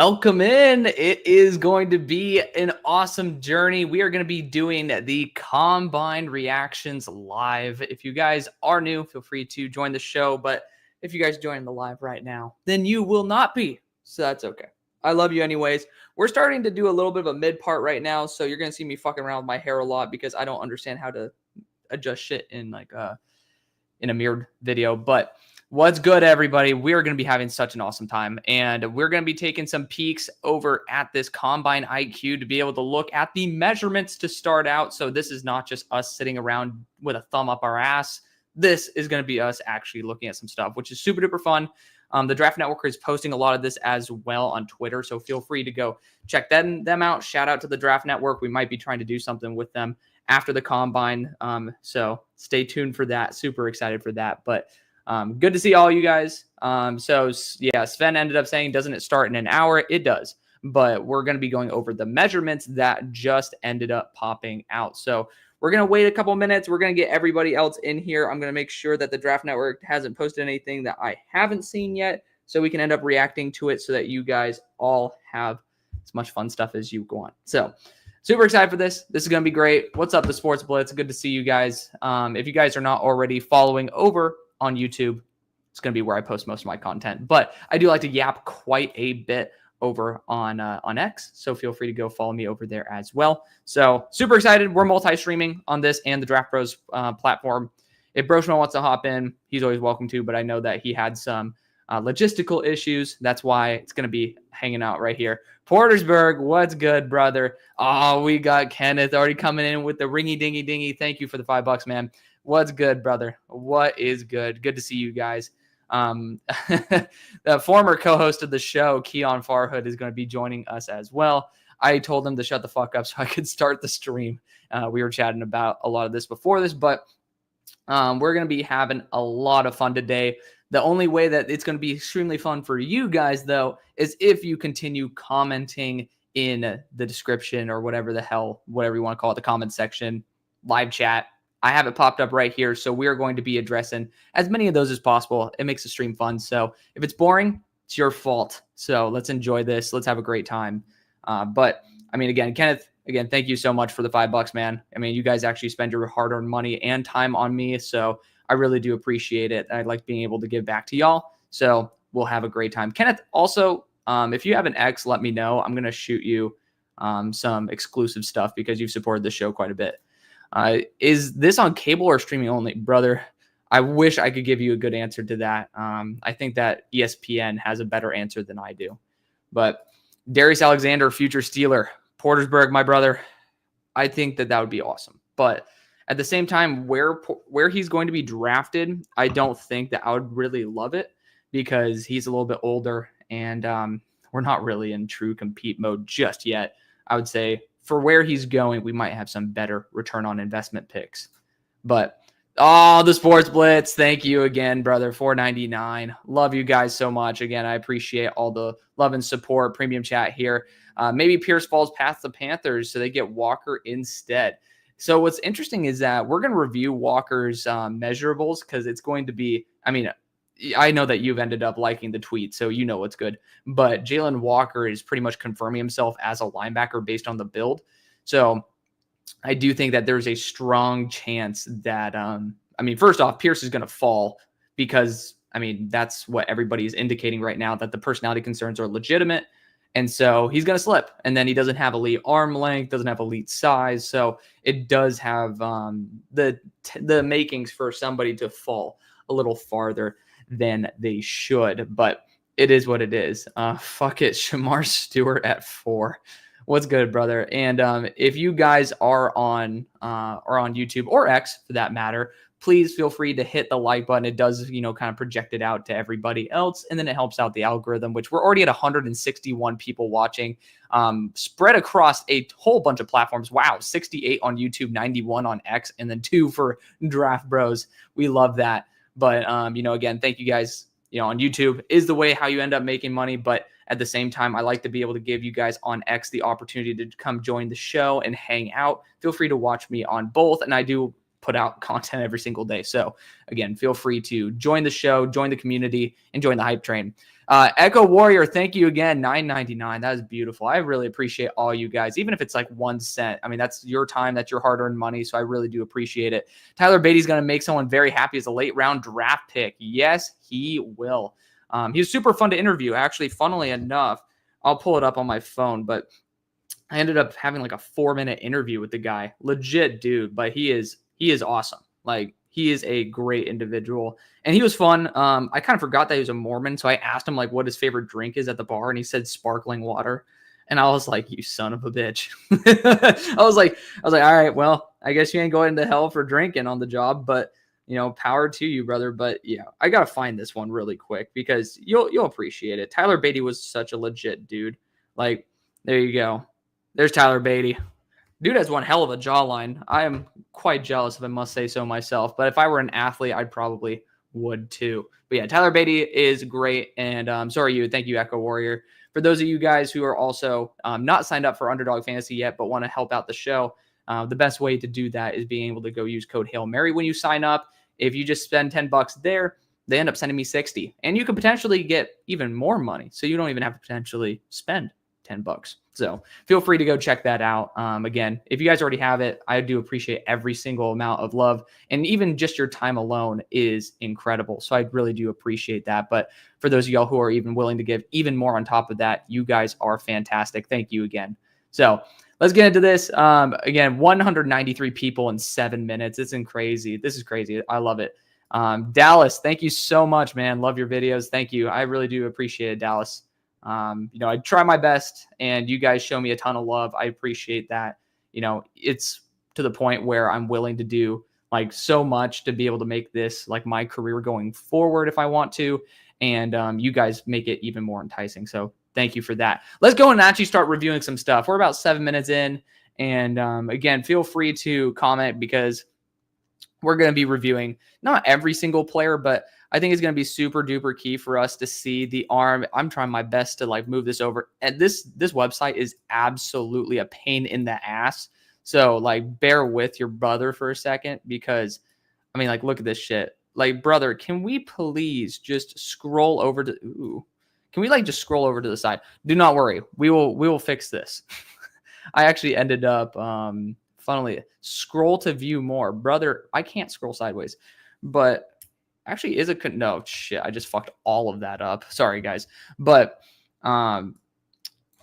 Welcome in. It is going to be an awesome journey. We are going to be doing the combine reactions live. If you guys are new, feel free to join the show. But if you guys join the live right now, then you will not be. So that's okay. I love you anyways. We're starting to do a little bit of a mid part right now. So you're going to see me fucking around with my hair a lot because I don't understand how to adjust shit in in a mirrored video. But what's good, everybody? We are going to be having such an awesome time, and we're going to be taking some peeks over at this Combine IQ to be able to look at the measurements to start out. So this is not just us sitting around with a thumb up our ass. This is going to be us actually looking at some stuff, which is super duper fun. The Draft Network is posting a lot of this as well on Twitter, so feel free to go check them out. Shout out to the Draft Network. We might be trying to do something with them after the Combine, so stay tuned for that. Super excited for that, but good to see all you guys. So yeah, Sven ended up saying, doesn't it start in an hour? It does, but we're going to be going over the measurements that just ended up popping out. So we're going to wait a couple minutes. We're going to get everybody else in here. I'm going to make sure that the Draft Network hasn't posted anything that I haven't seen yet, so we can end up reacting to it so that you guys all have as much fun stuff as you go on. So super excited for this. This is going to be great. What's up, the Sports Blitz? Good to see you guys. If you guys are not already following over on YouTube, it's going to be where I post most of my content, but I do like to yap quite a bit over on X, so feel free to go follow me over there as well. So super excited. We're multi-streaming on this and the Draft Bros platform. If Broshman wants to hop in, he's always welcome to, but I know that he had some logistical issues. That's why it's going to be hanging out right here. Portersburg, what's good, brother? Oh, we got Kenneth already coming in with the ringy dingy dingy. Thank you for the $5, man. What's good, brother? What is good? Good to see you guys. The former co-host of the show, Keon Farhood, is going to be joining us as well. I told him to shut the fuck up so I could start the stream. We were chatting about a lot of this before this, but we're going to be having a lot of fun today. The only way that it's going to be extremely fun for you guys, though, is if you continue commenting in the description or whatever you want to call it, the comment section, live chat. I have it popped up right here, so we are going to be addressing as many of those as possible. It makes the stream fun, so if it's boring, it's your fault. So let's enjoy this. Let's have a great time. But, I mean, again, Kenneth, thank you so much for the $5, man. I mean, you guys actually spend your hard-earned money and time on me, so I really do appreciate it. I like being able to give back to y'all, so we'll have a great time. Kenneth, also, if you have an X, let me know. I'm going to shoot you some exclusive stuff because you've supported the show quite a bit. Is this on cable or streaming only, brother? I wish I could give you a good answer to that. I think that ESPN has a better answer than I do. But Darius Alexander, future Steeler, Portersburg, my brother, I think that would be awesome. But at the same time, where he's going to be drafted, I don't think that I would really love it because he's a little bit older and we're not really in true compete mode just yet. I would say for where he's going, we might have some better return on investment picks. But, the Sports Blitz, thank you again, brother, $4.99. Love you guys so much. Again, I appreciate all the love and support, premium chat here. Maybe Pierce falls past the Panthers, so they get Walker instead. So what's interesting is that we're going to review Walker's measurables because it's going to be, I mean, I know that you've ended up liking the tweet, so you know what's good. But Jalen Walker is pretty much confirming himself as a linebacker based on the build. So I do think that there's a strong chance that, first off, Pierce is going to fall because, that's what everybody's indicating right now, that the personality concerns are legitimate. And so he's going to slip. And then he doesn't have elite arm length, doesn't have elite size. So it does have the makings for somebody to fall a little farther than they should, but it is what it is. Fuck it, Shamar Stewart at 4. What's good, brother? And if you guys are on YouTube or X for that matter, please feel free to hit the like button. It does, kind of project it out to everybody else, and then it helps out the algorithm, which we're already at 161 people watching, spread across a whole bunch of platforms. Wow, 68 on YouTube, 91 on X, and then 2 for Draft Bros. We love that. But, again, thank you guys. On YouTube is the way how you end up making money. But at the same time, I like to be able to give you guys on X the opportunity to come join the show and hang out. Feel free to watch me on both. And I do put out content every single day. So again, feel free to join the show, join the community, and join the hype train. Echo Warrior, thank you again. $9.99. That is beautiful. I really appreciate all you guys, even if it's like 1 cent. I mean, that's your time, that's your hard-earned money. So I really do appreciate it. Tyler Beatty's going to make someone very happy as a late round draft pick. Yes, he will. He's super fun to interview. Actually, funnily enough, I'll pull it up on my phone, but I ended up having like a 4-minute interview with the guy. Legit dude, but he is awesome. Like, he is a great individual, and he was fun. I kind of forgot that he was a Mormon, so I asked him like what his favorite drink is at the bar, and he said sparkling water. And I was like, you son of a bitch. I was like, all right, well, I guess you ain't going to hell for drinking on the job, but you know, power to you, brother. But yeah, I gotta find this one really quick because you'll appreciate it. Tyler Beatty was such a legit dude. Like, there you go. There's Tyler Beatty. Dude has one hell of a jawline. I am quite jealous, if I must say so myself. But if I were an athlete, I'd probably would too. But yeah, Tyler Beatty is great. And sorry, thank you, Echo Warrior. For those of you guys who are also not signed up for UnderDog Fantasy yet, but want to help out the show, the best way to do that is being able to go use code HAILMARY when you sign up. If you just spend $10 there, they end up sending me 60. And you could potentially get even more money. So you don't even have to potentially spend $10. So feel free to go check that out. Again, if you guys already have it, I do appreciate every single amount of love, and even just your time alone is incredible. So I really do appreciate that. But for those of y'all who are even willing to give even more on top of that, you guys are fantastic. Thank you again. So let's get into this. Again, 193 people in 7 minutes. It's crazy. This is crazy. I love it. Dallas, thank you so much, man. Love your videos. Thank you. I really do appreciate it, Dallas. You know, I try my best, and you guys show me a ton of love. I appreciate that. You know, it's to the point where I'm willing to do like so much to be able to make this like my career going forward if I want to. And you guys make it even more enticing. So thank you for that. Let's go and actually start reviewing some stuff. We're about 7 minutes in. And again, feel free to comment because we're going to be reviewing not every single player, but I think it's going to be super duper key for us to see the arm. I'm trying my best to like move this over. And this website is absolutely a pain in the ass. So like bear with your brother for a second because I mean, like, look at this shit. Like, brother, can we please just scroll over to, can we like just scroll over to the side? Do not worry. We will fix this. I actually ended up, funnily, scroll to view more. Brother, I can't scroll sideways, but actually is a, no, shit, I just fucked all of that up. Sorry, guys. But,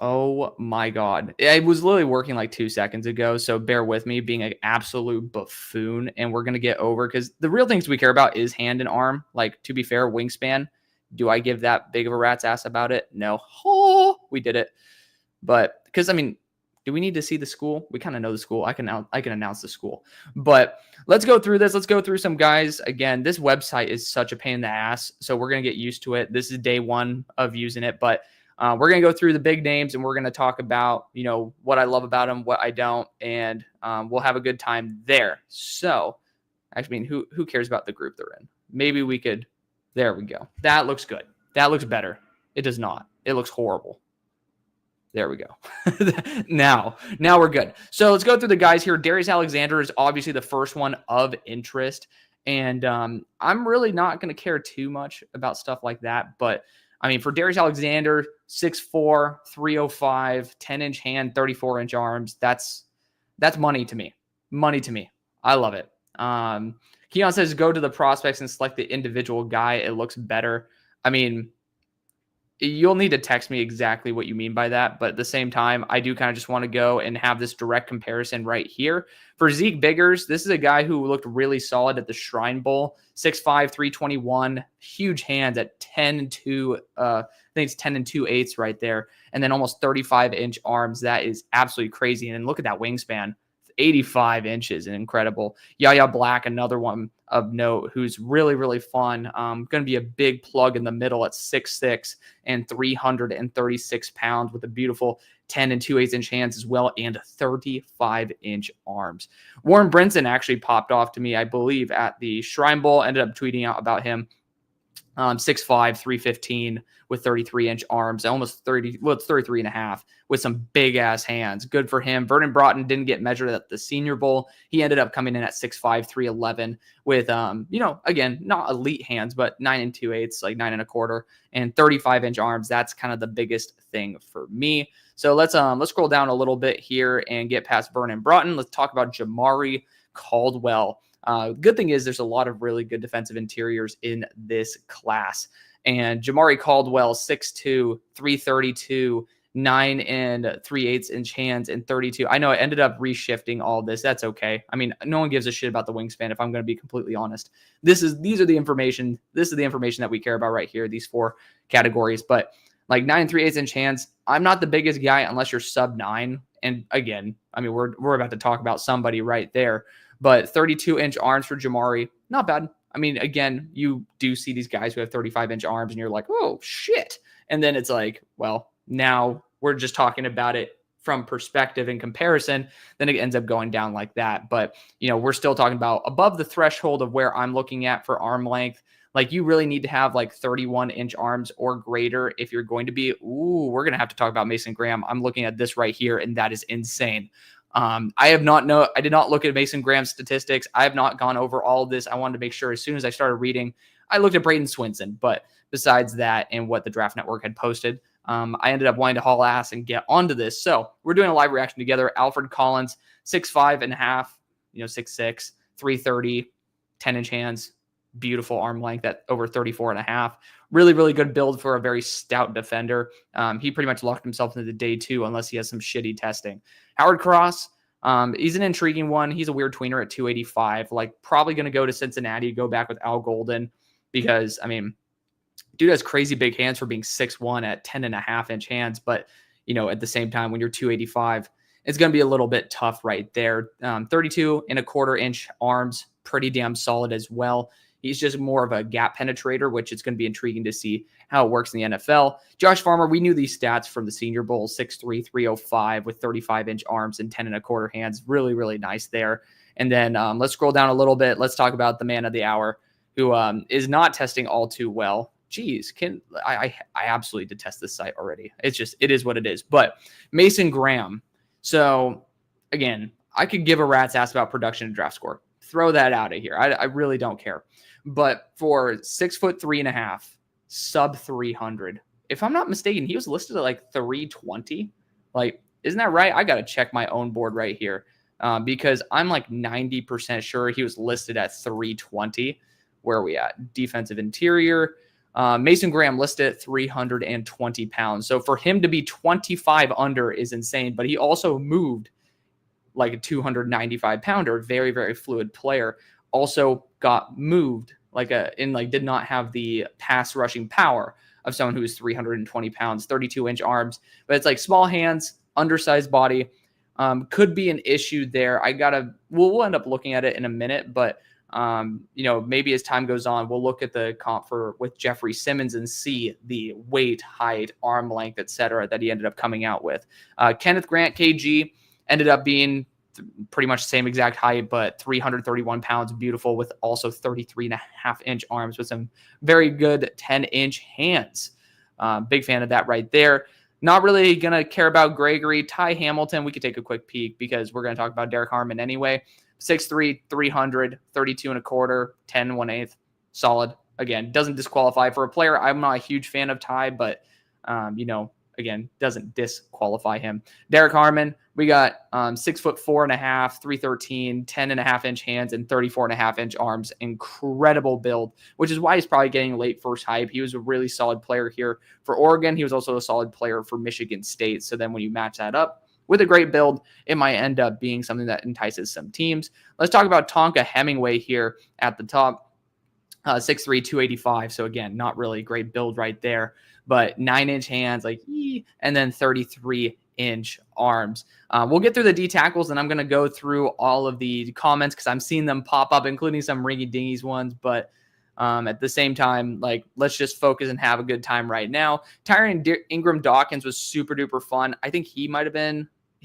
oh my God. It was literally working like 2 seconds ago, so bear with me being an absolute buffoon, and we're going to get over, because the real things we care about is hand and arm. Like, to be fair, wingspan. Do I give that big of a rat's ass about it? No. Oh, we did it. But, because, I mean, do we need to see the school? We kind of know the school. I can announce the school. But let's go through this. Let's go through some guys. Again, this website is such a pain in the ass, so we're going to get used to it. This is day one of using it, but we're going to go through the big names, and we're going to talk about, you know, what I love about them, what I don't, and we'll have a good time there. So, actually, I mean, who cares about the group they're in? Maybe we could, there we go. That looks good. That looks better. It does not. It looks horrible. There we go. Now we're good. So let's go through the guys here. Darius Alexander is obviously the first one of interest. And I'm really not going to care too much about stuff like that. But, I mean, for Darius Alexander, 6'4", 305, 10-inch hand, 34-inch arms, that's money to me. Money to me. I love it. Keon says go to the prospects and select the individual guy. It looks better. I mean, you'll need to text me exactly what you mean by that. But at the same time, I do kind of just want to go and have this direct comparison right here. For Zeke Biggers, this is a guy who looked really solid at the Shrine Bowl. 6'5", 321, huge hands at 10 and 2. I think it's 10 and 2/8 right there. And then almost 35-inch arms. That is absolutely crazy. And look at that wingspan. 85 inches and incredible. Yaya Black, another one of note, who's really, really fun. Going to be a big plug in the middle at 6'6" and 336 pounds with a beautiful 10 and 2/8 hands as well, and 35-inch arms. Warren Brinson actually popped off to me, I believe, at the Shrine Bowl. Ended up tweeting out about him. 6'5", 315 with 33-inch arms, almost 30, well, it's 33 and a half with some big ass hands. Good for him. Vernon Broughton didn't get measured at the Senior Bowl. He ended up coming in at 6'5", 311 with, again, not elite hands, but 9 2/8, like 9 1/4 and 35-inch arms. That's kind of the biggest thing for me. So let's scroll down a little bit here and get past Vernon Broughton. Let's talk about Jamari Caldwell. Good thing is there's a lot of really good defensive interiors in this class. And Jamari Caldwell, 6'2", 332, 9 3/8 inch hands, and 32. I know I ended up reshifting all this. That's okay. I mean, no one gives a shit about the wingspan, if I'm going to be completely honest. This is the information that we care about right here, these 4 categories. But like 9 3/8 inch hands, I'm not the biggest guy unless you're sub 9. And again, I mean, we're about to talk about somebody right there. But 32-inch arms for Jamari, not bad. I mean, again, you do see these guys who have 35-inch arms, and you're like, oh, shit. And then it's like, well, now we're just talking about it from perspective and comparison. Then it ends up going down like that. But, we're still talking about above the threshold of where I'm looking at for arm length. Like, you really need to have like 31-inch arms or greater if you're going to be, we're going to have to talk about Mason Graham. I'm looking at this right here, and that is insane. I did not look at Mason Graham's statistics. I have not gone over all of this. I wanted to make sure as soon as I started reading, I looked at Braden Swinson. But besides that and what the Draft Network had posted, I ended up wanting to haul ass and get onto this. So we're doing a live reaction together. Alfred Collins, 6'5 and a half, 6'6", 330, 10-inch hands, beautiful arm length at over 34 and a half. Really, really good build for a very stout defender. He pretty much locked himself into the day 2 unless he has some shitty testing. Howard Cross, he's an intriguing one. He's a weird tweener at 285. Like, probably going to go to Cincinnati, go back with Al Golden because, I mean, dude has crazy big hands for being 6'1" at 10.5-inch hands. But, at the same time, when you're 285, it's going to be a little bit tough right there. 32.25-inch arms, pretty damn solid as well. He's just more of a gap penetrator, which it's going to be intriguing to see how it works in the NFL. Josh Farmer, we knew these stats from the Senior Bowl, 6'3", 305 with 35-inch arms and 10 1/4 hands. Really, really nice there. And then let's scroll down a little bit. Let's talk about the man of the hour who is not testing all too well. Geez, I absolutely detest this site already. It is what it is. But Mason Graham. So again, I could give a rat's ass about production and draft score. Throw that out of here. I really don't care. But for 6'3.5", sub 300, if I'm not mistaken, he was listed at like 320. Like, isn't that right? I got to check my own board right here because I'm like 90% sure he was listed at 320. Where are we at? Defensive interior. Mason Graham listed at 320 pounds. So for him to be 25 under is insane, but he also moved like a 295 pounder, very, very fluid player. Also got moved did not have the pass rushing power of someone who is 320 pounds, 32-inch arms, but it's like small hands, undersized body. Could be an issue there. We'll end up looking at it in a minute, but maybe as time goes on, we'll look at the comp with Jeffrey Simmons and see the weight, height, arm length, etc. that he ended up coming out with. Kenneth Grant, KG, ended up being pretty much the same exact height, but 331 pounds, beautiful, with also 33.5-inch arms with some very good 10-inch hands. Big fan of that right there. Not really going to care about Gregory. Ty Hamilton, we could take a quick peek because we're going to talk about Derek Harmon anyway. 6'3", 300, 32 1/4, 10 1/8. Solid. Again, doesn't disqualify for a player. I'm not a huge fan of Ty, but, again, doesn't disqualify him. Derek Harmon, we got 6'4.5", 313, 10.5-inch hands, and 34.5-inch arms. Incredible build, which is why he's probably getting late first hype. He was a really solid player here for Oregon. He was also a solid player for Michigan State. So then when you match that up with a great build, it might end up being something that entices some teams. Let's talk about Tonka Hemingway here at the top. 6'3", 285. So again, not really a great build right there, but 9-inch hands, and then 33-inch arms. We'll get through the D tackles, and I'm going to go through all of the comments because I'm seeing them pop up, including some ringy-dingies ones. But at the same time, let's just focus and have a good time right now. Tyron Ingram Dawkins was super duper fun. I think he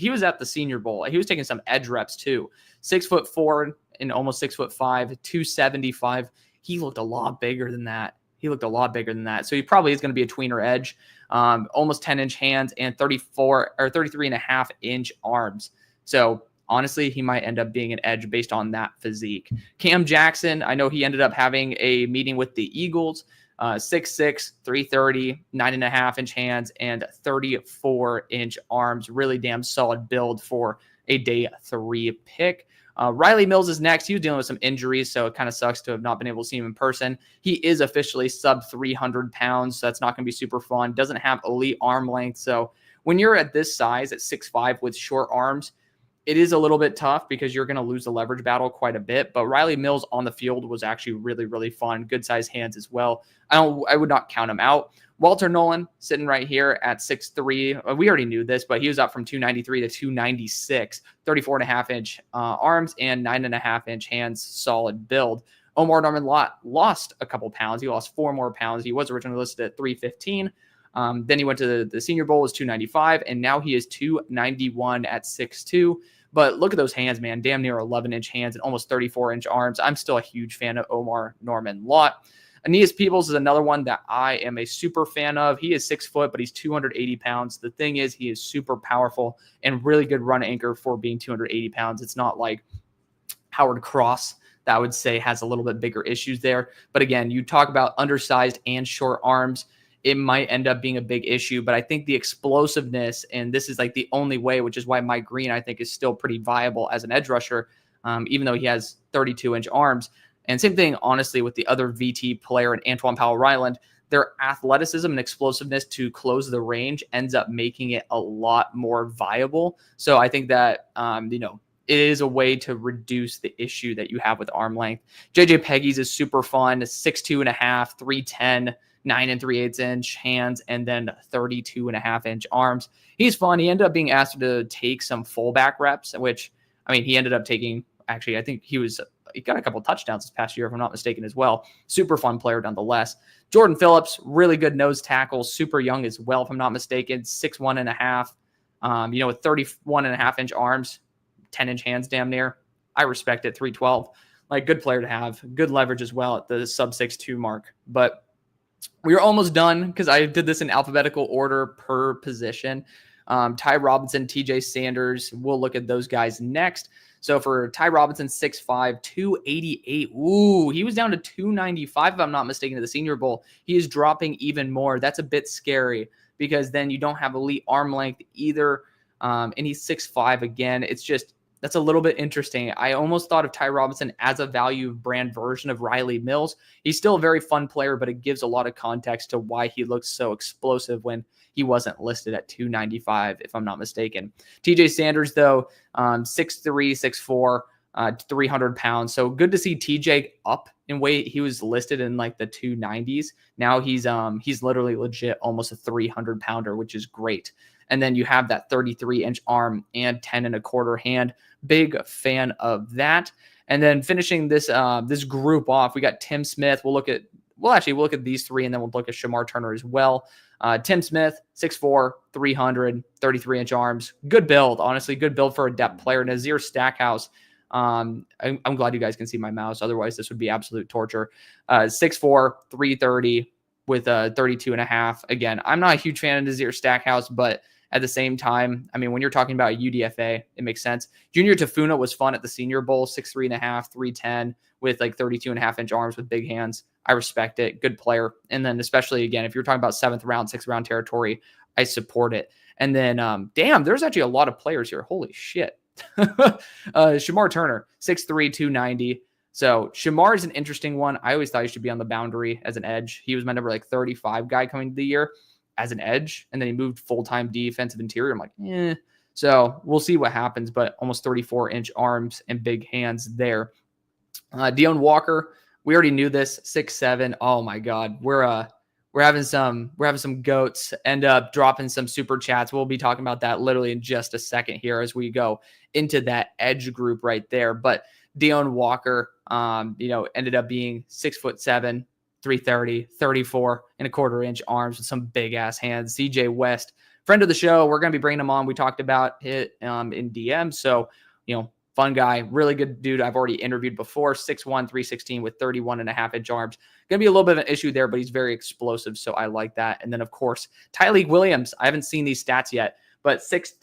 was at the Senior Bowl. He was taking some edge reps too. 6'4" and almost 6'5", 275. He looked a lot bigger than that. he looked a lot bigger than that. So he probably is going to be a tweener edge, almost 10-inch hands and 34 or 33.5-inch arms. So honestly, he might end up being an edge based on that physique. Cam Jackson, I know he ended up having a meeting with the Eagles. 6'6", 330, 9.5-inch hands, and 34-inch arms. Really damn solid build for a day 3 pick. Riley Mills is next. He was dealing with some injuries, so it kind of sucks to have not been able to see him in person. He is officially sub 300 pounds, so that's not going to be super fun. Doesn't have elite arm length, so when you're at this size at 6'5" with short arms, it is a little bit tough because you're going to lose the leverage battle quite a bit. But Riley Mills on the field was actually really, really fun. Good size hands as well. I would not count him out. Walter Nolan sitting right here at 6'3". We already knew this, but he was up from 293 to 296, 34.5-inch arms and 9.5-inch hands. Solid build. Omar Norman lost a couple pounds. He lost 4 more pounds. He was originally listed at 315. Then he went to the Senior Bowl, was 295, and now he is 291 at 6'2". But look at those hands, man. Damn near 11-inch hands and almost 34-inch arms. I'm still a huge fan of Omar Norman Lott. Aeneas Peebles is another one that I am a super fan of. He is 6 foot, but he's 280 pounds. The thing is, he is super powerful and really good run anchor for being 280 pounds. It's not like Howard Cross that I would say has a little bit bigger issues there. But again, you talk about undersized and short arms, it might end up being a big issue. But I think the explosiveness, and this is like the only way, which is why Mike Green, I think, is still pretty viable as an edge rusher, even though he has 32-inch arms. And same thing, honestly, with the other VT player and Antoine Powell-Ryland, their athleticism and explosiveness to close the range ends up making it a lot more viable. So I think that, it is a way to reduce the issue that you have with arm length. JJ Peggy's is super fun, 6'2.5", 310, 9 3/8-inch hands, and then 32.5-inch arms. He's fun. He ended up being asked to take some fullback reps, which, I mean, he ended up taking, actually, I think he got a couple touchdowns this past year, if I'm not mistaken, as well. Super fun player nonetheless. Jordan Phillips, really good nose tackle, super young as well, if I'm not mistaken, 6'1.5", with 31.5-inch arms, 10-inch hands damn near. I respect it, 312. Like, good player to have. Good leverage as well at the sub 6'2" mark. But we are almost done because I did this in alphabetical order per position. Ty Robinson, TJ Sanders, we'll look at those guys next. So for Ty Robinson, 6'5", 288. Ooh, he was down to 295, if I'm not mistaken, at the Senior Bowl. He is dropping even more. That's a bit scary because then you don't have elite arm length either. And he's 6'5" again. It's just, that's a little bit interesting. I almost thought of Ty Robinson as a value brand version of Riley Mills. He's still a very fun player, but it gives a lot of context to why he looks so explosive when he wasn't listed at 295, if I'm not mistaken. TJ Sanders, though, 6'3", 6'4", 300 pounds. So good to see TJ up in weight. He was listed in like the 290s. Now he's literally legit almost a 300 pounder, which is great. And then you have that 33-inch arm and 10.25 hand. Big fan of that. And then finishing this this group off, we got Tim Smith. We'll look at these three, and then we'll look at Shamar Turner as well. Tim Smith, 6'4", 300, 33-inch arms. Good build, honestly. Good build for a depth player. Nazir Stackhouse. I'm glad you guys can see my mouse. Otherwise, this would be absolute torture. 6'4", 330 with 32.5. Again, I'm not a huge fan of Nazir Stackhouse, but at the same time, I mean, when you're talking about UDFA, it makes sense. Junior Tafuna was fun at the Senior Bowl, 6'3.5", 310 with like 32.5-inch arms with big hands. I respect it. Good player. And then especially, again, if you're talking about 7th round, 6th round territory, I support it. And then, damn, there's actually a lot of players here. Holy shit. Shamar Turner, 6'3", 290. So Shamar is an interesting one. I always thought he should be on the boundary as an edge. He was my number 35 guy coming to the year as an edge, and then he moved full-time defensive interior. I'm like, So we'll see what happens, but almost 34-inch arms and big hands there. Deone Walker, we already knew this, 6'7". Oh my God, we're having some goats end up dropping some super chats. We'll be talking about that literally in just a second here as we go into that edge group right there. But Deone Walker, ended up being 6'7", 330, 34.25-inch arms with some big ass hands. CJ West, friend of the show. We're going to be bringing him on. We talked about it in DM. So, Fun guy, really good dude. I've already interviewed before. 6'1", 316 with 31.5-inch arms. Going to be a little bit of an issue there, but he's very explosive, so I like that. And then, of course, Tyleik Williams. I haven't seen these stats yet, but 6'3",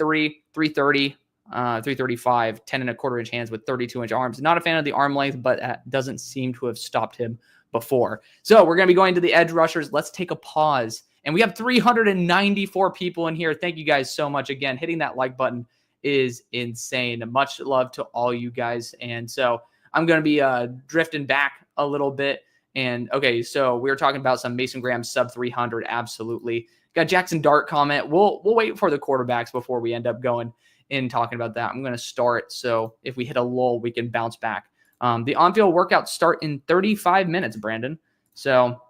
330, 335, 10.25-inch hands with 32-inch arms. Not a fan of the arm length, but that doesn't seem to have stopped him before. So we're going to be going to the edge rushers. Let's take a pause. And we have 394 people in here. Thank you guys so much. Again, hitting that like button is insane. Much love to all you guys. And so I'm going to be drifting back a little bit. And okay, so we were talking about some Mason Graham sub 300. Absolutely. Got Jackson Dart comment. We'll wait for the quarterbacks before we end up going in talking about that. I'm going to start. So if we hit a lull, we can bounce back. The on-field workouts start in 35 minutes, Brandon. So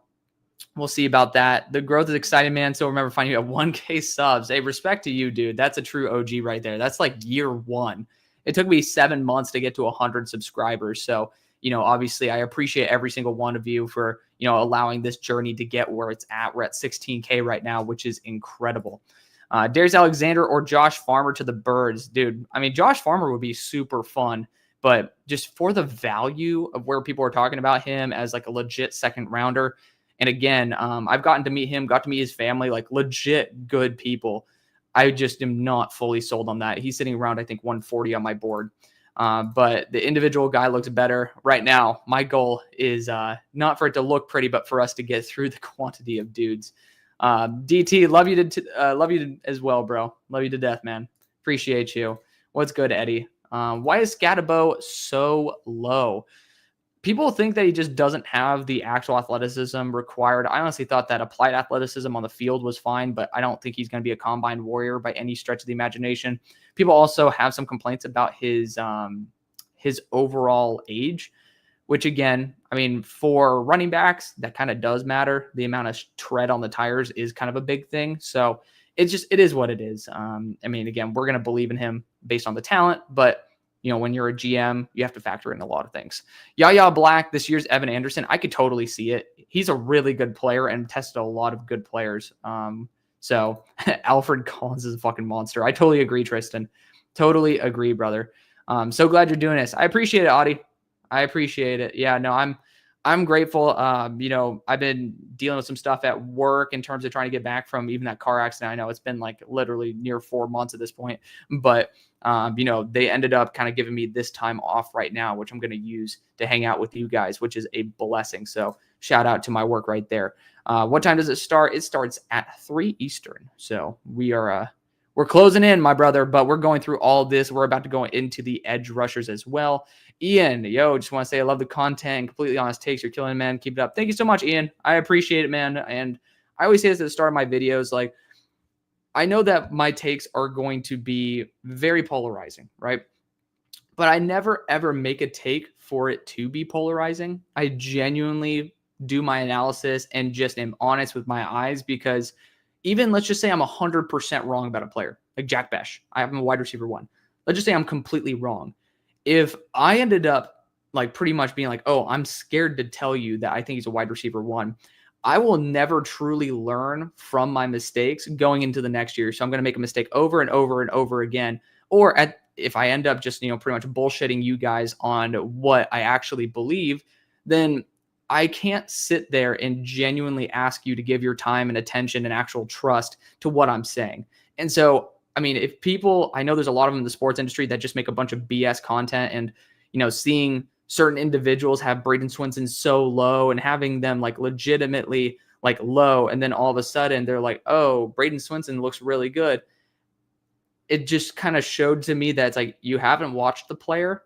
we'll see about that. The growth is exciting, man. So remember, finding you at 1K subs. Hey, respect to you, dude. That's a true OG right there. That's like year one. It took me 7 months to get to 100 subscribers. So, obviously I appreciate every single one of you for, allowing this journey to get where it's at. We're at 16K right now, which is incredible. Darius Alexander or Josh Farmer to the Birds. Dude, I mean, Josh Farmer would be super fun. But just for the value of where people are talking about him as like a legit second rounder. And again, I've gotten to meet him, got to meet his family, like legit good people. I just am not fully sold on that. He's sitting around, I think, 140 on my board. But the individual guy looks better right now. My goal is not for it to look pretty, but for us to get through the quantity of dudes. DT, love you as well, bro. Love you to death, man. Appreciate you. What's good, Eddie? Why is Scatabo so low? People think that he just doesn't have the actual athleticism required. I honestly thought that applied athleticism on the field was fine, but I don't think he's going to be a combine warrior by any stretch of the imagination. People also have some complaints about his overall age, which again, I mean, for running backs, that kind of does matter. The amount of tread on the tires is kind of a big thing. So it is what it is. I mean, again, we're going to believe in him based on the talent, but when you're a GM, you have to factor in a lot of things. Yaya Black, this year's Evan Anderson, I could totally see it. He's a really good player and tested a lot of good players. So Alfred Collins is a fucking monster. I totally agree, Tristan. Totally agree, brother. So glad you're doing this. I appreciate it, Audie. I appreciate it. Yeah, no, I'm grateful. I've been dealing with some stuff at work in terms of trying to get back from even that car accident. I know it's been like literally near 4 months at this point, but they ended up kind of giving me this time off right now, which I'm going to use to hang out with you guys, which is a blessing. So shout out to my work right there. What time does it start? It starts at 3 Eastern. So we're closing in, my brother, but we're going through all this. We're about to go into the edge rushers as well. Ian, just want to say I love the content. Completely honest takes. You're killing it, man. Keep it up. Thank you so much, Ian. I appreciate it, man. And I always say this at the start of my videos. Like, I know that my takes are going to be very polarizing, right? But I never, ever make a take for it to be polarizing. I genuinely do my analysis and just am honest with my eyes, because even let's just say I'm 100% wrong about a player, like Jack Besh. I have him a wide receiver 1. Let's just say I'm completely wrong. If I ended up like pretty much being like, oh, I'm scared to tell you that I think he's a wide receiver 1, I will never truly learn from my mistakes going into the next year. So I'm going to make a mistake over and over and over again. Or if I end up just, pretty much bullshitting you guys on what I actually believe, then I can't sit there and genuinely ask you to give your time and attention and actual trust to what I'm saying. And so, I mean, if people, I know there's a lot of them in the sports industry that just make a bunch of BS content, and, seeing certain individuals have Braden Swinson so low and having them like legitimately like low, and then all of a sudden they're like, oh, Braden Swinson looks really good. It just kind of showed to me that it's like, you haven't watched the player,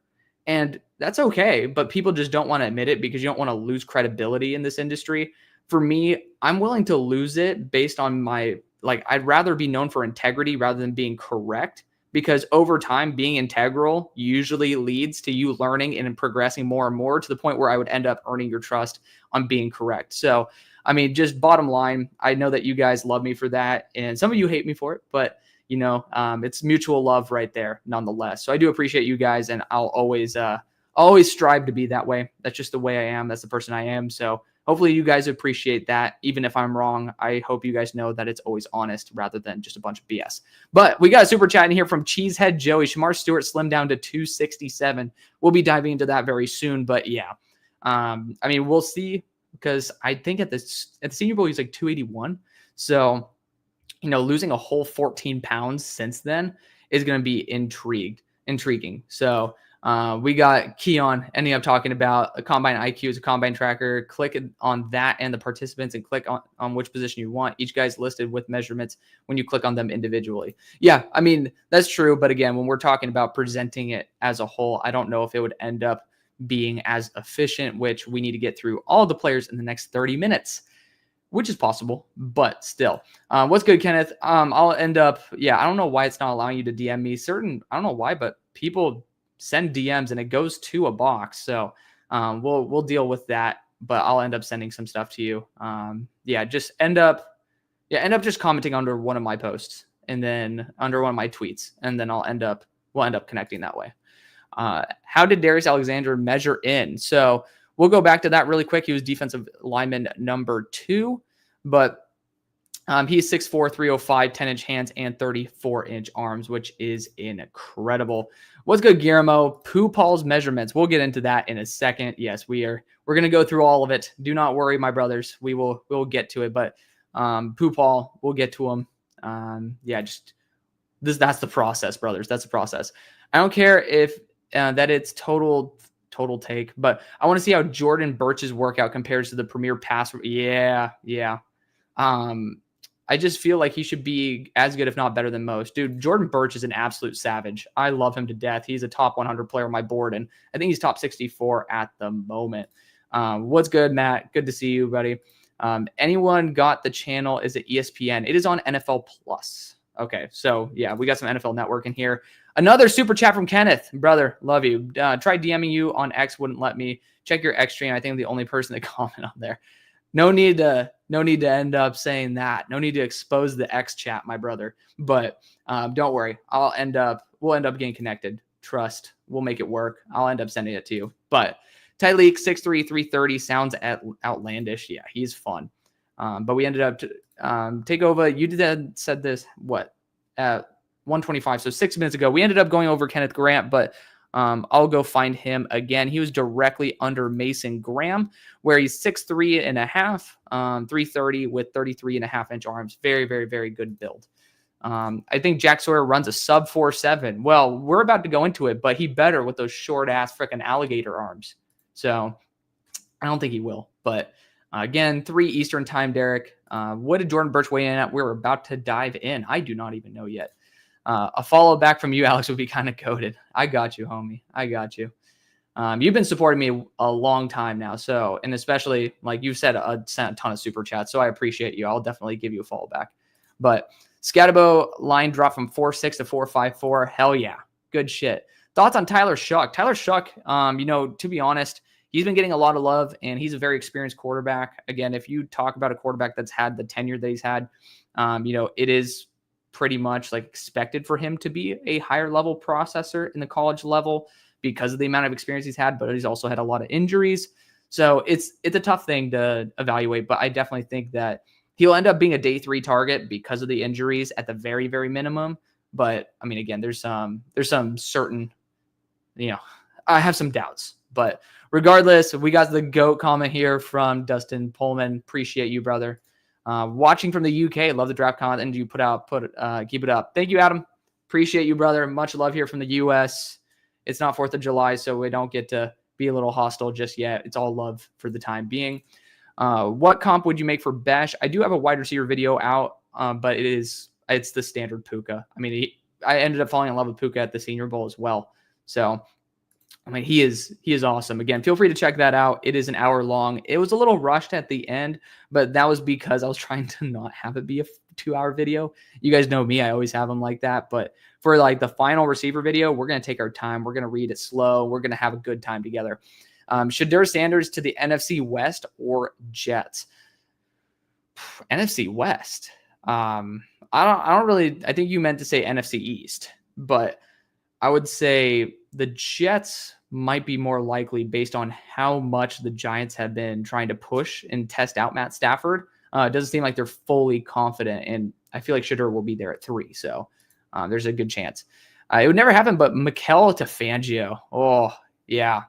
and that's okay, but people just don't want to admit it because you don't want to lose credibility in this industry. For me, I'm willing to lose it based on I'd rather be known for integrity rather than being correct, because over time, being integral usually leads to you learning and progressing more and more to the point where I would end up earning your trust on being correct. So, I mean, just bottom line, I know that you guys love me for that, and some of you hate me for it, but it's mutual love right there nonetheless. So I do appreciate you guys, and I'll always strive to be that way. That's just the way I am. That's the person I am. So hopefully you guys appreciate that. Even if I'm wrong, I hope you guys know that it's always honest rather than just a bunch of BS. But we got a super chat in here from Cheesehead Joey. Shamar Stewart slimmed down to 267. We'll be diving into that very soon. But yeah, I mean, we'll see, because I think at the Senior Bowl, he's like 281. So, losing a whole 14 pounds since then is going to be intriguing. So we got Keon ending up talking about a combine IQ as a combine tracker. Click on that and the participants and click on which position you want. Each guy's listed with measurements when you click on them individually. Yeah, I mean, that's true. But again, when we're talking about presenting it as a whole, I don't know if it would end up being as efficient, which we need to get through all the players in the next 30 minutes. Which is possible, but still. What's good, Kenneth? I'll end up, I don't know why it's not allowing you to DM me. I don't know why, but people send DMs and it goes to a box. So we'll deal with that, but I'll end up sending some stuff to you. Just end up just commenting under one of my posts and then under one of my tweets, and then we'll end up connecting that way. How did Darius Alexander measure in? So we'll go back to that really quick. He was defensive lineman number 2, but he's 6'4", 305, 10-inch hands, and 34-inch arms, which is incredible. What's good, Guillermo? Pooh Paul's measurements. We'll get into that in a second. Yes, we're going to go through all of it. Do not worry, my brothers. We'll get to it, but Pooh Paul, we'll get to him. That's the process, brothers. That's the process. I don't care if that it's total take, but I want to see how Jordan Birch's workout compares to the premier pass. Yeah. I just feel like he should be as good, if not better than most. Dude, Jordan Birch is an absolute savage. I love him to death. He's a top 100 player on my board, and I think he's top 64 at the moment. What's good, Matt? Good to see you, buddy. Anyone got the channel? Is it ESPN? It is on NFL Plus. Okay, so yeah, we got some NFL Network in here. Another super chat from Kenneth. Brother, love you. Tried DMing you on X, wouldn't let me. Check your X stream. I think I'm the only person that commented on there. No need to end up saying that. No need to expose the X chat, my brother. But don't worry. We'll end up getting connected. Trust. We'll make it work. I'll end up sending it to you. But Tyleek, 6'3", 330 sounds outlandish. Yeah, he's fun. But we ended up take over. You said this, what? At 125, so 6 minutes ago. We ended up going over Kenneth Grant, but I'll go find him again. He was directly under Mason Graham, where he's 6'3" and a half, 330 with 33.5-inch arms. Very, very, very good build. I think Jack Sawyer runs a sub 4.7. Well, we're about to go into it, but he better with those short ass freaking alligator arms. So I don't think he will. But again, 3 Eastern time, Derek. What did Jordan Birch weigh in at? We're about to dive in. I do not even know yet. A follow back from you, Alex, would be kind of goated. I got you, homie. I got you. You've been supporting me a long time now. So, and especially like you said, sent a ton of super chats. So I appreciate you. I'll definitely give you a follow back. But Scatabo line drop from 4.6 to 4.54. Hell yeah. Good shit. Thoughts on Tyler Shuck? Tyler Shuck, to be honest, he's been getting a lot of love and he's a very experienced quarterback. Again, if you talk about a quarterback that's had the tenure that he's had, it is pretty much like expected for him to be a higher level processor in the college level because of the amount of experience he's had, but he's also had a lot of injuries. So it's a tough thing to evaluate, but I definitely think that he'll end up being a day 3 target because of the injuries at the very, very minimum. But I mean, again, there's some certain, I have some doubts, but regardless, we got the GOAT comment here from Dustin Pullman. Appreciate you, brother. Watching from the UK, love the draft content you put out. Keep it up. Thank you, Adam. Appreciate you, brother. Much love here from the US. It's not 4th of July, so we don't get to be a little hostile just yet. It's all love for the time being. What comp would you make for Besh? I do have a wide receiver video out, but it's the standard Puka. I mean, I ended up falling in love with Puka at the Senior Bowl as well. So, I mean, he is awesome. Again, feel free to check that out. It is an hour long. It was a little rushed at the end, but that was because I was trying to not have it be a 2-hour video. You guys know me. I always have them like that. But for like the final receiver video, we're going to take our time. We're going to read it slow. We're going to have a good time together. Shedeur Sanders to the NFC West or Jets? NFC West. I think you meant to say NFC East, but I would say the Jets might be more likely based on how much the Giants have been trying to push and test out Matt Stafford. It doesn't seem like they're fully confident, and I feel like Shedeur will be there at 3. So there's a good chance. It would never happen, but Mikel to Fangio. Oh, yeah.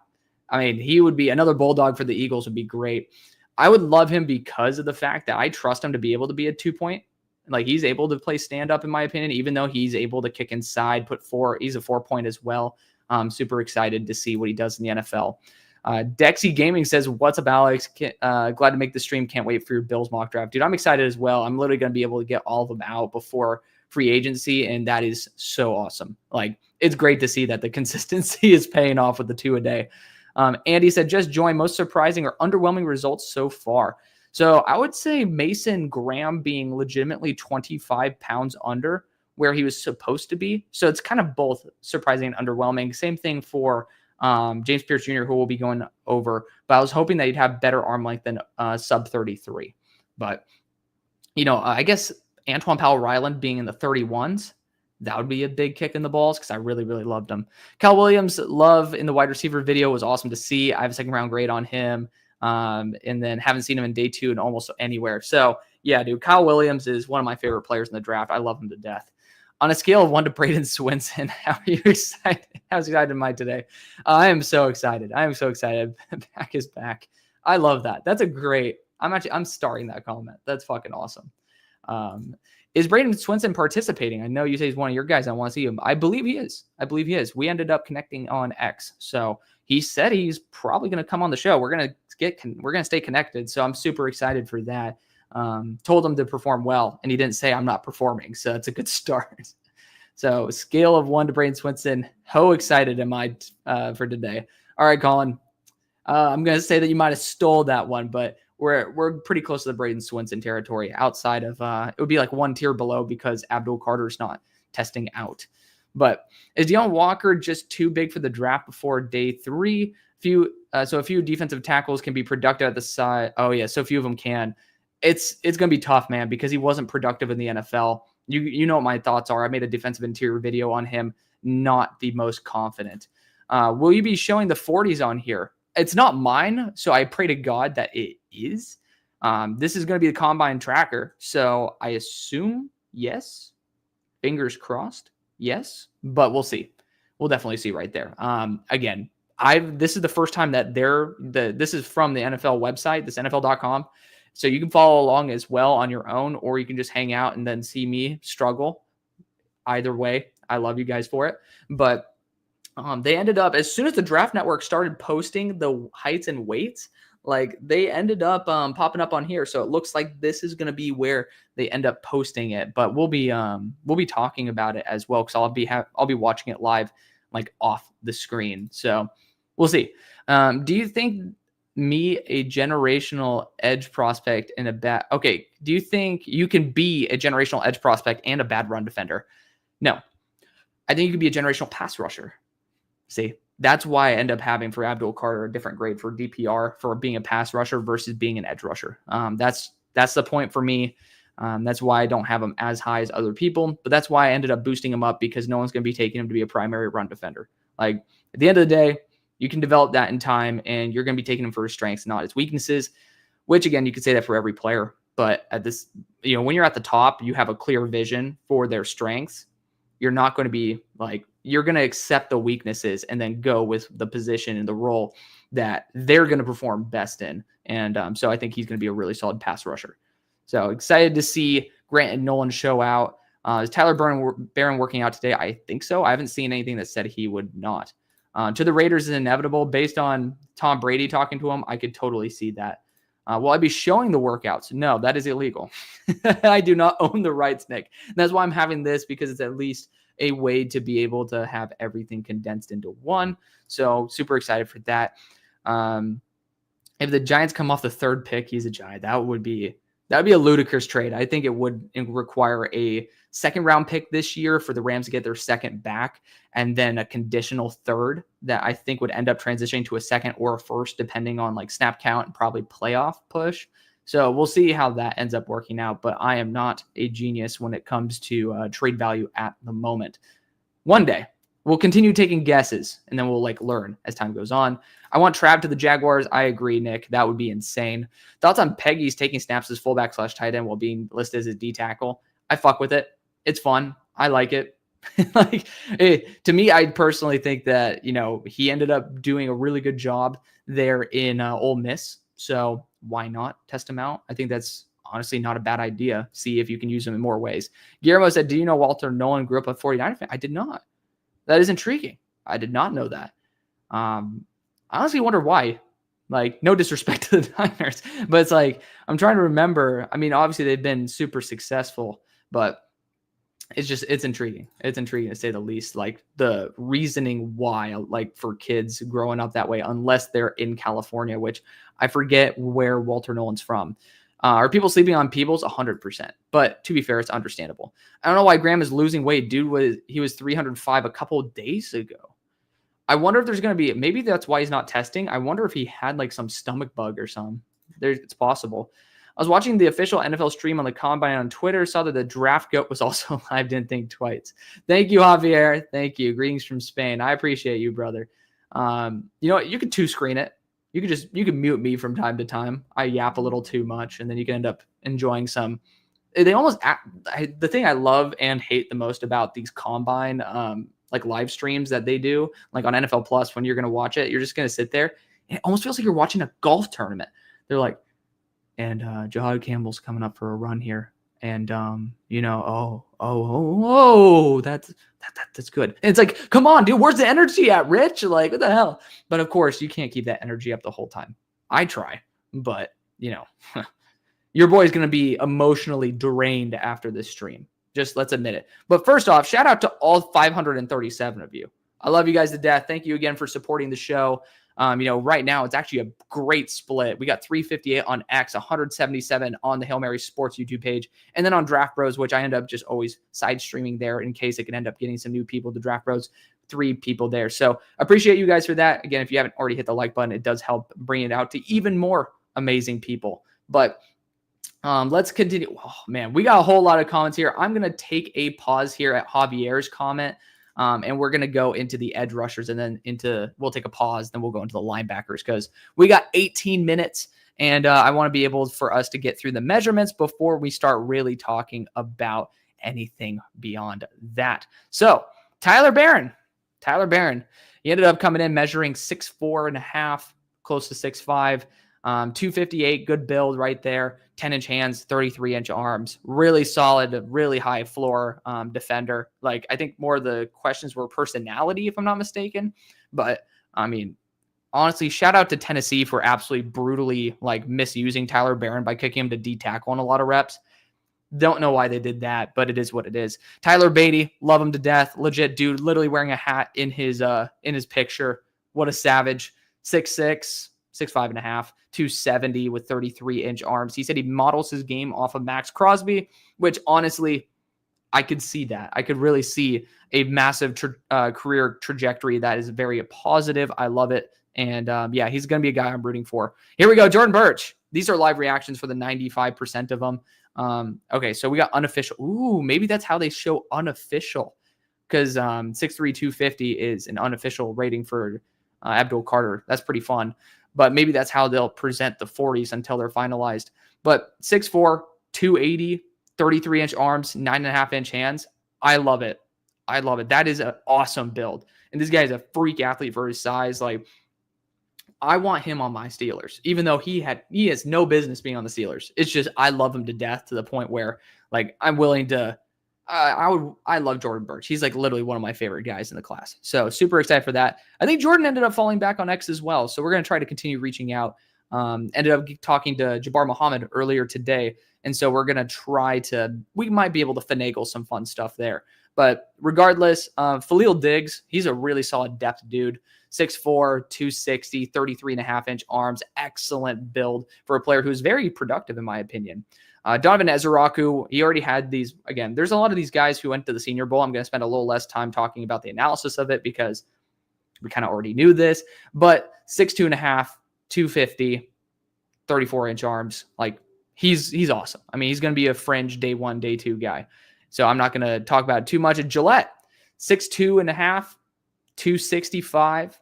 I mean, he would be another Bulldog for the Eagles would be great. I would love him because of the fact that I trust him to be able to be a 2-point. Like, he's able to play stand-up, in my opinion, even though he's able to kick inside, put 4. He's a 4-point as well. I'm super excited to see what he does in the NFL. Dexy Gaming says, what's up, Alex? Glad to make the stream. Can't wait for your Bills mock draft. Dude, I'm excited as well. I'm literally going to be able to get all of them out before free agency, and that is so awesome. Like, it's great to see that the consistency is paying off with the 2 a day. Andy said, just join, most surprising or underwhelming results so far. So I would say Mason Graham being legitimately 25 pounds under where he was supposed to be. So it's kind of both surprising and underwhelming. Same thing for James Pierce Jr., who will be going over. But I was hoping that he'd have better arm length than sub 33. But, I guess Antoine Powell-Ryland being in the 31s, that would be a big kick in the balls because I really, really loved him. Cal Williams' love in the wide receiver video was awesome to see. I have a second-round grade on him. And then haven't seen him in day 2 and almost anywhere. So, yeah, dude, Kyle Williams is one of my favorite players in the draft. I love him to death. On a scale of 1 to Braden Swinson, how are you excited? How excited am I today? I am so excited. I am so excited. Back is back. I love that. That's a great. I'm starting that comment. That's fucking awesome. Is Braden Swinson participating? I know you say he's one of your guys. I want to see him. I believe he is. We ended up connecting on X. So he said he's probably going to come on the show. We're going to stay connected. So I'm super excited for that. Told him to perform well, and he didn't say I'm not performing. So it's a good start. So scale of 1 to Braden Swinson. How excited am I for today? All right, Colin. I'm going to say that you might have stole that one, but we're pretty close to the Braden Swinson territory outside of it would be like 1 tier below because Abdul Carter's not testing out. But is Deon Walker just too big for the draft before day 3? So a few defensive tackles can be productive at the side. Oh yeah, so few of them can. It's going to be tough, man, because he wasn't productive in the NFL. You know what my thoughts are. I made a defensive interior video on him. Not the most confident. Will you be showing the 40s on here? It's not mine, so I pray to God that it is. This is going to be the combine tracker, so I assume yes. Fingers crossed, yes. But we'll see. We'll definitely see right there. Again, this is the first time that this is from the NFL website, this NFL.com. So you can follow along as well on your own, or you can just hang out and then see me struggle. Either way, I love you guys for it. But they ended up, as soon as the Draft Network started posting the heights and weights, like they ended up popping up on here. So it looks like this is going to be where they end up posting it. But we'll be talking about it as well because I'll be watching it live, like off the screen. So we'll see. Do you think me a generational edge prospect and a bad? Okay. Do you think you can be a generational edge prospect and a bad run defender? No, I think you could be a generational pass rusher. See, that's why I end up having for Abdul Carter a different grade for DPR for being a pass rusher versus being an edge rusher. That's the point for me. That's why I don't have him as high as other people, but that's why I ended up boosting him up because no one's going to be taking him to be a primary run defender. Like at the end of the day, you can develop that in time and you're going to be taking him for his strengths, not his weaknesses, which again, you could say that for every player, but at this, when you're at the top, you have a clear vision for their strengths. You're not going to be like, you're going to accept the weaknesses and then go with the position and the role that they're going to perform best in. And so I think he's going to be a really solid pass rusher. So excited to see Grant and Nolan show out. Is Tyler Barron working out today? I think so. I haven't seen anything that said he would not. To the Raiders is inevitable. Based on Tom Brady talking to him, I could totally see that. Will I be showing the workouts? No, that is illegal. I do not own the rights, Nick. And that's why I'm having this, because it's at least a way to be able to have everything condensed into one. So super excited for that. If the Giants come off the 3rd pick, he's a Giant. That would be a ludicrous trade. I think it would require a 2nd round pick this year for the Rams to get their 2nd back, and then a conditional 3rd that I think would end up transitioning to a 2nd or a 1st, depending on like snap count and probably playoff push. So we'll see how that ends up working out, but I am not a genius when it comes to trade value at the moment. One day We'll continue taking guesses, and then we'll like learn as time goes on. I want Trav to the Jaguars. I agree, Nick. That would be insane. Thoughts on Peggy's taking snaps as fullback / tight end while being listed as a D tackle? I fuck with it. It's fun. I like it. To me, I personally think that, he ended up doing a really good job there in Ole Miss. So why not test him out? I think that's honestly not a bad idea. See if you can use him in more ways. Guillermo said, do you know Walter Nolan grew up a 49er fan? I did not. That is intriguing. I did not know that. I honestly wonder why. Like, no disrespect to the Niners, but it's like, I'm trying to remember. I mean, obviously they've been super successful, but it's intriguing. It's intriguing to say the least. Like the reasoning why, like for kids growing up that way, unless they're in California, which I forget where Walter Nolan's from. Are people sleeping on Peebles? 100%. But to be fair, it's understandable. I don't know why Graham is losing weight. He was 305 a couple of days ago. I wonder if there's going to be, maybe that's why he's not testing. I wonder if he had like some stomach bug or something. It's possible. I was watching the official NFL stream on the Combine on Twitter, saw that the draft goat was also live, didn't think twice. Thank you, Javier. Thank you. Greetings from Spain. I appreciate you, brother. You know what? You could two screen it. You can mute me from time to time. I yap a little too much, and then you can end up enjoying some. They almost the thing I love and hate the most about these Combine like live streams that they do, like on NFL Plus, when you're going to watch it, you're just going to sit there. And it almost feels like you're watching a golf tournament. They're like, and Jahad Campbell's coming up for a run here. And, that's good. And it's like, come on, dude, where's the energy at, Rich? Like, what the hell? But of course, you can't keep that energy up the whole time. I try, but, your boy's going to be emotionally drained after this stream. Just let's admit it. But first off, shout out to all 537 of you. I love you guys to death. Thank you again for supporting the show. Right now it's actually a great split. We got 358 on X, 177 on the Hail Mary Sports YouTube page, and then on Draft Bros, which I end up just always side streaming there in case it can end up getting some new people to Draft Bros. 3 people there. So appreciate you guys for that. Again, if you haven't already hit the like button, it does help bring it out to even more amazing people. But let's continue. Oh man, we got a whole lot of comments here. I'm going to take a pause here at Javier's comment. And we're going to go into the edge rushers and then we'll take a pause. Then we'll go into the linebackers because we got 18 minutes and I want to be able for us to get through the measurements before we start really talking about anything beyond that. So Tyler Barron, he ended up coming in measuring 6'4.5", close to 6'5", 258, good build right there. 10-inch hands, 33-inch arms, really solid, really high floor defender. Like, I think more of the questions were personality, if I'm not mistaken. But, I mean, honestly, shout out to Tennessee for absolutely brutally, like, misusing Tyler Barron by kicking him to D tackle on a lot of reps. Don't know why they did that, but it is what it is. Tyler Beatty, love him to death. Legit dude, literally wearing a hat in his picture. What a savage. 6'6", 6'5.5", 270 with 33-inch arms. He said he models his game off of Max Crosby, which honestly, I could see that. I could really see a massive career trajectory that is very positive. I love it. And yeah, he's going to be a guy I'm rooting for. Here we go. Jordan Birch. These are live reactions for the 95% of them. Okay, so we got unofficial. Ooh, maybe that's how they show unofficial because 6'3", 250 is an unofficial rating for Abdul Carter. That's pretty fun. But maybe that's how they'll present the 40s until they're finalized. But 6'4", 280, 33-inch arms, 9.5-inch hands. I love it. I love it. That is an awesome build. And this guy is a freak athlete for his size. Like, I want him on my Steelers, even though he has no business being on the Steelers. It's just I love him to death to the point where, like, I'm willing to I love Jordan Birch. He's like literally one of my favorite guys in the class. So super excited for that. I think Jordan ended up falling back on X as well. So we're going to try to continue reaching out. Ended up talking to Jabbar Muhammad earlier today. And so we're going to try we might be able to finagle some fun stuff there. But regardless, Khalil Diggs, he's a really solid depth dude. 6'4", 260, 33.5-inch arms. Excellent build for a player who's very productive in my opinion. Donovan Ezeraku, he already had these. Again, there's a lot of these guys who went to the Senior Bowl. I'm going to spend a little less time talking about the analysis of it because we kind of already knew this. But 6'2.5", 250, 34-inch arms. Like, he's awesome. I mean, he's going to be a fringe day 1, day 2 guy. So I'm not going to talk about it too much. Gillette, 6'2.5", 265.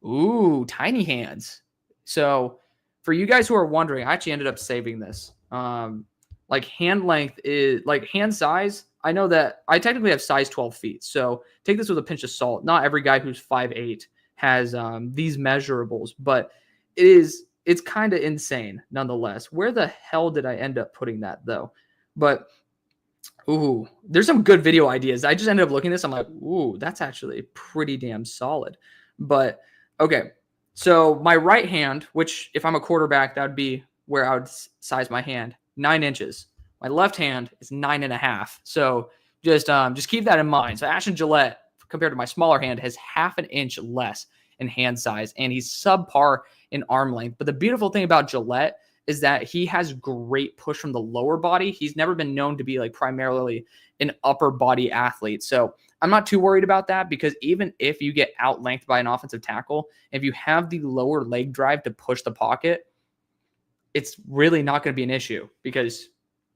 Ooh, tiny hands. So for you guys who are wondering, I actually ended up saving this. Like hand length is like hand size. I know that I technically have size 12 feet. So take this with a pinch of salt. Not every guy who's 5'8" has these measurables, but it's kind of insane nonetheless. Where the hell did I end up putting that though? But ooh, there's some good video ideas. I just ended up looking at this. I'm like, ooh, that's actually pretty damn solid. But okay, so my right hand, which if I'm a quarterback, that would be where I would size my hand, 9 inches. My left hand is 9.5. So just keep that in mind. So Ashton Gillette, compared to my smaller hand, has half an inch less in hand size, and he's subpar in arm length. But the beautiful thing about Gillette is that he has great push from the lower body. He's never been known to be like primarily an upper body athlete. So I'm not too worried about that, because even if you get outlengthed by an offensive tackle, if you have the lower leg drive to push the pocket, it's really not going to be an issue, because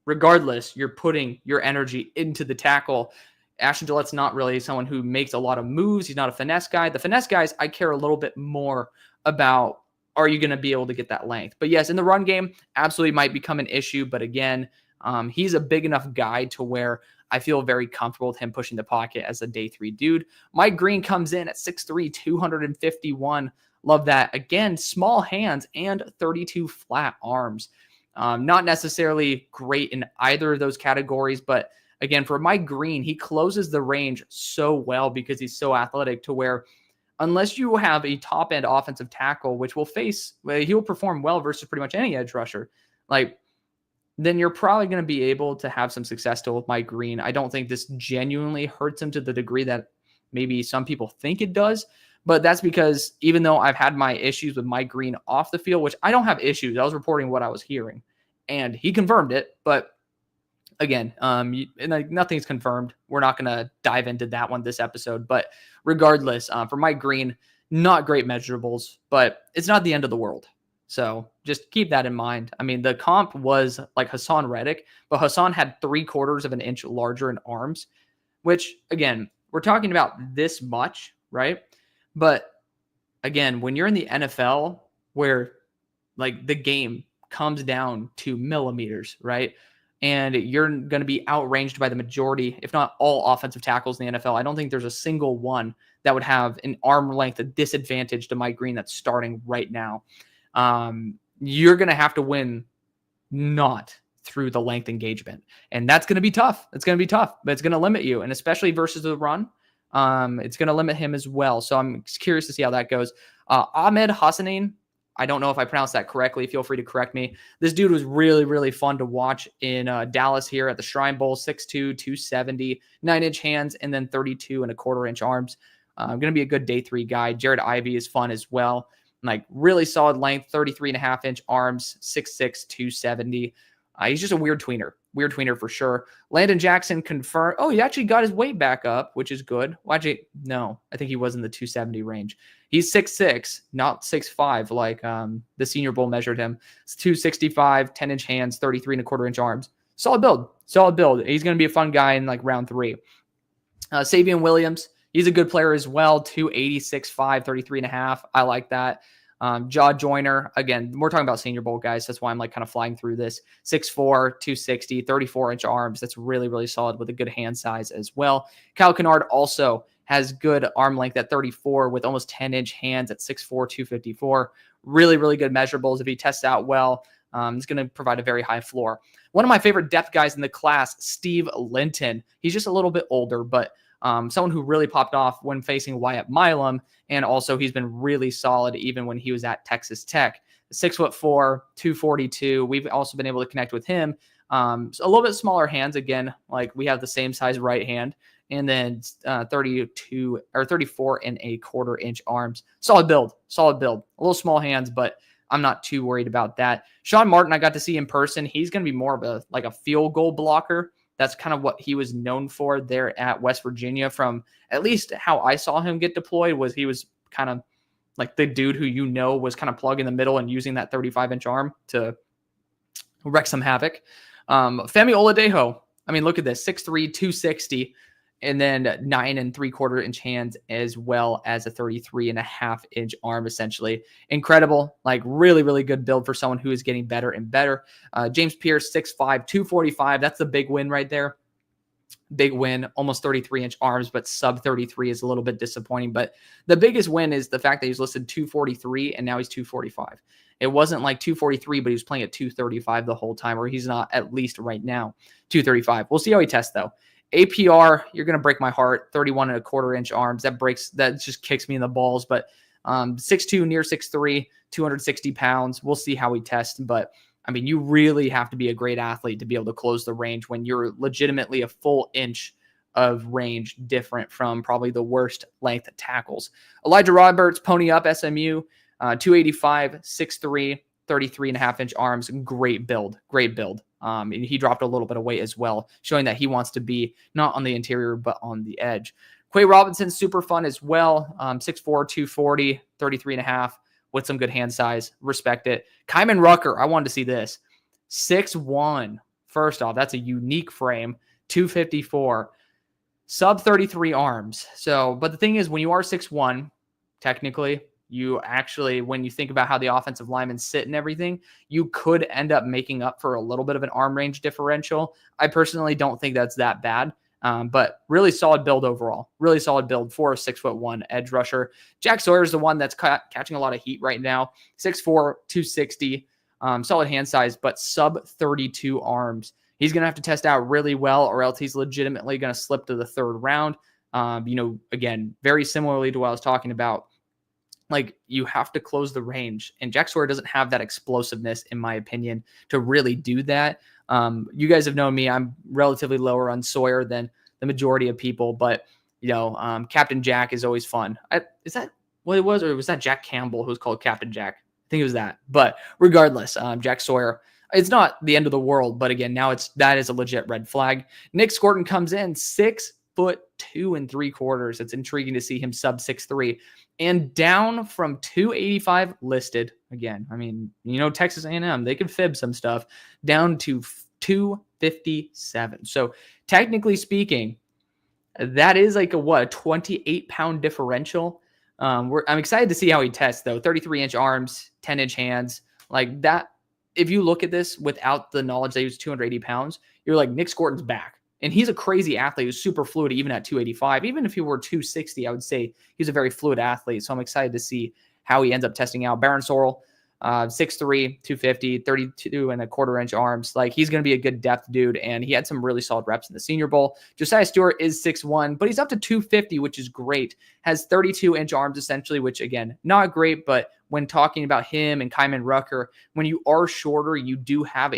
regardless, you're putting your energy into the tackle. Ashton Gillette's not really someone who makes a lot of moves. He's not a finesse guy. The finesse guys, I care a little bit more about, are you going to be able to get that length? But yes, in the run game, absolutely might become an issue. But again, he's a big enough guy to where I feel very comfortable with him pushing the pocket as a day 3 dude. Mike Green comes in at 6'3", 251. Love that. Again, small hands and 32 flat arms. Not necessarily great in either of those categories, but again, for Mike Green, he closes the range so well because he's so athletic, to where unless you have a top-end offensive tackle, which he will perform well versus pretty much any edge rusher, then you're probably going to be able to have some success still with Mike Green. I don't think this genuinely hurts him to the degree that maybe some people think it does, but that's because even though I've had my issues with Mike Green off the field, which I don't have issues, I was reporting what I was hearing, and he confirmed it, but again, nothing's confirmed. We're not going to dive into that one this episode. But regardless, for Mike Green, not great measurables, but it's not the end of the world. So just keep that in mind. I mean, the comp was like Hassan Reddick, but Hassan had 3/4 of an inch larger in arms, which, again, we're talking about this much, right? But again, when you're in the NFL, where like the game comes down to millimeters, right? And you're going to be outranged by the majority, if not all, offensive tackles in the NFL. I don't think there's a single one that would have an arm length disadvantage to Mike Green that's starting right now. You're going to have to win not through the length engagement. And that's going to be tough. It's going to be tough, but it's going to limit you. And especially versus the run, it's going to limit him as well. So I'm curious to see how that goes. Ahmed Hassanin, I don't know if I pronounced that correctly. Feel free to correct me. This dude was really, really fun to watch in Dallas here at the Shrine Bowl. 6'2", 270, 9-inch hands, and then 32.25-inch arms. Going to be a good day 3 guy. Jared Ivey is fun as well. Like really solid length, 33.5-inch arms, 6'6", 270. He's just a weird tweener for sure. Landon Jackson confirmed. Oh, he actually got his weight back up, which is good. Well, actually, no, I think he was in the 270 range. He's 6'6", not 6'5", like the Senior Bowl measured him. It's 265, 10-inch hands, 33.25-inch arms. Solid build. He's going to be a fun guy in like round 3. Savion Williams, he's a good player as well. 280, 6'5", 33.5. I like that. Jaw Joyner, again, we're talking about Senior Bowl guys. That's why I'm like kind of flying through this. 6'4", 260, 34-inch arms. That's really, really solid with a good hand size as well. Kyle Kennard also has good arm length at 34 with almost 10-inch hands at 6'4", 254. Really, really good measurables. If he tests out well, it's going to provide a very high floor. One of my favorite depth guys in the class, Steve Linton. He's just a little bit older, but someone who really popped off when facing Wyatt Milam, and also he's been really solid even when he was at Texas Tech. 6'4", 242. We've also been able to connect with him. So a little bit smaller hands again, like we have the same size right hand, and then 32 or 34.25-inch arms. Solid build. A little small hands, but I'm not too worried about that. Sean Martin, I got to see in person. He's going to be more of a field goal blocker. That's kind of what he was known for there at West Virginia. From at least how I saw him get deployed, was he was kind of like the dude who was kind of plug in the middle and using that 35-inch arm to wreak some havoc. Femi Oladejo, I mean, look at this, 6'3", 260. and then 9 3/4 inch hands, as well as a 33.5 inch arm, essentially. Incredible, like really, really good build for someone who is getting better and better. James Pierce, 6'5", 245. That's the big win right there. Big win, almost 33-inch arms, but sub 33 is a little bit disappointing. But the biggest win is the fact that he's listed 243 and now he's 245. It wasn't like 243, but he was playing at 235 the whole time, or he's not, at least right now, 235. We'll see how he tests though. APR, you're going to break my heart. 31.25-inch arms. That just kicks me in the balls. But 6'2", near 6'3", 260 pounds. We'll see how he tests. But I mean, you really have to be a great athlete to be able to close the range when you're legitimately a full inch of range different from probably the worst length tackles. Elijah Roberts, pony up, SMU, 285, 6'3", 33.5-inch arms. Great build. And he dropped a little bit of weight as well, showing that he wants to be not on the interior, but on the edge. Quay Robinson, super fun as well. 6'4", 240, 33.5 with some good hand size. Respect it. Kyman Rucker, I wanted to see this. 6'1". First off, that's a unique frame. 254. Sub 33 arms. So, but the thing is, when you are 6'1", technically, you actually, when you think about how the offensive linemen sit and everything, you could end up making up for a little bit of an arm range differential. I personally don't think that's that bad, but really solid build overall. Really solid build for a 6'1" edge rusher. Jack Sawyer is the one that's catching a lot of heat right now. 6'4", 260, solid hand size, but sub 32 arms. He's going to have to test out really well, or else he's legitimately going to slip to the third round. Again, very similarly to what I was talking about. Like, you have to close the range, and Jack Sawyer doesn't have that explosiveness, in my opinion, to really do that. You guys have known me. I'm relatively lower on Sawyer than the majority of people, but, Captain Jack is always fun. Is that what it was? Or was that Jack Campbell who was called Captain Jack? I think it was that. But regardless, Jack Sawyer, it's not the end of the world, but again, now that is a legit red flag. Nick Scorton comes in 6'2" 3/4. It's intriguing to see him sub 6'3", and down from 285 listed. Again, I mean, Texas A&M, they can fib some stuff, down to 257. So technically speaking, that is like a 28-pound differential. I'm excited to see how he tests though. 33-inch arms, 10-inch hands, like that. If you look at this without the knowledge that he was 280 pounds, you're like, Nick Scorton's back. And he's a crazy athlete who's super fluid, even at 285. Even if he were 260, I would say he's a very fluid athlete. So I'm excited to see how he ends up testing out. Baron Sorrell, 6'3", 250, 32.25-inch arms. Like, he's going to be a good depth dude, and he had some really solid reps in the Senior Bowl. Josiah Stewart is 6'1", but he's up to 250, which is great. Has 32-inch arms, essentially, which, again, not great, but when talking about him and Kyman Rucker, when you are shorter, you do have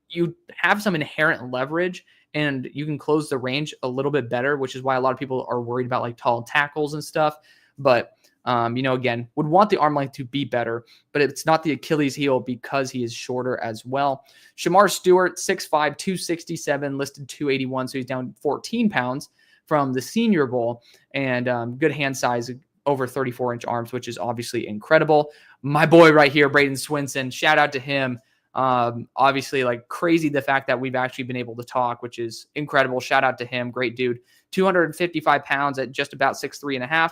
you have some inherent leverage, and you can close the range a little bit better, which is why a lot of people are worried about like tall tackles and stuff. But, again, would want the arm length to be better, but it's not the Achilles heel because he is shorter as well. Shamar Stewart, 6'5", 267, listed 281. So he's down 14 pounds from the Senior Bowl, and good hand size, over 34-inch arms, which is obviously incredible. My boy right here, Braden Swinson, shout out to him. Obviously, like, crazy the fact that we've actually been able to talk, which is incredible. Shout out to him. Great dude. 255 pounds at just about 6'3.5",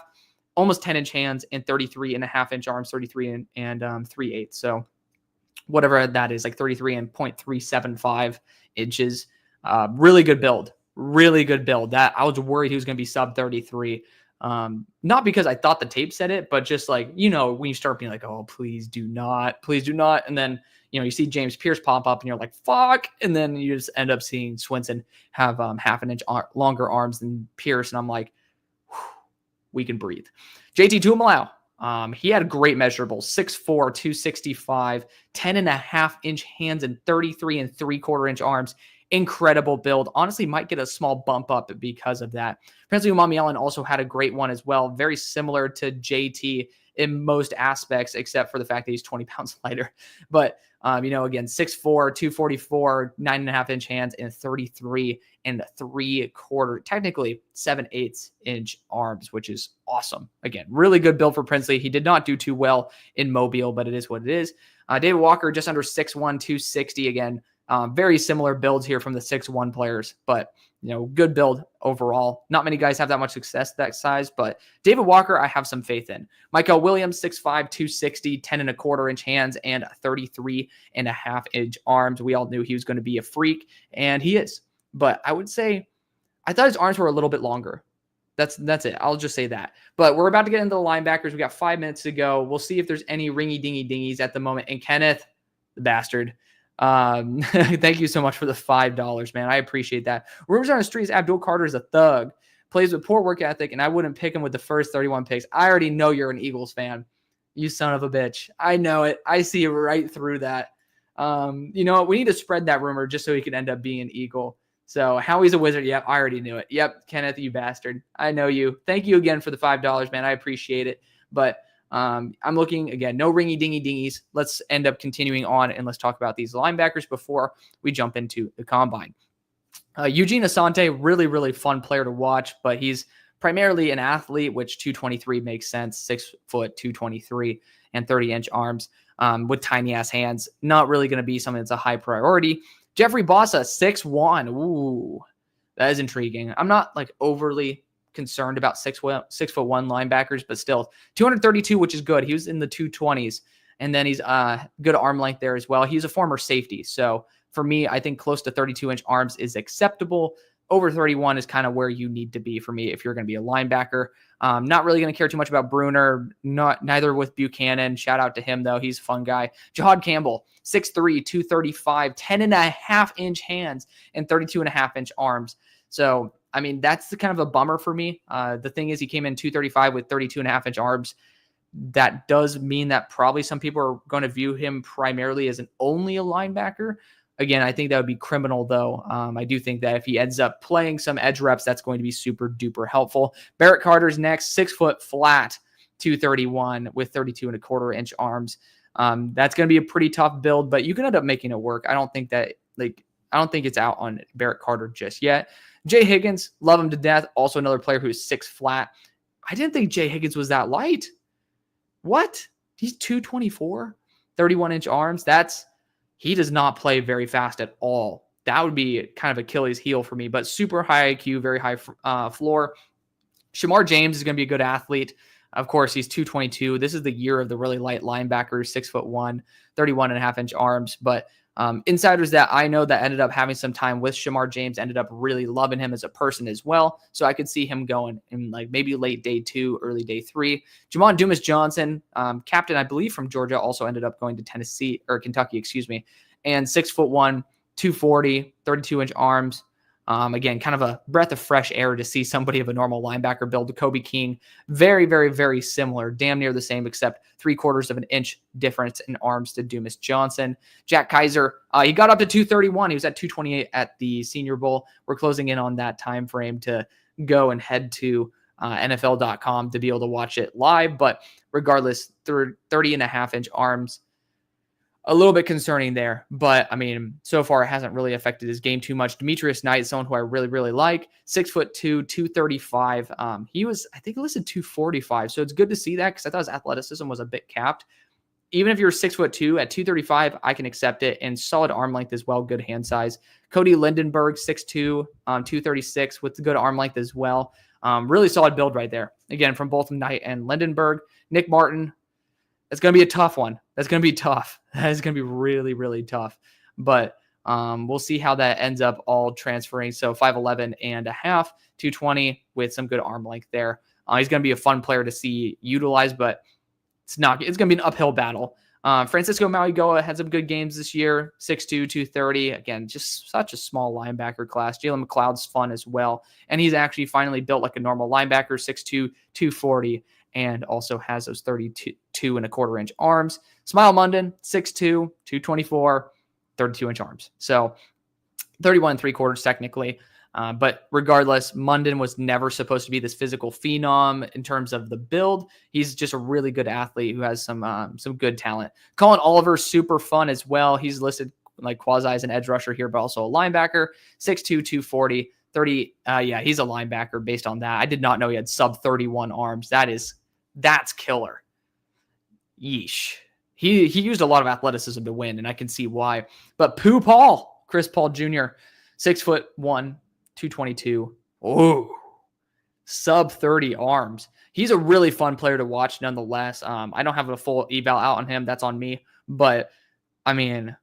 almost 10-inch hands, and 33.5-inch arms, 33 and 3/8. So whatever that is, like 33 and 0.375 inches. Really good build. Really good build. That I was worried he was going to be sub 33. Not because I thought the tape said it, but just like, when you start being like, oh, please do not. And then, you see James Pierce pop up and you're like, fuck. And then you just end up seeing Swinson have half an inch longer arms than Pierce. And I'm like, we can breathe. JT Tuimoloau, he had a great measurable, 6'4", 265, 10.5-inch hands and 33 3/4-inch arms. Incredible build. Honestly, might get a small bump up because of that. Princely Umamialan also had a great one as well. Very similar to JT in most aspects, except for the fact that he's 20 pounds lighter. But, again, 6'4", 244, 9.5-inch hands, and 33 3/4, technically 7/8-inch arms, which is awesome. Again, really good build for Princely. He did not do too well in Mobile, but it is what it is. David Walker, just under 6'1", 260. Again, Very similar builds here from the 6'1" players, but good build overall. Not many guys have that much success that size, but David Walker, I have some faith in. Michael Williams, 6'5", 260, 10.25-inch hands, and 33.5-inch arms. We all knew he was going to be a freak, and he is. But I would say, I thought his arms were a little bit longer. That's it. I'll just say that. But we're about to get into the linebackers. We got 5 minutes to go. We'll see if there's any ringy-dingy-dingies at the moment. And Kenneth, the bastard, thank you so much for the $5, man. I appreciate that. Rumors on the streets, Abdul Carter is a thug, plays with poor work ethic, and I wouldn't pick him with the first 31 picks. I already know you're an Eagles fan, you son of a bitch. I know it. I see right through that. You know what? We need to spread that rumor just so he can end up being an Eagle. So Howie's a Wizard. Yep, I already knew it. Yep, Kenneth, you bastard. I know you. Thank you again for the $5, man. I appreciate it. But I'm looking, again, no ringy-dingy-dingies. Let's end up continuing on, and let's talk about these linebackers before we jump into the combine. Eugene Asante, really, really fun player to watch, but he's primarily an athlete, which 223 makes sense. 6 foot, 223, and 30-inch arms with tiny-ass hands. Not really going to be something that's a high priority. Jeffrey Bossa, 6'1". Ooh, that is intriguing. I'm not like overly concerned about 6'1" linebackers, but still 232, which is good. He was in the 220s, and then he's good arm length there as well. He's a former safety, so for me, I think close to 32-inch arms is acceptable. Over 31 is kind of where you need to be for me if you're going to be a linebacker. Not really going to care too much about Bruner, neither with Buchanan. Shout out to him, though. He's a fun guy. Jahad Campbell, 6'3", 235, 10.5-inch hands, and 32.5-inch arms. So, I mean, that's the kind of a bummer for me. The thing is, he came in 235 with 32.5-inch arms. That does mean that probably some people are going to view him primarily as only a linebacker. Again, I think that would be criminal, though. I do think that if he ends up playing some edge reps, that's going to be super duper helpful. Barrett Carter's next, 6 foot flat, 231 with 32.25-inch arms. That's going to be a pretty tough build, but you can end up making it work. I don't think it's out on Barrett Carter just yet. Jay Higgins, love him to death. Also another player who's 6 flat. I didn't think Jay Higgins was that light. What? He's 224, 31-inch arms. He does not play very fast at all. That would be kind of Achilles heel for me, but super high IQ, very high floor. Shamar James is going to be a good athlete. Of course, he's 222. This is the year of the really light linebackers, 6'1", 31.5-inch arms. But insiders that I know that ended up having some time with Shamar James ended up really loving him as a person as well. So I could see him going in like maybe late day 2, early day 3. Jamon Dumas Johnson, captain, I believe, from Georgia, also ended up going to Kentucky, and 6'1", 240, 32-inch arms. Again, kind of a breath of fresh air to see somebody of a normal linebacker build. To Kobe King, very, very, very similar, damn near the same, except 3/4 of an inch difference in arms to Dumas Johnson. Jack Kaiser, he got up to 231. He was at 228 at the Senior Bowl. We're closing in on that time frame to go and head to NFL.com to be able to watch it live. But regardless, 30.5-inch arms. A little bit concerning there, but I mean, so far it hasn't really affected his game too much. Demetrius Knight, someone who I really, really like, 6'2", 235. He was, I think, listed 245. So it's good to see that because I thought his athleticism was a bit capped. Even if you're 6'2" at 235, I can accept it. And solid arm length as well, good hand size. Cody Lindenberg, 6'2", 236 with good arm length as well. Really solid build right there. Again, from both Knight and Lindenberg. Nick Martin, it's going to be a tough one. That's going to be tough. That is going to be really, really tough. But we'll see how that ends up all transferring. So 5'11 and a half, 220 with some good arm length there. He's going to be a fun player to see utilized, but it's going to be an uphill battle. Francisco Mauigoa had some good games this year, 6'2", 230. Again, just such a small linebacker class. Jalen McLeod's fun as well. And he's actually finally built like a normal linebacker, 6'2", 240. And also has those 32.25-inch arms. Smile Munden, 6'2", 224, 32-inch arms. So 31 3/4 technically. But regardless, Munden was never supposed to be this physical phenom in terms of the build. He's just a really good athlete who has some good talent. Colin Oliver, super fun as well. He's listed like quasi as an edge rusher here, but also a linebacker, 6'2", 240, 30. He's a linebacker based on that. I did not know he had sub 31 arms. That's killer. Yeesh. He used a lot of athleticism to win, and I can see why. But Pooh Paul, Chris Paul Jr., 6'1", 222. Oh, sub 30 arms. He's a really fun player to watch nonetheless. I don't have a full eval out on him. That's on me. But, I mean,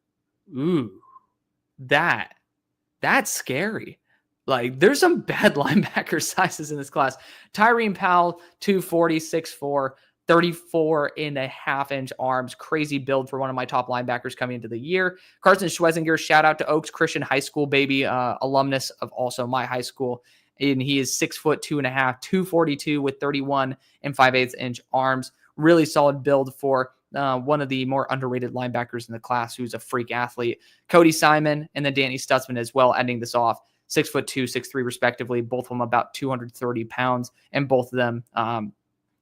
that's scary. Like, there's some bad linebacker sizes in this class. Tyreen Powell, 240, 6'4", 34.5-inch arms. Crazy build for one of my top linebackers coming into the year. Carson Schwezinger, shout out to Oaks Christian High School, baby, alumnus of also my high school. And he is 6'2.5", 242 with 31 and 5/8-inch arms. Really solid build for one of the more underrated linebackers in the class, who's a freak athlete. Cody Simon and then Danny Stutzman as well, ending this off. 6'2", 6'3", respectively. Both of them about 230 pounds, and both of them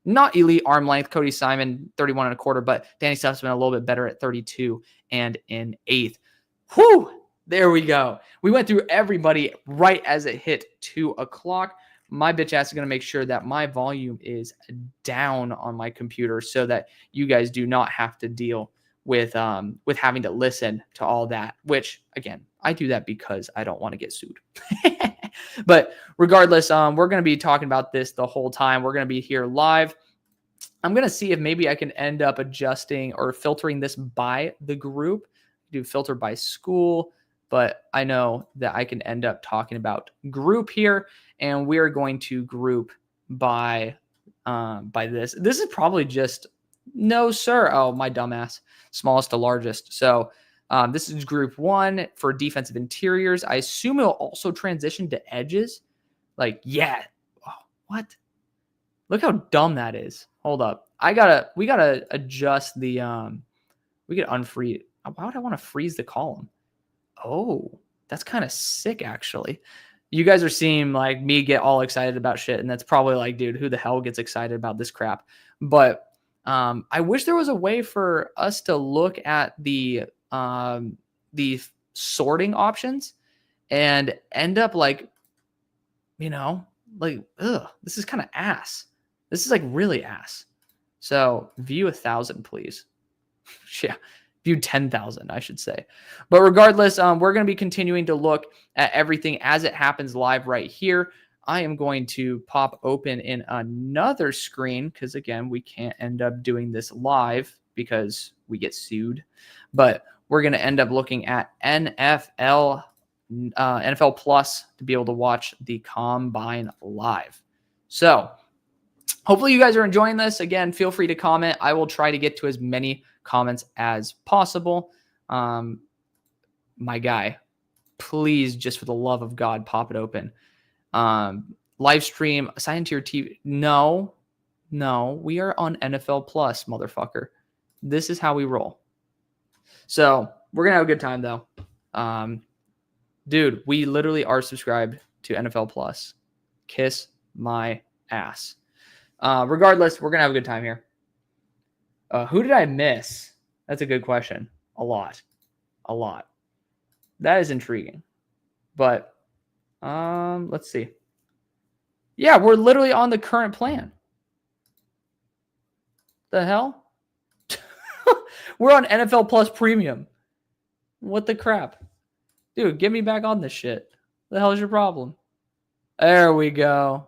not elite arm length. Cody Simon 31.25, but Danny Stutzman a little bit better at 32 and an eighth. Whew! There we go. We went through everybody right as it hit 2 o'clock. My bitch ass is going to make sure that my volume is down on my computer so that you guys do not have to deal with having to listen to all that, which, again, I do that because I don't want to get sued. But regardless, we're going to be talking about this the whole time. We're going to be here live. I'm going to see if maybe I can end up adjusting or filtering this by the group. Do filter by school, but I know that I can end up talking about group here, and we're going to group by this. This is probably just, no, sir. Oh, my dumbass. Smallest to largest. So this is group 1 for defensive interiors. I assume it'll also transition to edges. Like, yeah. Oh, what? Look how dumb that is. Hold up. We gotta adjust the, we could unfreeze. Why would I want to freeze the column? Oh, that's kind of sick, actually. You guys are seeing like me get all excited about shit, and that's probably like, dude, who the hell gets excited about this crap? But I wish there was a way for us to look at the sorting options and end up like, like, this is kind of ass. This is like really ass. So view 1,000, please. Yeah. View 10,000, I should say. But regardless, we're going to be continuing to look at everything as it happens live right here. I am going to pop open in another screen because, again, we can't end up doing this live because we get sued. But we're going to end up looking at NFL Plus to be able to watch the Combine live. So hopefully you guys are enjoying this. Again, feel free to comment. I will try to get to as many comments as possible. My guy, please, just for the love of God, pop it open. Live stream, assign to your TV. No, we are on NFL Plus, motherfucker. This is how we roll. So we're going to have a good time, though. Dude, we literally are subscribed to NFL Plus. Kiss my ass. Regardless, we're going to have a good time here. Who did I miss? That's a good question. A lot. That is intriguing. But let's see. Yeah, we're literally on the current plan. The hell? We're on NFL Plus Premium. What the crap? Dude, get me back on this shit. The hell is your problem? There we go.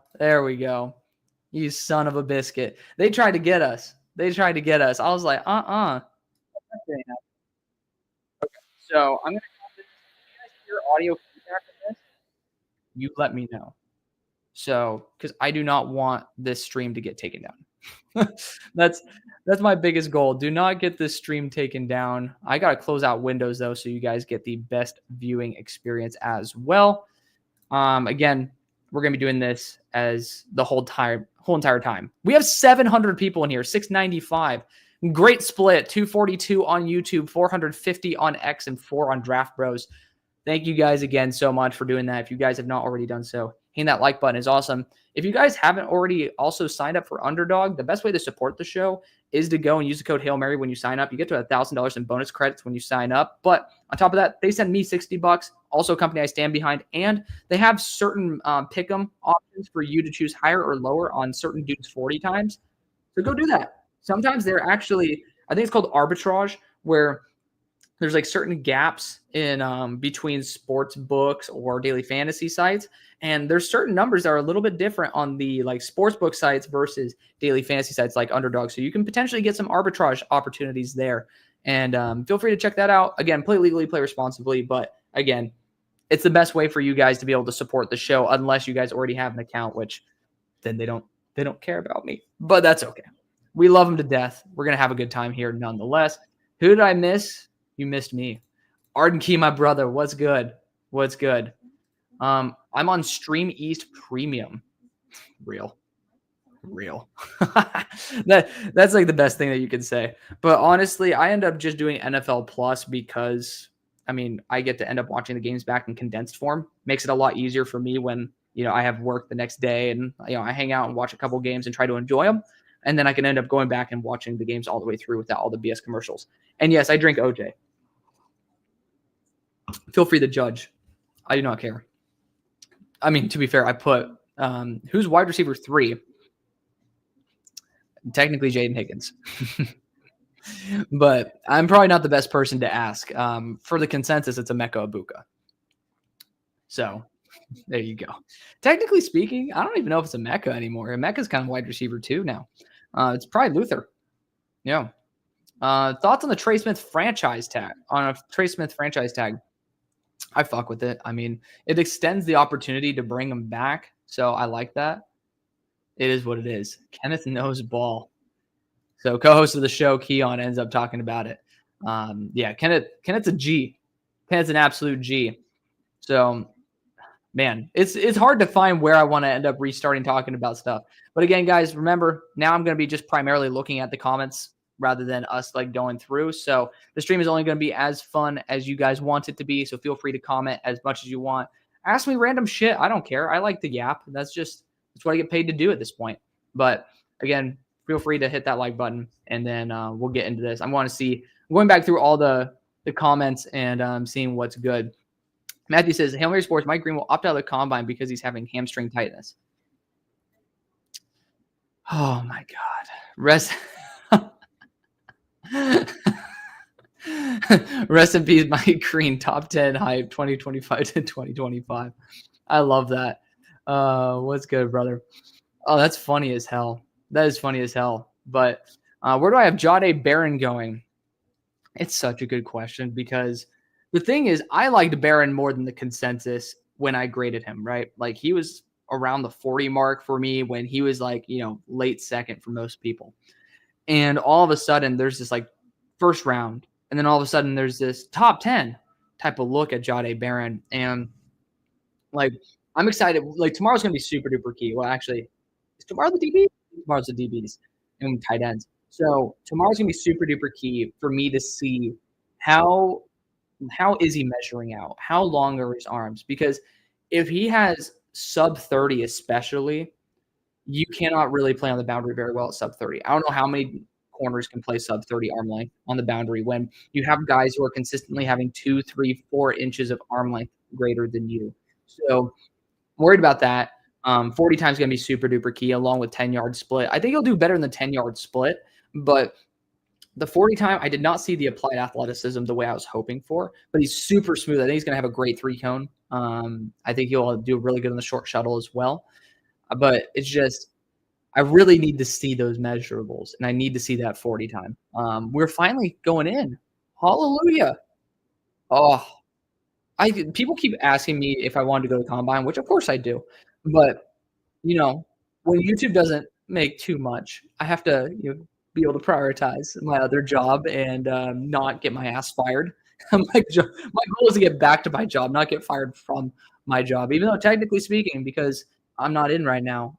You son of a biscuit. They tried to get us. I was like, Okay, so I'm going to call this. If you guys hear audio feedback from this, you let me know. So, because I do not want this stream to get taken down. That's my biggest goal. Do not get this stream taken down. I got to close out Windows, though, so you guys get the best viewing experience as well. Again, we're going to be doing this as the whole entire time. We have 700 people in here, 695. Great split, 242 on YouTube, 450 on X, and 4 on Draft Bros. Thank you guys again so much for doing that. If you guys have not already done so, hitting that like button is awesome. If you guys haven't already also signed up for UnderDog, the best way to support the show is to go and use the code HAILMARY when you sign up. You get to $1,000 in bonus credits when you sign up. But on top of that, they send me $60, also a company I stand behind, and they have certain pick'em options for you to choose higher or lower on certain dudes 40 times. So go do that. Sometimes they're actually, I think it's called arbitrage, where there's like certain gaps in between sports books or daily fantasy sites, and there's certain numbers that are a little bit different on the like sports book sites versus daily fantasy sites like Underdog. So you can potentially get some arbitrage opportunities there, and feel free to check that out. Again, play legally, play responsibly, but again, it's the best way for you guys to be able to support the show, unless you guys already have an account, which then they don't care about me, but that's okay. We love them to death. We're gonna have a good time here nonetheless. Who did I miss? You missed me. Arden Key, my brother. What's good? What's good? I'm on Stream East Premium. Real. That's like the best thing that you can say. But honestly, I end up just doing NFL Plus because I mean I get to end up watching the games back in condensed form. Makes it a lot easier for me when I have work the next day and I hang out and watch a couple games and try to enjoy them. And then I can end up going back and watching the games all the way through without all the BS commercials. And yes, I drink OJ. Feel free to judge. I do not care. I mean, to be fair, I put who's wide receiver 3? Technically Jaden Higgins. But I'm probably not the best person to ask. For the consensus, it's Emeka Egbuka. So there you go. Technically speaking, I don't even know if it's Emeka anymore. Emeka's kind of wide receiver 2 now. It's probably Luther. Yeah. Thoughts on the Trey Smith franchise tag? I fuck with it. I mean, it extends the opportunity to bring him back, so I like that. It is what it is. Kenneth knows ball. So co-host of the show, Keon, ends up talking about it. Yeah, Kenneth's a G. Kenneth's an absolute G. So, man, it's hard to find where I want to end up restarting talking about stuff. But again, guys, remember, now I'm going to be just primarily looking at the comments rather than us like going through. So the stream is only going to be as fun as you guys want it to be. So feel free to comment as much as you want. Ask me random shit. I don't care. I like the yap. That's what I get paid to do at this point. But again, feel free to hit that like button and then we'll get into this. I'm going back through all the comments and seeing what's good. Matthew says, Hail Mary Sports, Mike Green will opt out of the combine because he's having hamstring tightness. Oh my God. Rest in peace, Mike Green. Top 10 hype 2025 to 2025. I love that. What's good, brother? Oh, that's funny as hell. That is funny as hell. But where do I have Jahdae Barron going? It's such a good question because the thing is, I liked Barron more than the consensus when I graded him, right? Like he was around the 40 mark for me when he was like, late second for most people. And all of a sudden there's this like first round. And then all of a sudden there's this top 10 type of look at Jahdae Barron. And like, I'm excited. Like tomorrow's going to be super duper key. Well, actually, is tomorrow the DB? Tomorrow's the DBs and tight ends. So tomorrow's going to be super duper key for me to see how is he measuring out? How long are his arms? Because if he has sub 30 especially, you cannot really play on the boundary very well at sub 30. I don't know how many corners can play sub 30 arm length on the boundary when you have guys who are consistently having 2, 3, 4 inches of arm length greater than you. So I'm worried about that. 40 times is going to be super duper key along with 10-yard split. I think he'll do better in the 10-yard split, but the 40 time, I did not see the applied athleticism the way I was hoping for, but he's super smooth. I think he's going to have a great 3-cone. I think he'll do really good in the short shuttle as well. But it's just, I really need to see those measurables, and I need to see that 40 time. We're finally going in. Hallelujah. Oh, people keep asking me if I wanted to go to Combine, which of course I do. But, when YouTube doesn't make too much, I have to be able to prioritize my other job and not get my ass fired. My goal is to get back to my job, not get fired from my job, even though technically speaking, because I'm not in right now,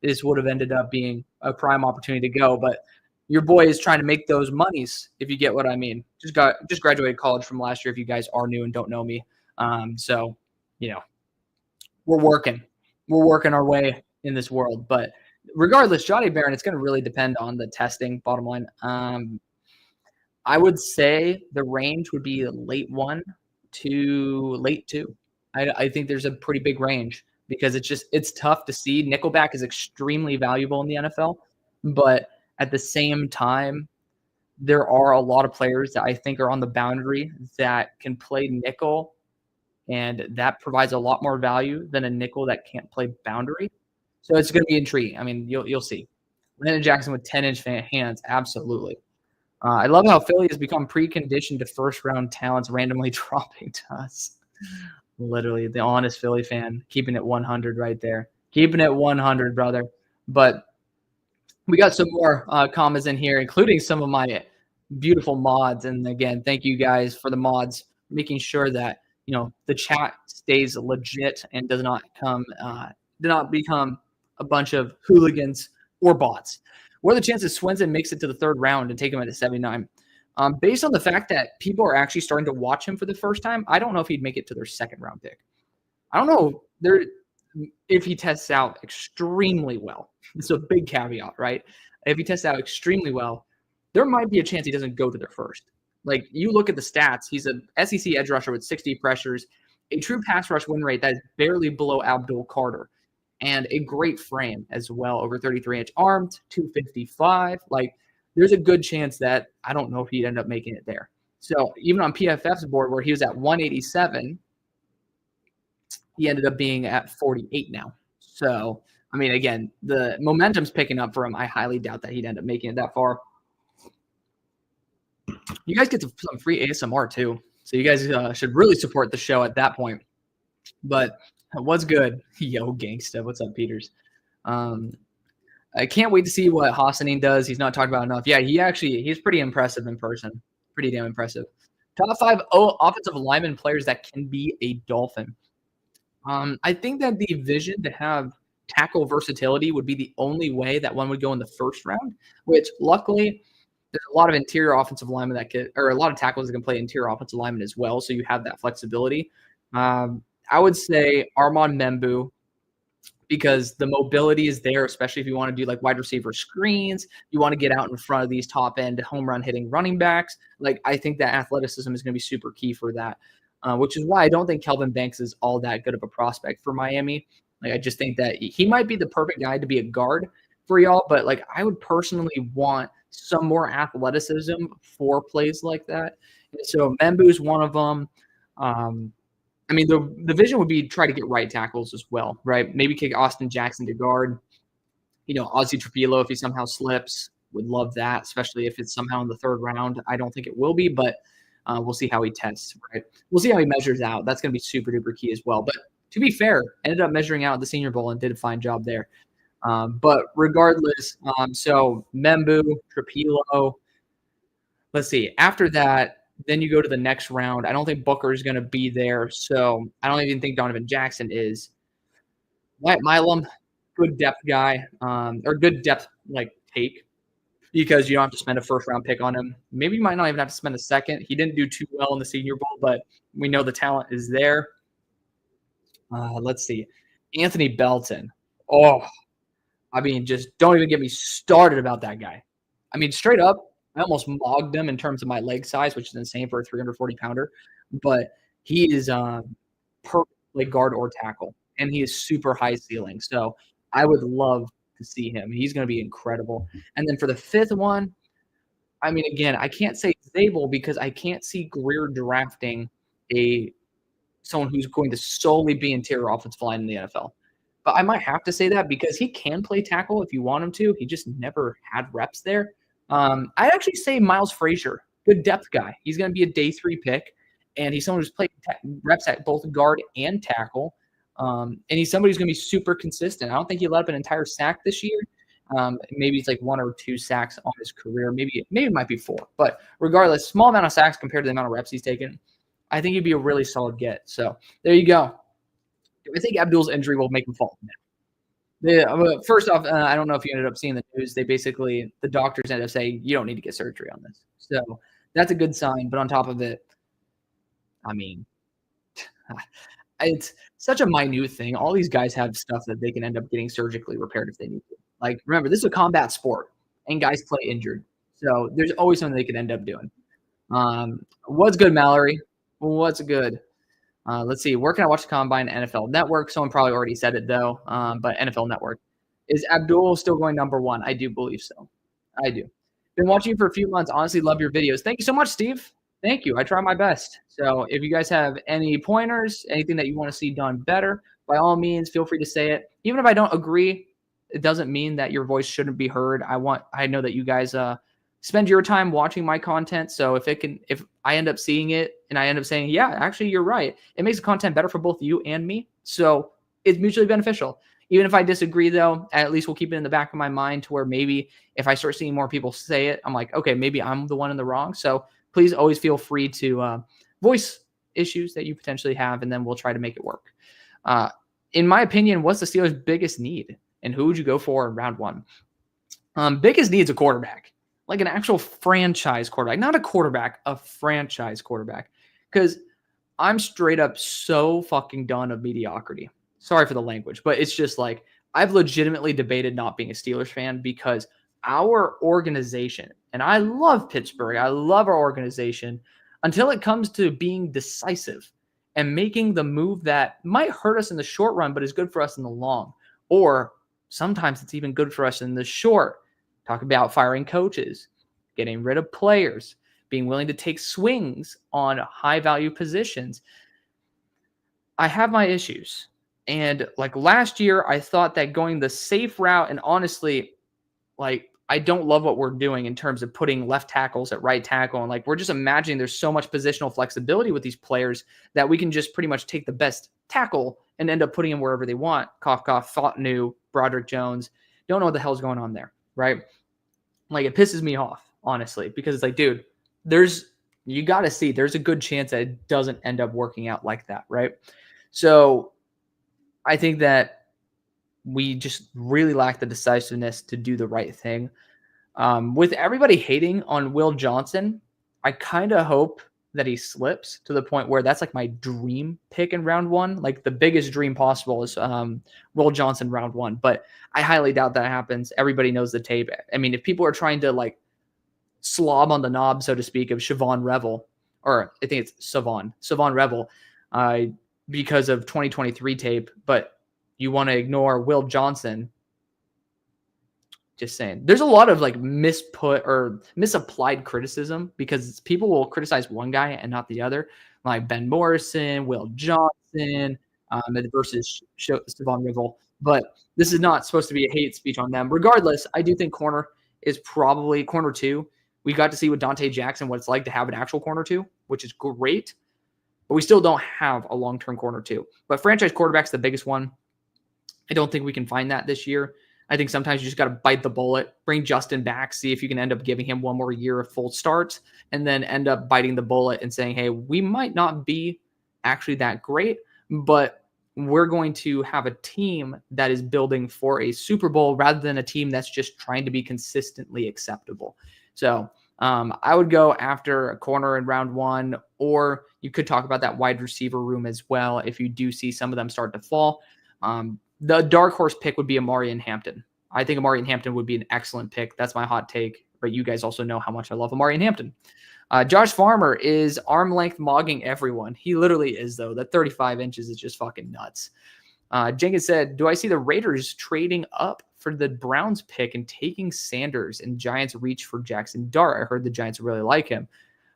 this would have ended up being a prime opportunity to go. But your boy is trying to make those monies, if you get what I mean. Just graduated college from last year, if you guys are new and don't know me. So, we're working our way in this world. But regardless, Jahdae Barron, it's going to really depend on the testing, bottom line. I would say the range would be late 1 to late 2. I think there's a pretty big range because it's tough to see. Nickelback is extremely valuable in the NFL, but at the same time, there are a lot of players that I think are on the boundary that can play nickel, and that provides a lot more value than a nickel that can't play boundary. So it's going to be intriguing. I mean, you'll see. Landon Jackson with 10-inch hands, absolutely. I love how Philly has become preconditioned to first-round talents randomly dropping to us. Literally, the honest Philly fan, keeping it 100 right there. Keeping it 100, brother. But we got some more comments in here, including some of my beautiful mods. And again, thank you guys for the mods, making sure that the chat stays legit and does not become a bunch of hooligans or bots. What are the chances Swinson makes it to the third round and take him at 79? Based on the fact that people are actually starting to watch him for the first time, I don't know if he'd make it to their second round pick. I don't know if he tests out extremely well. It's a big caveat, right? If he tests out extremely well, there might be a chance he doesn't go to their first. Like, you look at the stats, he's an SEC edge rusher with 60 pressures, a true pass rush win rate that is barely below Abdul Carter, and a great frame as well, over 33-inch armed, 255. Like, there's a good chance that I don't know if he'd end up making it there. So even on PFF's board where he was at 187, he ended up being at 48 now. So, I mean, again, the momentum's picking up for him. I highly doubt that he'd end up making it that far. You guys get some free ASMR too. So you guys should really support the show at that point. But what's good? Yo, gangsta. What's up, Peters? I can't wait to see what Hassanin does. He's not talked about enough. Yeah, he's pretty impressive in person. Pretty damn impressive. Top 5 offensive lineman players that can be a Dolphin. I think that the vision to have tackle versatility would be the only way that one would go in the first round, which luckily there's a lot of interior offensive linemen or a lot of tackles that can play interior offensive linemen as well. So you have that flexibility. I would say Armand Membu, because the mobility is there, especially if you want to do like wide receiver screens, you want to get out in front of these top end home run hitting running backs. Like, I think that athleticism is going to be super key for that, which is why I don't think Kelvin Banks is all that good of a prospect for Miami. Like, I just think that he might be the perfect guy to be a guard for y'all, but like, I would personally want some more athleticism for plays like that. And so Membu is one of them. I mean, the vision would be try to get right tackles as well, right? Maybe kick Austin Jackson to guard. Ozzie Trapilo, if he somehow slips, would love that, especially if it's somehow in the third round. I don't think it will be, but we'll see how he tests, right? We'll see how he measures out. That's going to be super duper key as well. But to be fair, ended up measuring out at the Senior Bowl and did a fine job there. But regardless, so Membu, Trapilo. Let's see. After that, then you go to the next round. I don't think Booker is going to be there, so I don't even think Donovan Jackson is. Wyatt Milam, good depth guy, or good depth take, because you don't have to spend a first-round pick on him. Maybe you might not even have to spend a second. He didn't do too well in the Senior Bowl, but we know the talent is there. Let's see. Anthony Belton. Oh, I mean, just don't even get me started about that guy. I mean, straight up, I almost mogged him in terms of my leg size, which is insane for a 340-pounder. But he is perfect guard or tackle, and he is super high ceiling. So I would love to see him. He's going to be incredible. And then for the fifth one, I mean, again, I can't say Zabel because I can't see Greer drafting someone who's going to solely be interior offensive line in the NFL. But I might have to say that because he can play tackle if you want him to. He just never had reps there. I'd actually say Miles Frazier, good depth guy. He's going to be a day 3 pick, and he's someone who's played reps at both guard and tackle. And he's somebody who's going to be super consistent. I don't think he let up an entire sack this year. Maybe it's like 1 or 2 sacks on his career. Maybe it might be 4. But regardless, small amount of sacks compared to the amount of reps he's taken. I think he'd be a really solid get. So there you go. I think Abdul's injury will make him fall now. First off, I don't know if you ended up seeing the news. The doctors ended up saying, you don't need to get surgery on this. So that's a good sign. But on top of it, I mean, it's such a minute thing. All these guys have stuff that they can end up getting surgically repaired if they need to. Like, remember, this is a combat sport, and guys play injured. So there's always something they could end up doing. What's good, Mallory? What's good? Let's see. Where can I watch the Combine? NFL Network. Someone probably already said it, though, but NFL Network. Is Abdul still going number 1? I do believe so. I do. Been watching you for a few months. Honestly, love your videos. Thank you so much, Steve. Thank you. I try my best. So if you guys have any pointers, anything that you want to see done better, by all means, feel free to say it. Even if I don't agree, it doesn't mean that your voice shouldn't be heard. I know that you guys spend your time watching my content. So if I end up seeing it and I end up saying, yeah, actually you're right, it makes the content better for both you and me. So it's mutually beneficial. Even if I disagree, though, at least we'll keep it in the back of my mind to where maybe if I start seeing more people say it, I'm like, okay, maybe I'm the one in the wrong. So please always feel free to voice issues that you potentially have, and then we'll try to make it work. In my opinion, what's the Steelers' biggest need, and who would you go for in round one? Biggest need is a quarterback, like an actual franchise quarterback, not a quarterback, a franchise quarterback, because I'm straight up so fucking done of mediocrity. Sorry for the language, but it's just like I've legitimately debated not being a Steelers fan because our organization, and I love Pittsburgh, I love our organization until it comes to being decisive and making the move that might hurt us in the short run, but is good for us in the long. Or sometimes it's even good for us in the short. Talk about firing coaches, getting rid of players, being willing to take swings on high value positions. I have my issues. And like last year, I thought that going the safe route, and honestly, like I don't love what we're doing in terms of putting left tackles at right tackle. And like we're just imagining there's so much positional flexibility with these players that we can just pretty much take the best tackle and end up putting him wherever they want. Cough, cough, Fontenot, Broderick Jones. Don't know what the hell's going on there, right? Like it pisses me off, honestly, because it's like, dude, you got to see there's a good chance that it doesn't end up working out like that, right? So I think that we just really lack the decisiveness to do the right thing. With everybody hating on Will Johnson, I kind of hope that he slips to the point where that's like my dream pick in round one. Like the biggest dream possible is Will Johnson round one, but I highly doubt that happens. Everybody knows the tape. I mean, if people are trying to like slob on the knob, so to speak, of Siobhan Revel, or I think it's Siobhan Revel, because of 2023 tape, but you want to ignore Will Johnson. Just saying. There's a lot of like misapplied criticism because people will criticize one guy and not the other, like Ben Morrison, Will Johnson, versus Siobhan Revel. But this is not supposed to be a hate speech on them. Regardless, I do think corner is probably corner two. We got to see with Dante Jackson what it's like to have an actual corner two, which is great. But we still don't have a long-term corner two. But franchise quarterback's the biggest one. I don't think we can find that this year. I think sometimes you just got to bite the bullet, bring Justin back, see if you can end up giving him one more year of full starts, and then end up biting the bullet and saying, hey, we might not be actually that great, but we're going to have a team that is building for a Super Bowl rather than a team that's just trying to be consistently acceptable. So I would go after a corner in round one, or you could talk about that wide receiver room as well if you do see some of them start to fall. The dark horse pick would be Amari Hampton. I think Amari Hampton would be an excellent pick. That's my hot take, but you guys also know how much I love Amari Hampton. Josh Farmer is arm length mogging everyone. He literally is, though. That 35 inches is just fucking nuts. Jenkins said, do I see the Raiders trading up for the Browns pick and taking Sanders and Giants reach for Jackson Dart? I heard the Giants really like him.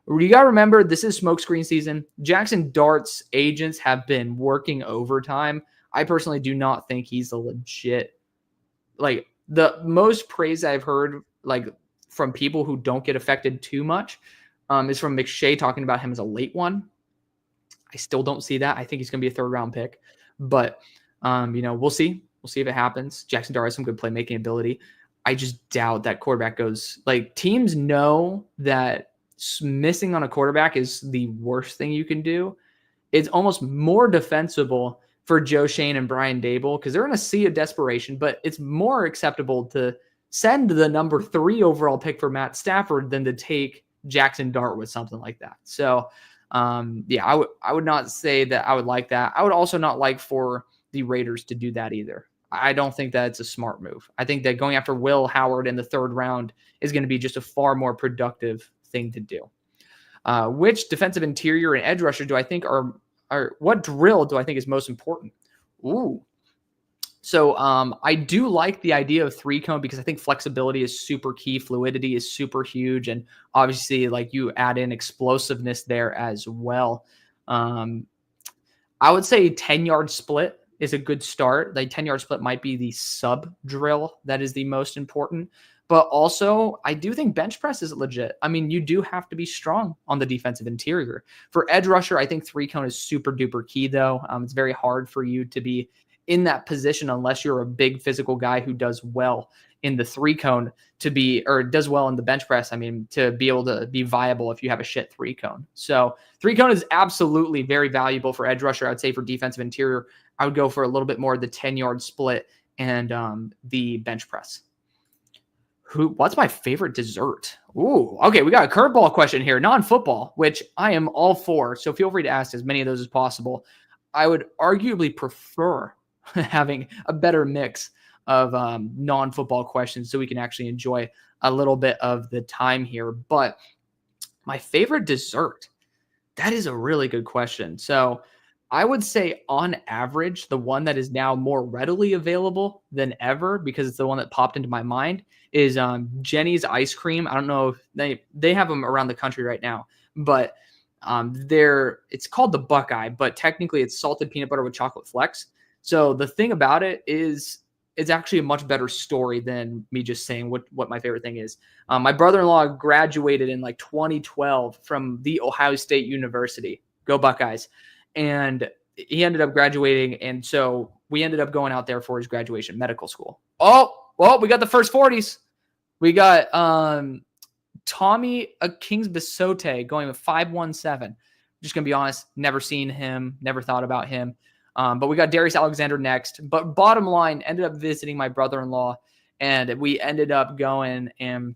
You got to remember, this is smokescreen season. Jackson Dart's agents have been working overtime. I personally do not think he's a legit, like the most praise I've heard, like from people who don't get affected too much, is from McShay talking about him as a late one. I still don't see that. I think he's going to be a third round pick, but we'll see. We'll see if it happens. Jackson Dart has some good playmaking ability. I just doubt that quarterback goes, like teams know that missing on a quarterback is the worst thing you can do. It's almost more defensible for Joe Shane and Brian Dable because they're in a sea of desperation, but it's more acceptable to send the number 3 overall pick for Matt Stafford than to take Jackson Dart with something like that. So I would not say that I would like that. I would also not like for the Raiders to do that either. I don't think that's a smart move. I think that going after Will Howard in the 3rd round is going to be just a far more productive thing to do. Which defensive interior and edge rusher do I think are what drill do I think is most important? Ooh. So I do like the idea of three cone because I think flexibility is super key. Fluidity is super huge. And obviously, like you add in explosiveness there as well. Um, I would say 10-yard split is a good start. The 10-yard split might be the sub drill that is the most important. But also, I do think bench press is legit. I mean, you do have to be strong on the defensive interior. For edge rusher, I think three cone is super duper key, though. It's very hard for you to be in that position unless you're a big physical guy who does well in the three cone to be, or does well in the bench press. I mean, to be able to be viable if you have a shit three cone. So three cone is absolutely very valuable for edge rusher. I would say for defensive interior, I would go for a little bit more of the 10-yard split and the bench press. What's my favorite dessert? Ooh, okay. We got a curveball question here, non-football, which I am all for. So feel free to ask as many of those as possible. I would arguably prefer having a better mix of non-football questions so we can actually enjoy a little bit of the time here. But my favorite dessert, that is a really good question. So I would say on average, the one that is now more readily available than ever, because it's the one that popped into my mind, is Jenny's ice cream. I don't know if they have them around the country right now, but it's called the Buckeye, but technically it's salted peanut butter with chocolate flecks. So the thing about it is it's actually a much better story than me just saying what my favorite thing is. My brother-in-law graduated in like 2012 from the Ohio State University. Go Buckeyes. And he ended up graduating. And so we ended up going out there for his graduation, medical school. Oh, well, we got the first 40s. We got Tommy Kings Bisote going with 517. Just going to be honest, never seen him, never thought about him. But we got Darius Alexander next. But bottom line, ended up visiting my brother-in-law, and we ended up going and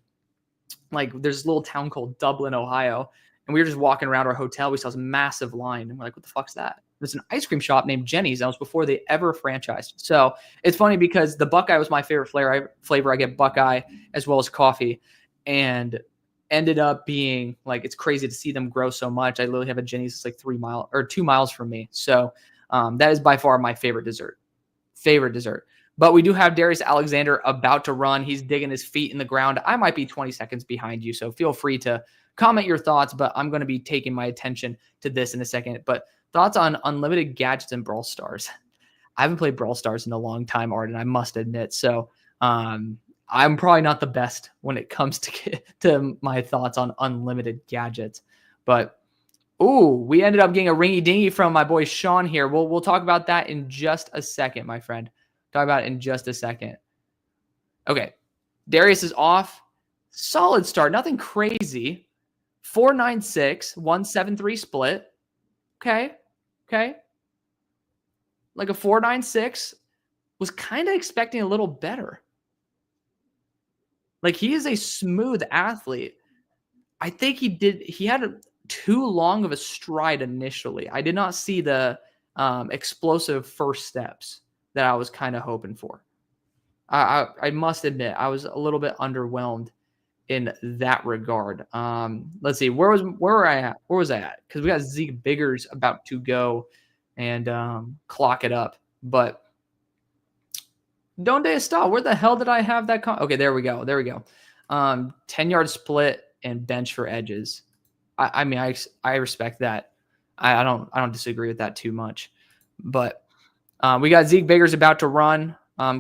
like there's this little town called Dublin, Ohio, and we were just walking around our hotel. We saw this massive line, and we're like, "What the fuck's that?" There's an ice cream shop named Jenny's. That was before they ever franchised. So it's funny because the Buckeye was my favorite flavor. I get Buckeye as well as coffee, and ended up being like it's crazy to see them grow so much. I literally have a Jenny's that's like 2 miles from me. So that is by far my favorite dessert. But we do have Darius Alexander about to run. He's digging his feet in the ground. I might be 20 seconds behind you, so feel free to comment your thoughts, but I'm going to be taking my attention to this in a second. But thoughts on unlimited gadgets and Brawl Stars? I haven't played Brawl Stars in a long time, Arden, I must admit. So I'm probably not the best when it comes to my thoughts on unlimited gadgets. But we ended up getting a ringy dingy from my boy Sean here. We'll talk about that in just a second, my friend. Talk about it in just a second. Okay. Darius is off. Solid start. Nothing crazy. 496, 173 split. Okay. Like a 496. Was kind of expecting a little better. Like he is a smooth athlete. I think he had too long of a stride initially. I did not see the explosive first steps that I was kind of hoping for. I must admit, I was a little bit underwhelmed in that regard. Let's see, where was I at? Because we got Zeke Biggers about to go and clock it up. But Donde está? Where the hell did I have that? Okay, there we go. 10-yard split and bench for edges. I mean, I respect that. I don't disagree with that too much. But we got Zeke Biggers about to run.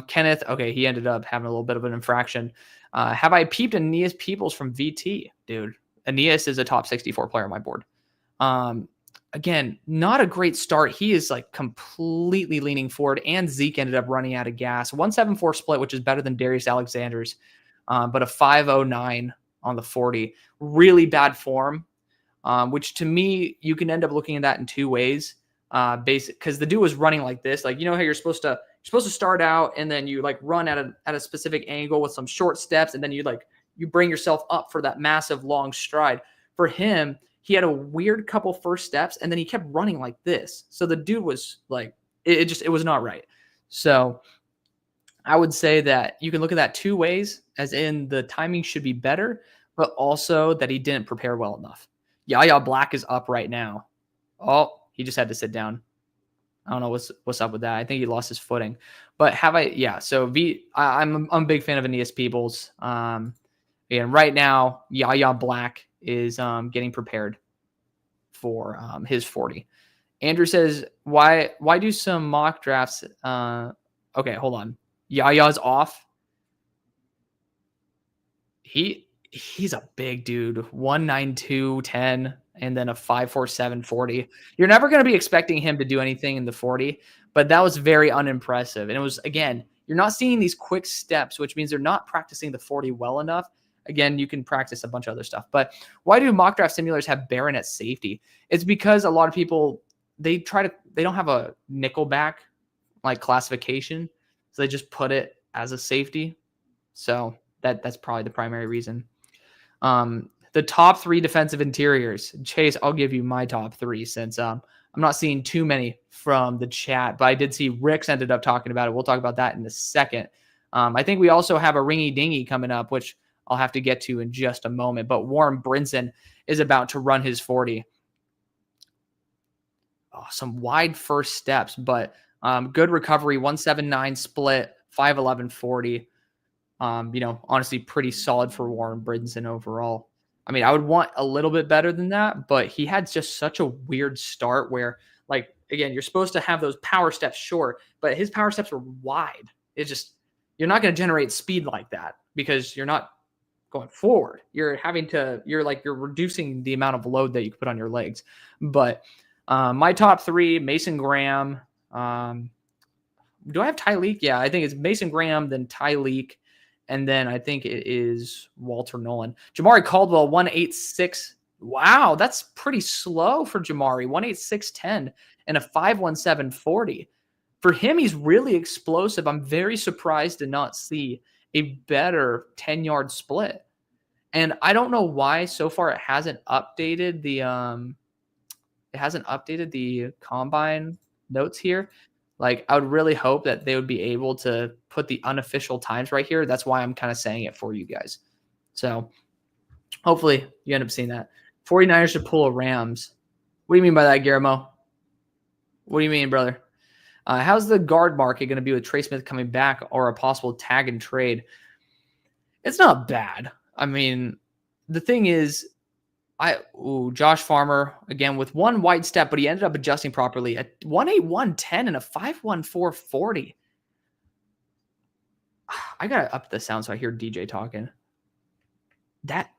Kenneth, okay, he ended up having a little bit of an infraction. Have I peeped Aeneas Peoples from VT? Dude, Aeneas is a top 64 player on my board. Again, not a great start. He is like completely leaning forward, and Zeke ended up running out of gas. 174 split, which is better than Darius Alexander's, but a 509 on the 40. Really bad form, which to me, you can end up looking at that in two ways. Because the dude was running like this, like, you know how you're supposed to start out and then you like run at a specific angle with some short steps, and then you bring yourself up for that massive long stride. For him, he had a weird couple first steps, and then he kept running like this. So the dude was like, it was not right. So I would say that you can look at that two ways, as in the timing should be better, but also that he didn't prepare well enough. Yaya Black is up right now. Oh, he just had to sit down. I don't know what's up with that. I think he lost his footing. But so I'm a big fan of Aeneas Peebles. And right now, Yaya Black is getting prepared for his 40. Andrew says, why do some mock drafts? Okay, hold on. Yaya's off. He's a big dude, 192.10, and then a 5.47 40. You're never going to be expecting him to do anything in the 40, but that was very unimpressive. And it was, again, you're not seeing these quick steps, which means they're not practicing the 40 well enough. Again, you can practice a bunch of other stuff. But why do mock draft simulators have Barron at safety? It's because a lot of people, they don't have a nickelback like classification, so they just put it as a safety. So that's probably the primary reason. The top 3 defensive interiors. Chase, I'll give you my top 3 since I'm not seeing too many from the chat, but I did see Rick's ended up talking about it. We'll talk about that in a second. I think we also have a ringy dingy coming up, which I'll have to get to in just a moment. But Warren Brinson is about to run his 40. Oh, some wide first steps, but good recovery, 179 split, 5'11 40. Honestly, pretty solid for Warren Brinson overall. I mean, I would want a little bit better than that, but he had just such a weird start where, like, again, you're supposed to have those power steps short, but his power steps were wide. It's just, you're not going to generate speed like that because you're not going forward. You're reducing the amount of load that you can put on your legs. But my top 3, Mason Graham. Do I have Tyleek? Yeah, I think it's Mason Graham, then Tyleek. And then I think it is Walter Nolan. Jamari Caldwell, 186. Wow, that's pretty slow for Jamari. 186.10 and a 517 40. For him, he's really explosive. I'm very surprised to not see a better 10-yard split. And I don't know why so far it hasn't updated the combine notes here. Like, I would really hope that they would be able to put the unofficial times right here. That's why I'm kind of saying it for you guys. So hopefully you end up seeing that. 49ers should pull a Rams. What do you mean by that, Guillermo? What do you mean, brother? How's the guard market going to be with Trey Smith coming back or a possible tag and trade? It's not bad. I mean, the thing is, Josh Farmer, again, with one wide step, but he ended up adjusting properly at 181.10 and a 514 40. I got to up the sound so I hear DJ talking. That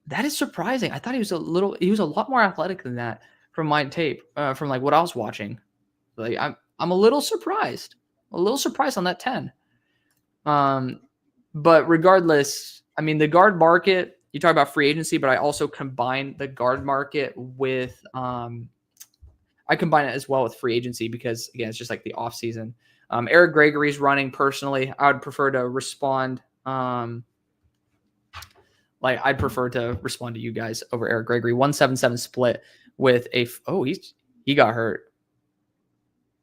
is surprising. I thought he was a lot more athletic than that from my tape, from like what I was watching. Like, I'm a little surprised. On that 10. But regardless, I mean, the guard market, you talk about free agency, but I also combine the guard market with I combine it as well with free agency because, again, it's just like the off season. Eric Gregory's running personally. I would prefer to respond. I'd prefer to respond to you guys over Eric Gregory. 177 split with he got hurt.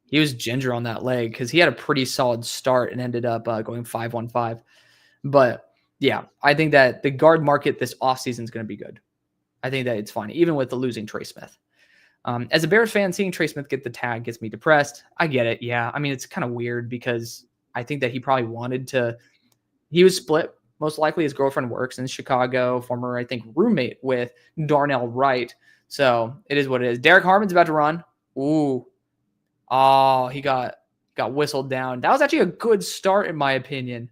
He was ginger on that leg because he had a pretty solid start and ended up going 515. But yeah, I think that the guard market this offseason is going to be good. I think that it's fine, even with the losing Trey Smith. As a Bears fan, seeing Trey Smith get the tag gets me depressed. I get it. Yeah. I mean, it's kind of weird because I think that he probably he was split. Most likely his girlfriend works in Chicago, former, I think, roommate with Darnell Wright. So it is what it is. Derek Harmon's about to run. Ooh. Oh, he got whistled down. That was actually a good start, in my opinion.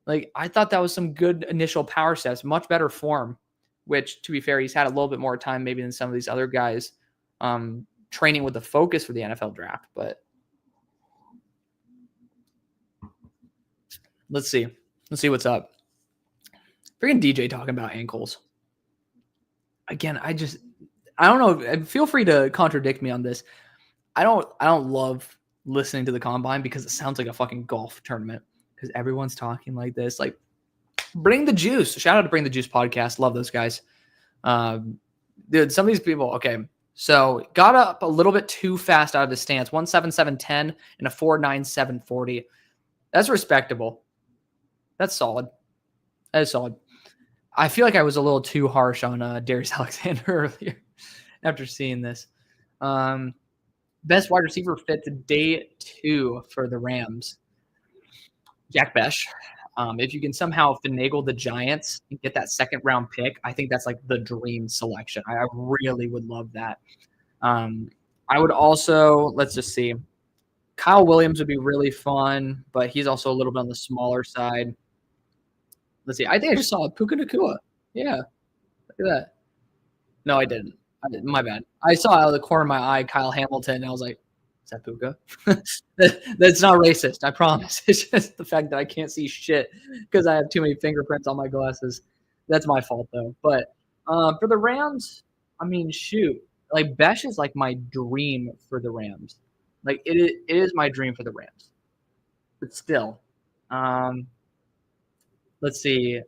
Like, I thought that was some good initial power steps, much better form, which, to be fair, he's had a little bit more time maybe than some of these other guys training with the focus for the NFL draft. But let's see. Let's see what's up. Freaking DJ talking about ankles. Again, I don't know. Feel free to contradict me on this. I don't love listening to the combine because it sounds like a fucking golf tournament because everyone's talking like this. Like, Bring the Juice. Shout out to Bring the Juice podcast. Love those guys. Dude, some of these people, okay. So got up a little bit too fast out of the stance. 177.10 and a 497 40. That's respectable. That's solid. That is solid. I feel like I was a little too harsh on Darius Alexander earlier after seeing this. Best wide receiver fit to day 2 for the Rams. Jack Besh. If you can somehow finagle the Giants and get that second round pick, I think that's like the dream selection. I really would love that. I would also, let's just see. Kyle Williams would be really fun, but he's also a little bit on the smaller side. Let's see. I think I just saw Puka Nacua. Yeah, look at that. No, I didn't. My bad. I saw out of the corner of my eye Kyle Hamilton, and I was like, is that Puka? That's not racist, I promise. It's just the fact that I can't see shit because I have too many fingerprints on my glasses. That's my fault, though. But for the Rams, I mean, shoot. Like, Besh is like my dream for the Rams. Like, it is my dream for the Rams. But still, let's see.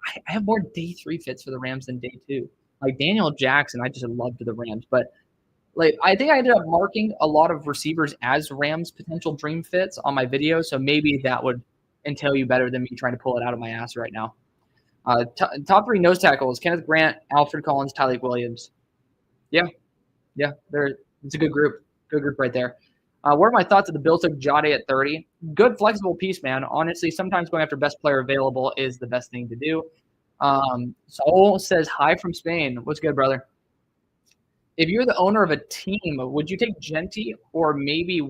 I have more day 3 fits for the Rams than day 2. Like Daniel Jackson, I just loved the Rams. But like I think I ended up marking a lot of receivers as Rams potential dream fits on my video. So maybe that would entail you better than me trying to pull it out of my ass right now. Top 3 nose tackles: Kenneth Grant, Alfred Collins, Tyleik Williams. Yeah. It's a good group. Good group right there. What are my thoughts of the Bills took Jade at 30? Good flexible piece, man. Honestly, sometimes going after best player available is the best thing to do. Saul says, hi from Spain. What's good, brother? If you're the owner of a team, would you take Genty or maybe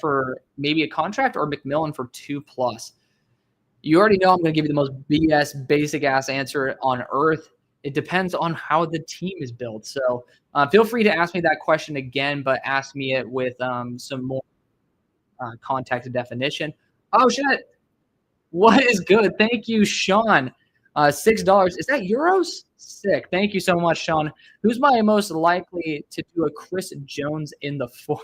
for maybe a contract, or McMillan for 2+? You already know I'm going to give you the most BS basic ass answer on earth. It depends on how the team is built. So feel free to ask me that question again, but ask me it with some more context and definition. Oh, shit. What is good? Thank you, Sean. $6. Is that euros? Sick. Thank you so much, Sean. Who's my most likely to do a Chris Jones in the fourth?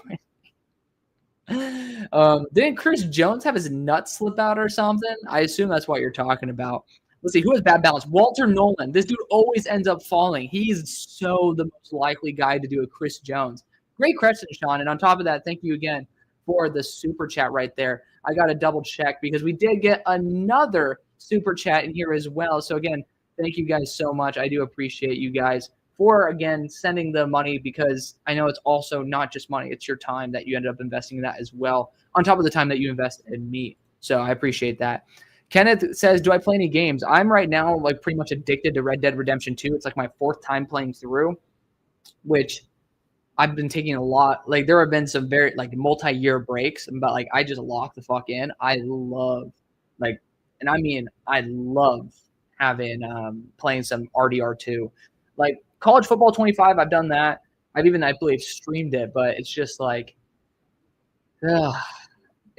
Didn't Chris Jones have his nuts slip out or something? I assume that's what you're talking about. Let's see. Who has bad balance? Walter Nolan. This dude always ends up falling. He's so the most likely guy to do a Chris Jones. Great question, Sean. And on top of that, thank you again for the super chat right there. I got to double check because we did get another super chat in here as well. So again, thank you guys so much. I do appreciate you guys for, again, sending the money, because I know it's also not just money. It's your time that you ended up investing in that as well, on top of the time that you invest in me. So I appreciate that. Kenneth says, do I play any games? I'm right now like pretty much addicted to Red Dead Redemption 2. It's like my 4th time playing through, which I've been taking a lot. Like there have been some very like multi-year breaks, but like I just lock the fuck in. I love having playing some RDR2. Like College Football 25, I've done that. I believe streamed it, but it's just like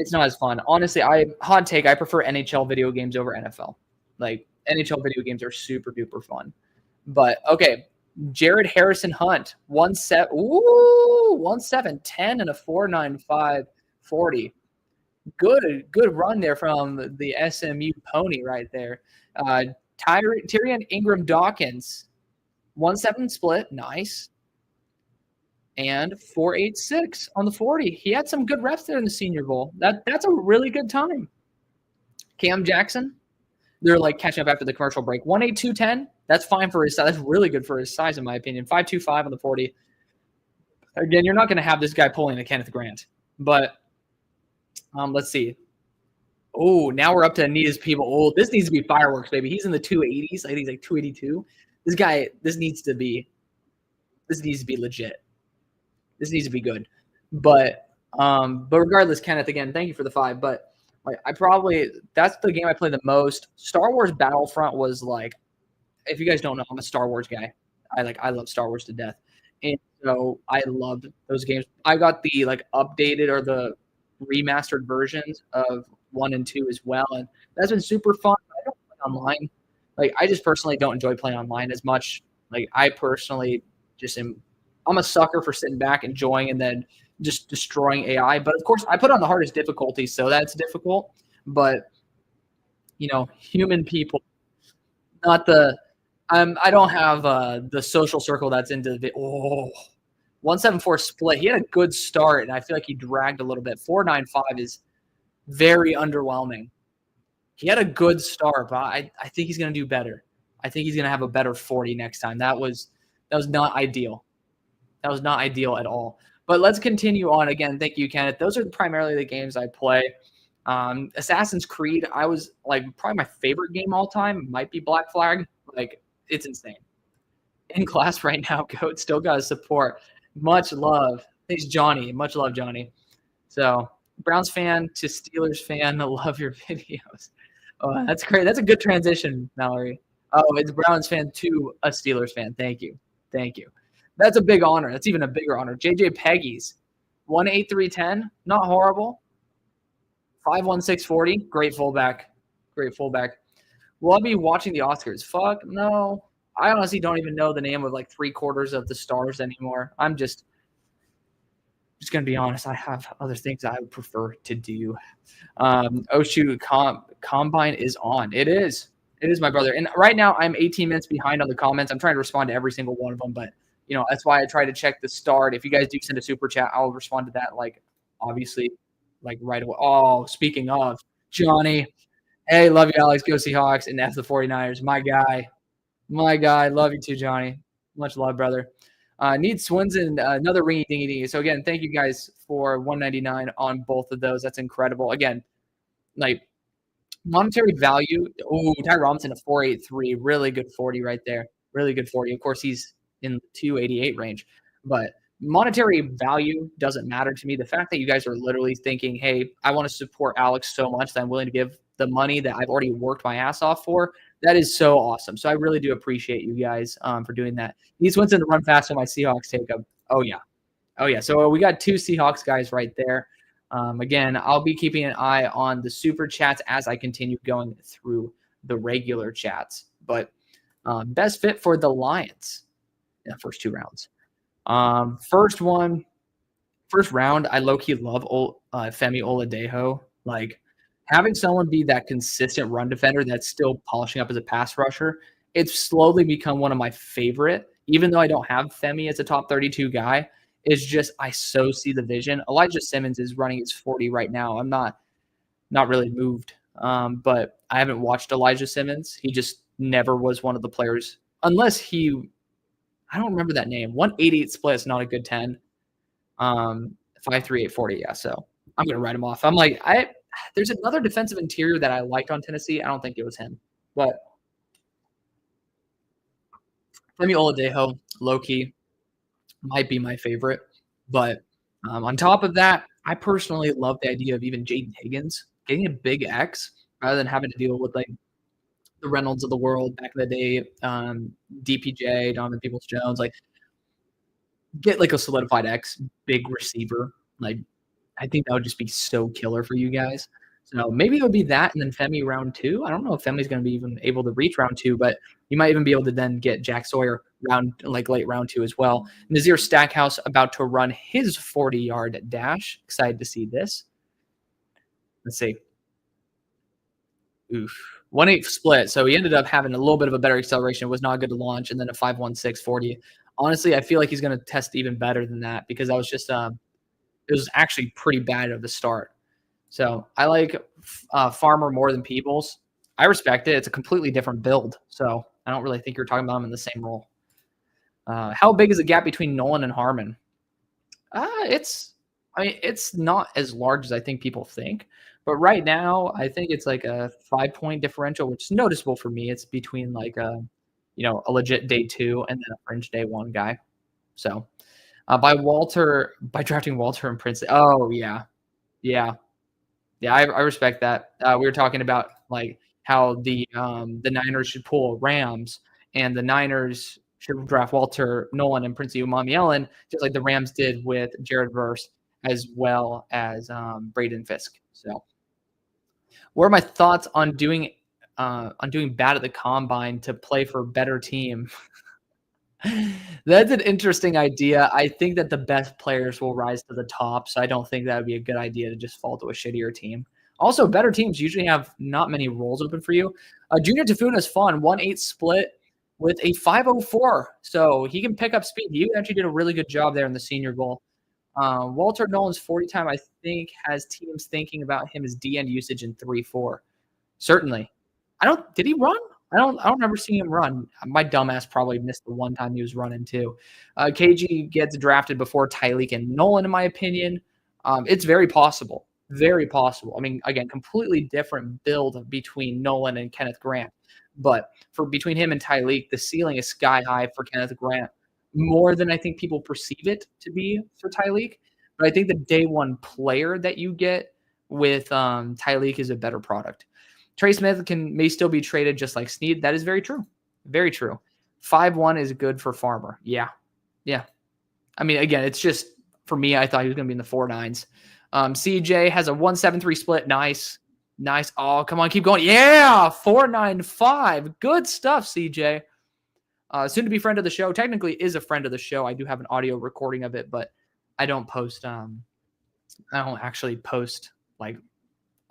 it's not as fun. Honestly, hot take, I prefer NHL video games over NFL. Like NHL video games are super duper fun. But okay, Jared Harrison Hunt, 1-7-10 and a 4.95 40. Good run there from the SMU pony right there. Tyrion Ingram Dawkins, 1-7 split, nice. And 4.86 on the 40. He had some good reps there in the Senior Bowl. That's a really good time. Cam Jackson, they're like catching up after the commercial break. 1.8210. That's fine for his size. That's really good for his size, in my opinion. 5.25 on the 40. Again, you're not going to have this guy pulling a Kenneth Grant. But let's see. Oh, now we're up to Anita's people. Oh, this needs to be fireworks, baby. He's in the 280s. I think he's like 282. This guy, this needs to be legit. This needs to be good. But regardless, Kenneth, again, thank you for the 5. But like that's the game I play the most. Star Wars Battlefront was like, if you guys don't know, I'm a Star Wars guy. I love Star Wars to death. And so I loved those games. I got the like updated or the remastered versions of 1 and 2 as well. And that's been super fun. I don't play online. Like I just personally don't enjoy playing online as much. Like I personally I'm a sucker for sitting back, enjoying, and then just destroying AI. But of course, I put on the hardest difficulty, so that's difficult. But human people, not the. I don't have the social circle that's into the 174 split. He had a good start, and I feel like he dragged a little bit. 495 is very underwhelming. He had a good start, but I think he's going to do better. I think he's going to have a better 40 next time. That was not ideal. That was not ideal at all. But let's continue on. Again, thank you, Kenneth. Those are primarily the games I play. Assassin's Creed, I was like probably my favorite game all time might be Black Flag. Like, it's insane. In class right now, Goat still got to support. Much love. Thanks, Johnny. Much love, Johnny. So, Browns fan to Steelers fan. I love your videos. Oh, that's great. That's a good transition, Mallory. Oh, it's Browns fan to a Steelers fan. Thank you. Thank you. That's a big honor. That's even a bigger honor. JJ Peggy's 18310. Not horrible. 51640. Great fullback. Great fullback. Will I be watching the Oscars? Fuck no. I honestly don't even know the name of like 3/4 of the stars anymore. I'm just going to be honest. I have other things I would prefer to do. Shoot, Combine is on. It is. It is, my brother. And right now I'm 18 minutes behind on the comments. I'm trying to respond to every single one of them, but that's why I try to check the start. If you guys do send a super chat, I'll respond to that like obviously like right away. Oh, speaking of Johnny, hey, love you, Alex. Go Seahawks and F the 49ers. My guy. Love you too, Johnny. Much love, brother. Need Swinson, another ringy dingy dingy. So again, thank you guys for $199 on both of those. That's incredible. Again, like monetary value. Oh, Ty Robinson, a 483. Really good 40 right there. Really good 40. Of course, he's in the 288 range. But monetary value doesn't matter to me. The fact that you guys are literally thinking, hey, I want to support Alex so much that I'm willing to give the money that I've already worked my ass off for, that is so awesome. So I really do appreciate you guys for doing that. He's Winston to run fast on my Seahawks take up. Oh, yeah. Oh, yeah. So we got two Seahawks guys right there. Again, I'll be keeping an eye on the super chats as I continue going through the regular chats. But best fit for the Lions in the first two rounds. First round, I low-key love Femi Oladejo. Like, having someone be that consistent run defender that's still polishing up as a pass rusher, it's slowly become one of my favorite. Even though I don't have Femi as a top 32 guy, it's just I so see the vision. Elijah Simmons is running his 40 right now. I'm not really moved, but I haven't watched Elijah Simmons. He just never was one of the players, unless I don't remember that name. 188 split is not a good 10. 5.38 40. Yeah, so I'm gonna write him off. I'm like, there's another defensive interior that I liked on Tennessee. I don't think it was him, but Femi Oladejo, low-key, might be my favorite. But on top of that, I personally love the idea of even Jaden Higgins getting a big X rather than having to deal with like the Reynolds of the world back in the day, DPJ, Donovan Peoples-Jones. Like, get like a solidified X, big receiver. Like, I think that would just be so killer for you guys. So maybe it would be that and then Femi round 2. I don't know if Femi's going to be even able to reach round 2, but you might even be able to then get Jack Sawyer late round 2 as well. Nazir Stackhouse about to run his 40-yard dash. Excited to see this. Let's see. Oof. 1.8 split. So he ended up having a little bit of a better acceleration. It was not good to launch, and then a 5.16 40. Honestly, I feel like he's going to test even better than that because that was just it was actually pretty bad at the start. So I like Farmer more than Peoples. I respect it. It's a completely different build. So I don't really think you're talking about him in the same role. How big is the gap between Nolan and Harmon? It's not as large as I think people think. But right now, I think it's like a 5-point differential, which is noticeable for me. It's between like a legit day 2 and then a fringe day 1 guy. So by drafting Walter and Prince. Oh, yeah. I respect that. We were talking about like how the Niners should pull Rams and the Niners should draft Walter Nolan and Prince Umamielen, just like the Rams did with Jared Verse as well as Braden Fisk. So what are my thoughts on doing bad at the combine to play for a better team? That's an interesting idea. I think that the best players will rise to the top, so I don't think that would be a good idea to just fall to a shittier team. Also, better teams usually have not many roles open for you. Junior Tafuna is fun, 1.8 split with a 5.04, so he can pick up speed. He actually did a really good job there in the Senior Bowl. Walter Nolan's 40 time, I think, has teams thinking about him as D-end usage in 3-4. Certainly. Did he run? I don't remember seeing him run. My dumbass probably missed the one time he was running too. KG gets drafted before Tyreek and Nolan, in my opinion. It's very possible. Very possible. I mean, again, completely different build between Nolan and Kenneth Grant. But for between him and Tyreek, the ceiling is sky high for Kenneth Grant, more than I think people perceive it to be for Tyreek. But I think the day one player that you get with Tyreek is a better product. Trey Smith may still be traded just like Snead. That is very true. Very true. 5-1 is good for Farmer. Yeah. Yeah. I mean, again, it's just for me, I thought he was going to be in the 4.9s. CJ has a 1.73 split. Nice. Nice. Oh, come on. Keep going. Yeah. 4.95. Good stuff, CJ. Soon to be friend of the show. Technically is a friend of the show. I do have an audio recording of it, but I don't post. I don't actually post like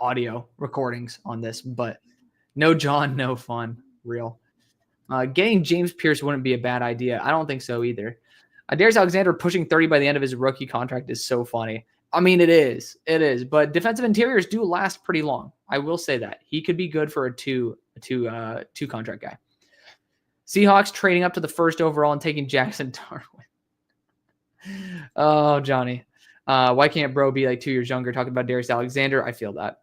audio recordings on this, but no John, no fun. Real. Getting James Pierce wouldn't be a bad idea. I don't think so either. Darius Alexander pushing 30 by the end of his rookie contract is so funny. I mean, it is. It is. But defensive interiors do last pretty long. I will say that. He could be good for a two contract guy. Seahawks trading up to the first overall and taking Jackson Darwin. Oh, Johnny. Why can't bro be like 2 years younger talking about Darius Alexander? I feel that.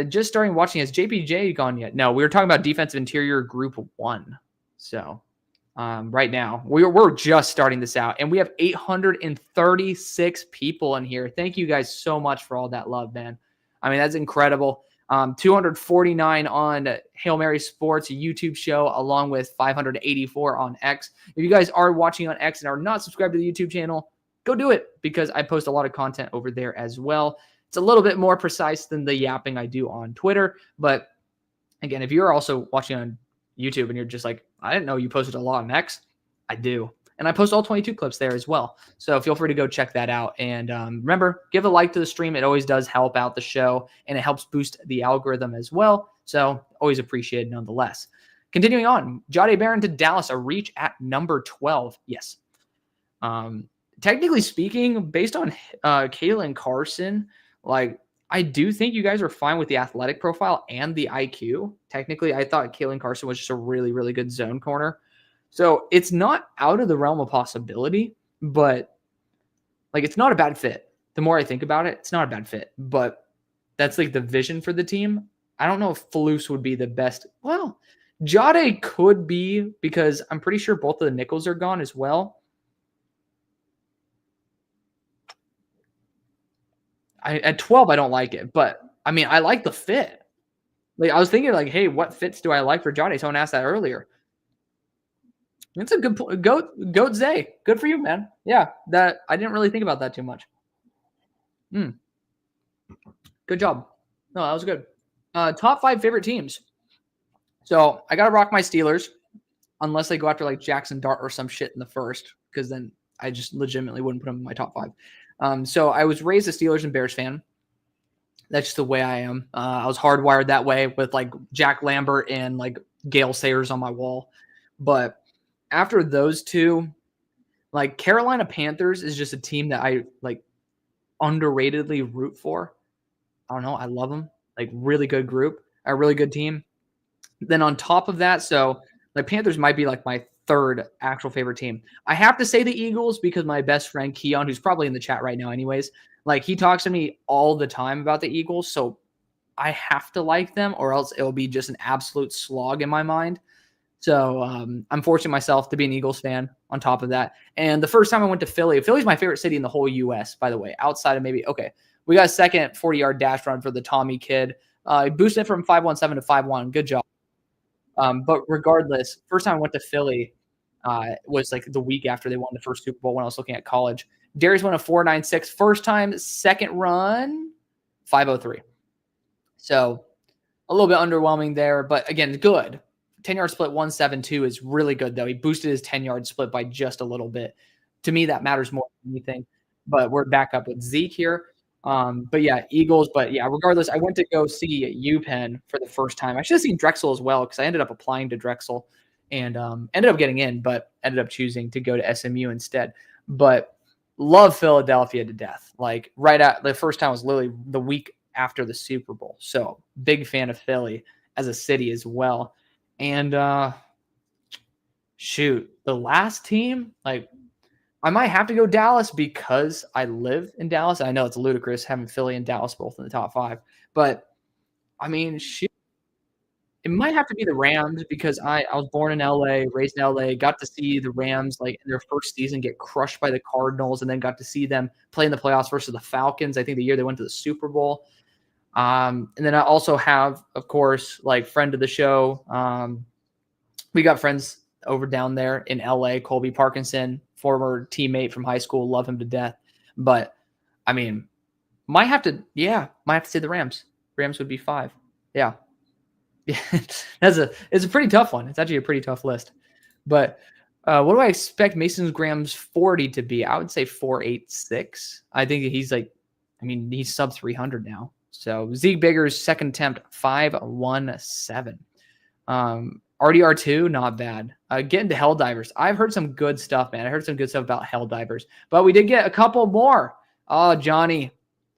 Just starting watching. Has JPJ gone yet? No, we were talking about defensive interior group 1. So right now we're just starting this out, and we have 836 people in here. Thank you guys so much for all that love, man. I mean, that's incredible. 249 on Hail Mary Sports YouTube show, along with 584 on X. If you guys are watching on X and are not subscribed to the YouTube channel, go do it, because I post a lot of content over there as well. It's a little bit more precise than the yapping I do on Twitter. But again, if you're also watching on YouTube and you're just like, I didn't know you posted a lot on X, I do. And I post all 22 clips there as well. So feel free to go check that out. And remember, give a like to the stream. It always does help out the show, and it helps boost the algorithm as well. So always appreciated nonetheless. Continuing on, Jahdae Barron to Dallas, a reach at number 12. Yes. Technically speaking, based on Kalen Carson, like, I do think you guys are fine with the athletic profile and the IQ. Technically, I thought Kalen Carson was just a really, really good zone corner. So it's not out of the realm of possibility, but like, it's not a bad fit. The more I think about it, it's not a bad fit, but that's like the vision for the team. I don't know if Falus would be the best. Well, Jahdae could be, because I'm pretty sure both of the nickels are gone as well. At 12, I don't like it, but I mean, I like the fit. Like, I was thinking, like, hey, what fits do I like for Jahdae? Someone asked that earlier. It's a good point. Goat Zay. Good for you, man. Yeah, that I didn't really think about that too much. Good job. No, that was good. Top 5 favorite teams. So I gotta rock my Steelers, unless they go after like Jackson Dart or some shit in the first, because then I just legitimately wouldn't put them in my top 5. So I was raised a Steelers and Bears fan. That's just the way I am. I was hardwired that way with like Jack Lambert and like Gale Sayers on my wall. But after those two, like Carolina Panthers is just a team that I like underratedly root for. I don't know. I love them. Like, really good group, a really good team. Then on top of that, so the Panthers might be like my third actual favorite team. I have to say the Eagles, because my best friend Keon, who's probably in the chat right now anyways, like, he talks to me all the time about the Eagles. So I have to like them, or else it'll be just an absolute slog in my mind. So I'm forcing myself to be an Eagles fan on top of that. And the first time I went to Philly's my favorite city in the whole U.S., by the way, outside of maybe, okay, we got a second 40-yard dash run for the Tommy kid. Boosted it from 5.17 to 5.1. Good job. But regardless, first time I went to Philly was like the week after they won the first Super Bowl when I was looking at college. Darius won a 4.96 first time, second run, 5.03. So a little bit underwhelming there, but again, good. 10-yard split 1.72 is really good, though. He boosted his 10-yard split by just a little bit. To me, that matters more than anything. But we're back up with Zeke here. But yeah, Eagles. But yeah, regardless, I went to go see UPenn for the first time. I should have seen Drexel as well, because I ended up applying to Drexel and ended up getting in, but ended up choosing to go to SMU instead. But love Philadelphia to death. Like, right at the first time was literally the week after the Super Bowl. So big fan of Philly as a city as well. And shoot, the last team, like I might have to go Dallas because I live in Dallas. I know it's ludicrous having Philly and Dallas both in the top 5, but I mean, shoot, it might have to be the Rams because I was born in LA, raised in LA, got to see the Rams like in their first season get crushed by the Cardinals, and then got to see them play in the playoffs versus the Falcons. I think the year they went to the Super Bowl. And then I also have, of course, like friend of the show. We got friends over down there in LA, Colby Parkinson, former teammate from high school, love him to death. But I mean, might have to say the Rams. Rams would be 5. Yeah. Yeah. It's a pretty tough one. It's actually a pretty tough list. But what do I expect Mason Graham's 40 to be? I would say 486. I think he's he's sub 300 now. So Zeke Bigger's second attempt, 517. RDR2, not bad. Getting to Helldivers. I've heard some good stuff, man. I heard some good stuff about Helldivers. But we did get a couple more. Oh, Johnny.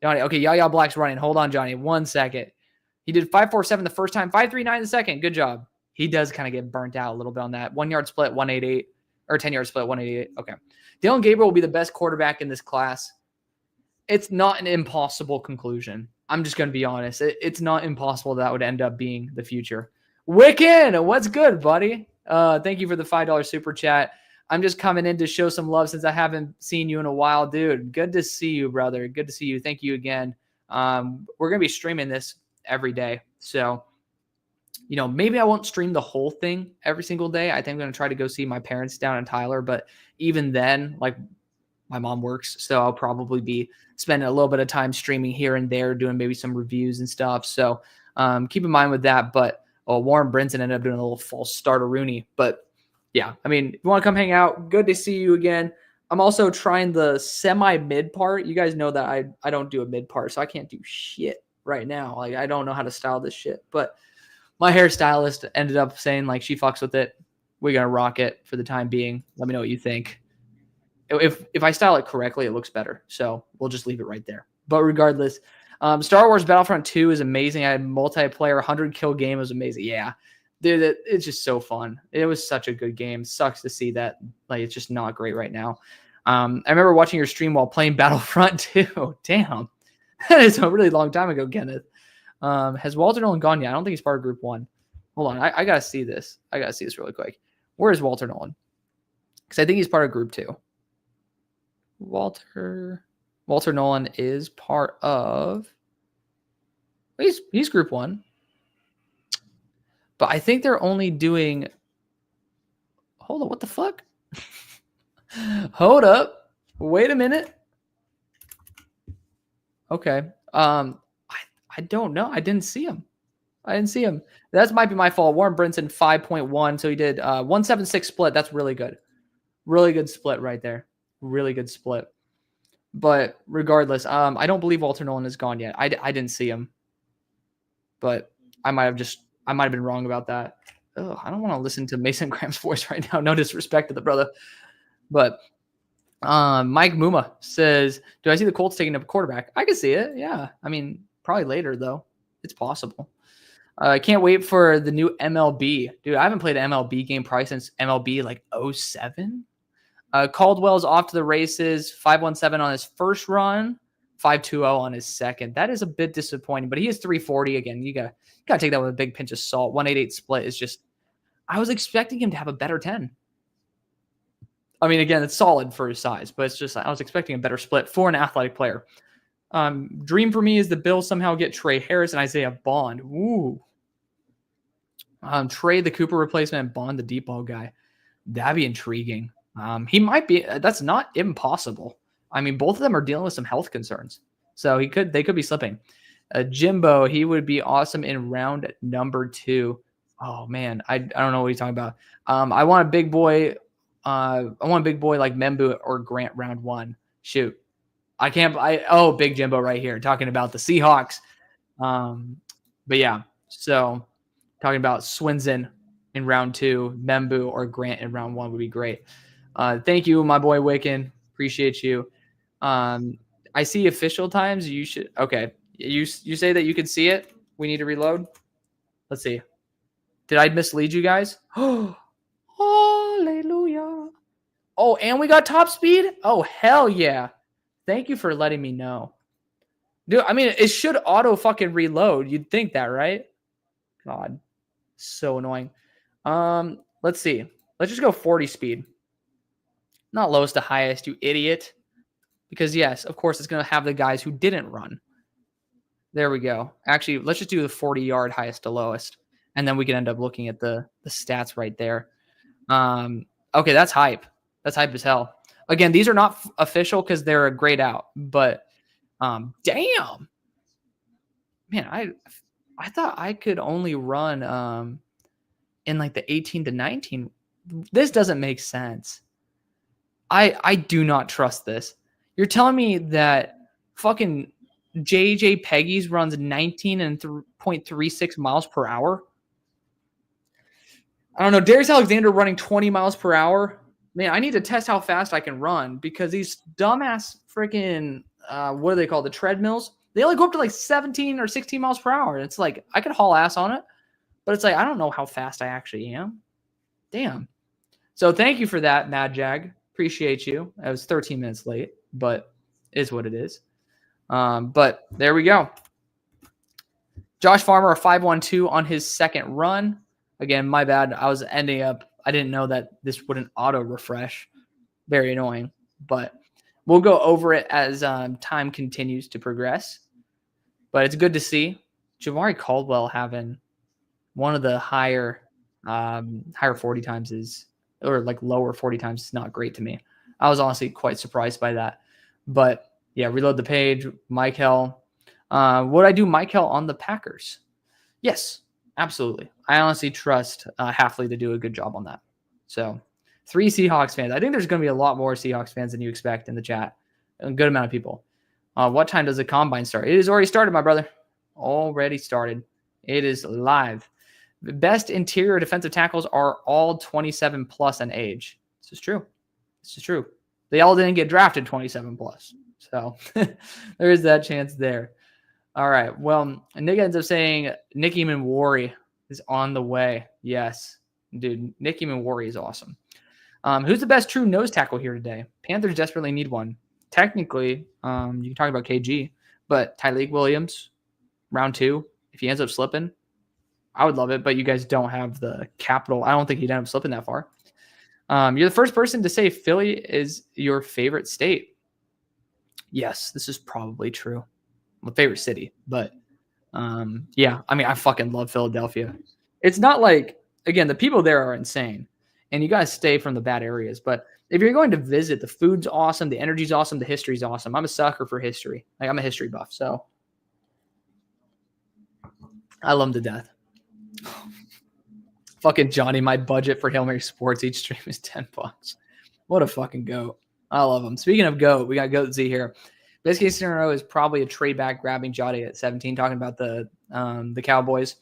Okay, Yaya Black's running. Hold on, Johnny. 1 second. He did 547 the first time, 539 the second. Good job. He does kind of get burnt out a little bit on that. 1 yard split, 188. Or 10 yard split, 188. Okay. Dylan Gabriel will be the best quarterback in this class. It's not an impossible conclusion. I'm just going to be honest. It's not impossible that would end up being the future. Wiccan, what's good, buddy? Thank you for the $5 super chat. I'm just coming in to show some love since I haven't seen you in a while, dude. Good to see you, brother. Good to see you. Thank you again. We're going to be streaming this every day. So, maybe I won't stream the whole thing every single day. I think I'm going to try to go see my parents down in Tyler. But even then, like my mom works, so I'll probably be spending a little bit of time streaming here and there, doing maybe some reviews and stuff. So keep in mind with that. But Warren Brinson ended up doing a little false start of Rooney. But yeah, I mean, if you want to come hang out, good to see you again. I'm also trying the semi-mid part. You guys know that I don't do a mid part, so I can't do shit right now. Like, I don't know how to style this shit. But my hairstylist ended up saying, like, she fucks with it. We're going to rock it for the time being. Let me know what you think. If I style it correctly, it looks better. So we'll just leave it right there. But regardless, Star Wars Battlefront 2 is amazing. I had multiplayer, 100 kill game. It was amazing. Yeah. Dude, it's just so fun. It was such a good game. Sucks to see that it's just not great right now. I remember watching your stream while playing Battlefront 2. Damn. That is a really long time ago, Kenneth. Has Walter Nolan gone yet? I don't think he's part of Group 1. Hold on. I got to see this. I got to see this really quick. Where is Walter Nolan? Because I think he's part of Group 2. Walter Nolan is part of... He's Group 1. But I think they're only doing... Hold on. What the fuck? Hold up. Wait a minute. Okay. I don't know. I didn't see him. That might be my fault. Warren Brinson 5.1. So he did 176 split. That's really good. Really good split right there. Really good split. But regardless, I don't believe Walter Nolan is gone yet. I didn't see him. But I might have been wrong about that. Oh, I don't want to listen to Mason Graham's voice right now. No disrespect to the brother. But Mike Muma says, do I see the Colts taking up a quarterback? I can see it. Yeah. I mean, probably later, though. It's possible. I can't wait for the new MLB. Dude, I haven't played an MLB game probably since MLB like 07. Caldwell's off to the races. 517 on his first run. 520 on his second. That is a bit disappointing, but he is 340 again. You got to take that with a big pinch of salt. 188 split is just, I was expecting him to have a better 10. I mean, again, it's solid for his size, but it's just, I was expecting a better split for an athletic player. Dream for me is the Bills somehow get Trey Harris and Isaiah Bond. Ooh. Trey, the Cooper replacement, and Bond, the deep ball guy. That'd be intriguing. He might be, that's not impossible. I mean, both of them are dealing with some health concerns. So they could be slipping. Jimbo, he would be awesome in round number 2. Oh man, I don't know what he's talking about. I want a big boy. I want a big boy like Membu or Grant round 1. Shoot. Big Jimbo right here talking about the Seahawks. But yeah, so talking about Swinson in round 2, Membu or Grant in round 1 would be great. Thank you, my boy Wiccan. Appreciate you. I see official times. You should. Okay. You say that you can see it. We need to reload. Let's see. Did I mislead you guys? Hallelujah. Oh, and we got top speed? Oh, hell yeah. Thank you for letting me know. Dude, I mean, it should auto fucking reload. You'd think that, right? God, so annoying. Let's see. Let's just go 40 speed. Not lowest to highest, you idiot. Because yes, of course, it's going to have the guys who didn't run. There we go. Actually, let's just do the 40-yard highest to lowest. And then we can end up looking at the stats right there. Okay, that's hype. That's hype as hell. Again, these are not official because they're a grayed out. But, damn. Man, I thought I could only run in like the 18 to 19. This doesn't make sense. I do not trust this. You're telling me that fucking JJ Peggy's runs 19 and 0.36 miles per hour? I don't know. Darius Alexander running 20 miles per hour. Man, I need to test how fast I can run because these dumbass freaking what do they call the treadmills? They only go up to like 17 or 16 miles per hour. It's like I could haul ass on it, but it's like I don't know how fast I actually am. Damn. So thank you for that, Mad Jag. Appreciate you. I was 13 minutes late, but it is what it is. But there we go. Josh Farmer, a 5.12 on his second run. Again, my bad. I was ending up. I didn't know that this wouldn't auto refresh. Very annoying. But we'll go over it as time continues to progress. But it's good to see Jamari Caldwell having one of the higher 40 times is, or like lower 40 times is not great to me. I was honestly quite surprised by that. But yeah, reload the page. Michael. Would I do Michael on the Packers? Yes, absolutely. I honestly trust Halfley to do a good job on that. So 3 Seahawks fans. I think there's going to be a lot more Seahawks fans than you expect in the chat. A good amount of people. What time does the combine start? It has already started, my brother. Already started. It is live. The best interior defensive tackles are all 27 plus in age. This is true. This is true. They all didn't get drafted 27 plus. So there is that chance there. All right. Well, Nick ends up saying Nicky Manwari is on the way. Yes. Dude, Nicky Manwari is awesome. Who's the best true nose tackle here today? Panthers desperately need one. Technically, you can talk about KG, but Tyleik Williams, round 2, if he ends up slipping, I would love it, but you guys don't have the capital. I don't think he'd end up slipping that far. You're the first person to say Philly is your favorite state. Yes, this is probably true. My favorite city, but yeah, I mean, I fucking love Philadelphia. It's not like, again, the people there are insane, and you guys stay from the bad areas, but if you're going to visit, the food's awesome, the energy's awesome, the history's awesome. I'm a sucker for history. Like, I'm a history buff, so I love them to death. Fucking Johnny, my budget for Hail Mary Sports each stream is $10. What a fucking goat. I love him. Speaking of goat, we got Goat Z here. Best case scenario is probably a trade back grabbing Jotty at 17, talking about the Cowboys.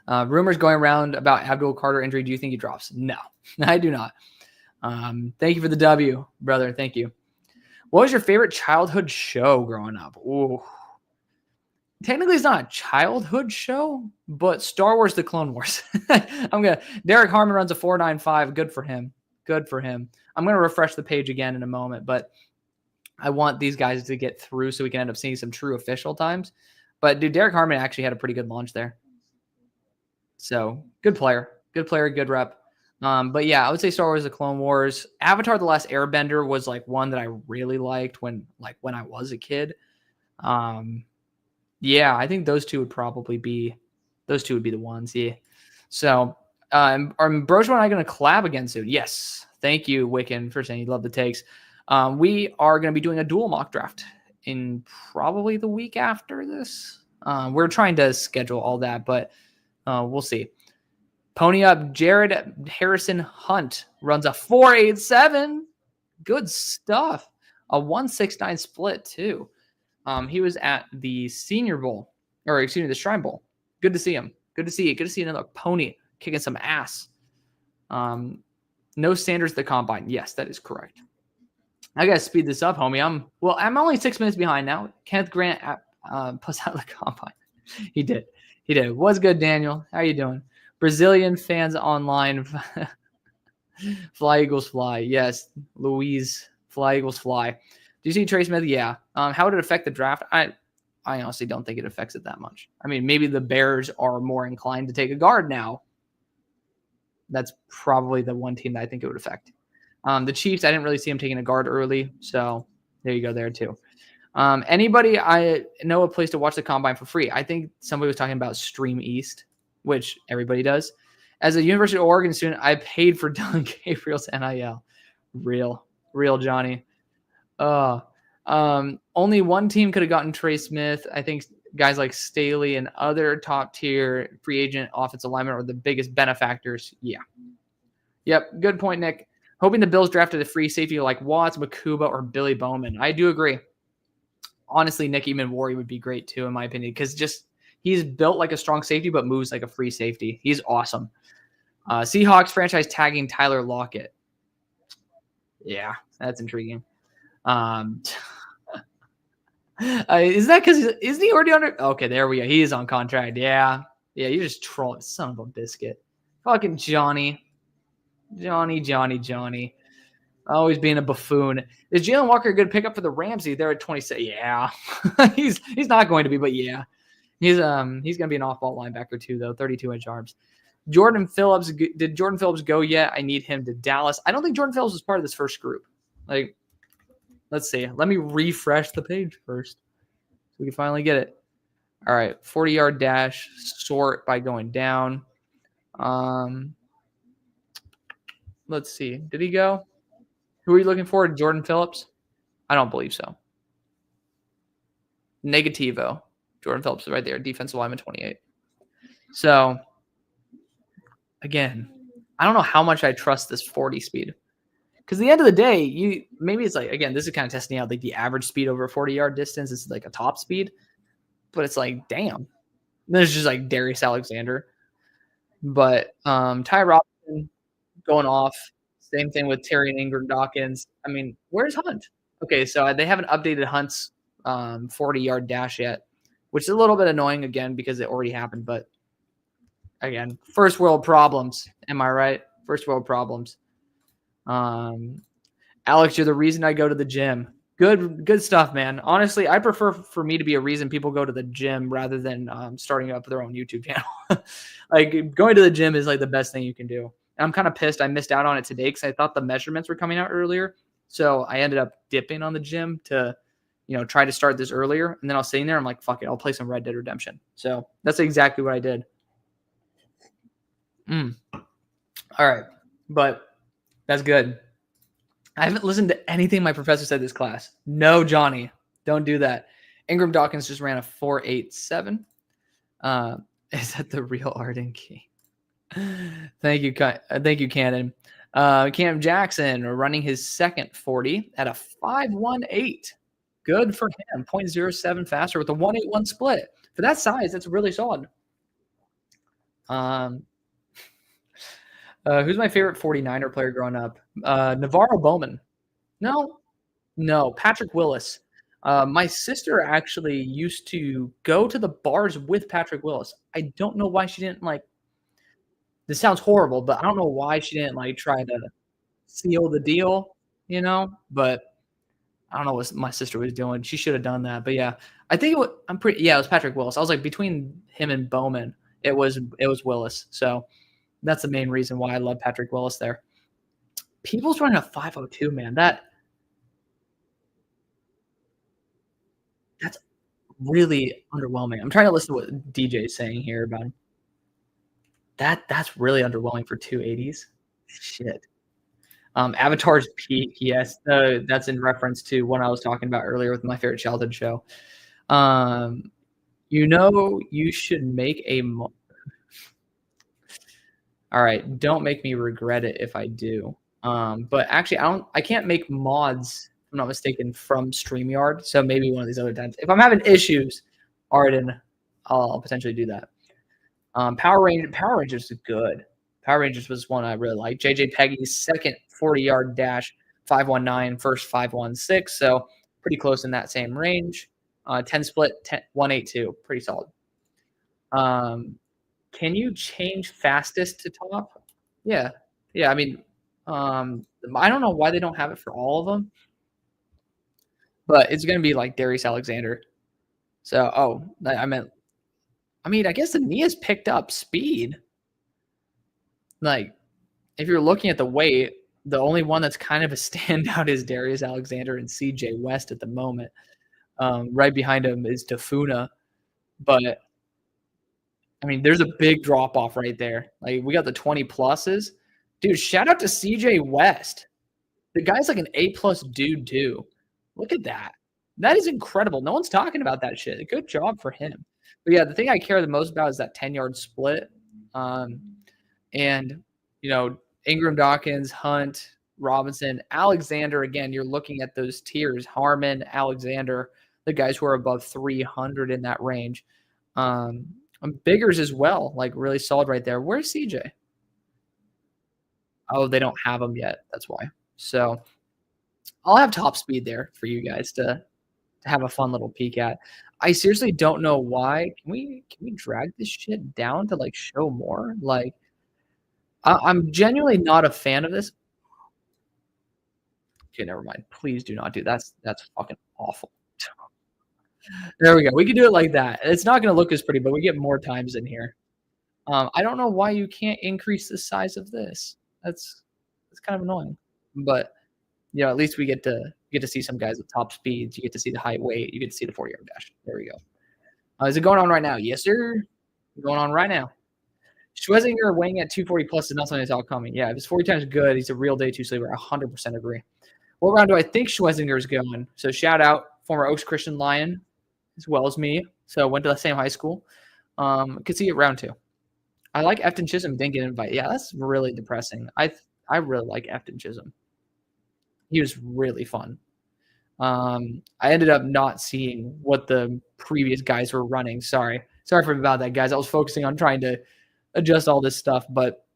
Rumors going around about Abdul Carter injury. Do you think he drops? No, I do not. Thank you for the W, brother. Thank you. What was your favorite childhood show growing up? Ooh. Technically, it's not a childhood show, but Star Wars: The Clone Wars. Derek Harmon runs a 4.95. Good for him. Good for him. I'm gonna refresh the page again in a moment, but I want these guys to get through so we can end up seeing some true official times. But dude, Derek Harmon actually had a pretty good launch there. So good player, good rep. But yeah, I would say Star Wars: The Clone Wars. Avatar: The Last Airbender was like one that I really liked when I was a kid. Yeah, I think those two would be the ones. Yeah. So, are Brojo and I going to collab again soon? Yes. Thank you, Wiccan, for saying you love the takes. We are going to be doing a dual mock draft in probably the week after this. We're trying to schedule all that, but we'll see. Pony up. Jared Harrison Hunt runs a 4.87. Good stuff. A 1.69 split too. He was at the Senior Bowl, or excuse me, the Shrine Bowl. Good to see him. Good to see you. Good to see another pony kicking some ass. No Sanders at the combine. Yes, that is correct. I gotta speed this up, homie. I'm only 6 minutes behind now. Kenneth Grant puts out the combine. He did. What's good, Daniel? How you doing? Brazilian fans online. Fly Eagles fly. Yes, Louise. Fly Eagles fly. Do you see Trey Smith? Yeah. How would it affect the draft? I honestly don't think it affects it that much. I mean, maybe the Bears are more inclined to take a guard now. That's probably the one team that I think it would affect. The Chiefs, I didn't really see them taking a guard early, so there you go there too. Anybody I know a place to watch the combine for free? I think somebody was talking about Stream East, which everybody does. As a University of Oregon student, I paid for Dylan Gabriel's NIL. Real Johnny. Only one team could have gotten Trey Smith. I think guys like Staley and other top tier free agent offensive linemen are the biggest benefactors. Yeah. Yep. Good point, Nick. Hoping the Bills drafted a free safety like Watts, Makuba, or Billy Bowman. I do agree. Honestly, Nick Eamon-Warry would be great too, in my opinion, because just he's built like a strong safety, but moves like a free safety. He's awesome. Seahawks franchise tagging Tyler Lockett. Yeah, that's intriguing. Is that because isn't he already under? Okay, there we go. He is on contract. Yeah, you just trolling, son of a biscuit. Fucking Johnny. Always being a buffoon. Is Jalen Walker a good pickup for the Ramsey? They're at 26. Yeah, he's not going to be, but yeah, he's going to be an off-ball linebacker too, though. 32-inch arms. Jordan Phillips. Did Jordan Phillips go yet? I need him to Dallas. I don't think Jordan Phillips was part of this first group. Like, let's see. Let me refresh the page first so we can finally get it. All right, 40-yard dash. Sort by going down. Let's see. Did he go? Who are you looking for? Jordan Phillips? I don't believe so. Negativo. Jordan Phillips is right there. Defensive lineman 28. So, again, I don't know how much I trust this 40 speed. Because at the end of the day, maybe it's like, again, this is kind of testing out like the average speed over a 40-yard distance. It's like a top speed. But it's like, damn. There's just like Darius Alexander. But Ty Robinson going off. Same thing with Terry and Ingram Dawkins. I mean, where's Hunt? Okay, so they haven't updated Hunt's 40-yard dash yet, which is a little bit annoying, again, because it already happened. But, again, first world problems. Am I right? First world problems. Alex, you're the reason I go to the gym. Good stuff, man. Honestly, I prefer for me to be a reason people go to the gym rather than starting up their own YouTube channel. Like, going to the gym is like the best thing you can do. I'm kind of pissed I missed out on it today because I thought the measurements were coming out earlier. So I ended up dipping on the gym to, try to start this earlier. And then I was sitting there. I'm like, fuck it. I'll play some Red Dead Redemption. So that's exactly what I did. All right. But that's good. I haven't listened to anything my professor said this class. No, Johnny. Don't do that. Ingram Dawkins just ran a 4.87. Is that the real Arden Key? Thank you, Cannon. Cam Jackson running his second 40 at a 5.18. Good for him. 0.07 faster with a 1.81 split. For that size, that's really solid. Who's my favorite 49er player growing up? Navarro Bowman. No, Patrick Willis. My sister actually used to go to the bars with Patrick Willis. I don't know why she didn't this sounds horrible, but I don't know why she didn't try to seal the deal, but I don't know what my sister was doing. She should have done that. But yeah, I think it was Patrick Willis. I was like, between him and Bowman, it was Willis. So that's the main reason why I love Patrick Willis there. People's running a 5.02, man. That's really underwhelming. I'm trying to listen to what DJ is saying here about him. That's really underwhelming for 280s. Shit. Avatar's peak, yes. That's in reference to what I was talking about earlier with my favorite childhood show. You should make a all right, don't make me regret it if I do. But actually I can't make mods, if I'm not mistaken, from StreamYard. So maybe one of these other times. If I'm having issues, Arden, I'll potentially do that. Power Rangers is good. Power Rangers was one I really liked. JJ Peggy's second 40-yard dash, 5.19, first 5.16. So pretty close in that same range. 10 split, 1.82. Pretty solid. Can you change fastest to top? Yeah. Yeah, I mean, I don't know why they don't have it for all of them, but it's gonna be like Darius Alexander. So I meant I mean, I guess the Nia's picked up speed. Like, if you're looking at the weight, the only one that's kind of a standout is Darius Alexander and CJ West at the moment. Right behind him is Tafuna, but I mean, there's a big drop off right there. Like we got the 20 pluses. Dude, shout out to CJ West. The guy's like an A+ dude too. Look at that. That is incredible. No one's talking about that shit. Good job for him. But yeah, the thing I care the most about is that 10-yard split. Um, and Ingram, Dawkins, Hunt, Robinson, Alexander. Again, you're looking at those tiers: Harmon, Alexander, the guys who are above 300 in that range. Biggers as well, like really solid right there. Where's CJ? Oh, they don't have them yet. That's why. So I'll have top speed there for you guys to have a fun little peek at. I seriously don't know why. Can we drag this shit down to like show more? Like I'm genuinely not a fan of this. Okay, never mind. Please do not do that. That's fucking awful. There we go. We can do it like that. It's not going to look as pretty, but we get more times in here. I don't know why you can't increase the size of this. That's kind of annoying. But at least we get to see some guys with top speeds. You get to see the height, weight. You get to see the 40-yard dash. There we go. Is it going on right now? Yes, sir. Going on right now. Schwezinger weighing at 240 plus is not something that's all coming. Yeah, if it's 40 times good, he's a real day two sleeper. 100% agree. What round do I think Schwezinger is going? So shout out former Oaks Christian Lion as well as me. So went to the same high school. Could see it round 2. I like Efton Chisholm didn't get invited. Yeah, that's really depressing. I really like Efton Chisholm. He was really fun. I ended up not seeing what the previous guys were running. Sorry about that, guys. I was focusing on trying to adjust all this stuff, but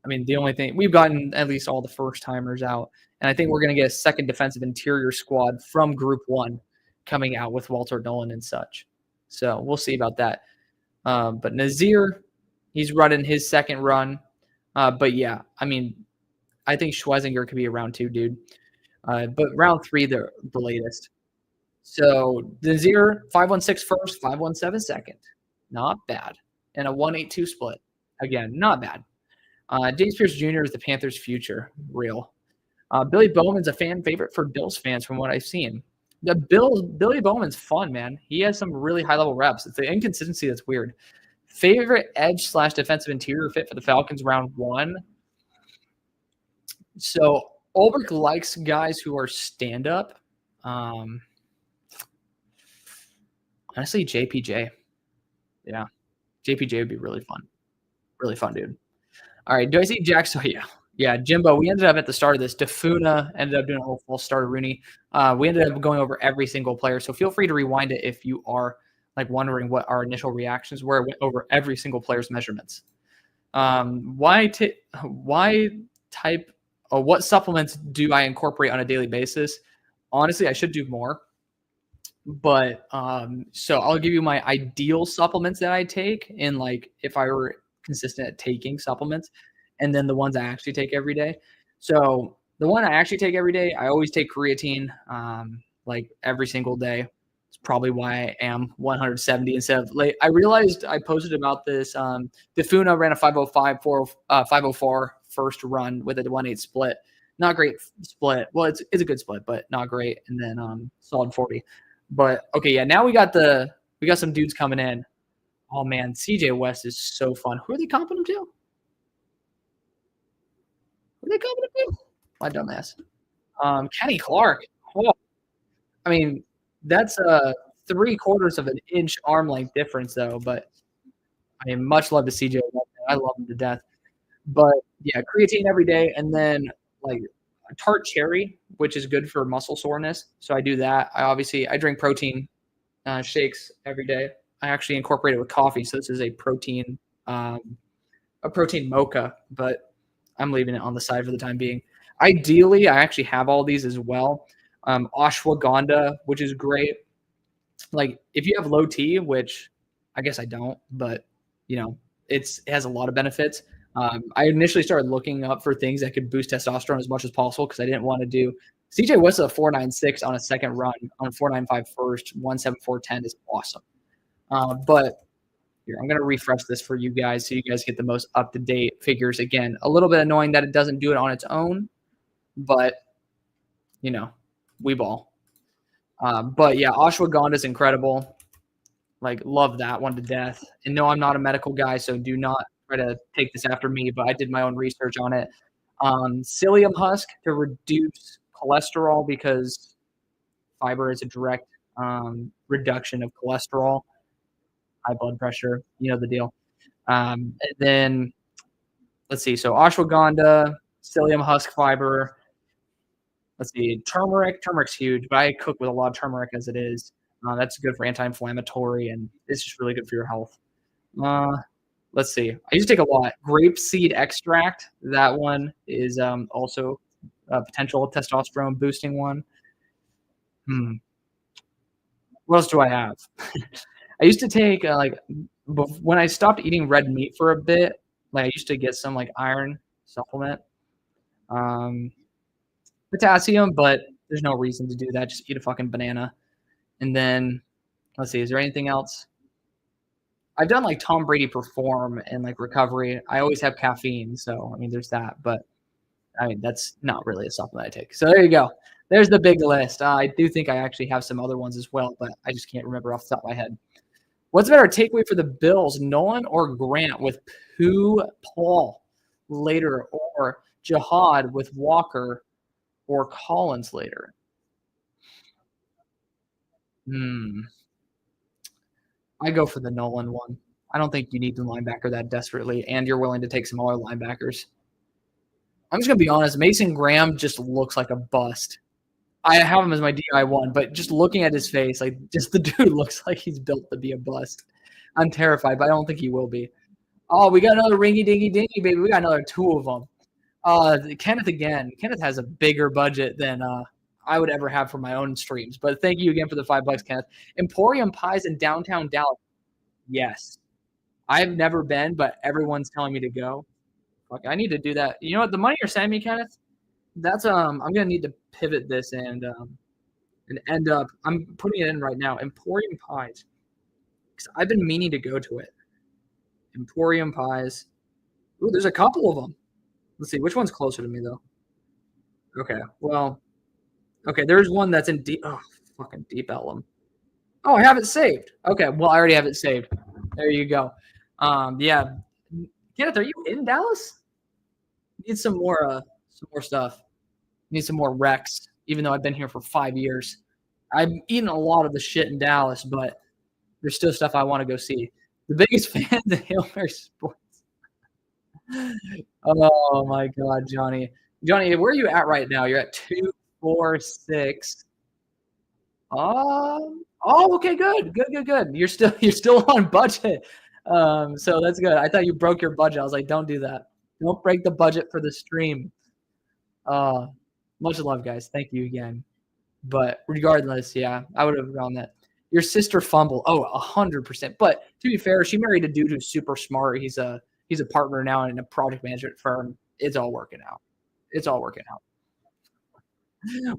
I mean, the only thing we've gotten at least all the first timers out, and I think we're going to get a second defensive interior squad from Group 1 coming out with Walter Nolan and such. So we'll see about that. But Nazir, he's running his second run. But yeah, I mean, I think Schwezinger could be a round 2 dude. But round 3, the latest. So Nazir, 516 first, 517 second. Not bad. And a 182 split. Again, not bad. James Pierce Jr. is the Panthers' future. Real. Billy Bowman's a fan favorite for Bills fans from what I've seen. Billy Bowman's fun, man. He has some really high-level reps. It's the inconsistency that's weird. Favorite edge / defensive interior fit for the Falcons round 1. So Ulbrich likes guys who are stand-up. Honestly, JPJ. Yeah. JPJ would be really fun. Really fun, dude. All right. Do I see Jackson? Oh, yeah. Yeah, Jimbo. We ended up at the start of this. Defuna ended up doing a whole full start of Rooney. We ended up going over every single player. So feel free to rewind it if you are like wondering what our initial reactions were. Went over every single player's measurements. What supplements do I incorporate on a daily basis? Honestly, I should do more. But so I'll give you my ideal supplements that I take in like if I were consistent at taking supplements, and then the ones I actually take every day. So the one I actually take every day, I always take creatine like every single day. It's probably why I am 170 instead of late. I realized I posted about this. Defuna ran a 504 first run with a 1.8 split. Not great split. Well, it's a good split, but not great. And then solid 40. But okay, yeah. Now we got some dudes coming in. Oh man, CJ West is so fun. Who are they comping him to? My dumbass. Kenny Clark. Oh, I mean, that's 3/4 of an inch arm length difference, though. But I mean, much love to CJ West. I love him to death. But yeah, creatine every day, and then like a tart cherry, which is good for muscle soreness. So I do that. I drink protein shakes every day. I actually incorporate it with coffee. So this is a protein mocha, but I'm leaving it on the side for the time being. Ideally, I actually have all these as well. Ashwagandha, which is great. Like if you have low T, which I guess I don't, but it has a lot of benefits. I initially started looking up for things that could boost testosterone as much as possible because I didn't want to do. CJ West a 4.96 on a second run on 4.95 first, 1.7410 is awesome. But here, I'm going to refresh this for you guys so you guys get the most up-to-date figures. Again, a little bit annoying that it doesn't do it on its own, but, we ball. But, yeah, ashwagandha is incredible. Like, love that one to death. And no, I'm not a medical guy, so do not try to take this after me, but I did my own research on it. Psyllium husk to reduce cholesterol because fiber is a direct reduction of cholesterol, high blood pressure, you know the deal. And then, let's see, so ashwagandha, psyllium husk fiber. Let's see, turmeric. Turmeric's huge, but I cook with a lot of turmeric as it is. That's good for anti-inflammatory, and it's just really good for your health. Let's see. I used to take a lot. Grapeseed extract. That one is also a potential testosterone boosting one. What else do I have? I used to take when I stopped eating red meat for a bit. Like I used to get some like iron supplement, potassium, but there's no reason to do that. Just eat a fucking banana. And then let's see, is there anything else? I've done like Tom Brady Perform and like recovery. I always have caffeine, so I mean there's that, but I mean that's not really a supplement I take. So there you go. There's the big list. I do think I actually have some other ones as well, but I just can't remember off the top of my head. What's a better takeaway for the Bills, Nolan or Grant with Pooh Paul later, or Jihad with Walker or Collins later? I go for the Nolan one. I don't think you need the linebacker that desperately, and you're willing to take some other linebackers. I'm just going to be honest. Mason Graham just looks like a bust. I have him as my DI1, but just looking at his face, like just the dude looks like he's built to be a bust. I'm terrified, but I don't think he will be. Oh, we got another ringy dingy dingy, baby. We got another two of them. Kenneth again. Kenneth has a bigger budget than I would ever have for my own streams. But thank you again for the $5, Kenneth. Emporium Pies in downtown Dallas. Yes. I've never been, but everyone's telling me to go. Fuck, I need to do that. You know what? The money you're sending me, Kenneth, that's I'm gonna need to pivot this and end up. I'm putting it in right now. Emporium Pies. Because I've been meaning to go to it. Emporium Pies. Ooh, there's a couple of them. Let's see. Which one's closer to me, though? Okay. Well, okay. There's one that's in deep. Oh, fucking Deep Ellum. Oh, I have it saved. Okay. Well, I already have it saved. There you go. Yeah. Kenneth, are you in Dallas? Need some more stuff. Need some more Rex, even though I've been here for 5 years. I've eaten a lot of the shit in Dallas, but there's still stuff I want to go see. The biggest fans of HAILMARY Sports. Oh my God, Johnny. Johnny, where are you at right now? You're at 246. Oh, okay, good. You're still on budget. So that's good. I thought you broke your budget. I was like, don't do that. Don't break the budget for the stream. Much love, guys. Thank you again. But regardless, yeah, I would have gone that. Your sister fumble. Oh, 100%. But to be fair, she married a dude who's super smart. He's a partner now in a project management firm. It's all working out.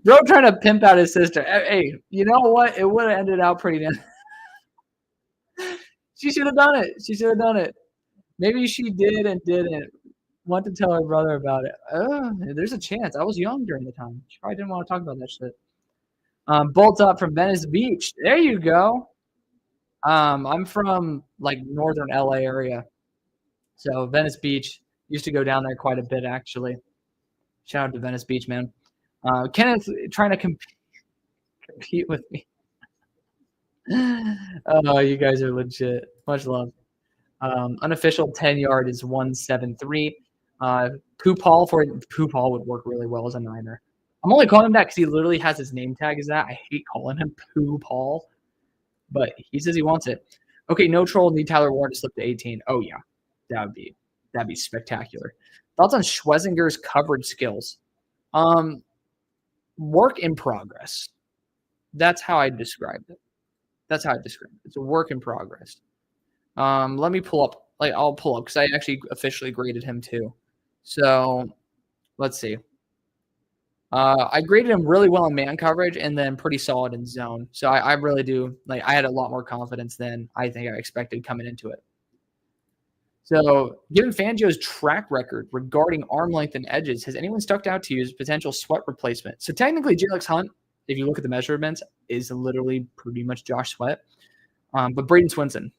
Bro trying to pimp out his sister. Hey, you know what? It would have ended out pretty nice. She should have done it. Maybe she did and didn't want to tell her brother about it. There's a chance. I was young during the time. She probably didn't want to talk about that shit. Bolt up from Venice Beach. There you go. I'm from like northern LA area. So Venice Beach, used to go down there quite a bit actually. Shout out to Venice Beach, man. Kenneth trying to compete with me. Oh, you guys are legit. Much love. Unofficial 10-yard is 173. Pooh Paul would work really well as a Niner. I'm only calling him that because he literally has his name tag as that. I hate calling him Pooh Paul, but he says he wants it. Okay, no troll. Need Tyler Warren to slip to 18. Oh yeah, that'd be spectacular. Thoughts on Schwezinger's coverage skills? Work in progress. That's how I described it. It's a work in progress. Let me pull up I'll pull up because I actually officially graded him too. So let's see. I graded him really well in man coverage and then pretty solid in zone. So I really do I had a lot more confidence than I think I expected coming into it. So, given Fangio's track record regarding arm length and edges, has anyone stuck out to you as potential Sweat replacement? So, technically, J.Alex Hunt, if you look at the measurements, is literally pretty much Josh Sweat. But Braden Swinson's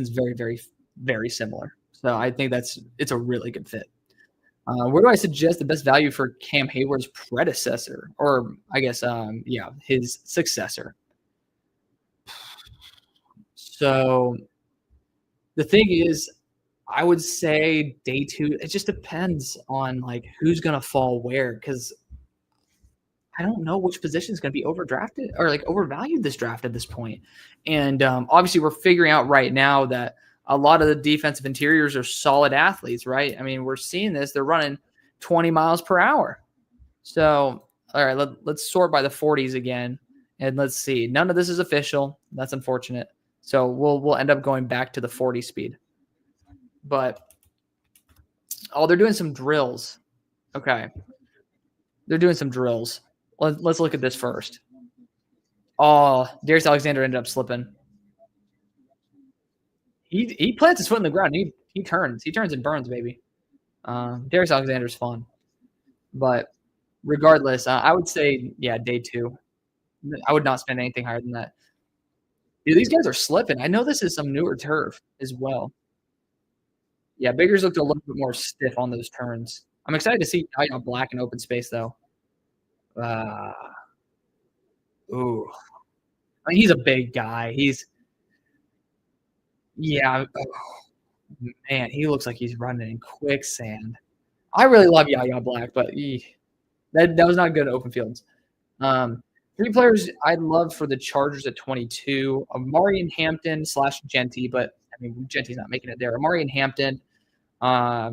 very, very, very similar. So, I think it's a really good fit. Where do I suggest the best value for Cam Hayward's predecessor? Or, I guess, his successor. So, the thing is, I would say day 2, it just depends on, who's gonna fall where, because I don't know which position is gonna be overdrafted or, overvalued this draft at this point. And, obviously, we're figuring out right now that a lot of the defensive interiors are solid athletes, right? I mean, we're seeing this. They're running 20 miles per hour. So, all right, let's sort by the 40s again, and let's see. None of this is official. That's unfortunate. So we'll end up going back to the 40 speed. But, they're doing some drills. Okay. They're doing some drills. Let's look at this first. Darius Alexander ended up slipping. He plants his foot in the ground. He turns. He turns and burns, baby. Darius Alexander's fun. But regardless, I would say, day 2. I would not spend anything higher than that. Dude, these guys are slipping. I know this is some newer turf as well. Yeah, Biggers looked a little bit more stiff on those turns. I'm excited to see Black in open space, though. Ooh. I mean, he's a big guy. Man, he looks like he's running in quicksand. I really love Yaya Black, but that was not good at open fields. 3 players I'd love for the Chargers at 22. Amari and Hampton / Genty, but I mean Genty's not making it there. Amari and Hampton. I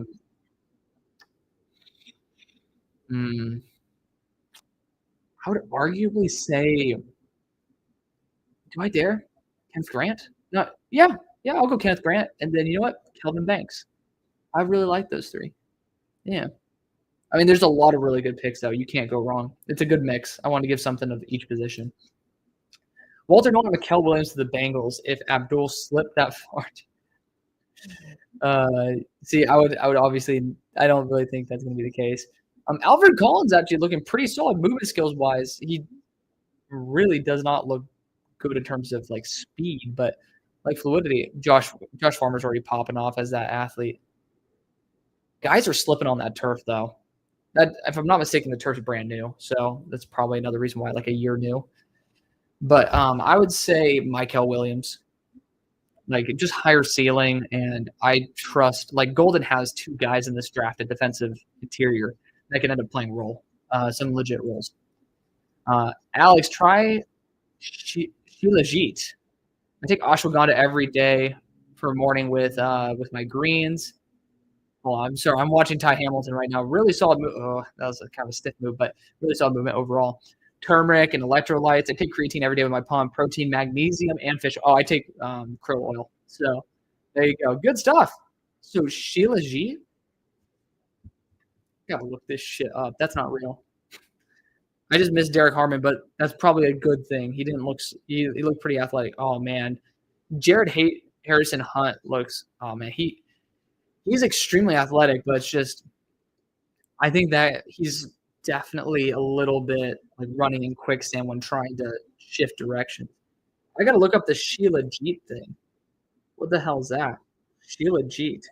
would arguably say, do I dare? Kenneth Grant? No, yeah, I'll go Kenneth Grant. And then you know what? Kelvin Banks. I really like those 3. Yeah. I mean, there's a lot of really good picks, though. You can't go wrong. It's a good mix. I want to give something of each position. Walter Nolan and Mikael Williams to the Bengals if Abdul slipped that far. See, I would obviously – I don't really think that's going to be the case. Alfred Collins actually looking pretty solid movement skills-wise. He really does not look good in terms of, speed, but, fluidity. Josh Farmer's already popping off as that athlete. Guys are slipping on that turf, though. That, if I'm not mistaken, the turf's brand new, so that's probably another reason why, a year new. But I would say Mikael Williams, just higher ceiling, and I trust. Golden has 2 guys in this draft at defensive interior that can end up playing some legit roles. Alex, try Shilajit. I take ashwagandha every day for morning with my greens. Oh, I'm sorry. I'm watching Ty Hamilton right now. Really solid move. Oh, that was kind of a stiff move, but really solid movement overall. Turmeric and electrolytes. I take creatine every day with my pump. Protein, magnesium, and fish. I take krill oil. So there you go. Good stuff. So Sheila G. Gotta look this shit up. That's not real. I just missed Derek Harmon, but that's probably a good thing. He didn't look. He looked pretty athletic. Oh man, Jared Harrison Hunt looks. Oh man, he's extremely athletic, but it's just. I think that he's definitely a little bit running in quicksand when trying to shift direction. I gotta look up the Sheila Jeet thing. What the hell is that? Sheila Jeet.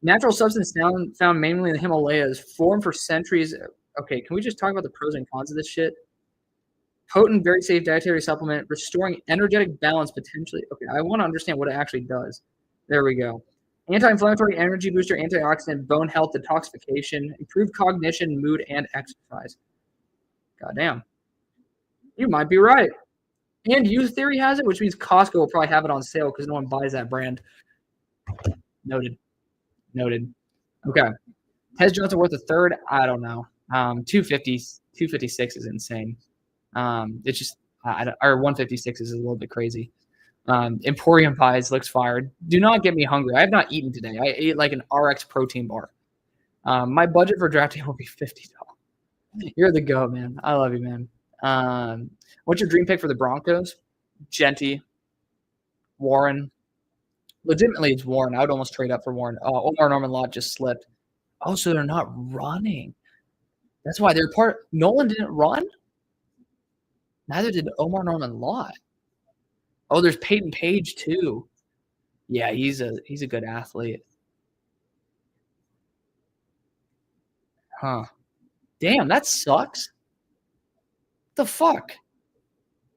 Natural substance found mainly in the Himalayas, formed for centuries. Okay, can we just talk about the pros and cons of this shit? Potent, very safe dietary supplement, restoring energetic balance potentially. Okay, I want to understand what it actually does. There we go. Anti-inflammatory, energy booster, antioxidant, bone health, detoxification, improved cognition, mood, and exercise. Goddamn. You might be right. And Youth Theory has it, which means Costco will probably have it on sale because no one buys that brand. Noted. Okay. Tez Johnson worth a third? I don't know. 256 is insane. It's just, or 156 is a little bit crazy. Emporium Pies looks fire. Do not get me hungry. I have not eaten today. I ate like an RX protein bar. My budget for drafting will be $50. You're the GOAT, man. I love you, man. What's your dream pick for the Broncos? Genty, Warren. Legitimately, it's Warren. I would almost trade up for Warren. Omar Norman Lott just slipped. Oh, so they're not running. That's why they're part. Nolan didn't run. Neither did Omar Norman Lott. Oh, there's Peyton Page too. Yeah, he's a good athlete. Huh. Damn, that sucks. What the fuck?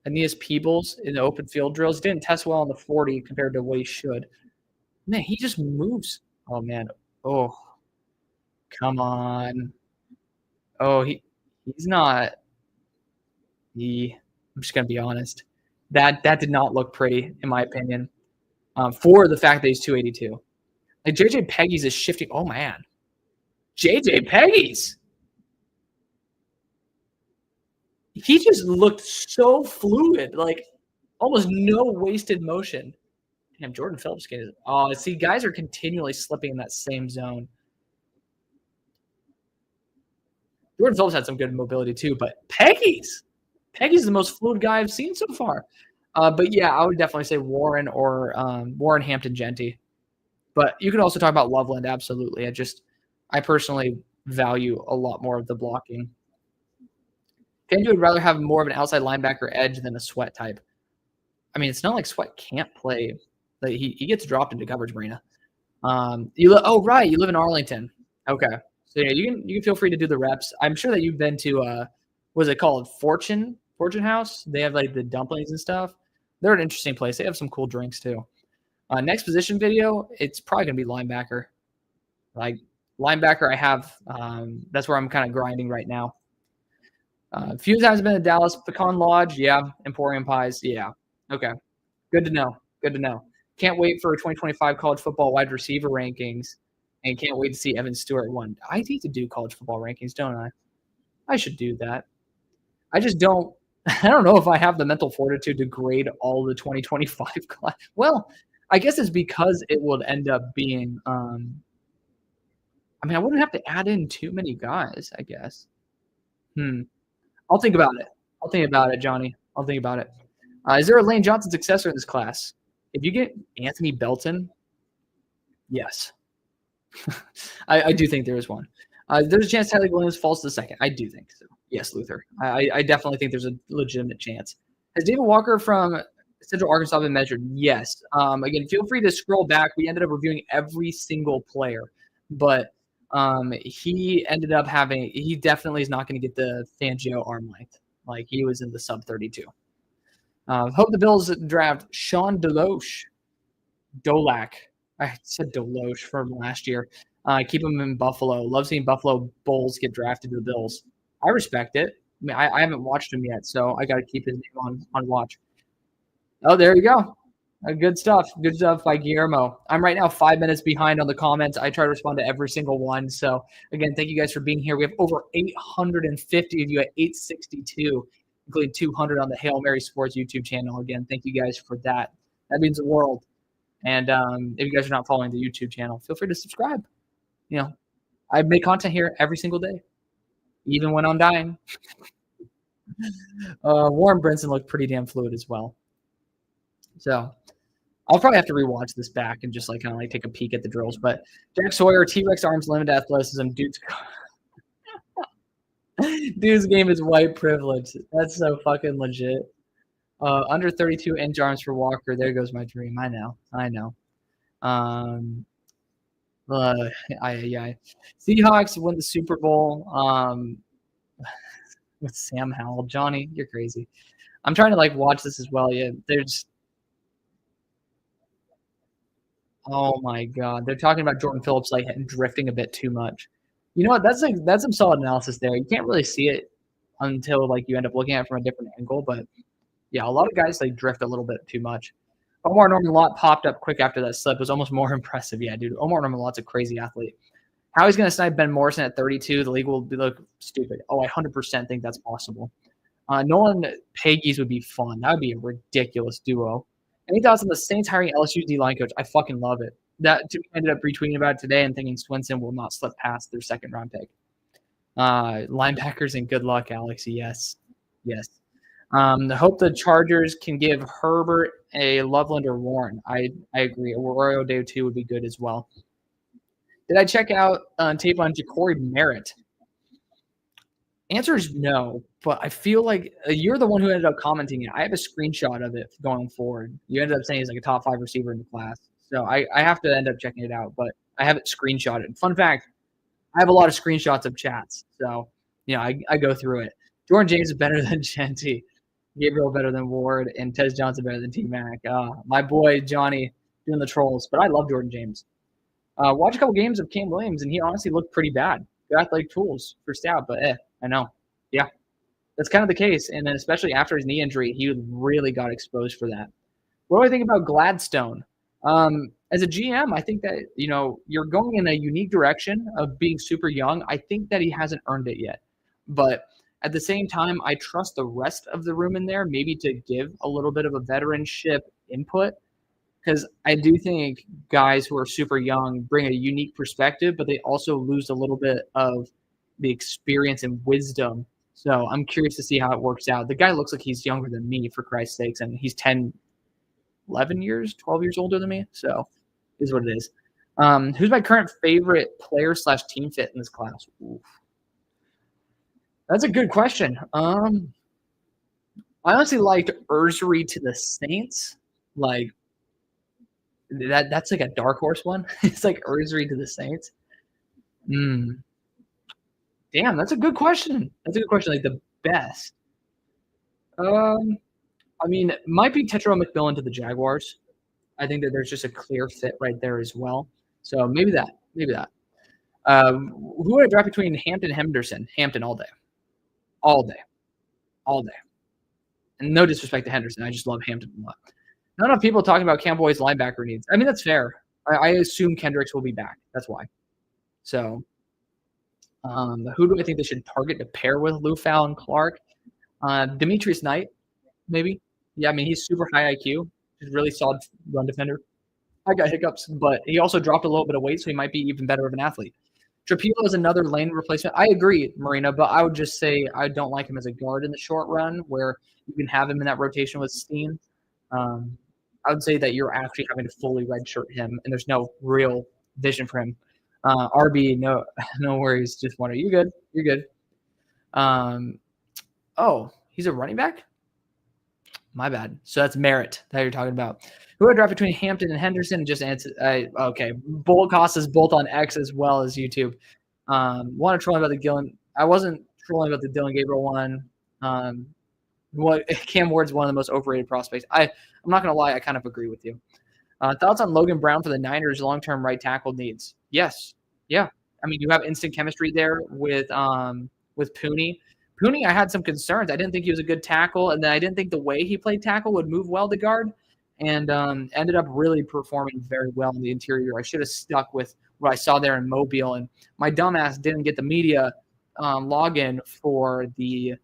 Aeneas Peebles in the open field drills didn't test well on the 40 compared to what he should. Man, he just moves. Oh man. Oh, come on. Oh, he's not. I'm just gonna be honest. That did not look pretty, in my opinion. For the fact that he's 282. Like JJ Peggy's is shifting. Oh man. JJ Peggy's. He just looked so fluid, like almost no wasted motion. Damn, Jordan Phillips getting. Oh, see, guys are continually slipping in that same zone. Jordan Phillips had some good mobility too, but Peggy's the most fluid guy I've seen so far. But yeah, I would definitely say Warren or Warren Hampton Genty. But you can also talk about Loveland, absolutely. I personally value a lot more of the blocking. Fandu would rather have more of an outside linebacker edge than a Sweat type. I mean, it's not like Sweat can't play. Like he gets dropped into coverage, Marina. You live in Arlington. Okay. So yeah, you can feel free to do the reps. I'm sure that you've been to what is it called? Fortune House. They have like the dumplings and stuff. They're an interesting place. They have some cool drinks too. Next position video, it's probably gonna be linebacker. Like linebacker, I have that's where I'm kind of grinding right now. A few times I've been to Dallas, Pecan Lodge, yeah. Emporium Pies, yeah. Okay. Good to know. Can't wait for 2025 college football wide receiver rankings, and can't wait to see Evan Stewart one. I need to do college football rankings, don't I? I should do that. I just don't. I don't know if I have the mental fortitude to grade all the 2025 class. Well, I guess it's because it would end up being. I mean, I wouldn't have to add in too many guys, I guess. I'll think about it, Johnny. I'll think about it. Is there a Lane Johnson successor in this class? If you get Anthony Belton, yes. I do think there is one. There's a chance Tyler Williams falls to the second. I do think so. Yes, Luther. I definitely think there's a legitimate chance. Has David Walker from Central Arkansas been measured? Yes. Again, feel free to scroll back. We ended up reviewing every single player, but he ended up having – he definitely is not going to get the Fangio arm length. Like, he was in the sub-32. Hope the Bills draft Sean Dolac. I said Deloche from last year. Keep him in Buffalo. Love seeing Buffalo Bulls get drafted to the Bills. I respect it. I mean, I haven't watched him yet, so I got to keep his name on watch. Oh, there you go. Good stuff. Good stuff by Guillermo. I'm right now 5 minutes behind on the comments. I try to respond to every single one. So, again, thank you guys for being here. We have over 850 of you at 862, including 200 on the Hail Mary Sports YouTube channel. Again, thank you guys for that. That means the world. And if you guys are not following the YouTube channel, feel free to subscribe. You know, I make content here every single day, even when I'm dying. Warren Brinson looked pretty damn fluid as well. So I'll probably have to rewatch this back and just like kind of like take a peek at the drills. But Jack Sawyer, T-Rex arms, limited athleticism, dude's game is white privilege. That's so fucking legit. Under 32-inch arms for Walker. There goes my dream. I know. Seahawks win the Super Bowl with Sam Howell. Johnny, you're crazy. I'm trying to like watch this as well. Yeah, there's. Oh my God, they're talking about Jordan Phillips like drifting a bit too much. You know what? That's some solid analysis there. You can't really see it until like you end up looking at it from a different angle, but yeah, a lot of guys like drift a little bit too much. Omar Norman Lott popped up quick after that slip. It was almost more impressive. Yeah, dude. Omar Norman Lott's a crazy athlete. How he's going to snipe Ben Morrison at 32, the league will look stupid. Oh, I 100% think that's possible. Nolan Peggy's would be fun. That would be a ridiculous duo. Any thoughts on the Saints hiring LSU D-line coach? I fucking love it. That to me, I ended up retweeting about it today and thinking Swinson will not slip past their second round pick. Linebackers and good luck, Alex. Yes. Yes. I hope the Chargers can give Herbert a Loveland or Warren. I agree. Arroyo Day 2 would be good as well. Did I check out tape on Ja'Cory Merritt? Answer is no, but I feel like you're the one who ended up commenting it. I have a screenshot of it going forward. You ended up saying he's like a top 5 receiver in the class. So I have to end up checking it out, but I have it screenshotted. Fun fact, I have a lot of screenshots of chats. So, I go through it. Jordan James is better than Genty. Gabriel better than Ward, and Tez Johnson better than T-Mac. My boy Johnny doing the trolls, but I love Jordan James. Watch a couple games of Cam Williams, and he honestly looked pretty bad. Good athletic tools for stout, but I know. Yeah, that's kind of the case. And then especially after his knee injury, he really got exposed for that. What do I think about Gladstone? As a GM, I think that, you're going in a unique direction of being super young. I think that he hasn't earned it yet. But at the same time, I trust the rest of the room in there maybe to give a little bit of a veteranship input, because I do think guys who are super young bring a unique perspective, but they also lose a little bit of the experience and wisdom. So I'm curious to see how it works out. The guy looks like he's younger than me, for Christ's sakes, and he's 10, 11 years, 12 years older than me. So is what it is. Who's my current favorite player/team fit in this class? Oof. That's a good question. I honestly liked Ursery to the Saints. Like that's like a dark horse one. It's like Ursery to the Saints. Damn, that's a good question. That's a good question. Like the best. It might be Tetro McMillan to the Jaguars. I think that there's just a clear fit right there as well. So maybe that. Who would I draft between Hampton and Henderson? Hampton all day. All day. And no disrespect to Henderson. I just love Hampton a lot. Not enough people talking about Cowboys linebacker needs. I mean, that's fair. I assume Kendricks will be back. That's why. So who do I think they should target to pair with Lufau and Clark? Demetrius Knight, maybe. Yeah, he's super high IQ. He's a really solid run defender. I got hiccups, but he also dropped a little bit of weight, so he might be even better of an athlete. Trapilo is another lane replacement. I agree, Marina, but I would just say I don't like him as a guard in the short run where you can have him in that rotation with Steen. I would say that you're actually having to fully redshirt him, and there's no real vision for him. RB, no worries. Just wonder. You good? You're good. He's a running back? My bad. So that's Merritt that you're talking about. Who would I draft between Hampton and Henderson? Just answer. Okay. Bolt cost is both on X as well as YouTube. Want to troll about the Gillen. I wasn't trolling about the Dylan Gabriel one. Cam Ward's one of the most overrated prospects. I'm not going to lie. I kind of agree with you. Thoughts on Logan Brown for the Niners' long-term right tackle needs? Yes. Yeah. You have instant chemistry there with Pooney. Pooney, I had some concerns. I didn't think he was a good tackle, and then I didn't think the way he played tackle would move well to guard, and ended up really performing very well in the interior. I should have stuck with what I saw there in Mobile, and my dumbass didn't get the media login for the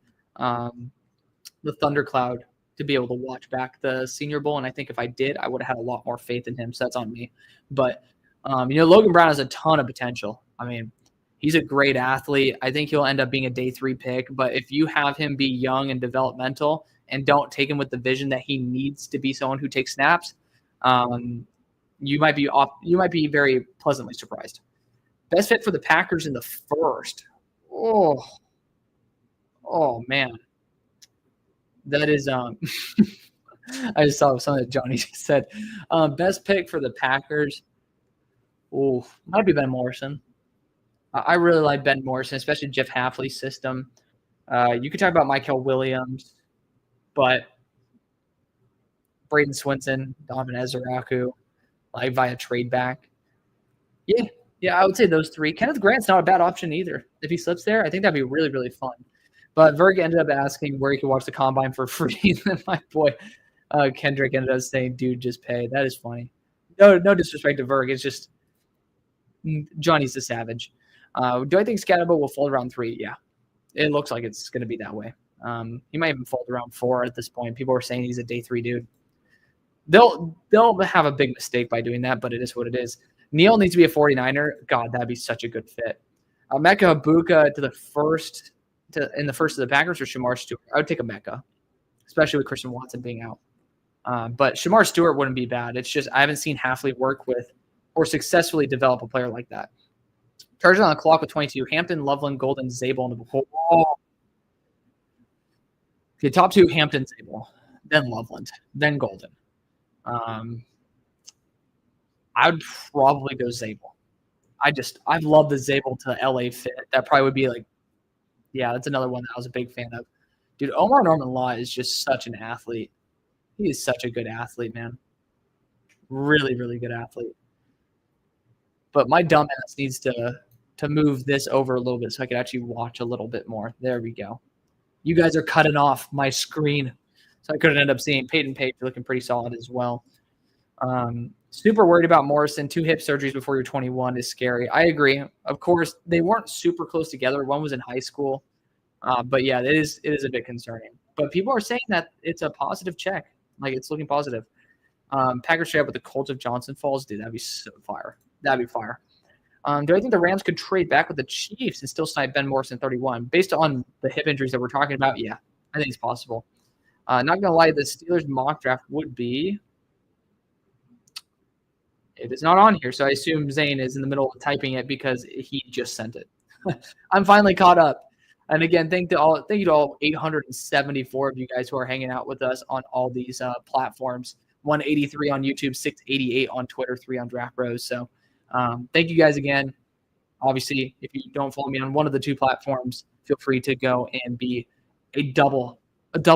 Thundercloud to be able to watch back the Senior Bowl, and I think if I did, I would have had a lot more faith in him, so that's on me. But, Logan Brown has a ton of potential. He's a great athlete. I think he'll end up being a day 3 pick. But if you have him be young and developmental and don't take him with the vision that he needs to be someone who takes snaps, you might be very pleasantly surprised. Best fit for the Packers in the first. Oh man. That is I just saw something that Johnny just said. Best pick for the Packers. Might be Ben Morrison. I really like Ben Morrison, especially Jeff Hafley's system. You could talk about Michael Williams, but Braden Swinson, Donovan Ezraku, via trade back. Yeah, I would say those 3. Kenneth Grant's not a bad option either. If he slips there, I think that'd be really, really fun. But Verg ended up asking where he could watch the Combine for free. And my boy Kendrick ended up saying, dude, just pay. That is funny. No disrespect to Verg. It's just Johnny's a savage. Do I think Scatterbo will fold around 3? Yeah. It looks like it's going to be that way. He might even fold around 4 at this point. People are saying he's a day 3 dude. They'll have a big mistake by doing that, but it is what it is. Neal needs to be a 49er. God, that'd be such a good fit. Mecca Ibuka in the first of the Packers or Shamar Stewart. I would take a Mecca, especially with Christian Watson being out. But Shamar Stewart wouldn't be bad. It's just I haven't seen Hafley work with or successfully develop a player like that. Chargers on the clock with 22. Hampton, Loveland, Golden, Zabel. The top two, Hampton, Zabel, then Loveland, then Golden. I would probably go Zabel. I've loved the Zabel to LA fit. That probably would be that's another one that I was a big fan of. Dude, Omar Norman Law is just such an athlete. He is such a good athlete, man. Really, really good athlete. But my dumbass needs to move this over a little bit so I could actually watch a little bit more. There we go. You guys are cutting off my screen, so I couldn't end up seeing Peyton Page looking pretty solid as well. Super worried about Morrison. 2 hip surgeries before you're 21 is scary. I agree. Of course, they weren't super close together. One was in high school. But yeah, it is a bit concerning. But people are saying that it's a positive check. Like, it's looking positive. Packers straight up with the Colts of Johnson Falls. Dude, that'd be so fire. That'd be fire. Do I think the Rams could trade back with the Chiefs and still snipe Ben Morrison 31? Based on the hip injuries that we're talking about, yeah, I think it's possible. Not going to lie, the Steelers mock draft would be – it is not on here, so I assume Zane is in the middle of typing it because he just sent it. I'm finally caught up. And again, thank you to all 874 of you guys who are hanging out with us on all these platforms. 183 on YouTube, 688 on Twitter, 3 on Draft Bros. So thank you guys again. Obviously, if you don't follow me on one of the 2 platforms, feel free to go and be a double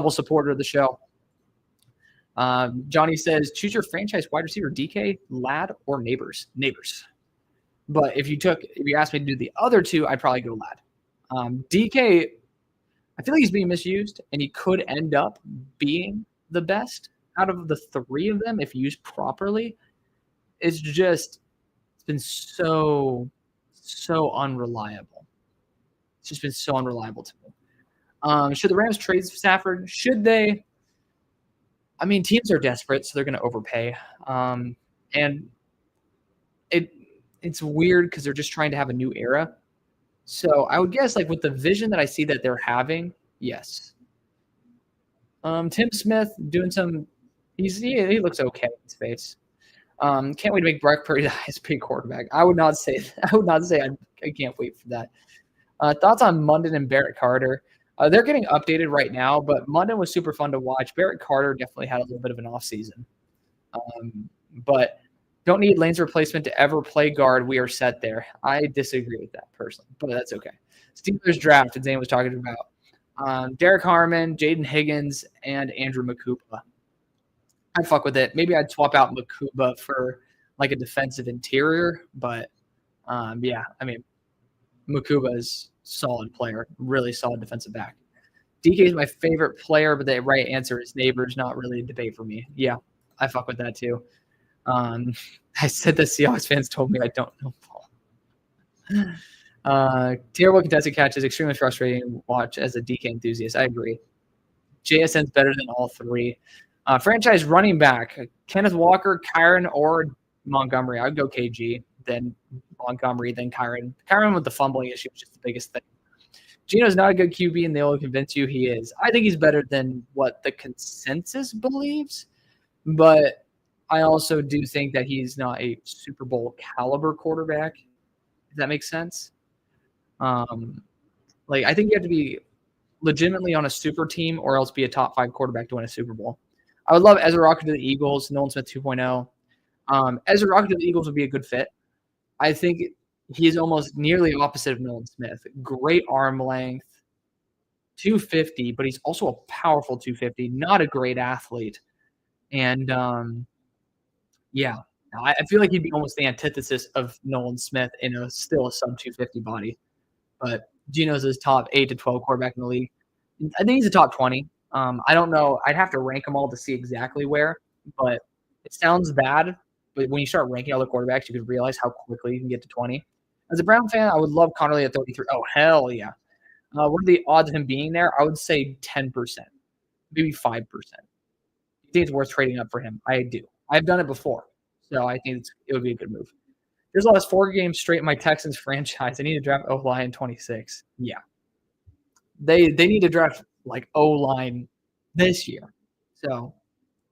supporter of the show. Johnny says, choose your franchise wide receiver, DK, Ladd, or Neighbors. But if you asked me to do the other 2, I'd probably go Ladd. DK, I feel like he's being misused, and he could end up being the best out of the 3 of them if used properly. It's been so unreliable. It's just been so unreliable to me. Should the Rams trade Stafford? Should they? I mean, teams are desperate, so they're going to overpay. And it's weird because they're just trying to have a new era. So I would guess, with the vision that I see that they're having, yes. Tim Smith doing some – he looks okay in his face. Can't wait to make Brock Purdy the highest paid quarterback. I would not say I can't wait for that. Thoughts on Munden and Barrett Carter? They're getting updated right now, but Munden was super fun to watch. Barrett Carter definitely had a little bit of an offseason. But don't need Lane's replacement to ever play guard. We are set there. I disagree with that personally, but that's okay. Steelers draft, as Zane was talking about. Derek Harmon, Jaden Higgins, and Andrew Makuba. I'd fuck with it. Maybe I'd swap out Makuba for a defensive interior, but yeah, I mean, Makuba is solid player, really solid defensive back. DK is my favorite player, but the right answer is Neighbors. Not really a debate for me. Yeah, I fuck with that too. I said the Seahawks fans told me I don't know Paul. Terrible contested catch is extremely frustrating to watch as a DK enthusiast. I agree. JSN's better than all 3. Franchise running back, Kenneth Walker, Kyron, or Montgomery. I'd go KG, then Montgomery, then Kyron. Kyron with the fumbling issue was just the biggest thing. Gino's not a good QB, and they'll convince you he is. I think he's better than what the consensus believes, but I also do think that he's not a Super Bowl caliber quarterback, if that makes sense. I think you have to be legitimately on a super team or else be a top 5 quarterback to win a Super Bowl. I would love Ezra Rocket to the Eagles, Nolan Smith 2.0. Ezra Rocket to the Eagles would be a good fit. I think he's almost nearly opposite of Nolan Smith. Great arm length, 250, but he's also a powerful 250, not a great athlete. And, yeah, I feel like he'd be almost the antithesis of Nolan Smith in still a sub-250 body. But Gino's his top 8 to 12 quarterback in the league. I think he's a top 20. I don't know. I'd have to rank them all to see exactly where, but it sounds bad. But when you start ranking all the quarterbacks, you could realize how quickly you can get to 20. As a Brown fan, I would love Connerly at 33. Oh, hell yeah. What are the odds of him being there? I would say 10%, maybe 5%. Do you think it's worth trading up for him. I do. I've done it before, so I think it would be a good move. There's lost 4 games straight in my Texans franchise. I need to draft O-line 26. Yeah. They need to draft like O-line this year. So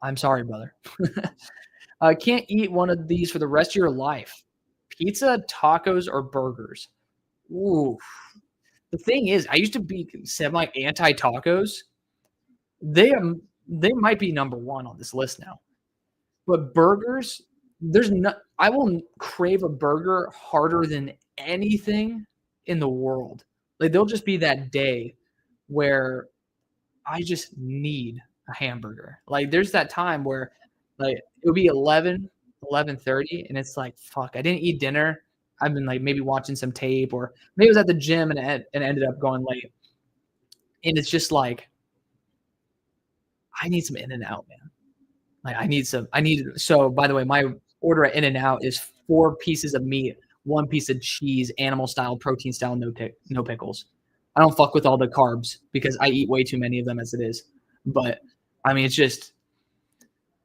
I'm sorry, brother. Can't eat one of these for the rest of your life. Pizza, tacos, or burgers? Ooh. The thing is, I used to be semi anti-tacos. They might be number one on this list now. But burgers, I will crave a burger harder than anything in the world. Like there'll just be that day where I just need a hamburger. Like there's that time where like it'll be 11:30, and it's like, fuck, I didn't eat dinner. I've been like maybe watching some tape, or maybe I was at the gym and ended up going late. And it's just like, I need some In-N-Out, man. Like so by the way, my order at In-N-Out is 4 pieces of meat, 1 piece of cheese, animal style, protein style, no pickles. I don't fuck with all the carbs because I eat way too many of them as it is. But I mean, it's just,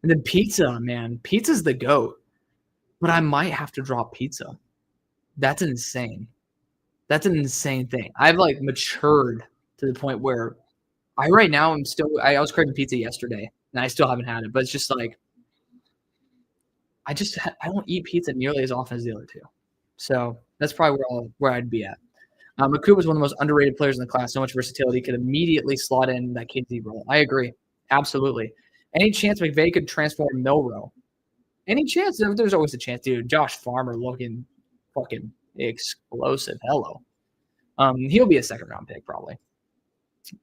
and then pizza, man. Pizza's the GOAT. But I might have to drop pizza. That's insane. That's an insane thing. I've like matured to the point where I was craving pizza yesterday and I still haven't had it, but it's just like, I don't eat pizza nearly as often as the other two. So that's probably where I'd be at. McCool was one of the most underrated players in the class. So much versatility, could immediately slot in that KZ role. I agree. Absolutely. Any chance McVay could transform Milroe? Any chance? There's always a chance, dude. Josh Farmer looking fucking explosive. Hello. He'll be a second-round pick probably.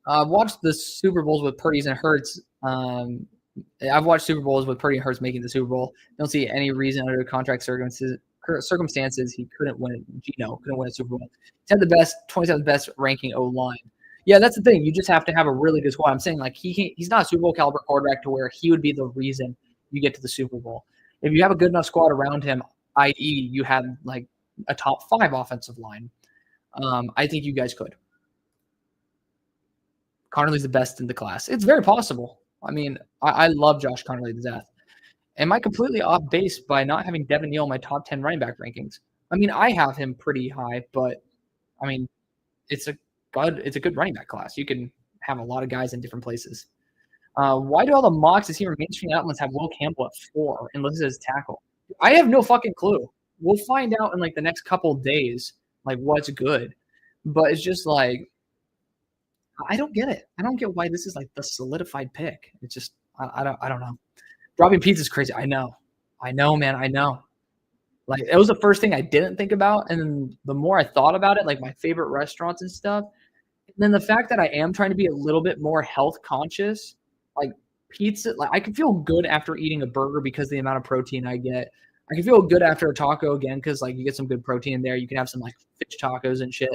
I've watched the Super Bowls with Purdy's and Hurts. I've watched Super Bowls with Purdy and Hurts making the Super Bowl. Don't see any reason under the contract circumstances he couldn't win. Gino couldn't win a Super Bowl. He's had the 27th best ranking O-line. Yeah, that's the thing. You just have to have a really good squad. I'm saying like he's not a Super Bowl caliber quarterback to where he would be the reason you get to the Super Bowl. If you have a good enough squad around him, i.e., you have like a top 5 offensive line, I think you guys could. Connerly's the best in the class. It's very possible. I mean, I love Josh Connerly to death. Am I completely off base by not having Devin Neal in my top 10 running back rankings? I mean, I have him pretty high, but I mean, it's a good running back class. You can have a lot of guys in different places. Why do all the mocks as here mainstream outlets have Will Campbell at 4 and listed as tackle? I have no fucking clue. We'll find out in like the next couple of days, like what's good. But it's just like, I don't get it. I don't get why this is like the solidified pick. It's just, I don't know. Dropping pizza is crazy. I know, man. I know. Like it was the first thing I didn't think about, and then the more I thought about it, like my favorite restaurants and stuff, and then the fact that I am trying to be a little bit more health conscious, like pizza, like I can feel good after eating a burger because of the amount of protein I get. I can feel good after a taco again because like you get some good protein in there. You can have some like fish tacos and shit.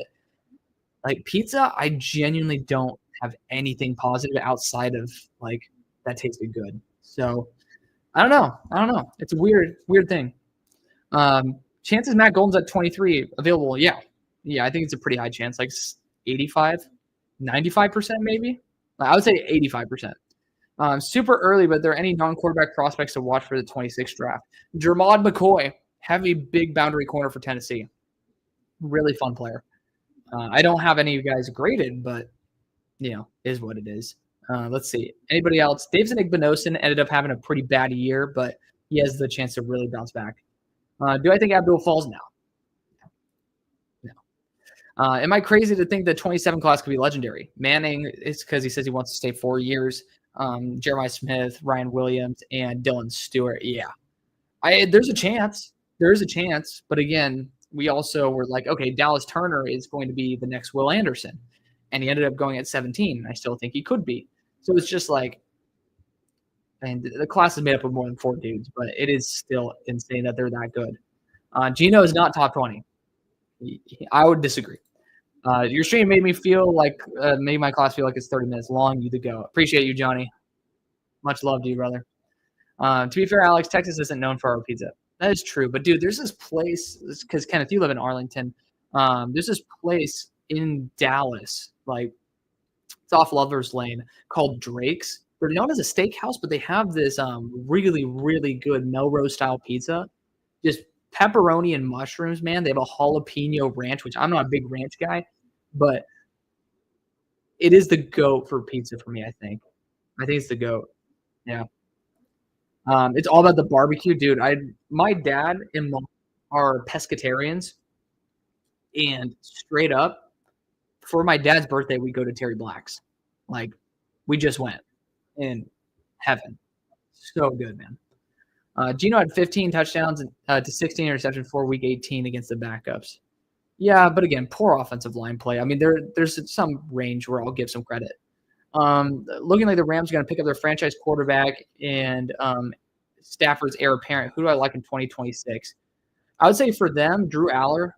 Like pizza, I genuinely don't have anything positive outside of like that tasted good. So I don't know. It's a weird thing. Chances Matt Golden's at 23 available. Yeah, I think it's a pretty high chance, like 85, 95% maybe. I would say 85%. Super early, but are there any non-quarterback prospects to watch for the 26th draft? Jermod McCoy, heavy big boundary corner for Tennessee. Really fun player. I don't have any of you guys graded, but is what it is. Let's see. Anybody else? Davidson Igbinosun ended up having a pretty bad year, but he has the chance to really bounce back. Do I think Abdul falls? No. Am I crazy to think the 27 class could be legendary? Manning is because he says he wants to stay 4 years. Jeremiah Smith, Ryan Williams, and Dylan Stewart. Yeah. There's a chance. There is a chance. But again, we also were like, okay, Dallas Turner is going to be the next Will Anderson. And he ended up going at 17. I still think he could be. So it's just like, and the class is made up of more than 4 dudes, but it is still insane that they're that good. Gino is not top 20. I would disagree. Your stream made me feel like, made my class feel like it's 30 minutes long. You to go. Appreciate you, Johnny. Much love to you, brother. To be fair, Alex, Texas isn't known for our pizza. That is true. But, dude, there's this place, because, Kenneth, you live in Arlington. There's this place in Dallas, like, it's off Lover's Lane, called Drake's. They're known as a steakhouse, but they have this really, really good Melrose style pizza. Just pepperoni and mushrooms, man. They have a jalapeno ranch, which I'm not a big ranch guy, but it is the GOAT for pizza for me, I think. I think it's the GOAT. Yeah. It's all about the barbecue, dude. My dad and mom are pescatarians, and straight up, for my dad's birthday, we go to Terry Black's. Like, we just went in heaven. So good, man. Geno had 15 touchdowns to 16 interceptions for Week 18 against the backups. Yeah, but again, poor offensive line play. I mean, there's some range where I'll give some credit. Looking like the Rams are going to pick up their franchise quarterback and Stafford's heir apparent. Who do I like in 2026? I would say for them, Drew Aller.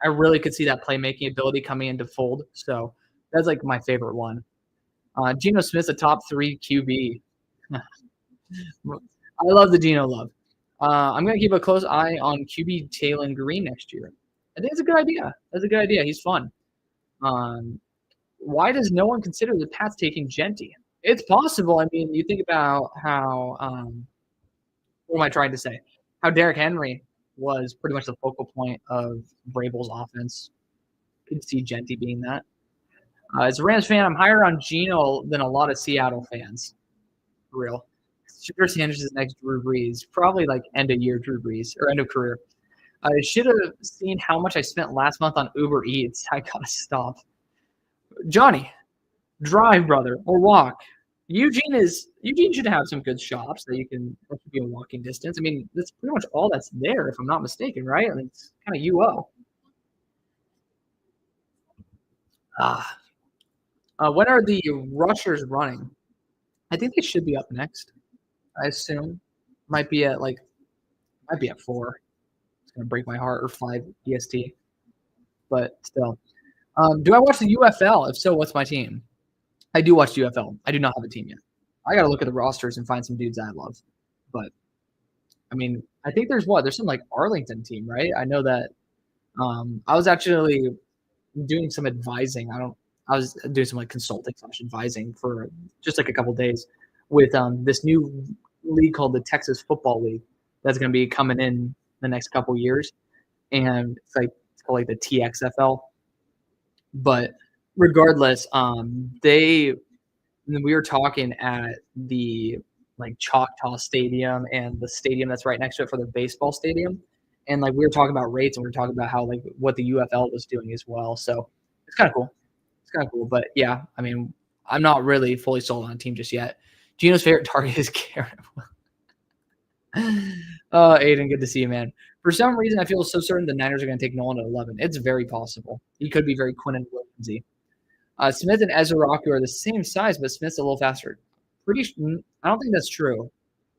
I really could see that playmaking ability coming into fold. So that's like my favorite one. Geno Smith's a top 3 QB. I love the Geno love. I'm going to keep a close eye on QB Taylon Green next year. I think it's a good idea. That's a good idea. He's fun. Why does no one consider the Pats taking Genty? It's possible. I mean, you think about how what am I trying to say? How Derrick Henry was pretty much the focal point of Vrabel's offense. Could see Genty being that. As a Rams fan, I'm higher on Geno than a lot of Seattle fans. For real. Shedeur Sanders is next Drew Brees. Probably like end of year Drew Brees or end of career. I should have seen how much I spent last month on Uber Eats. I gotta stop. Johnny, drive, brother, or walk. Eugene should have some good shops that that should be a walking distance. I mean, that's pretty much all that's there, if I'm not mistaken, right? I mean, it's kind of UO. When are the rushers running? I think they should be up next. I assume might be at 4. It's gonna break my heart, or 5 EST. But still, do I watch the UFL? If so, what's my team? I do watch UFL. I do not have a team yet. I got to look at the rosters and find some dudes I love. But, I mean, I think there's some like Arlington team, right? I know that I was actually doing some advising. I was doing some like consulting / advising for just like a couple days with this new league called the Texas Football League that's going to be coming in the next couple years. And it's called like the TXFL. But regardless, we were talking at the like Choctaw Stadium and the stadium that's right next to it for the baseball stadium, and like we were talking about rates and we were talking about how like what the UFL was doing as well. So it's kind of cool. It's kind of cool. But yeah, I mean, I'm not really fully sold on a team just yet. Gino's favorite target is Karen. Oh, Aiden, good to see you, man. For some reason, I feel so certain the Niners are going to take Nolan at 11. It's very possible. He could be very Quinn and Williamsy. Smith and Ezra Rocky are the same size, but Smith's a little faster. I don't think that's true.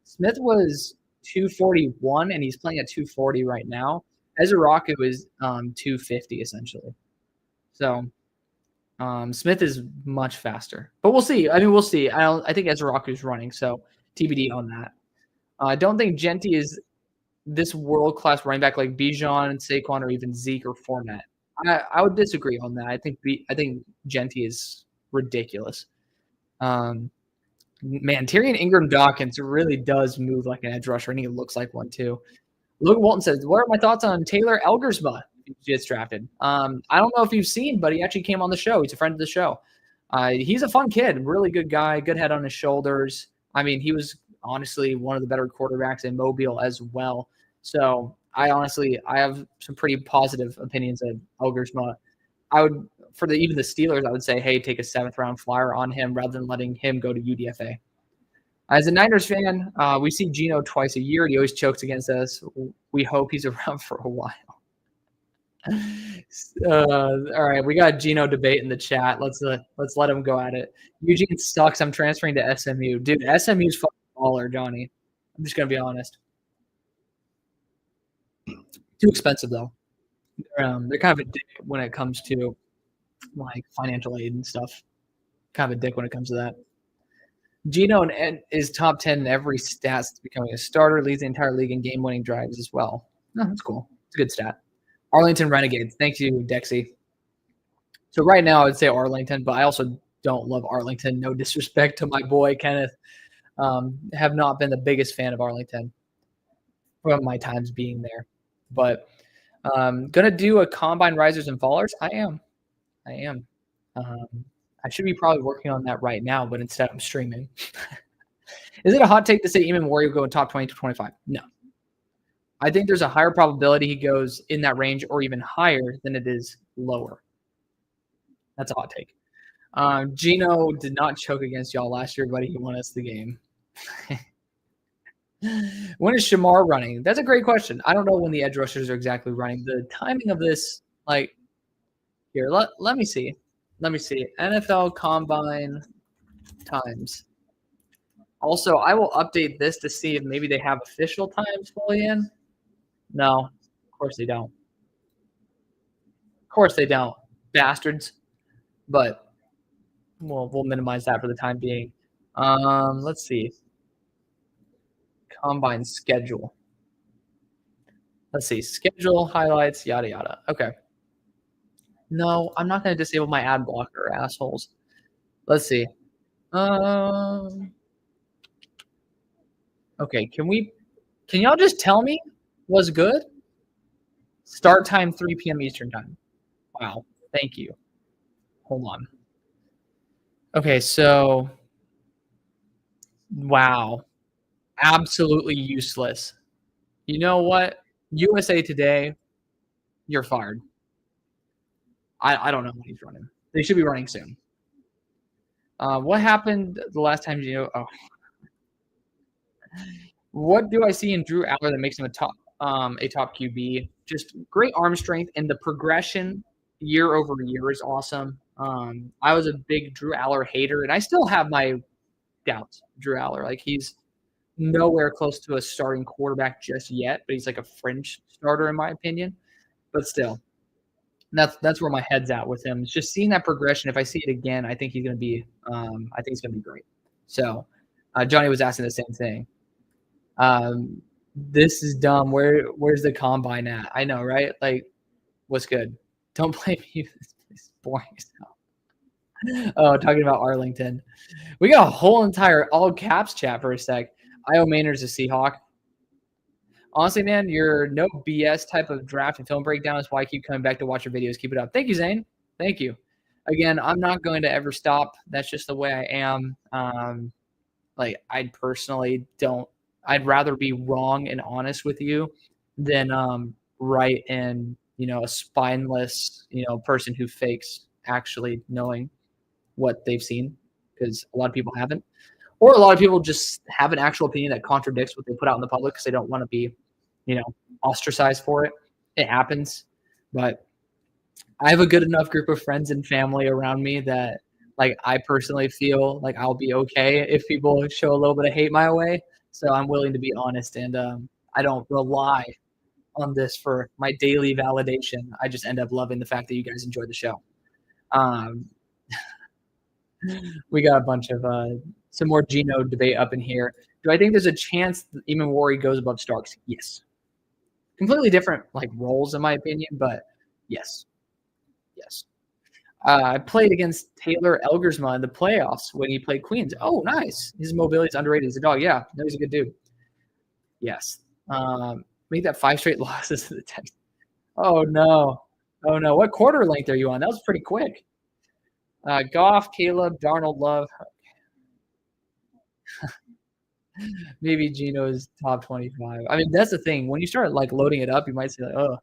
Smith was 241, and he's playing at 240 right now. Ezra Rocky was 250, essentially. So Smith is much faster. But we'll see. I mean, we'll see. I think Ezra Rocky is running, so TBD on that. I don't think Genty is this world-class running back like Bijan and Saquon or even Zeke or Fournette. I would disagree on that. I think Genty is ridiculous. Man, Tyrion Ingram Dawkins really does move like an edge rusher, and he looks like one too. Logan Walton says, "What are my thoughts on Taylor Elgersma? He gets drafted. I don't know if you've seen, but he actually came on the show. He's a friend of the show. He's a fun kid, really good guy, good head on his shoulders. I mean, he was honestly one of the better quarterbacks in Mobile as well. So I have some pretty positive opinions of Elgersma. I would, even the Steelers, I would say, hey, take a 7th round flyer on him rather than letting him go to UDFA. As a Niners fan, we see Geno twice a year. He always chokes against us. We hope he's around for a while. All right, we got Geno debate in the chat. Let's let him go at it. Eugene sucks. I'm transferring to SMU. Dude, SMU's fucking baller, Johnny. I'm just going to be honest. Too expensive, though. They're kind of a dick when it comes to like financial aid and stuff. Kind of a dick when it comes to that. Geno is top 10 in every stat since becoming a starter, leads the entire league in game-winning drives as well. No, that's cool. It's a good stat. Arlington Renegades. Thank you, Dexy. So right now, I would say Arlington, but I also don't love Arlington. No disrespect to my boy Kenneth. Have not been the biggest fan of Arlington from my times being there. But gonna do a combine risers and fallers. I am. I should be probably working on that right now, but instead I'm streaming. Is it a hot take to say Eamon Warrior will go in top 20 to 25? No. I think there's a higher probability he goes in that range or even higher than it is lower. That's a hot take. Gino did not choke against y'all last year, buddy. He won us the game. When is Shamar running? That's a great question. I don't know when the edge rushers are exactly running. The timing of this, like, here, let me see. Let me see. NFL Combine times. Also, I will update this to see if maybe they have official times fully in. No, of course they don't. Of course they don't. Bastards. But we'll minimize that for the time being. Let's see. Combine schedule. Let's see. Schedule, highlights, yada, yada. Okay. No, I'm not going to disable my ad blocker, assholes. Let's see. Okay, can y'all just tell me what's good? Start time 3 p.m. Eastern time. Wow. Thank you. Hold on. Okay, so wow. Absolutely useless. You know what? USA Today, you're fired. I don't know when he's running. They should be running soon. What happened the last time What do I see in Drew Aller that makes him a top QB? Just great arm strength, and the progression year over year is awesome. I was a big Drew Aller hater, and I still have my doubts. Drew Aller, like, he's nowhere close to a starting quarterback just yet, but he's like a fringe starter in my opinion. But still, that's where my head's at with him. It's just seeing that progression. If I see it again, I think he's going to be great. So Johnny was asking the same thing. This is dumb. Where's the combine at? I know, right? Like, what's good? Don't blame you. It's boring stuff. Oh, talking about Arlington. We got a whole entire all caps chat for a sec. Io Maynard's a Seahawk. Honestly, man, your no BS type of draft and film breakdown is why I keep coming back to watch your videos. Keep it up. Thank you, Zane. Thank you. Again, I'm not going to ever stop. That's just the way I am. Like, I personally don't. I'd rather be wrong and honest with you than right and, a spineless, person who fakes actually knowing what they've seen, because a lot of people haven't. Or a lot of people just have an actual opinion that contradicts what they put out in the public because they don't want to be, ostracized for it. It happens. But I have a good enough group of friends and family around me that, like, I personally feel like I'll be okay if people show a little bit of hate my way. So I'm willing to be honest, and I don't rely on this for my daily validation. I just end up loving the fact that you guys enjoy the show. We got a bunch of some more Geno debate up in here. Do I think there's a chance that Eamon Warrior goes above Starks? Yes. Completely different roles in my opinion, but yes. I played against Taylor Elgersma in the playoffs when he played Queens. Oh, nice. His mobility is underrated. He's a dog. Yeah, no, he's a good dude. Yes. Make that 5 straight losses to the Texans. Oh, no. What quarter length are you on? That was pretty quick. Goff, Caleb, Darnold, Love. Maybe Geno's top 25. I mean, that's the thing. When you start loading it up, you might say I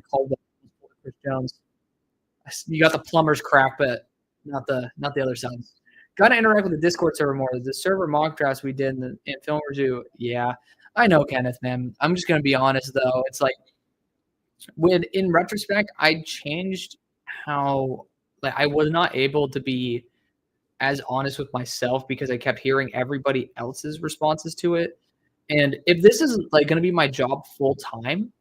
called Chris Jones. You got the plumber's crack, but not the other side. Got to interact with the Discord server more. The server mock drafts we did in film review. Yeah, I know, Kenneth, man. I'm just gonna be honest though. It's in retrospect, I changed how I was not able to be as honest with myself because I kept hearing everybody else's responses to it. And if this is going to be my job full time,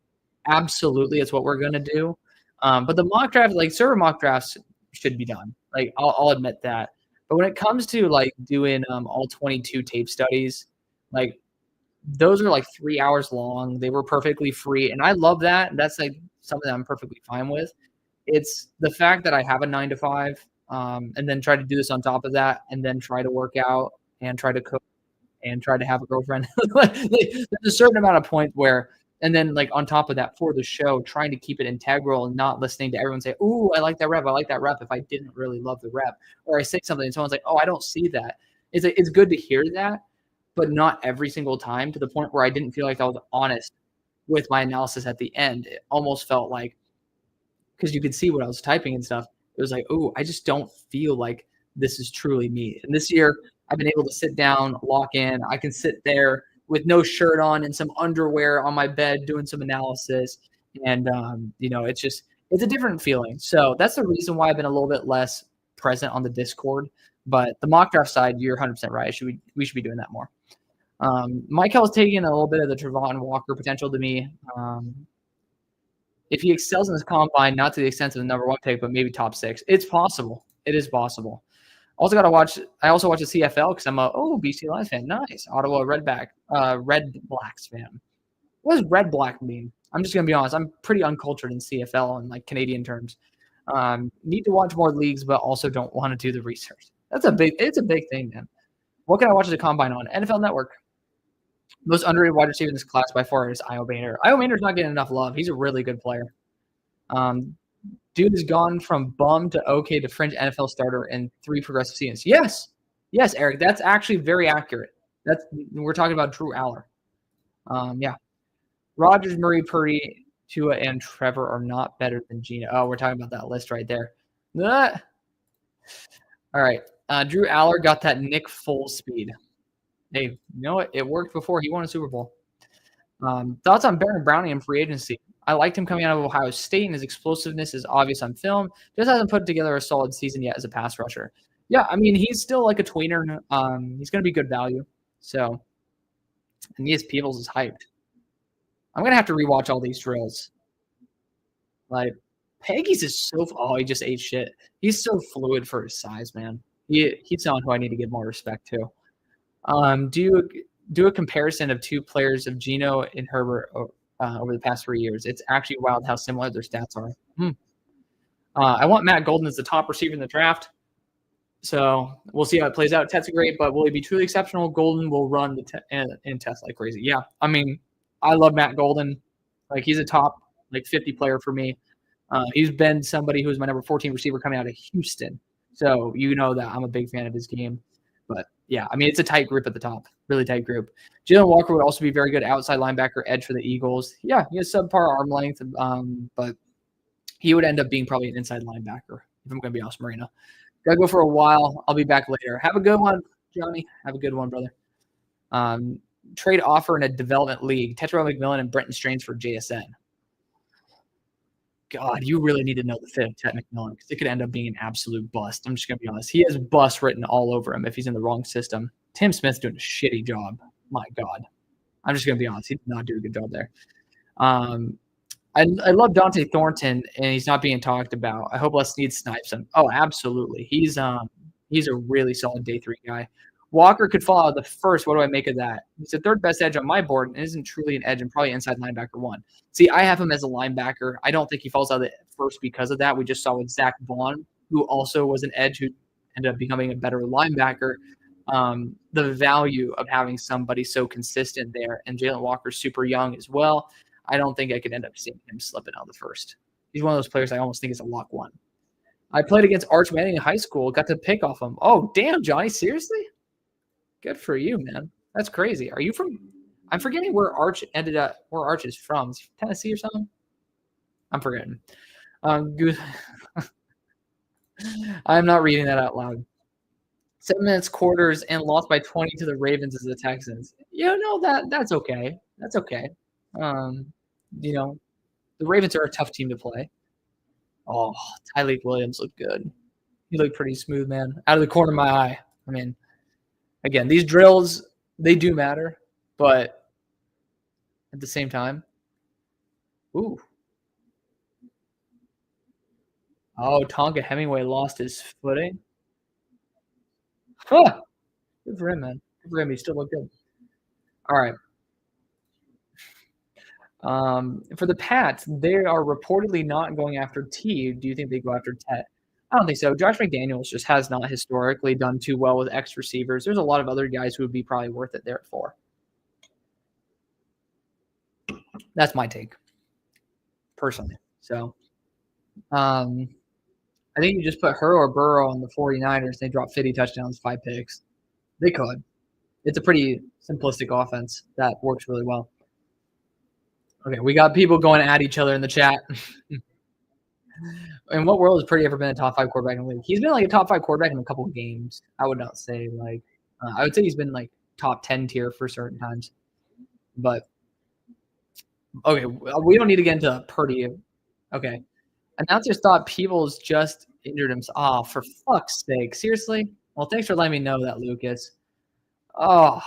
absolutely, it's what we're going to do. But the mock draft, server mock drafts should be done. I'll admit that. But when it comes to doing all 22 tape studies, those are 3 hours long. They were perfectly free. And I love that. That's something that I'm perfectly fine with. It's the fact that I have a 9 to 5 and then try to do this on top of that, and then try to work out and try to cook and try to have a girlfriend. There's a certain amount of point where, and then like on top of that for the show, trying to keep it integral and not listening to everyone say, "Ooh, I like that rep. I like that rep." If I didn't really love the rep, or I say something and someone's like, "Oh, I don't see that." It's good to hear that, but not every single time, to the point where I didn't feel like I was honest with my analysis at the end. It almost felt like, because you could see what I was typing and stuff, it was like, "Oh, I just don't feel like this is truly me." And this year, I've been able to sit down, lock in. I can sit there with no shirt on and some underwear on my bed doing some analysis, and it's a different feeling. So that's the reason why I've been a little bit less present on the Discord. But the mock draft side, you're 100% right. We should be doing that more. Michael's taking a little bit of the Trevon Walker potential to me. If he excels in this combine, not to the extent of the number one pick, but maybe top 6, it's possible. It is possible. I also watch the CFL because I'm a BC Lions fan. Nice. Ottawa Red Blacks fan. What does red black mean? I'm just gonna be honest. I'm pretty uncultured in CFL and like Canadian terms. Need to watch more leagues, but also don't want to do the research. It's a big thing, man. What can I watch at the combine on? NFL Network. Most underrated wide receiver in this class by far is Io Bainer. Io Bainer's not getting enough love. He's a really good player. Dude has gone from bum to okay to fringe NFL starter in 3 progressive seasons. Yes, Eric, that's actually very accurate. We're talking about Drew Aller. Yeah. Rodgers, Murray, Purdy, Tua, and Trevor are not better than Gino. Oh, we're talking about that list right there. All right. Drew Aller got that Nick Foles speed. Hey, you know what? It worked before he won a Super Bowl. Thoughts on Baron Browning in free agency? I liked him coming out of Ohio State, and his explosiveness is obvious on film. Just hasn't put together a solid season yet as a pass rusher. Yeah, I mean, he's still like a tweener. He's going to be good value. So, and Neas Peebles is hyped. I'm going to have to rewatch all these drills. Like, Peggy's is so – he just ate shit. He's so fluid for his size, man. He's someone who I need to give more respect to. Do a comparison of 2 players of Geno and Herbert over the past 3 years. It's actually wild how similar their stats are. I want Matt Golden as the top receiver in the draft. So we'll see how it plays out. Ted's great, but will he be truly exceptional? Golden will run and test like crazy. Yeah, I mean, I love Matt Golden. Like, he's a top 50 player for me. He's been somebody who was my number 14 receiver coming out of Houston. So you know that I'm a big fan of his game. But yeah, I mean, it's a tight group at the top, really tight group. Jalen Walker would also be very good outside linebacker edge for the Eagles. Yeah, he has subpar arm length, but he would end up being probably an inside linebacker, if I'm going to be honest, Marina. Gotta go for a while. I'll be back later. Have a good one, Johnny. Have a good one, brother. Trade offer in a development league. Tetra McMillan and Brenton Strange for JSN. God, you really need to know the fit of Ted McMillan because it could end up being an absolute bust. I'm just going to be honest. He has bust written all over him if he's in the wrong system. Tim Smith's doing a shitty job. My God. I'm just going to be honest. He did not do a good job there. I love Dante Thornton, and he's not being talked about. I hope Les Snead snipes him. Oh, absolutely. He's a really solid day 3 guy. Walker could fall out of the first. What do I make of that? He's the 3rd best edge on my board and isn't truly an edge and probably inside linebacker 1. See, I have him as a linebacker. I don't think he falls out of the first because of that. We just saw with Zach Vaughn, who also was an edge who ended up becoming a better linebacker. The value of having somebody so consistent there, and Jalen Walker's super young as well. I don't think I could end up seeing him slipping out of the first. He's one of those players I almost think is a lock 1. I played against Arch Manning in high school. Got to pick off him. Oh, damn, Johnny. Seriously? Good for you, man. That's crazy. Are you from – I'm forgetting where Arch ended up – where Arch is from. Is he from Tennessee or something? I'm forgetting. Good. I'm not reading that out loud. 7 minutes, quarters, and lost by 20 to the Ravens as the Texans. That's okay. That's okay. The Ravens are a tough team to play. Oh, Tyleek Williams looked good. He looked pretty smooth, man. Out of the corner of my eye. I mean, again, these drills, they do matter, but at the same time, ooh. Oh, Tonka Hemingway lost his footing. Huh. Good for him, man. Good for him. He still looked good. All right. For the Pats, they are reportedly not going after T. Do you think they go after Tet? I don't think so. Josh McDaniels just has not historically done too well with X receivers. There's a lot of other guys who would be probably worth it there at 4. That's my take, personally. So, um, I think you just put her or Burrow on the 49ers. They drop 50 touchdowns, 5 picks. They could. It's a pretty simplistic offense that works really well. Okay, we got people going at each other in the chat. In what world has Purdy ever been a top 5 quarterback in the league? He's been like a top 5 quarterback in a couple of games. I would not say like I would say he's been like top 10 tier for certain times. But okay, we don't need to get into Purdy. Okay. Announcers thought Peebles just injured himself. Oh, for fuck's sake. Seriously? Well, thanks for letting me know that, Lucas. Oh,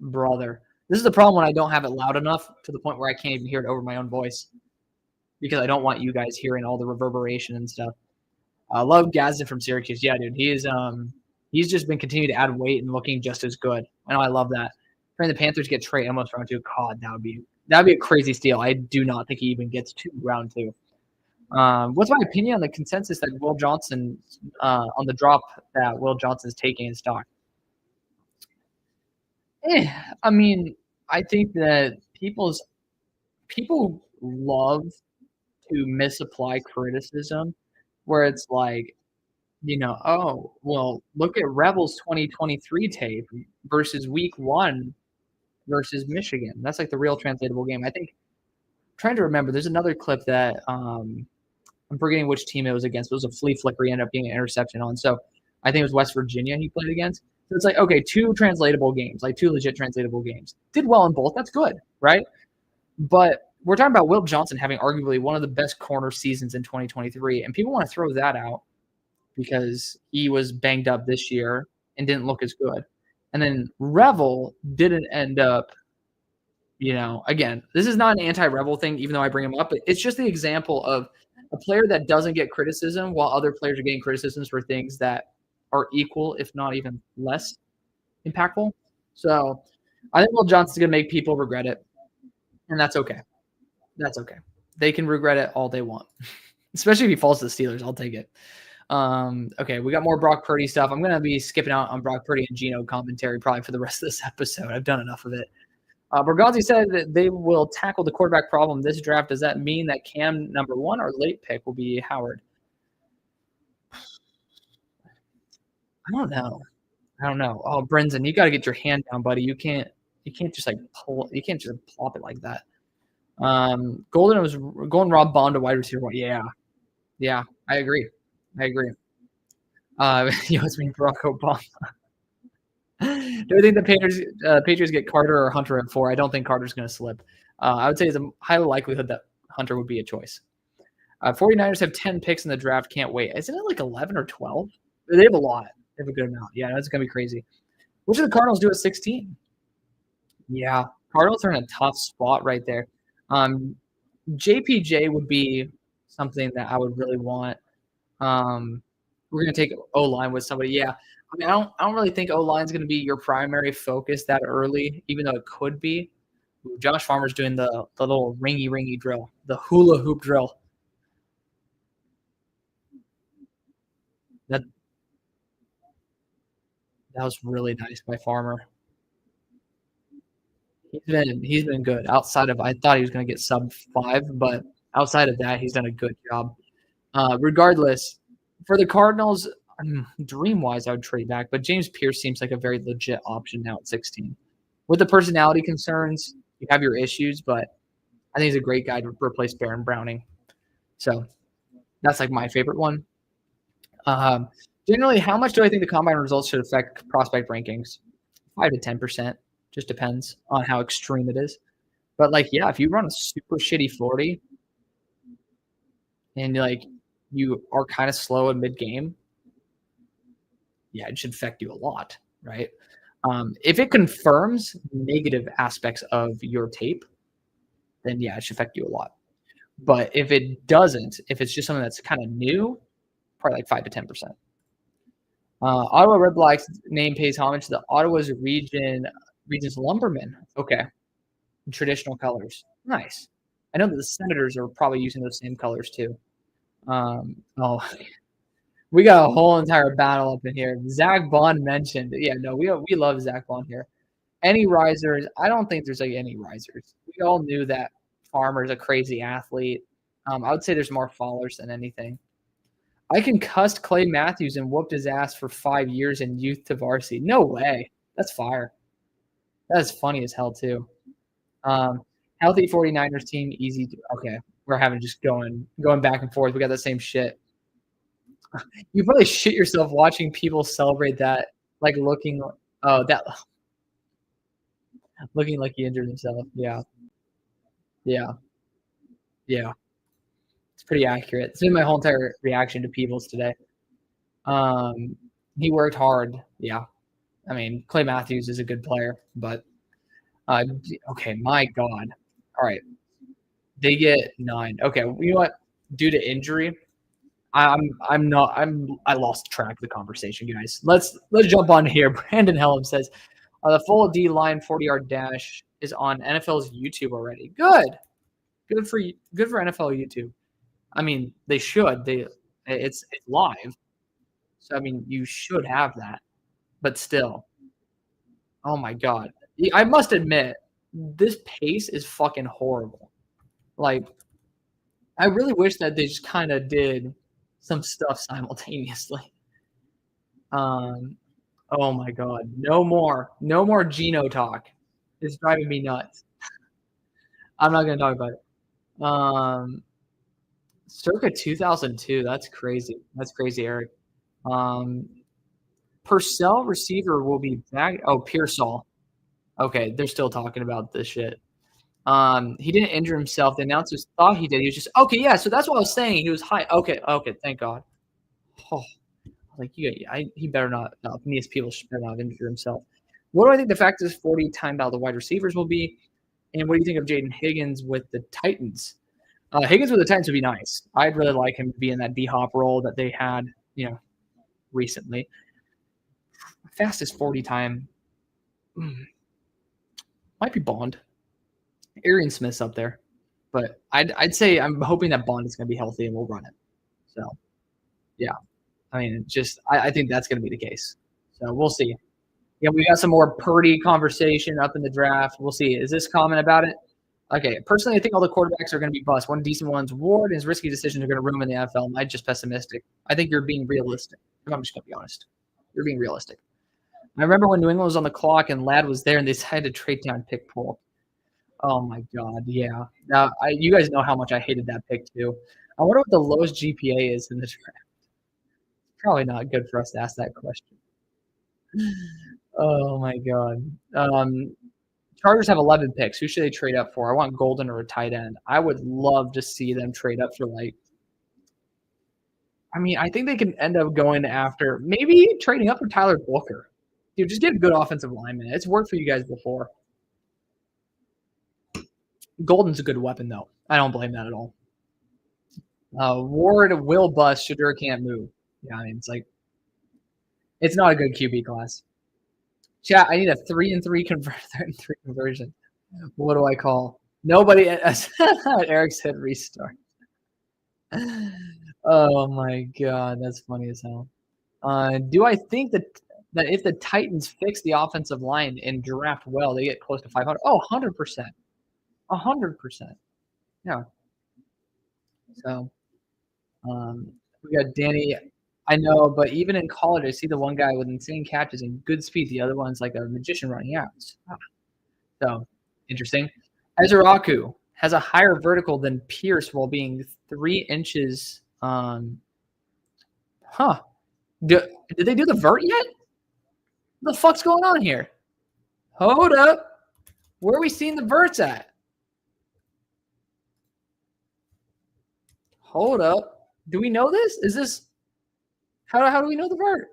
brother. This is the problem when I don't have it loud enough to the point where I can't even hear it over my own voice because I don't want you guys hearing all the reverberation and stuff. I love Gadsden from Syracuse. Yeah, dude. He's just been continuing to add weight and looking just as good. I know I love that. Trying the Panthers get Trey Amos round 2. God, that would be a crazy steal. I do not think he even gets to round 2. What's my opinion on the consensus that Will Johnson on the drop that Will Johnson's taking in stock? I mean, I think that people love to misapply criticism where it's like, oh, well, look at Rebels 2023 tape versus week 1 versus Michigan. That's like the real translatable game. I think trying to remember, there's another clip that I'm forgetting which team it was against. It was a flea flicker he ended up getting an interception on. So I think it was West Virginia he played against. So it's like, okay, 2 translatable games, like 2 legit translatable games. Did well in both. That's good, right? But we're talking about Will Johnson having arguably one of the best corner seasons in 2023, and people want to throw that out because he was banged up this year and didn't look as good. And then Revel didn't end up, again, this is not an anti-Revel thing, even though I bring him up, but it's just the example of a player that doesn't get criticism while other players are getting criticisms for things that are equal, if not even less impactful. So I think Will Johnson's going to make people regret it, and that's okay. That's okay. They can regret it all they want, especially if he falls to the Steelers. I'll take it. Okay, we got more Brock Purdy stuff. I'm going to be skipping out on Brock Purdy and Geno commentary probably for the rest of this episode. I've done enough of it. Bergazzi said that they will tackle the quarterback problem this draft. Does that mean that Cam number 1 or late pick will be Howard? I don't know. Oh, Brendan, you got to get your hand down, buddy. You can't just like pull. You can't just plop it like that. Golden was going Rob Bond to wide receiver. Yeah, I agree. It's me, Barack Obama. Do I think the Patriots get Carter or Hunter at 4? I don't think Carter's going to slip. I would say it's a high likelihood that Hunter would be a choice. 49ers have 10 picks in the draft. Can't wait. Isn't it like 11 or 12? They have a lot. They have a good amount. Yeah, that's going to be crazy. What should the Cardinals do at 16? Yeah, Cardinals are in a tough spot right there. JPJ would be something that I would really want. We're going to take O-line with somebody. Yeah. I mean, I don't really think O-line is going to be your primary focus that early, even though it could be. Josh Farmer's doing the little ringy drill, the hula hoop drill. That was really nice by Farmer. He's been good. Outside of, I thought he was going to get sub 5, but outside of that, he's done a good job. Regardless, for the Cardinals, dream-wise, I would trade back, but James Pierce seems like a very legit option now at 16. With the personality concerns, you have your issues, but I think he's a great guy to replace Baron Browning. So that's like my favorite one. Generally, how much do I think the combine results should affect prospect rankings? 5 to 10%. Just depends on how extreme it is. But yeah, if you run a super shitty 40 and you are kind of slow in mid-game, yeah, it should affect you a lot, right? If it confirms negative aspects of your tape, then yeah, it should affect you a lot. But if it doesn't, if it's just something that's kind of new, probably 5 to 10%. Ottawa Red Blacks name pays homage to the Ottawa's region's lumbermen. Okay. Traditional colors. Nice. I know that the Senators are probably using those same colors too. We got a whole entire battle up in here. Zach Bond mentioned. Yeah, no, we love Zach Bond here. Any risers? I don't think there's like any risers. We all knew that Farmer's a crazy athlete. I would say there's more followers than anything. I concussed Clay Matthews and whooped his ass for 5 years in youth to varsity. No way. That's fire. That's funny as hell too. Um, Healthy 49ers team, easy. Okay, we're having just going back and forth. We got the same shit. You probably shit yourself watching people celebrate that, like looking. Oh, that looking like he injured himself. Yeah, yeah, yeah. It's pretty accurate. It's been my whole entire reaction to Peebles today. Um, he worked hard. Yeah, I mean Clay Matthews is a good player, but okay, my God. All right, they get 9. Okay, you know what? Due to injury, I lost track of the conversation, guys. Let's jump on here. Brandon Helm says the full D line 40-yard dash is on NFL's YouTube already. Good for NFL YouTube. I mean, they should. It's live. So I mean, you should have that. But still. Oh my God. I must admit, this pace is fucking horrible. Like I really wish that they just kind of did some stuff simultaneously. Oh my God. No more Geno talk. It's driving me nuts. I'm not gonna talk about it. Circa 2002. That's crazy. That's crazy, Eric. Um, Purcell receiver will be back. Oh, Pearsall. Okay, they're still talking about this shit. He didn't injure himself. The announcers thought he did. He was just okay. Yeah, so that's what I was saying. He was high. Okay, thank God. Oh, like he better not. No, these people should better not injure himself. What do I think the fact is 40 timed out the wide receivers will be? And what do you think of Jaden Higgins with the Titans? Higgins with the Titans would be nice. I'd really like him to be in that D-Hop role that they had, recently. Fastest 40 time might be Bond. Arian Smith's up there. But I'd say I'm hoping that Bond is going to be healthy and we'll run it. So, yeah. I mean, I think that's going to be the case. So we'll see. Yeah, we got some more Purdy conversation up in the draft. We'll see. Is this comment about it? Okay. Personally, I think all the quarterbacks are going to be bust. One decent one's Ward, and his risky decisions are going to ruin the NFL. I'm just pessimistic. I think you're being realistic. I'm just going to be honest. You're being realistic. I remember when New England was on the clock and Ladd was there, and they decided to trade down pick Polk. Oh my God, yeah. Now you guys know how much I hated that pick too. I wonder what the lowest GPA is in the draft. Probably not good for us to ask that question. Oh my God. Chargers have 11 picks. Who should they trade up for? I want Golden or a tight end. I would love to see them trade up for I think they can end up going after maybe trading up for Tyler Booker. Dude, just get a good offensive lineman. It's worked for you guys before. Golden's a good weapon, though. I don't blame that at all. Ward will bust. Shedeur can't move. Yeah, I mean, it's not a good QB class. Chat, I need a 3-3 conversion. What do I call? Nobody. Eric said restart. Oh my God, that's funny as hell. Do I think that if the Titans fix the offensive line and draft well, they get close to 500? Oh, 100%. 100%. Yeah. So, we got Danny. I know, but even in college, I see the one guy with insane catches and good speed. The other one's like a magician running out. So, interesting. Ezeraku has a higher vertical than Pierce while being 3 inches. Did they do the vert yet? What the fuck's going on here? Hold up. Where are we seeing the verts at? Hold up. Do we know this? Is this how do we know the vert?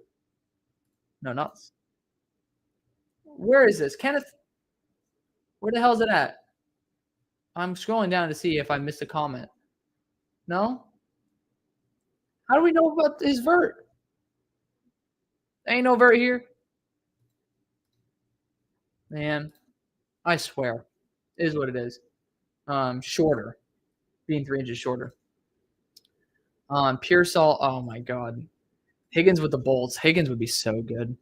No, not. Where is this? Kenneth, where the hell is it at? I'm scrolling down to see if I missed a comment. No? How do we know about his vert? Ain't no vert here. Man, I swear. It is what it is. Shorter. Being 3 inches shorter. Pearsall, oh my God. Higgins with the Bolts. Higgins would be so good.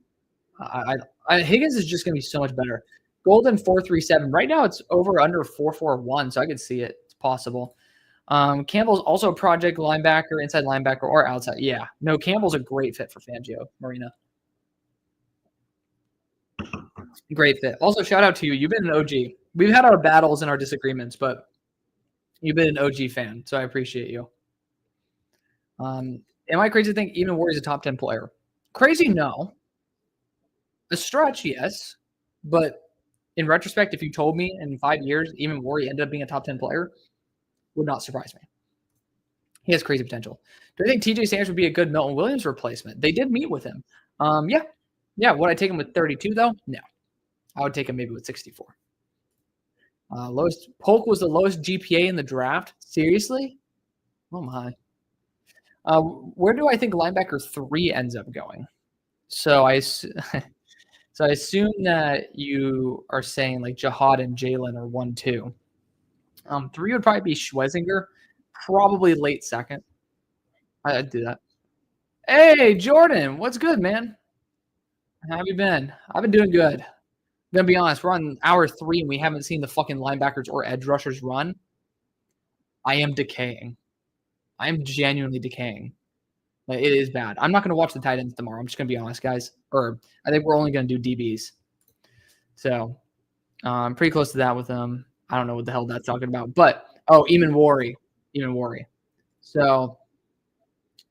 Higgins is just going to be so much better. Golden 4.37. Right now it's over under 4.41, so I could see it. It's possible. Campbell's also a project linebacker, inside linebacker, or outside. Yeah. No, Campbell's a great fit for Fangio, Marina. Great fit. Also, shout out to you. You've been an OG. We've had our battles and our disagreements, but you've been an OG fan, so I appreciate you. Am I crazy to think even Warrior's a top 10 player? Crazy, no. A stretch, yes. But in retrospect, if you told me in 5 years, even Warrior ended up being a top 10 player, would not surprise me. He has crazy potential. Do I think TJ Sanders would be a good Milton Williams replacement? They did meet with him. Yeah. Yeah. Would I take him with 32, though? No. I would take him maybe with 64. Polk was the lowest GPA in the draft. Seriously? Oh, my. Where do I think linebacker 3 ends up going? So I assume that you are saying like Jihad and Jalen are 1-2. 3 would probably be Schwesinger, probably late second. I'd do that. Hey, Jordan, what's good, man? How have you been? I've been doing good. I'm gonna be honest, we're on hour 3 and we haven't seen the fucking linebackers or edge rushers run. I am decaying. I am genuinely decaying. Like, it is bad. I'm not gonna watch the tight ends tomorrow. I'm just gonna be honest, guys. Or I think we're only gonna do DBs. So I'm pretty close to that with them. I don't know what the hell that's talking about. But Eamon Worry. So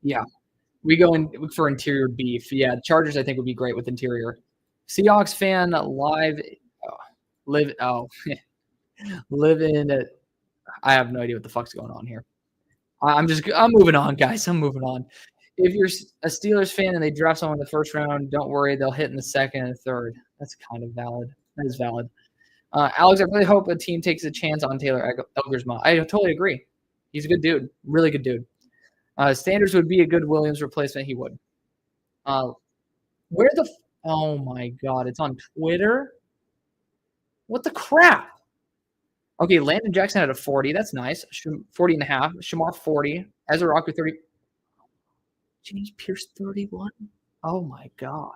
yeah. We go in for interior beef. Yeah, Chargers I think would be great with interior. Seahawks fan live live in I have no idea what the fuck's going on here. I'm moving on, guys. I'm moving on. If you're a Steelers fan and they draft someone in the first round, don't worry, they'll hit in the second and third. That's kind of valid. That is valid. Alex, I really hope a team takes a chance on Taylor Elgersma. I totally agree. He's a good dude. Really good dude. Sanders would be a good Williams replacement. He would. Oh my God. It's on Twitter. What the crap? Okay, Landon Jackson had a 40. That's nice. 40 and a half. Shamar 40. Ezra Rocker 30. James Pierce 31. Oh my God.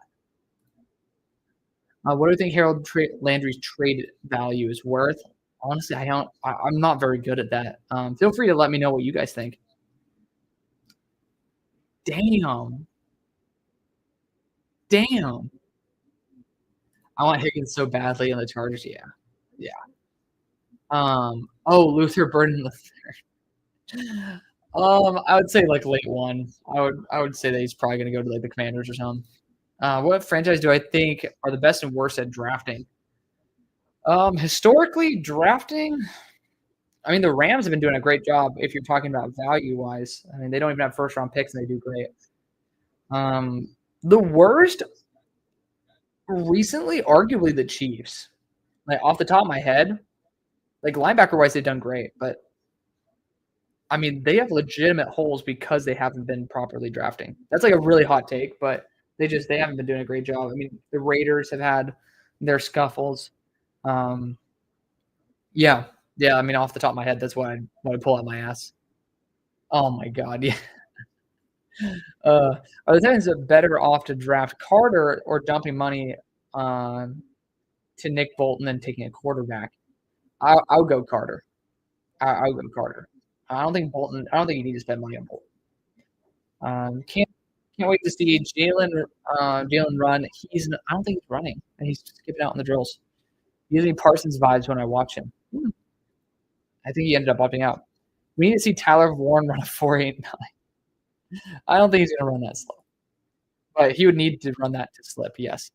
What do you think Harold Landry's trade value is worth? Honestly, I'm not very good at that. Feel free to let me know what you guys think. Damn. I want Higgins so badly in the Chargers. Yeah. Luther Burden the third. I would say like late 1. I would say that he's probably going to go to like the Commanders or something. What franchise do I think are the best and worst at drafting? Historically, drafting, I mean, the Rams have been doing a great job if you're talking about value-wise. I mean, they don't even have first-round picks, and they do great. The worst, recently, arguably the Chiefs. Like, off the top of my head, like, linebacker-wise, they've done great. But, I mean, they have legitimate holes because they haven't been properly drafting. That's, like, a really hot take, but they haven't been doing a great job. I mean, the Raiders have had their scuffles. Yeah. I mean, off the top of my head, that's what I pull out my ass. Oh my God, yeah. Are the Titans better off to draft Carter or dumping money to Nick Bolton and taking a quarterback? I'll go Carter. I'll go Carter. I don't think you need to spend money on Bolton. Can't wait to see Jalen run. I don't think he's running, and he's skipping out in the drills. He gives me Parsons vibes when I watch him. I think he ended up opting out. We need to see Tyler Warren run a 4.89. I don't think he's going to run that slow. But he would need to run that to slip, yes.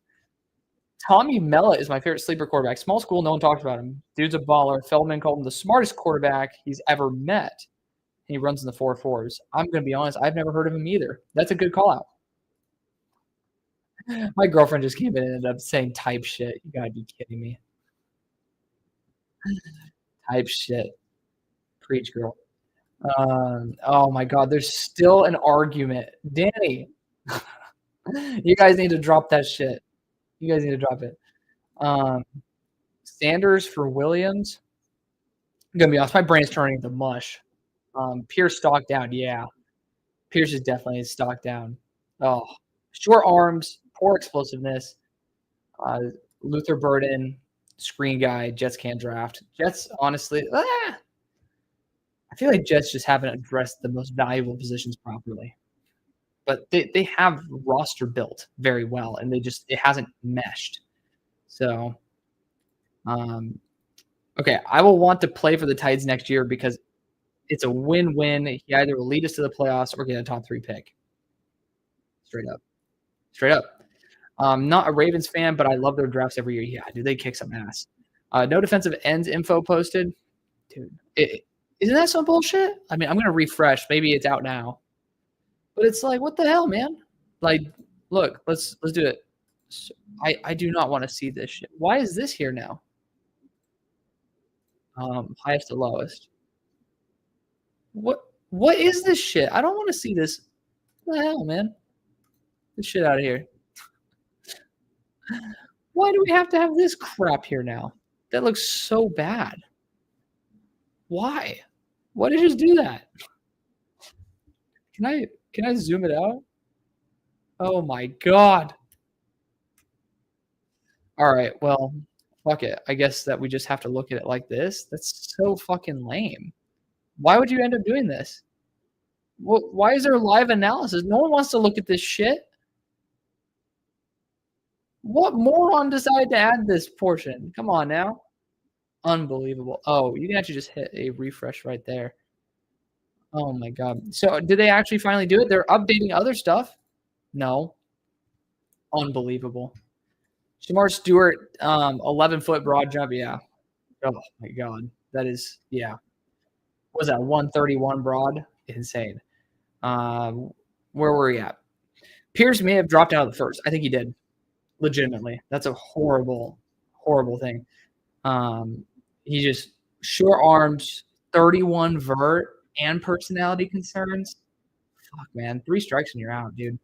Tommy Mella is my favorite sleeper quarterback. Small school, no one talks about him. Dude's a baller. Feldman called him the smartest quarterback he's ever met. He runs in the 4.4s. I'm going to be honest, I've never heard of him either. That's a good call-out. My girlfriend just came in and ended up saying type shit. You got to be kidding me. Type shit. Preach, girl. Oh my God, there's still an argument. Danny, you guys need to drop that shit. You guys need to drop it. Sanders for Williams. I'm gonna be honest, my brain's turning to mush. Pierce stock down, yeah. Pierce is definitely stock down. Oh, short arms, poor explosiveness. Uh, Luther Burden, screen guy. Jets can't draft. Jets, honestly, I feel like Jets just haven't addressed the most valuable positions properly. But they have roster built very well, and it hasn't meshed. So, okay, I will want to play for the Titans next year because it's a win-win. He either will lead us to the playoffs or get a top 3 pick. Straight up. Straight up. Not a Ravens fan, but I love their drafts every year. Yeah, dude, they kick some ass. No defensive ends info posted. Dude, isn't that some bullshit? I mean, I'm going to refresh. Maybe it's out now. But it's like, what the hell, man? Like, look, let's do it. I do not want to see this shit. Why is this here now? Highest to lowest. What is this shit? I don't want to see this. What the hell, man? Get this shit out of here. Why do we have to have this crap here now? That looks so bad. Why? Why did you just do that? Can I zoom it out? Oh my god. All right, well, fuck it. I guess that we just have to look at it like this. That's so fucking lame. Why would you end up doing this? Why is there live analysis? No one wants to look at this shit. What moron decided to add this portion? Come on now. Unbelievable. Oh, you can actually just hit a refresh right there. Oh my god. So did they actually finally do it? They're updating other stuff? No. Unbelievable. Shamar Stewart, 11-foot broad jump. Yeah. Oh my god. That is, yeah. What was that, 131 broad? Insane. Where were we at? Pierce may have dropped out of the first. I think he did. Legitimately. That's a horrible, horrible thing. He just short arms, 31 vert, and personality concerns. Fuck, man. 3 strikes and you're out, dude.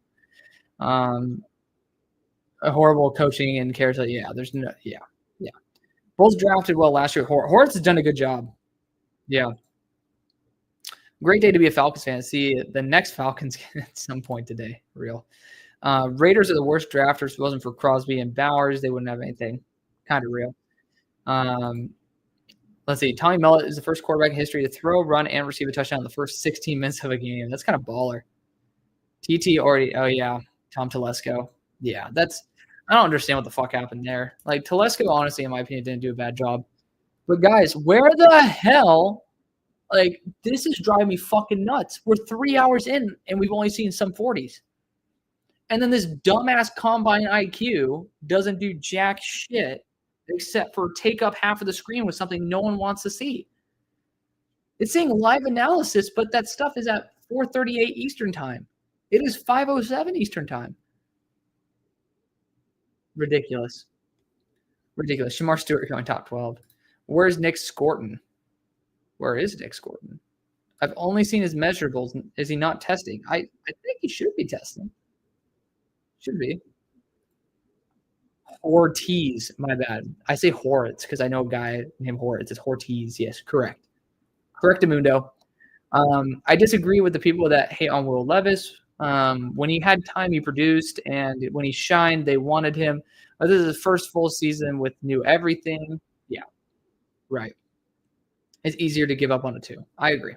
A horrible coaching and carousel. Yeah, there's no. Yeah. Bulls drafted well last year. Hortz has done a good job. Yeah. Great day to be a Falcons fan. See the next Falcons at some point today. Real. Raiders are the worst drafters. If it wasn't for Crosby and Bowers, they wouldn't have anything. Kind of real. Let's see. Tommy Mellott is the first quarterback in history to throw, run, and receive a touchdown in the first 16 minutes of a game. That's kind of baller. TT already. Oh yeah, Tom Telesco. Yeah, I don't understand what the fuck happened there. Like Telesco, honestly, in my opinion, didn't do a bad job. But guys, where the hell? Like, this is driving me fucking nuts. We're 3 hours in, and we've only seen some 40s. And then this dumbass combine IQ doesn't do jack shit except for take up half of the screen with something no one wants to see. It's saying live analysis, but that stuff is at 4:38 Eastern time. It is 5:07 Eastern time. Ridiculous. Shamar Stewart going top 12. Where's Nick Scorton? Where is Nick Scorton? I've only seen his measurables. Is he not testing? I think he should be testing. Should be. Ortiz, my bad. I say Horitz because I know a guy named Horitz. It's Ortiz. Yes, correct. Correctamundo. I disagree with the people that hate on Will Levis. When he had time, he produced, and when he shined, they wanted him. This is his first full season with new everything. Yeah, right. It's easier to give up on it too. I agree.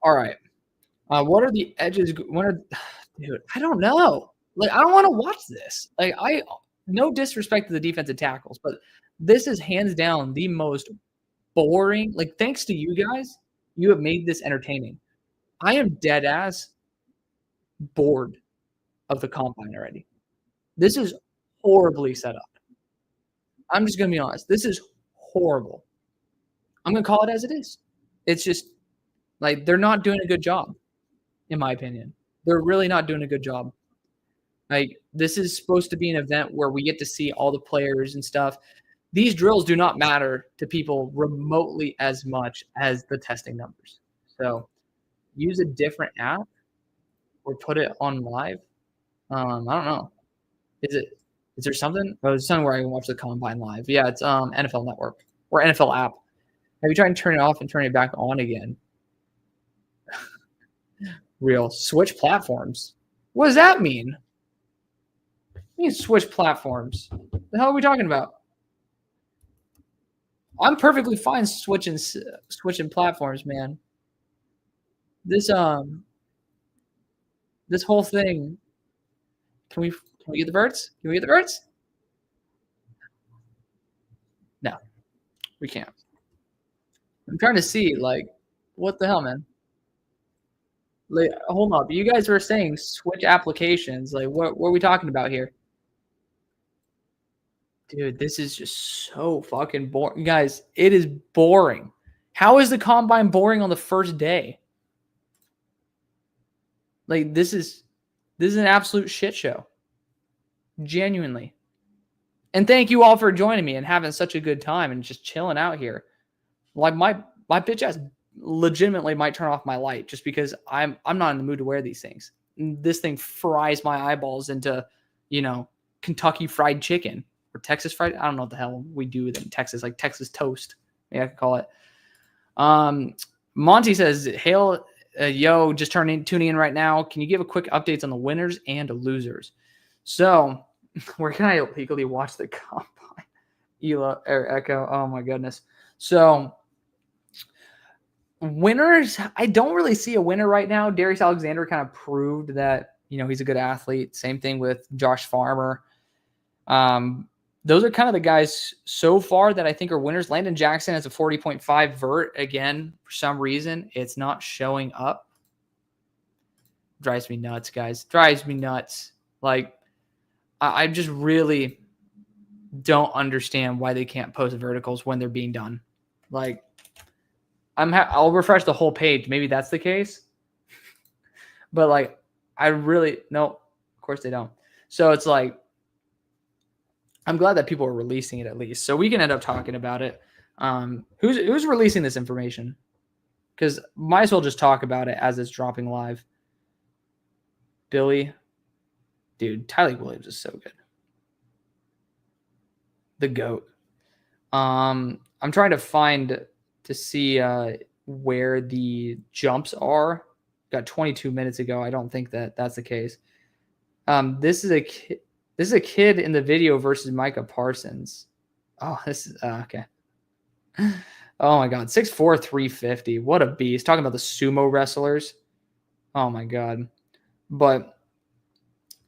All right. What are the edges? Dude, I don't know. Like, I don't want to watch this. Like, no disrespect to the defensive tackles, but this is hands down the most boring. Like, thanks to you guys, you have made this entertaining. I am dead ass bored of the combine already. This is horribly set up. I'm just going to be honest. This is horrible. I'm going to call it as it is. It's just like they're not doing a good job, in my opinion. They're really not doing a good job. Like, this is supposed to be an event where we get to see all the players and stuff. These drills do not matter to people remotely as much as the testing numbers. So use a different app or put it on live. I don't know. Is there something? Oh, there's something where I can watch the combine live. Yeah, it's NFL Network or NFL app. Have you tried to turn it off and turn it back on again? Real. Switch platforms. What does that mean? You can switch platforms. The hell are we talking about? I'm perfectly fine switching platforms, man. This this whole thing. Can we get the birds? Can we get the birds? No, we can't. I'm trying to see like what the hell, man. Like, hold up. You guys were saying switch applications. Like, what are we talking about here? Dude, this is just so fucking boring. Guys, it is boring. How is the combine boring on the first day? Like, this is an absolute shit show. Genuinely. And thank you all for joining me and having such a good time and just chilling out here. Like my bitch ass legitimately might turn off my light just because I'm not in the mood to wear these things. This thing fries my eyeballs into, Kentucky fried chicken or Texas fried. I don't know what the hell we do in Texas, like Texas toast. Maybe I could call it. Monty says, "Hail, yo, just tuning in right now. Can you give a quick updates on the winners and losers?" So, where can I legally watch the combine? Ela or Echo. Oh my goodness. So, winners, I don't really see a winner right now. Darius Alexander kind of proved that, he's a good athlete. Same thing with Josh Farmer. Those are kind of the guys so far that I think are winners. Landon Jackson has a 40.5 vert. Again, for some reason, it's not showing up. Drives me nuts, guys. Drives me nuts. Like, I just really don't understand why they can't post verticals when they're being done. Like, I'll refresh the whole page. Maybe that's the case. But like, no, of course they don't. So it's like, I'm glad that people are releasing it at least. So we can end up talking about it. Who's releasing this information? Because might as well just talk about it as it's dropping live. Billy. Dude, Tyleik Williams is so good. The GOAT. I'm trying to see where the jumps are. Got 22 minutes ago. I don't think that's the case. This is a kid in the video versus Micah Parsons. Oh, this is okay. Oh my God, 6'4", 350. What a beast! Talking about the sumo wrestlers. Oh my God. But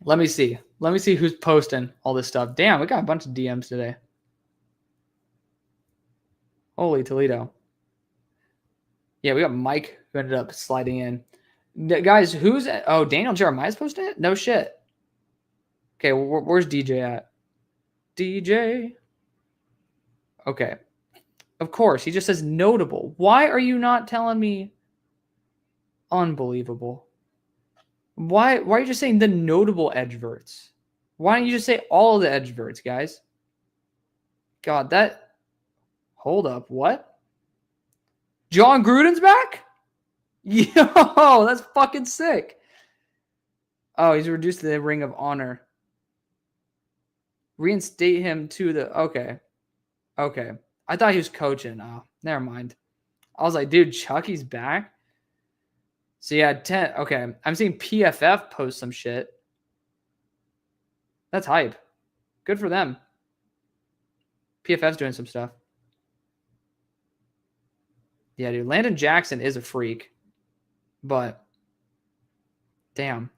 let me see. Let me see who's posting all this stuff. Damn, we got a bunch of DMs today. Holy Toledo. Yeah, we got Mike who ended up sliding in. Guys, Daniel Jeremiah's posting it? No shit. Okay, where's DJ at? DJ. Okay. Of course, he just says notable. Why are you not telling me? Unbelievable. Why are you just saying the notable edge verts? Why don't you just say all of the edge verts, guys? God, hold up. What? John Gruden's back? Yo, that's fucking sick. Oh, he's reduced to the Ring of Honor. Reinstate him to the... Okay. I thought he was coaching. Oh, never mind. I was like, dude, Chucky's back? So yeah, 10. Okay, I'm seeing PFF post some shit. That's hype. Good for them. PFF's doing some stuff. Yeah, dude. Landon Jackson is a freak. But, damn.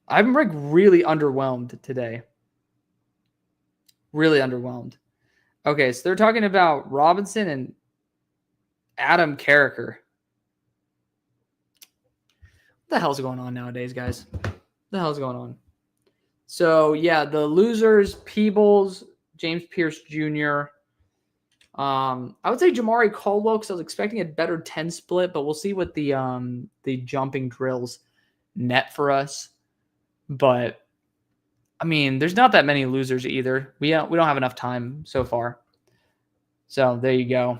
I'm like really underwhelmed today. Really underwhelmed. Okay, so they're talking about Robinson and Adam Carricker. What the hell's going on nowadays, guys? What the hell's going on? So, yeah, the losers, Peebles, James Pierce Jr., I would say Jamari Caldwell because I was expecting a better 10 split, but we'll see what the jumping drills net for us. But I mean, there's not that many losers either. We don't have enough time so far. So there you go.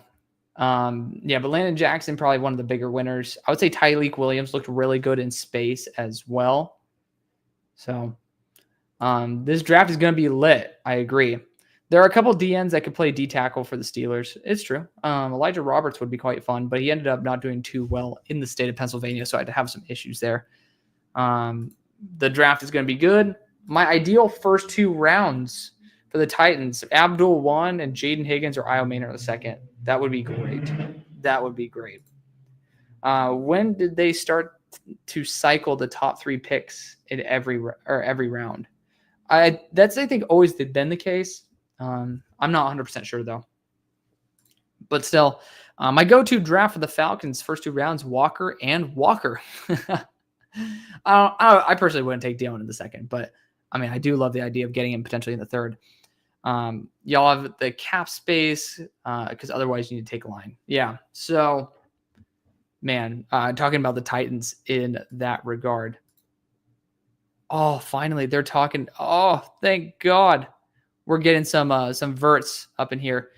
Yeah, but Landon Jackson probably one of the bigger winners. I would say Tyleik Williams looked really good in space as well. So this draft is going to be lit. I agree. There are a couple DNs that could play D tackle for the Steelers. It's true. Elijah Roberts would be quite fun, but he ended up not doing too well in the state of Pennsylvania, so I had to have some issues there. the draft is going to be good. My ideal first 2 rounds for the Titans, Abdul 1 and Jaden Higgins or Io Maynard the 2nd. That would be great. That would be great. When did they start to cycle the top 3 picks in every round? That's, I think, always been the case. I'm not 100% sure though. But still, my go-to draft for the Falcons first 2 rounds, Walker and Walker. I personally wouldn't take Dillon in the 2nd, but I mean, I do love the idea of getting him potentially in the 3rd. Y'all have the cap space because otherwise you need to take a line. Yeah. So, man, talking about the Titans in that regard. Oh, finally, they're talking. Oh, thank God. We're getting some verts up in here.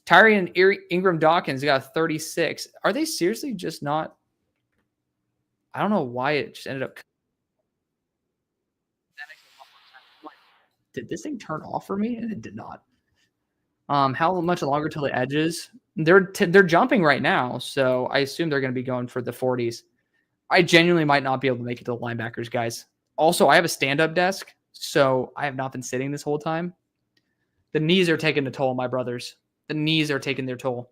Tyree and Ingram Dawkins got a 36. Are they seriously just not? I don't know why it just ended up. Did this thing turn off for me? And it did not. How much longer till the edges? They're jumping right now, so I assume they're going to be going for the 40s. I genuinely might not be able to make it to the linebackers, guys. Also, I have a stand-up desk, so I have not been sitting this whole time. The knees are taking a toll, my brothers. The knees are taking their toll.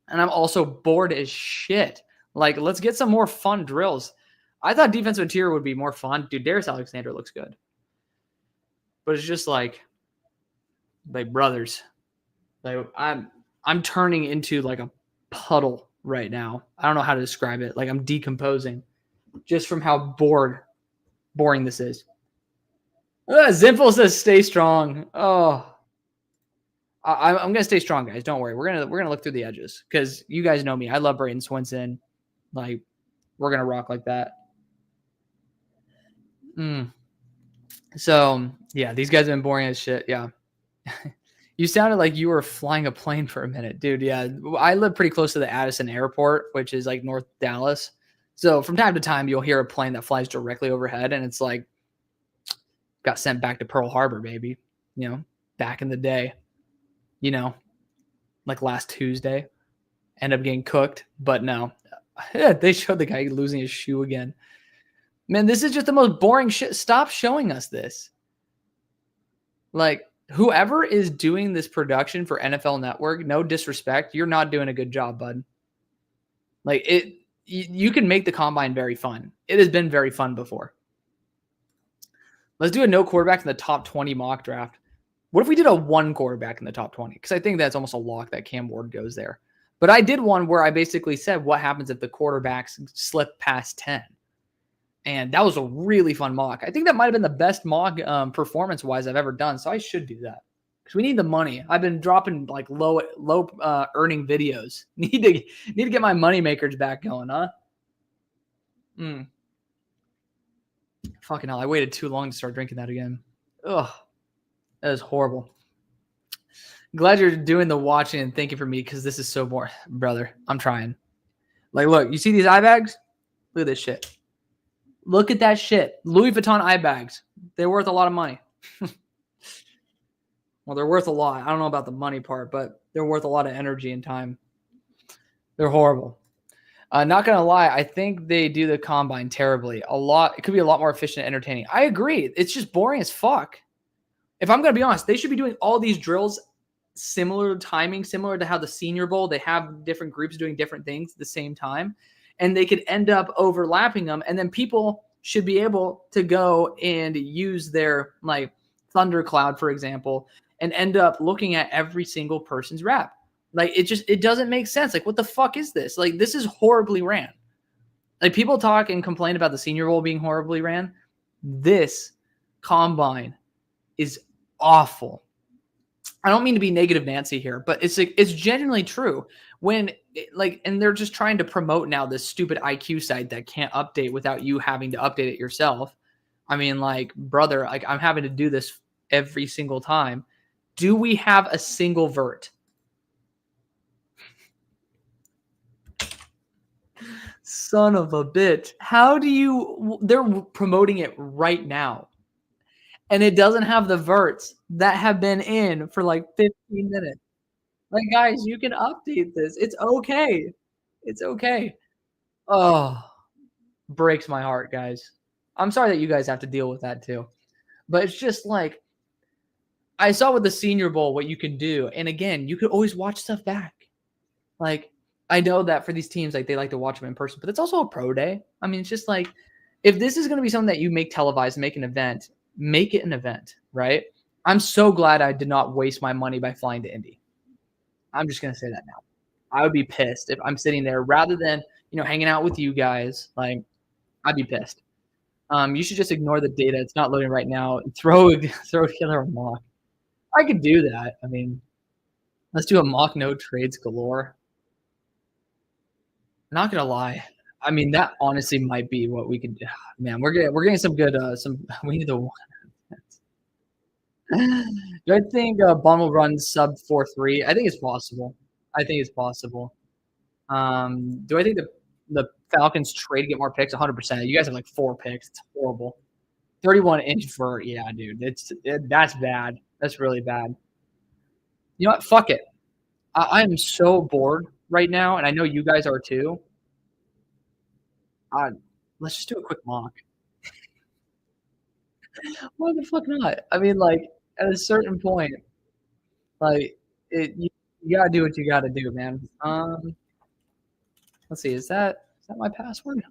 And I'm also bored as shit. Like, let's get some more fun drills. I thought defensive interior would be more fun. Dude, Darius Alexander looks good. But it's just like brothers. Like I'm turning into like a puddle right now. I don't know how to describe it. Like I'm decomposing just from how boring this is. Zinful says stay strong. Oh. I'm gonna stay strong, guys. Don't worry. We're gonna look through the edges because you guys know me. I love Braden Swinson. Like we're gonna rock like that. So yeah, these guys have been boring as shit. Yeah, you sounded like you were flying a plane for a minute, dude. Yeah, I live pretty close to the Addison Airport, which is like North Dallas. So from time to time, you'll hear a plane that flies directly overhead, and it's like got sent back to Pearl Harbor, baby. You know, back in the day. You know, like last Tuesday, end up getting cooked. But no, they showed the guy losing his shoe again. Man, this is just the most boring shit. Stop showing us this. Like, whoever is doing this production for NFL Network, no disrespect, you're not doing a good job, bud. Like, you can make the combine very fun. It has been very fun before. Let's do a no quarterback in the top 20 mock draft. What if we did a 1 quarterback in the top 20? Because I think that's almost a lock that Cam Ward goes there. But I did one where I basically said, what happens if the quarterbacks slip past 10? And that was a really fun mock. I think that might have been the best mock performance-wise I've ever done. So I should do that. Because we need the money. I've been dropping like low earning videos. Need to get my money makers back going, huh? Fucking hell, I waited too long to start drinking that again. Ugh. That is horrible. Glad you're doing the watching and thanking for me because this is so boring. Brother, I'm trying. Like, look, you see these eye bags? Look at this shit. Look at that shit. Louis Vuitton eye bags. They're worth a lot of money. Well, they're worth a lot. I don't know about the money part, but they're worth a lot of energy and time. They're horrible. Not going to lie, I think they do the combine terribly. It could be a lot more efficient and entertaining. I agree. It's just boring as fuck. If I'm going to be honest, they should be doing all these drills similar timing, similar to how the Senior Bowl, they have different groups doing different things at the same time, and they could end up overlapping them, and then people should be able to go and use their like Thundercloud, for example, and end up looking at every single person's rep. Like it doesn't make sense. Like what the fuck is this? Like this is horribly ran. Like people talk and complain about the Senior Bowl being horribly ran. This combine is awful. I don't mean to be negative Nancy here, but it's genuinely true. And they're just trying to promote now this stupid IQ site that can't update without you having to update it yourself. I mean, like, brother, like I'm having to do this every single time. Do we have a single vert? Son of a bitch. They're promoting it right now. And it doesn't have the verts that have been in for like 15 minutes. Like, guys, you can update this. It's okay. It's okay. Oh, breaks my heart, guys. I'm sorry that you guys have to deal with that too. But it's just like I saw with the Senior Bowl what you can do. And again, you could always watch stuff back. Like, I know that for these teams, like they like to watch them in person, but it's also a pro day. I mean, it's just like if this is going to be something that you make televised, make an event, make it an event, right? I'm so glad I did not waste my money by flying to Indy. I'm just going to say that now. I would be pissed if I'm sitting there rather than, hanging out with you guys. Like, I'd be pissed. You should just ignore the data. It's not loading right now. Throw together a mock. I could do that. I mean, let's do a mock no trades galore. Not gonna lie. I mean, that honestly might be what we could do. Man, we're getting some good we need to do I think Bun will run sub 4-3? I think it's possible. Do I think the Falcons trade to get more picks? 100%. You guys have like 4 picks. It's horrible. 31-inch for dude. That's bad. That's really bad. You know what? Fuck it. I'm so bored right now, and I know you guys are too. Let's just do a quick mock. Why the fuck not? I mean, like at a certain point, like you gotta do what you gotta do, man. Let's see. Is that my password?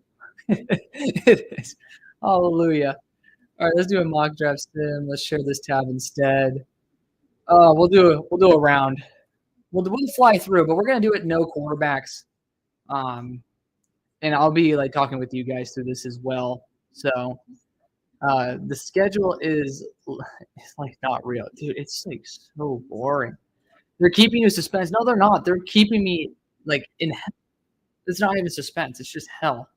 It is. Hallelujah. All right, let's do a mock draft sim. Let's share this tab instead. We'll do a round. We'll fly through, but we're gonna do it no quarterbacks. And I'll be like talking with you guys through this as well. So the schedule is like not real, dude. It's like so boring. They're keeping you in suspense. No, they're not. They're keeping me like in. It's not even suspense. It's just hell.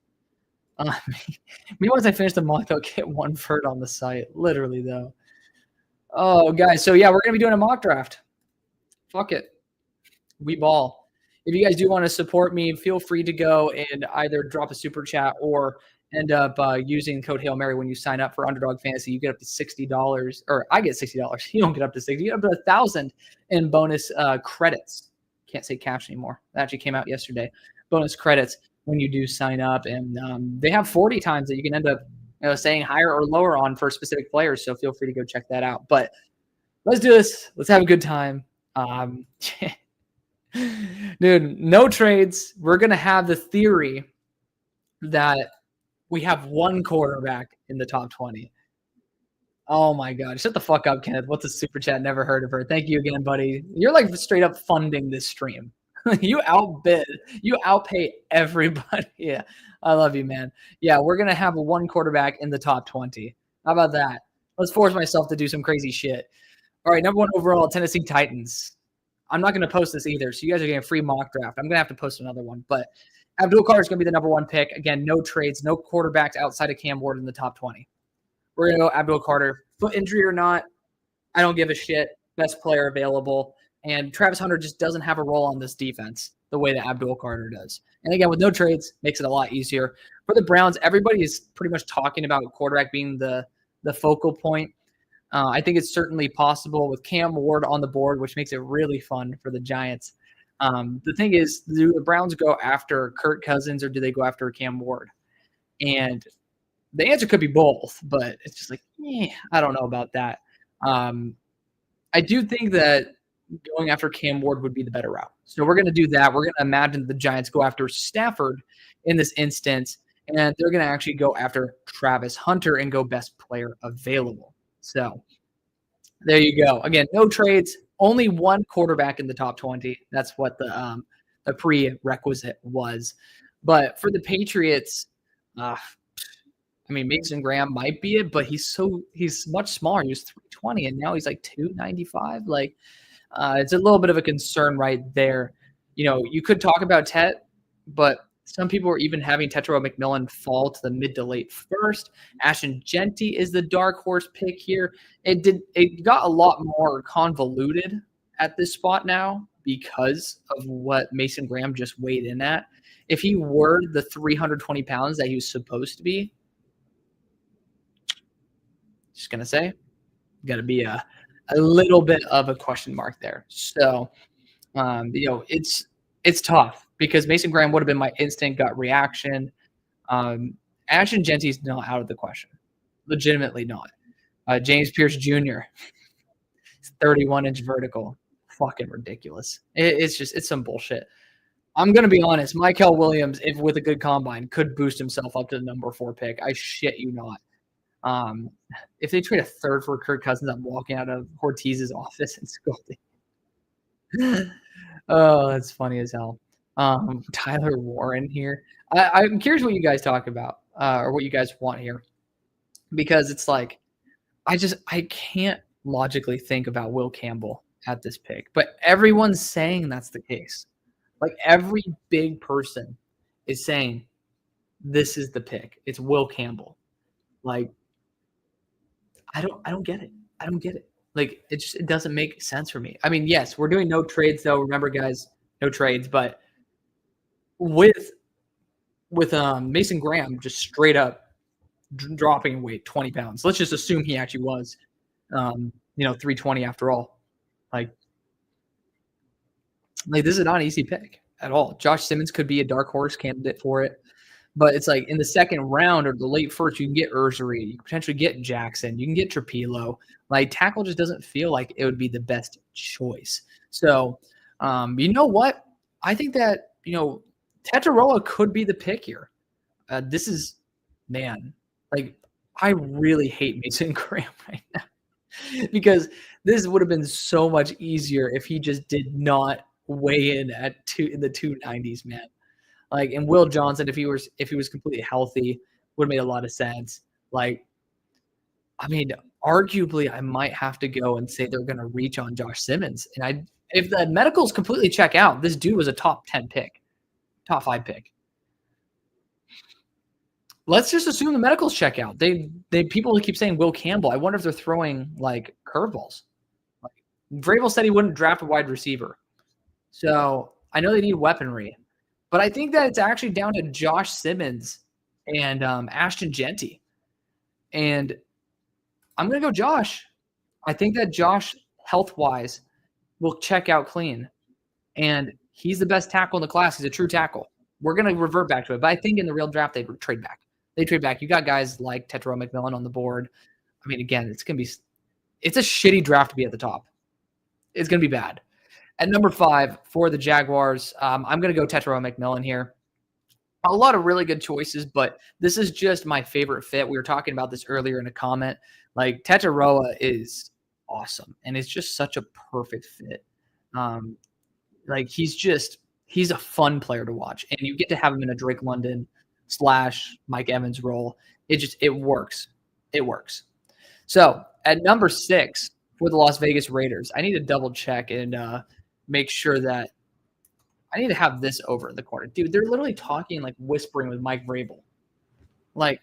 Me once I finish the mock, I'll get 1 vert on the site. Literally though. Oh, guys. So yeah, we're gonna be doing a mock draft. Fuck it. We ball. If you guys do want to support me, feel free to go and either drop a super chat or end up using code HAILMARY when you sign up for UnderDog Fantasy. You get up to $60, or I get $60. You don't get up to 60. You get up to 1,000 in bonus credits. Can't say cash anymore. That actually came out yesterday. Bonus credits when you do sign up, and they have 40 times that you can end up saying higher or lower on for specific players. So feel free to go check that out. But let's do this. Let's have a good time. Dude, no trades. We're going to have the theory that we have 1 quarterback in the top 20. Oh my God. Shut the fuck up, Kenneth. What's a super chat? Never heard of her. Thank you again, buddy. You're like straight up funding this stream. You outpay everybody. Yeah. I love you, man. Yeah, we're going to have 1 quarterback in the top 20. How about that? Let's force myself to do some crazy shit. All right, number 1 overall, Tennessee Titans. I'm not going to post this either, so you guys are getting a free mock draft. I'm going to have to post another one. But Abdul Carter is going to be the number 1 pick. Again, no trades, no quarterbacks outside of Cam Ward in the top 20. We're going to go Abdul Carter. Foot injury or not, I don't give a shit. Best player available. And Travis Hunter just doesn't have a role on this defense the way that Abdul Carter does. And again, with no trades, makes it a lot easier. For the Browns, everybody is pretty much talking about quarterback being the focal point. I think it's certainly possible with Cam Ward on the board, which makes it really fun for the Giants. The thing is, do the Browns go after Kirk Cousins or do they go after Cam Ward? And the answer could be both, but it's just like, I don't know about that. I do think that going after Cam Ward would be the better route. So we're going to do that. We're going to imagine the Giants go after Stafford in this instance, and they're going to actually go after Travis Hunter and go best player available. So there you go. Again, no trades, only 1 quarterback in the top 20. That's what the prerequisite was. But for the Patriots, I mean, Mason Graham might be it, but he's much smaller. He was 320, and now he's like 295. Like, it's a little bit of a concern right there. You could talk about Tet, but some people are even having Tetro McMillan fall to the mid to late first. Ashton Genty is the dark horse pick here. It got a lot more convoluted at this spot now because of what Mason Graham just weighed in at. If he were the 320 pounds that he was supposed to be, just going to say, got to be a little bit of a question mark there. So, it's tough because Mason Graham would have been my instant gut reaction. Ashton Genty's not out of the question. Legitimately not. James Pierce Jr. 31-inch vertical. Fucking ridiculous. It's some bullshit. I'm going to be honest. Michael Williams, if with a good combine, could boost himself up to the number 4 pick. I shit you not. If they trade a third for Kirk Cousins, I'm walking out of Ortiz's office and scolding. Oh, that's funny as hell. Tyler Warren here. I'm curious what you guys talk about or what you guys want here, because it's like I can't logically think about Will Campbell at this pick, but everyone's saying that's the case. Like every big person is saying this is the pick. It's Will Campbell. Like I don't get it. I don't get it. Like it doesn't make sense for me. I mean, yes, we're doing no trades though. Remember, guys, no trades. But with Mason Graham just straight up dropping weight 20 pounds. Let's just assume he actually was, 320 after all. Like this is not an easy pick at all. Josh Simmons could be a dark horse candidate for it. But it's like in the second round or the late first, you can get Ursary, you can potentially get Jackson, you can get Trapilo. Like tackle just doesn't feel like it would be the best choice. So, you know what? I think that, Tetaroa could be the pick here. This is, man, like I really hate Mason Graham right now because this would have been so much easier if he just did not weigh in in the 290s, man. Like, and Will Johnson, if he was completely healthy, would have made a lot of sense. Like, I mean, arguably, I might have to go and say they're going to reach on Josh Simmons. And if the medicals completely check out, this dude was a top 10 pick, top 5 pick. Let's just assume the medicals check out. People keep saying Will Campbell. I wonder if they're throwing like curveballs. Like, Vrabel said he wouldn't draft a wide receiver, so I know they need weaponry. But I think that it's actually down to Josh Simmons and Ashton Genty. And I'm going to go Josh. I think that Josh, health-wise, will check out clean. And he's the best tackle in the class. He's a true tackle. We're going to revert back to it. But I think in the real draft, they trade back. They trade back. You got guys like Tetairoa McMillan on the board. I mean, again, it's a shitty draft to be at the top. It's going to be bad. At number 5 for the Jaguars, I'm going to go Tetairoa McMillan here. A lot of really good choices, but this is just my favorite fit. We were talking about this earlier in a comment. Like, Tetairoa is awesome, and it's just such a perfect fit. Like, he's a fun player to watch, and you get to have him in a Drake London / Mike Evans role. It works. It works. So, at number 6 for the Las Vegas Raiders, I need to double check and make sure that I need to have this over in the corner. Dude, they're literally talking, like whispering with Mike Vrabel. Like,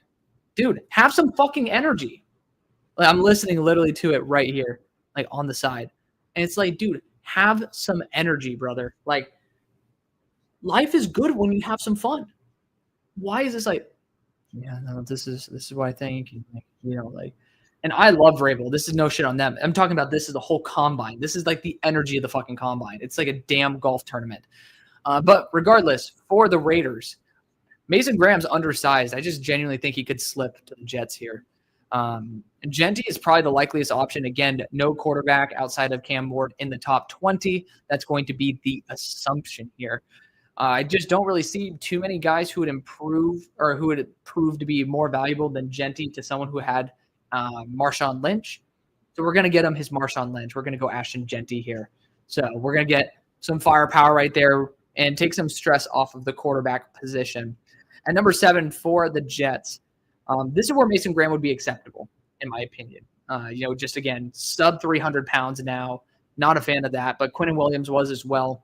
dude, have some fucking energy. Like, I'm listening literally to it right here, like on the side. And it's like, dude, have some energy, brother. Like, life is good when you have some fun. Why is this like, yeah, no, this is what I think. And I love Vrabel. This is no shit on them. I'm talking about this is the whole combine. This is like the energy of the fucking combine. It's like a damn golf tournament. But regardless, for the Raiders, Mason Graham's undersized. I just genuinely think he could slip to the Jets here. Genty is probably the likeliest option. Again, no quarterback outside of Cam Ward in the top 20. That's going to be the assumption here. I just don't really see too many guys who would improve or who would prove to be more valuable than Genty to someone who had Marshawn Lynch. So we're going to get him his Marshawn Lynch. We're going to go Ashton Genty here. So we're going to get some firepower right there and take some stress off of the quarterback position. At number 7 for the Jets, this is where Mason Graham would be acceptable, in my opinion. Just again, sub 300 pounds now. Not a fan of that, but Quinn Williams was as well.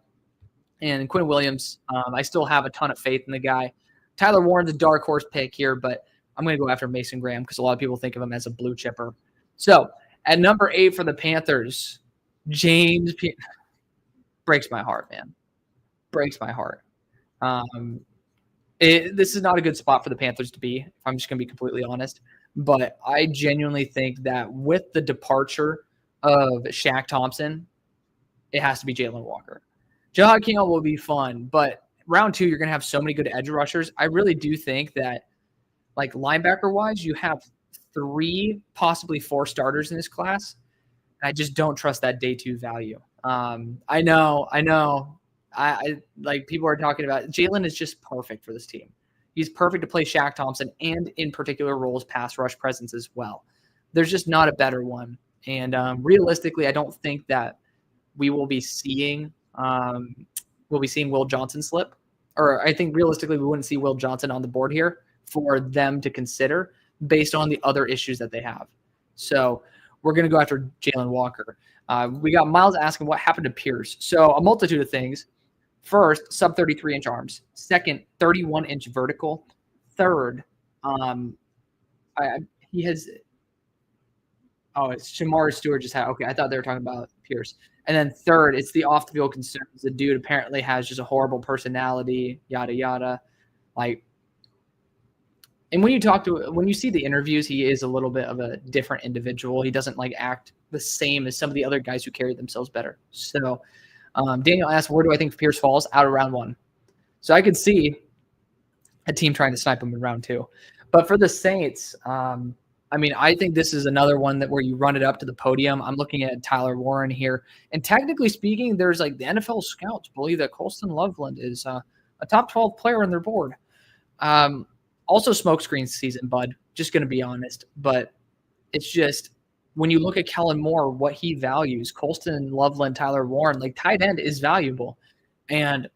And Quinn Williams, I still have a ton of faith in the guy. Tyler Warren's a dark horse pick here, but I'm going to go after Mason Graham because a lot of people think of him as a blue chipper. So at number 8 for the Panthers, breaks my heart, man. Breaks my heart. This is not a good spot for the Panthers to be, if I'm just going to be completely honest. But I genuinely think that with the departure of Shaq Thompson, it has to be Jalen Walker. Jahad Keenan will be fun, but round 2, you're going to have so many good edge rushers. I really do think that, like, linebacker-wise, you have 3, possibly 4 starters in this class. And I just don't trust that day 2 value. I know. I like people are talking about Jalen is just perfect for this team. He's perfect to play Shaq Thompson and in particular roles pass rush presence as well. There's just not a better one. And realistically, I don't think that we will be seeing Will Johnson slip. Or I think realistically we wouldn't see Will Johnson on the board here for them to consider based on the other issues that they have. So we're going to go after Jalen Walker. We got Miles asking what happened to Pierce. So a multitude of things. First, sub 33-inch arms. Second, 31-inch vertical. Third, he has. Oh, it's Shamar Stewart just had. Okay, I thought they were talking about Pierce. And then third, it's the off-the-field concerns. The dude apparently has just a horrible personality. Yada yada, like. And when you see the interviews, he is a little bit of a different individual. He doesn't like act the same as some of the other guys who carry themselves better. So. Daniel asked, where do I think Pierce falls out of round 1? So I could see a team trying to snipe him in round 2. But for the Saints, I think this is another one where you run it up to the podium. I'm looking at Tyler Warren here. And technically speaking, there's like the NFL scouts believe that Colston Loveland is a top 12 player on their board. Also smokescreen season, bud. Just going to be honest. But it's just – when you look at Kellen Moore, what he values, Colston, Loveland, Tyler Warren, like tight end is valuable. And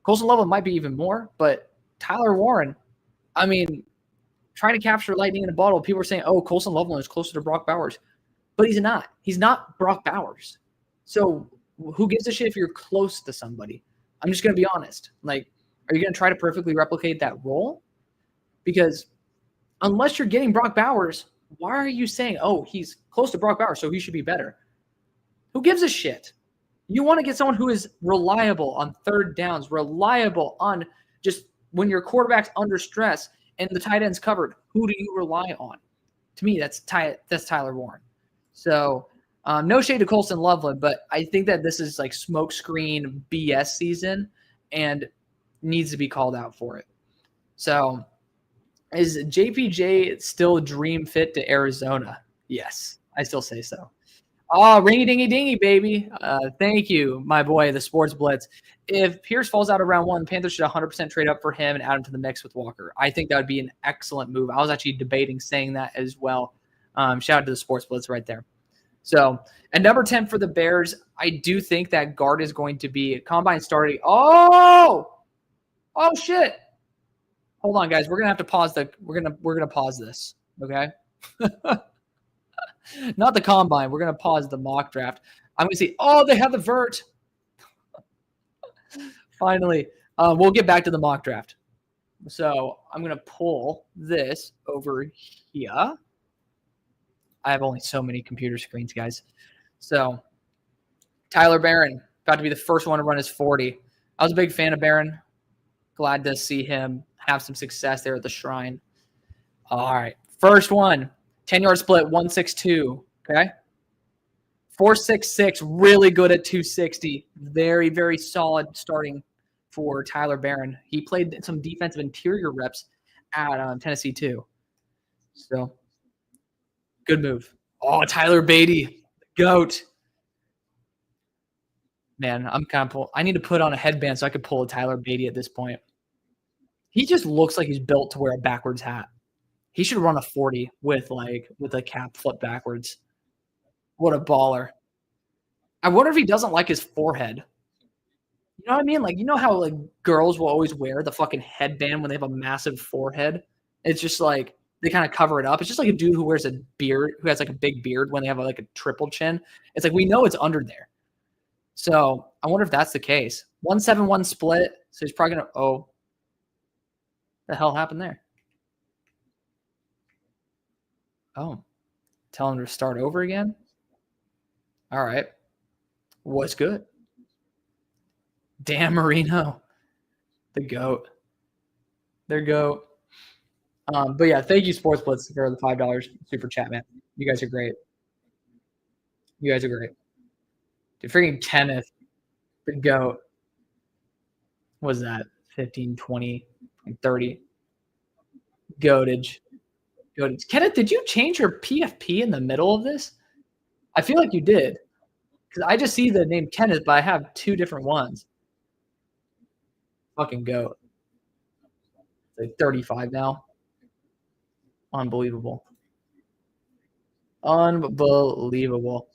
Colston Loveland might be even more, but Tyler Warren, trying to capture lightning in a bottle, people are saying, oh, Colston Loveland is closer to Brock Bowers. But he's not. He's not Brock Bowers. So who gives a shit if you're close to somebody? I'm just going to be honest. Like, are you going to try to perfectly replicate that role? Because unless you're getting Brock Bowers – why are you saying, oh, he's close to Brock Bowers, so he should be better? Who gives a shit? You want to get someone who is reliable on third downs, reliable on just when your quarterback's under stress and the tight end's covered. Who do you rely on? To me, that's Tyler Warren. So no shade to Colston Loveland, but I think that this is like smokescreen BS season and needs to be called out for it. So is JPJ still dream fit to Arizona? Yes, I still say so. Oh, ringy dingy dingy, baby. Thank you, my boy, the Sports Blitz. If Pierce falls out of round 1, Panthers should 100% trade up for him and add him to the mix with Walker. I think that would be an excellent move. I was actually debating saying that as well. Shout out to the Sports Blitz right there. So, at number 10 for the Bears, I do think that guard is going to be combine starting. Oh, shit. Hold on, guys. We're gonna have to pause we're gonna pause this, okay? Not the combine. We're gonna pause the mock draft. I'm gonna see. Oh, they have the vert. Finally, we'll get back to the mock draft. So I'm gonna pull this over here. I have only so many computer screens, guys. So Tyler Barron about to be the first one to run his 40. I was a big fan of Barron. Glad to see him have some success there at the Shrine. All right. First one, 10-yard split, 162. Okay. 4.66, really good at 260. Very, very solid starting for Tyler Barron. He played some defensive interior reps at Tennessee too. So good move. Oh, Tyler Beatty, GOAT. Man, I need to put on a headband so I could pull a Tyler Beatty at this point. He just looks like he's built to wear a backwards hat. He should run a 40 with a cap flip backwards. What a baller. I wonder if he doesn't like his forehead. You know what I mean? Like, you know how like girls will always wear the fucking headband when they have a massive forehead? It's just like they kind of cover it up. It's just like a dude who wears a beard, who has like a big beard when they have like a triple chin. It's like we know it's under there. So I wonder if that's the case. 171 split. So he's probably going to, oh, the hell happened there? Oh, tell him to start over again? All right. What's good? Dan Marino, the GOAT. Their GOAT. But yeah, thank you, Sports Blitz, for the $5 super chat, man. You guys are great. You guys are great. Dude, freaking Kenneth, the GOAT. What was that? 15, 20, 30. Goatage. Good. Kenneth, did you change your PFP in the middle of this? I feel like you did. Because I just see the name Kenneth, but I have 2 different ones. Fucking goat. Like 35 now. Unbelievable. Unbelievable.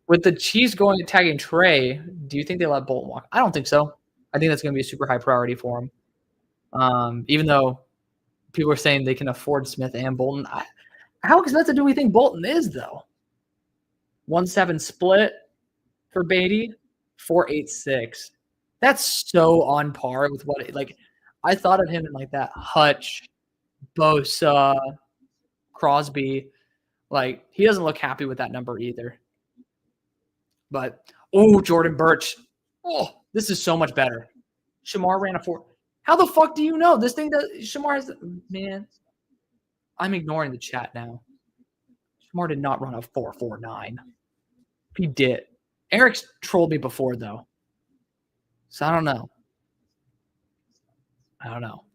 With the Chiefs going and tagging Trey, do you think they let Bolton walk? I don't think so. I think that's going to be a super high priority for him. Even though people are saying they can afford Smith and Bolton. How expensive do we think Bolton is, though? 1.7 split for Beatty, 4.86. That's so on par with what I thought of him in like that Hutch, Bosa, Crosby. Like, he doesn't look happy with that number either. But Jordan Birch. Oh, this is so much better. Shamar ran a 4. How the fuck do you know? This thing that Shamar has, man. I'm ignoring the chat now. Shamar did not run a 4.49. He did. Eric's trolled me before, though. So I don't know.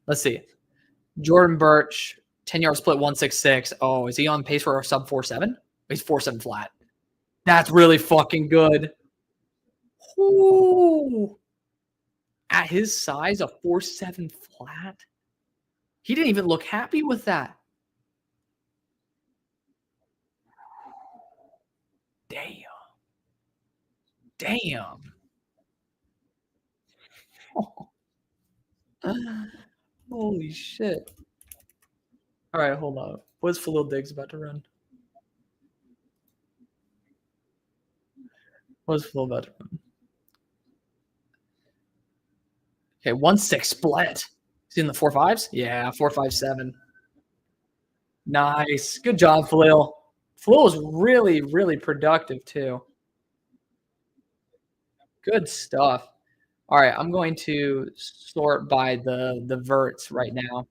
Let's see. Jordan Birch, 10-yard split, 1.66. Oh, is he on pace for a sub 4.7? He's 4.7 flat. That's really fucking good. Ooh. At his size, a 4.7 flat. He didn't even look happy with that. Damn. Oh. Holy shit. All right, hold on. What's Khalil Diggs about to run? What's Khalil about to run? Okay, 1.6 split. Is he in the 4.5s? Yeah, 4.57. Nice. Good job, Khalil. Khalil was really, really productive, too. Good stuff. All right, I'm going to sort by the verts right now.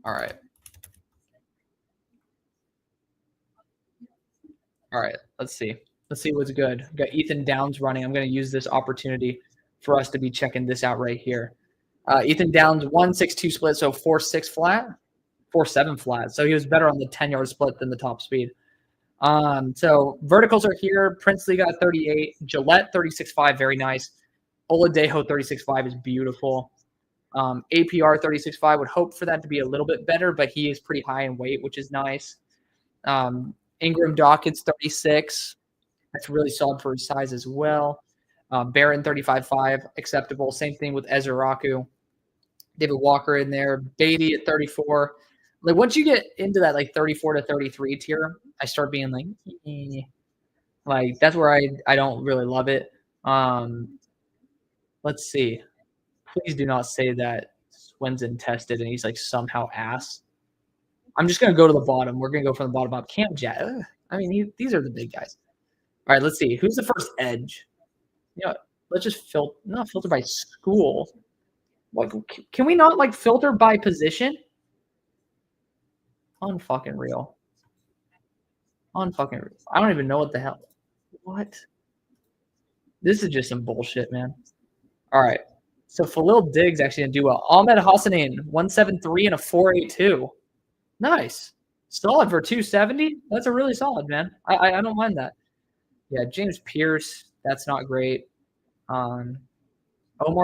All right. All right, let's see. Let's see what's good. We've got Ethan Downs running. I'm going to use this opportunity for us to be checking this out right here. Ethan Downs, 1.62 split, so 4.6 flat, 4.7 flat. So he was better on the 10-yard split than the top speed. So verticals are here. Princely got 38. Gillette, 36.5, very nice. Oladejo, 36.5 is beautiful. APR, 36.5, would hope for that to be a little bit better, but he is pretty high in weight, which is nice. Ingram Dawkins, 36. That's really solid for his size as well. Barron, 35.5, acceptable. Same thing with Ezeraku. David Walker in there. Beatty at 34. Like, once you get into that, like, 34 to 33 tier, I start being like, like, that's where I don't really love it. Let's see. Please do not say that Swenson tested and he's, like, somehow ass. I'm just going to go to the bottom. We're going to go from the bottom up. Cam Jet. I mean, these are the big guys. All right, let's see. Who's the first edge? Let's just filter by school. Like, can we not, like, filter by position? Unfucking real. Unfucking real. I don't even know what the hell. What? This is just some bullshit, man. All right. So Khalil Diggs actually didn't do well. Ahmed Hassanin, 1.73 and a 4.82. Nice. Solid for 270. That's a really solid, man. I don't mind that. Yeah, James Pierce, that's not great. Omar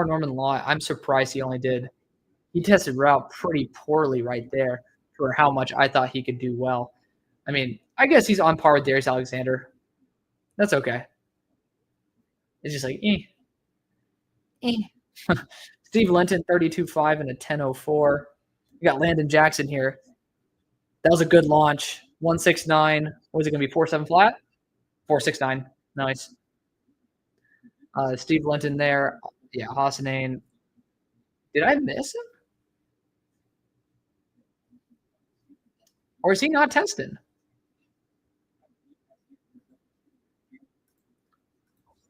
Norman Law, I'm surprised he tested route pretty poorly right there for how much I thought he could do well. I mean, I guess he's on par with Darius Alexander. That's okay. It's just like, Steve Linton, 32.5 and a 10.04. We got Landon Jackson here. That was a good launch. 1.69. What is it going to be? 4.7 flat? 4.69. Nice. Steve Linton there. Yeah, Hassanin. Did I miss him? Or is he not testing?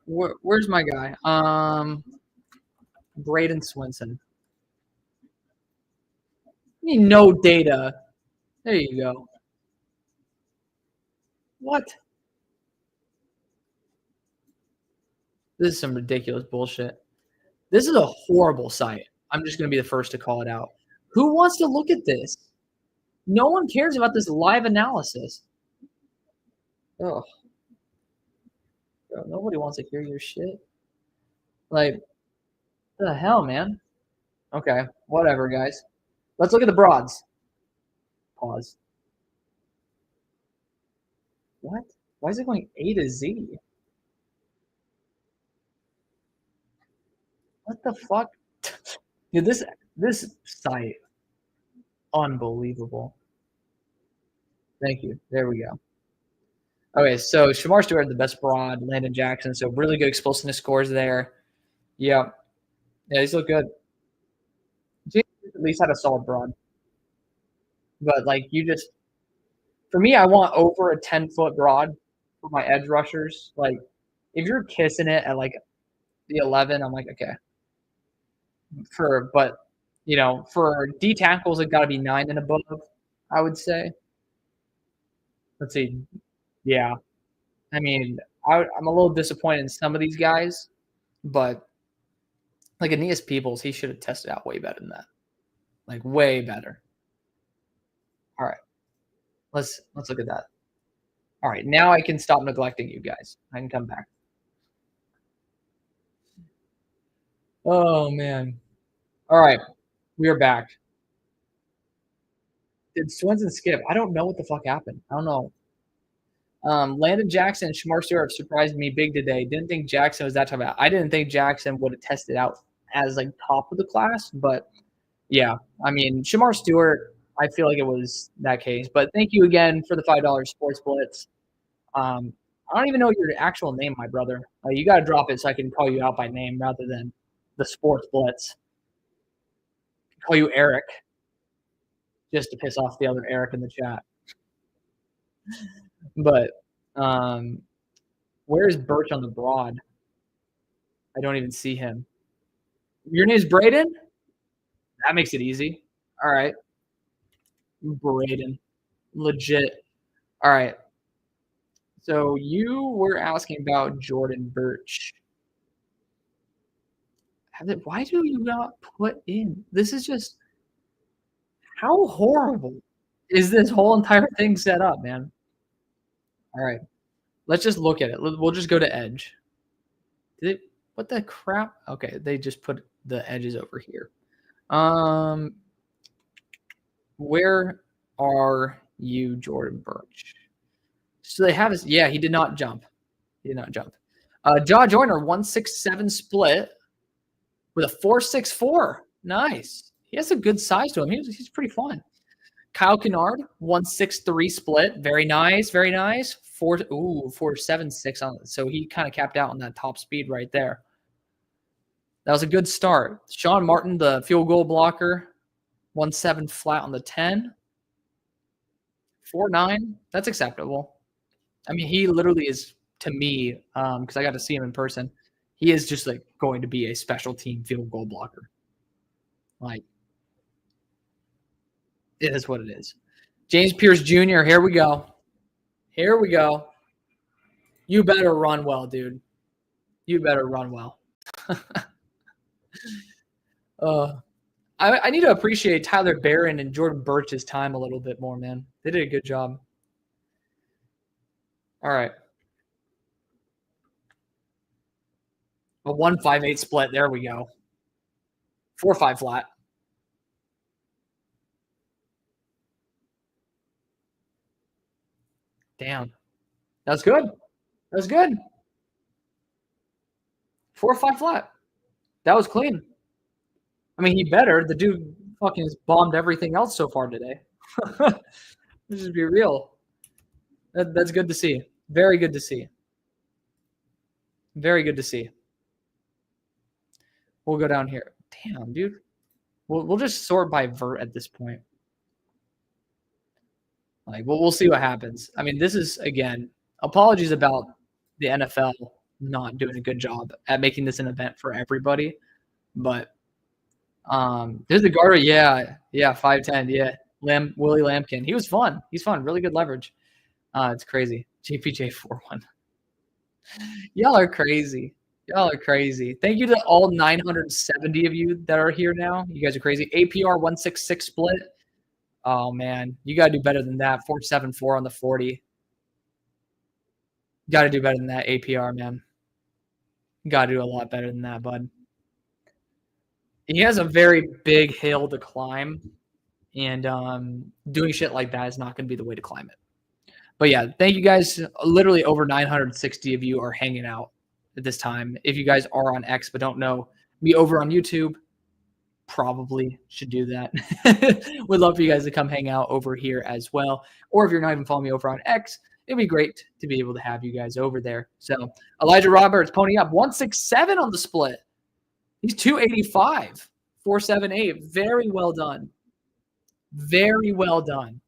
Where's my guy? Braden Swenson. No data. There you go. What? This is some ridiculous bullshit. This is a horrible site. I'm just going to be the first to call it out. Who wants to look at this? No one cares about this live analysis. Oh, nobody wants to hear your shit. Like, what the hell, man? Okay, whatever, guys. Let's look at the broads. Pause. What? Why is it going A to Z? What the fuck? Dude, this site, unbelievable. Thank you. There we go. Okay, so Shamar Stewart, the best broad. Landon Jackson, so really good explosiveness scores there. Yeah, these look good. James at least had a solid broad, but like for me, I want over a 10-foot broad for my edge rushers. Like, if you're kissing it at like the 11, I'm like, okay. But for D tackles, it got to be 9 and above, I would say. Let's see. Yeah. I mean, I'm a little disappointed in some of these guys, but like Aeneas Peoples, he should have tested out way better than that. Like, way better. All right. Let's look at that. All right. Now I can stop neglecting you guys. I can come back. Oh, man. All right. We are back. Did Swinson skip? I don't know what the fuck happened. I don't know. Landon Jackson and Shamar Stewart surprised me big today. Didn't think Jackson was that type of. I didn't think Jackson would have tested out as like top of the class, but yeah, I mean Shamar Stewart, I feel like it was that case. But thank you again for the $5 sports blitz. I don't even know your actual name, my brother. You got to drop it so I can call you out by name rather than the sports blitz. I'll call you Eric, just to piss off the other Eric in the chat. But where's Birch on the broad? I don't even see him. Your name's Braden? That makes it easy. All right. Braden. Legit. All right. So you were asking about Jordan Birch. Why do you not put in? This is just how horrible is this whole entire thing set up, man? All right. Let's just look at it. We'll just go to edge. What the crap? Okay, they just put the edges over here. Where are you, Jordan Birch? So they have his. Yeah, he did not jump. He did not jump. Jaw Joyner 167 split with a 4.64. Nice. He has a good size to him. He's pretty fun. Kyle Kennard 163 split. Very nice. Very nice. 4.76 on it. So he kind of capped out on that top speed right there. That was a good start. Sean Martin, the field goal blocker, 1.7 flat on the 10. 4.9. That's acceptable. I mean, he literally is, to me, because I got to see him in person, he is just like going to be a special team field goal blocker. Like, it is what it is. James Pierce Jr., here we go. Here we go. You better run well, dude. You better run well. I need to appreciate Tyler Barron and Jordan Birch's time a little bit more, man. They did a good job. All right. A 1.58 split. There we go. 4.5 flat. Damn. That's good. That's good. 4.5 flat. That was clean. I mean, he better. The dude fucking has bombed everything else so far today. Let's just be real. That's good to see. Very good to see. Very good to see. We'll go down here. Damn, dude. We'll just sort by vert at this point. Like, we'll see what happens. I mean, this is, again, apologies about the NFL not doing a good job at making this an event for everybody. But there's the guard. Yeah, 5'10". Yeah, Willie Lampkin. He was fun. He's fun. Really good leverage. It's crazy. JPJ 4-1. Y'all are crazy. Y'all are crazy. Thank you to all 970 of you that are here now. You guys are crazy. APR 166 split. Oh man, you gotta do better than that. 474 on the 40. Gotta do better than that APR, man. Gotta do a lot better than that, bud. He has a very big hill to climb, and doing shit like that is not gonna be the way to climb it. But yeah, thank you guys. Literally over 960 of you are hanging out at this time. If you guys are on X but don't know me over on YouTube, probably should do that. Would love for you guys to come hang out over here as well. Or if you're not even following me over on X, it'd be great to be able to have you guys over there. So Elijah Roberts, pony up 167 on the split. He's 285, 478. Very well done. Very well done.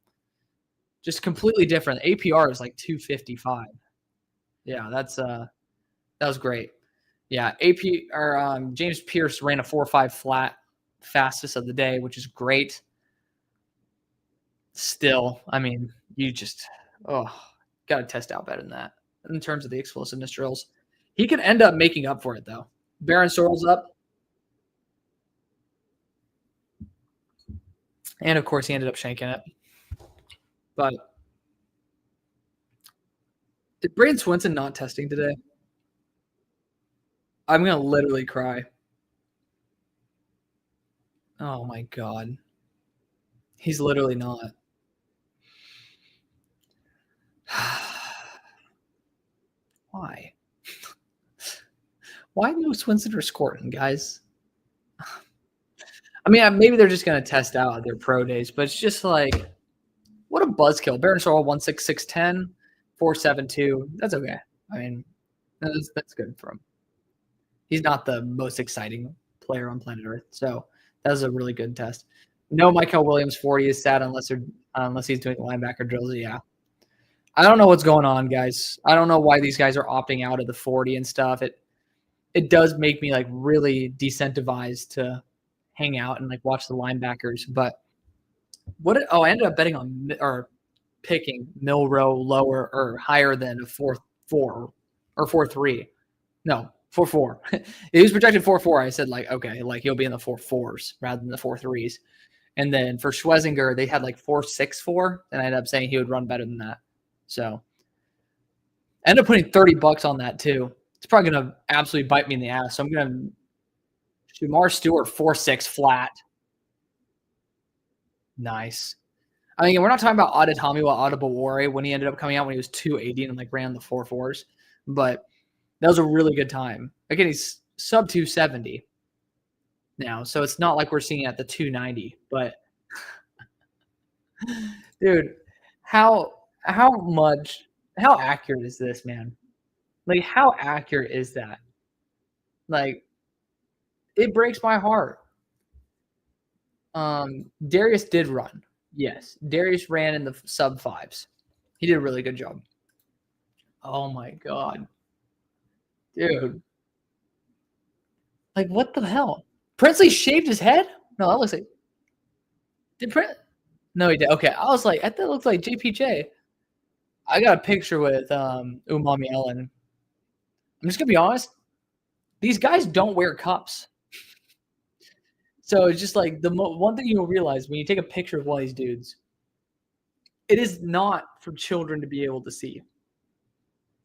Just completely different. APR is like 255. Yeah, that was great. Yeah, James Pierce ran a 4.5 flat, fastest of the day, which is great. Still, I mean, you just got to test out better than that in terms of the explosiveness drills. He could end up making up for it though. Baron Sorrell's up, and of course he ended up shanking it. But did Braden Swinson not testing today? I'm gonna literally cry. Oh my god. He's literally not. Why? Why no Swinson or Scorton, guys? I mean, maybe they're just gonna test out their pro days, but it's just like, what a buzzkill. Baron Sorrell 16610, 472. That's okay. I mean, that's good for him. He's not the most exciting player on planet Earth, so that was a really good test. No, Michael Williams 40 is sad unless he's doing linebacker drills. Yeah, I don't know what's going on, guys. I don't know why these guys are opting out of the 40 and stuff. It does make me like really decentivized to hang out and like watch the linebackers. But I ended up betting on or picking Milrow lower or higher than a 4.4 or 4.3. No, 4.4. He was projected 4.4. I said like, okay, like he'll be in the 4.4s rather than the 4.3s. And then for Schwezinger, they had like 4.64, and I ended up saying he would run better than that. So I ended up putting $30 on that too. It's probably gonna absolutely bite me in the ass. So I'm gonna Shamar Stewart 4.6 flat. Nice. I mean, we're not talking about Adetomiwa Adebawore when he ended up coming out when he was 280 and like ran the 4.4s, but that was a really good time. Again, he's sub 270 now, so it's not like we're seeing at the 290. But dude, how accurate is this, man? Like, how accurate is that? Like, it breaks my heart. Darius did run. Yes, Darius ran in the sub 5s. He did a really good job. Oh my god. Dude. Like, what the hell? Princely shaved his head? No, that looks like. Did Prince? No, he did. Okay, I was like, that looks like JPJ. I got a picture with Umami Ellen. I'm just gonna be honest. These guys don't wear cups. So it's just like the one thing you'll realize when you take a picture of one of these dudes, it is not for children to be able to see.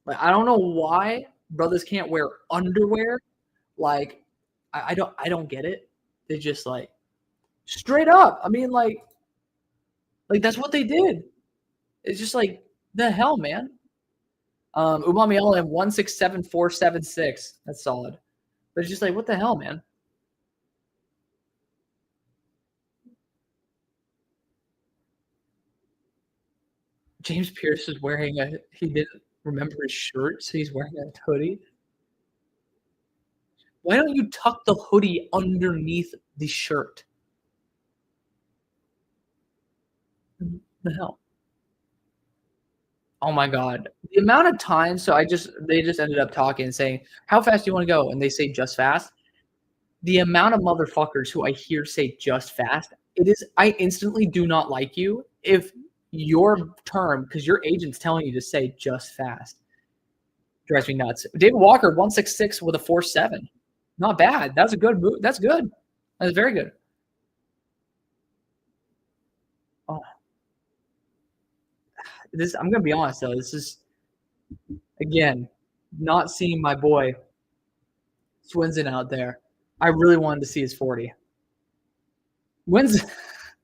Like, I don't know why brothers can't wear underwear. Like, I don't get it. They just like straight up. I mean, like that's what they did. It's just like, the hell, man. Umami Ellen 167.476. That's solid. But it's just like, what the hell, man? James Pierce is wearing he didn't remember his shirt, so he's wearing a hoodie. Why don't you tuck the hoodie underneath the shirt? The hell? Oh my god. The amount of times, so they just ended up talking and saying, how fast do you want to go? And they say just fast. The amount of motherfuckers who I hear say just fast, I instantly do not like you if your term, because your agent's telling you to say just fast. Drives me nuts. David Walker, 166 with a 4.7. Not bad. That's a good move. That's good. That's very good. Oh, I'm gonna be honest though. This is again not seeing my boy Swinson out there. I really wanted to see his 40. When's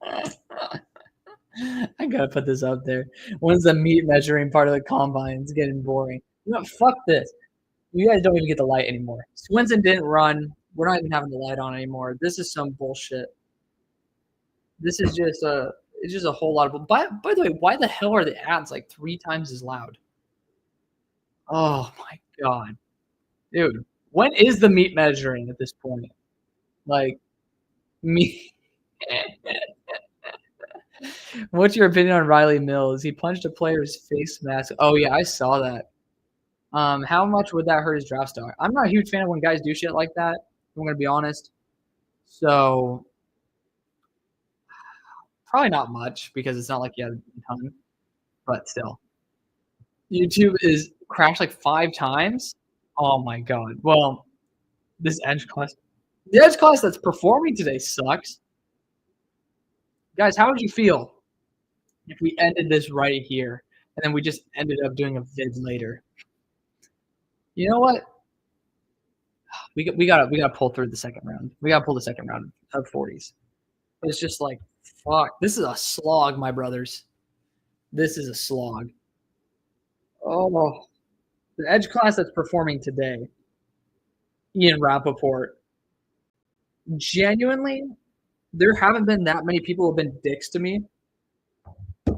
I gotta put this up there. When's the meat measuring part of the combine? It's getting boring. You know, fuck this. You guys don't even get the light anymore. Swinson didn't run. We're not even having the light on anymore. This is some bullshit. This is just it's just a whole lot of. By the way, why the hell are the ads like 3 times as loud? Oh my god, dude. When is the meat measuring at this point? Like me. What's your opinion on Riley Mills? He punched a player's face mask. Oh yeah, I saw that. How much would that hurt his draft stock? I'm not a huge fan of when guys do shit like that. I'm gonna be honest. So probably not much because it's not like he had a ton, but still. YouTube is crashed like 5 times. Oh my god. Well, this edge class, the edge class that's performing today sucks. Guys, how would you feel if we ended this right here and then we just ended up doing a vid later? You know what? We gotta pull through the second round. We gotta pull the second round of 40s. It's just like fuck. This is a slog, my brothers. This is a slog. Oh, the edge class that's performing today. Ian Rappaport. Genuinely, there haven't been that many people who have been dicks to me.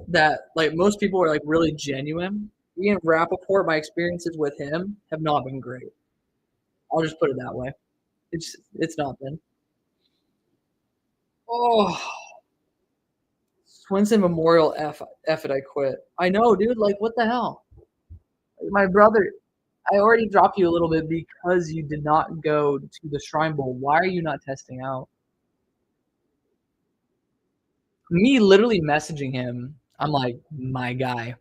That like most people are like really genuine. Ian Rappaport, my experiences with him have not been great. I'll just put it that way. It's not been. Oh, Swinson Memorial F it, I quit. I know, dude. Like, what the hell? My brother, I already dropped you a little bit because you did not go to the Shrine Bowl. Why are you not testing out? Me literally messaging him, I'm like, my guy,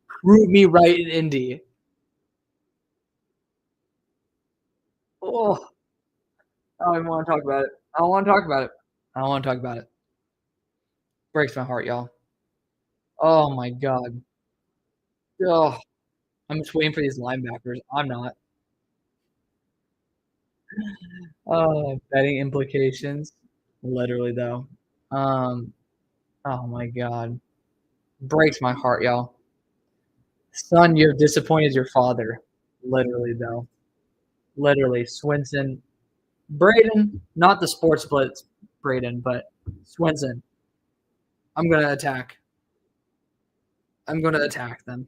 prove me right in Indy. Oh, I don't even want to talk about it. I don't want to talk about it. I don't want to talk about it. Breaks my heart, y'all. Oh my god. Oh, I'm just waiting for these linebackers. I'm not. Betting implications. Literally though. Oh my god. Breaks my heart, y'all. Son, you've disappointed your father. Literally though. Literally. Swinson. Braden, not the sports blitz Braden, but Swinson. I'm gonna attack. I'm gonna attack them.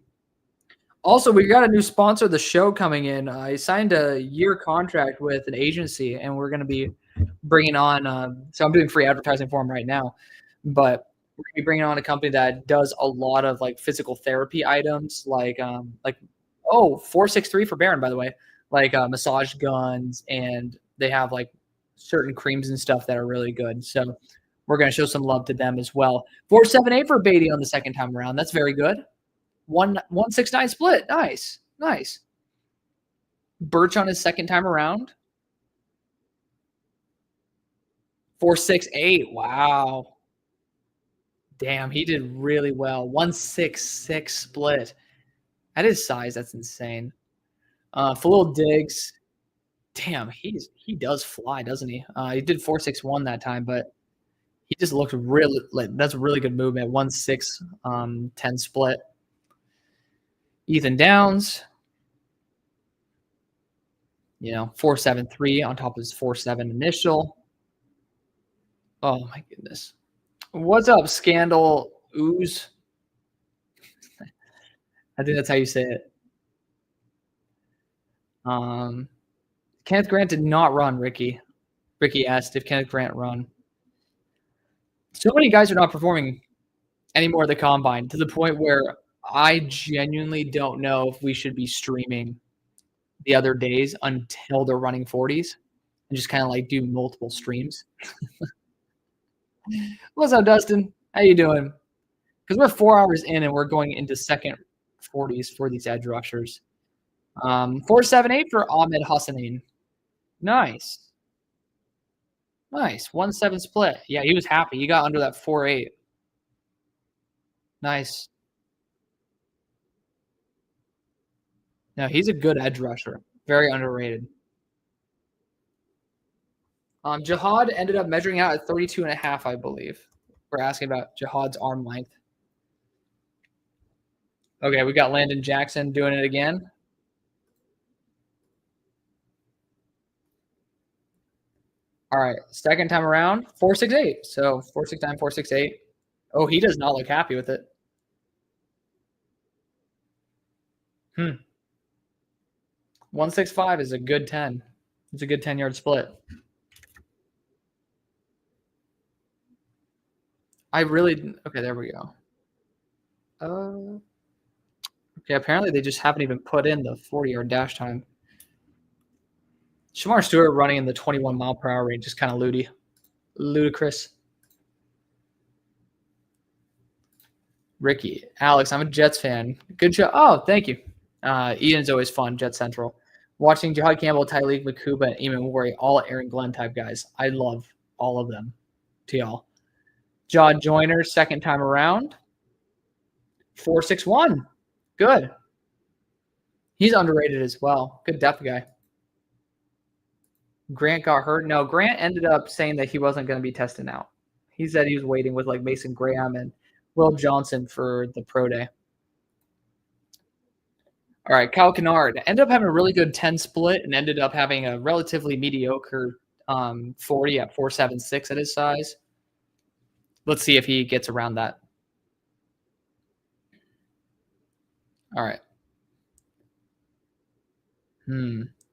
Also, we got a new sponsor of the show coming in. I signed a year contract with an agency, and we're going to be bringing on. So I'm doing free advertising for them right now, but we're going to be bringing on a company that does a lot of like physical therapy items, like 463 for Baron, by the way, like massage guns, and they have like certain creams and stuff that are really good. So we're going to show some love to them as well. 478 for Beatty on the second time around. That's very good. 169 split. Nice. Birch on his second time around. 468. Wow. Damn, he did really well. 166 split. At his size, that's insane. Phil Diggs. Damn, he does fly, doesn't he? He did 461 that time, but he just looked really like that's a really good movement. 1.6 10 split. Ethan Downs, 4.73 on top of his 4.7 initial. Oh my goodness. What's up, Scandal Ooze? I think that's how you say it. Kenneth Grant did not run, Ricky. Ricky asked if Kenneth Grant run. So many guys are not performing anymore at the combine to the point where I genuinely don't know if we should be streaming the other days until they're running 40s and just kind of like do multiple streams. What's up, Dustin? How you doing? Because we're 4 hours in and we're going into second 40s for these edge rushers. $478 for Ahmed Hassanin. Nice. Nice. 1-7 split. Yeah, he was happy. He got under that 4-8. Nice. No, he's a good edge rusher. Very underrated. Jihad ended up measuring out at 32.5, I believe. We're asking about Jihad's arm length. Okay, we got Landon Jackson doing it again. All right, second time around, 468. So 469, 468. Oh, he does not look happy with it. 165 is a good 10. It's a good 10-yard split. Okay, there we go. Okay, apparently they just haven't even put in the 40-yard dash time. Shamar Stewart running in the 21-mile-per-hour range is kind of ludicrous. Ricky, Alex, I'm a Jets fan. Good show. Oh, thank you. Ian's always fun, Jet Central. Watching Jihad Campbell, Tyleek Makuba, and Eamon Warry, all Aaron Glenn type guys. I love all of them. To y'all. John Joyner, second time around. 461. Good. He's underrated as well. Good depth guy. Grant got hurt. No, Grant ended up saying that he wasn't going to be testing out. He said he was waiting with like Mason Graham and Will Johnson for the pro day. All right, Kyle Kennard ended up having a really good 10 split and ended up having a relatively mediocre 40 at 4.76 at his size. Let's see if he gets around that. All right.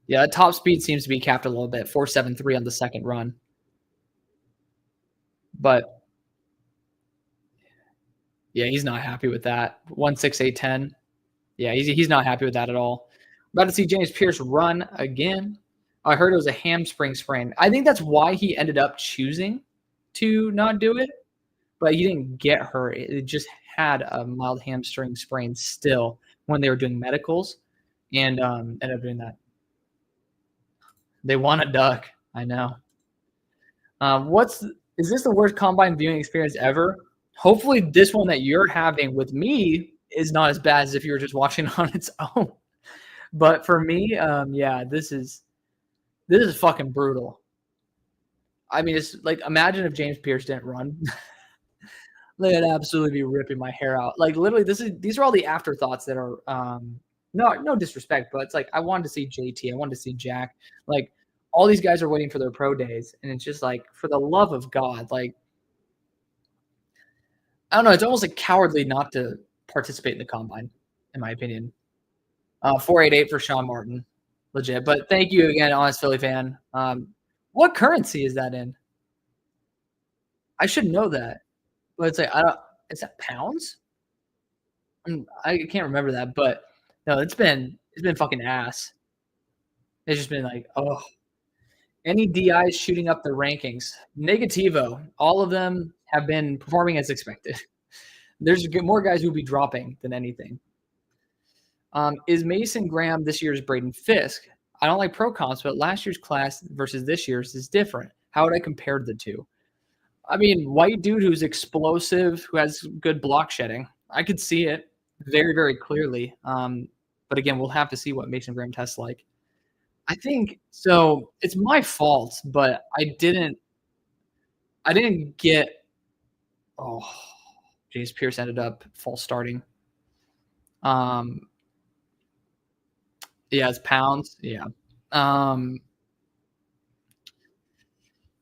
Yeah, top speed seems to be capped a little bit. 4.73 on the second run. But yeah, he's not happy with that. 1.6810. Yeah, he's not happy with that at all. About to see James Pierce run again. I heard it was a hamstring sprain. I think that's why he ended up choosing to not do it, but he didn't get hurt. It just had a mild hamstring sprain still when they were doing medicals, and ended up doing that. They want a duck. I know. Is this the worst combine viewing experience ever? Hopefully this one that you're having with me is not as bad as if you were just watching on its own. But for me, yeah, this is fucking brutal. I mean, it's like, imagine if James Pierce didn't run. They'd absolutely be ripping my hair out. Like, literally, these are all the afterthoughts that are no disrespect, but it's like, I wanted to see JT, I wanted to see Jack. Like, all these guys are waiting for their pro days, and it's just like, for the love of God, like, I don't know, it's almost like cowardly not to participate in the combine, in my opinion. 4.88 for Sean Martin, legit. But thank you again, Honest Philly fan. What currency is that in? I should know that, but it's like, is that pounds? I can't remember that, but no, it's been fucking ass. It's just been like, oh, any DIs shooting up the rankings. Negativo. All of them have been performing as expected. There's more guys who will be dropping than anything. Is Mason Graham this year's Braden Fisk? I don't like pro comps, but last year's class versus this year's is different. How would I compare the two? I mean, white dude who's explosive, who has good block shedding. I could see it very, very clearly. But again, we'll have to see what Mason Graham tests like. I think so. It's my fault, but I didn't get. Oh, James Pierce ended up false starting. Yeah, it's pounds. Yeah.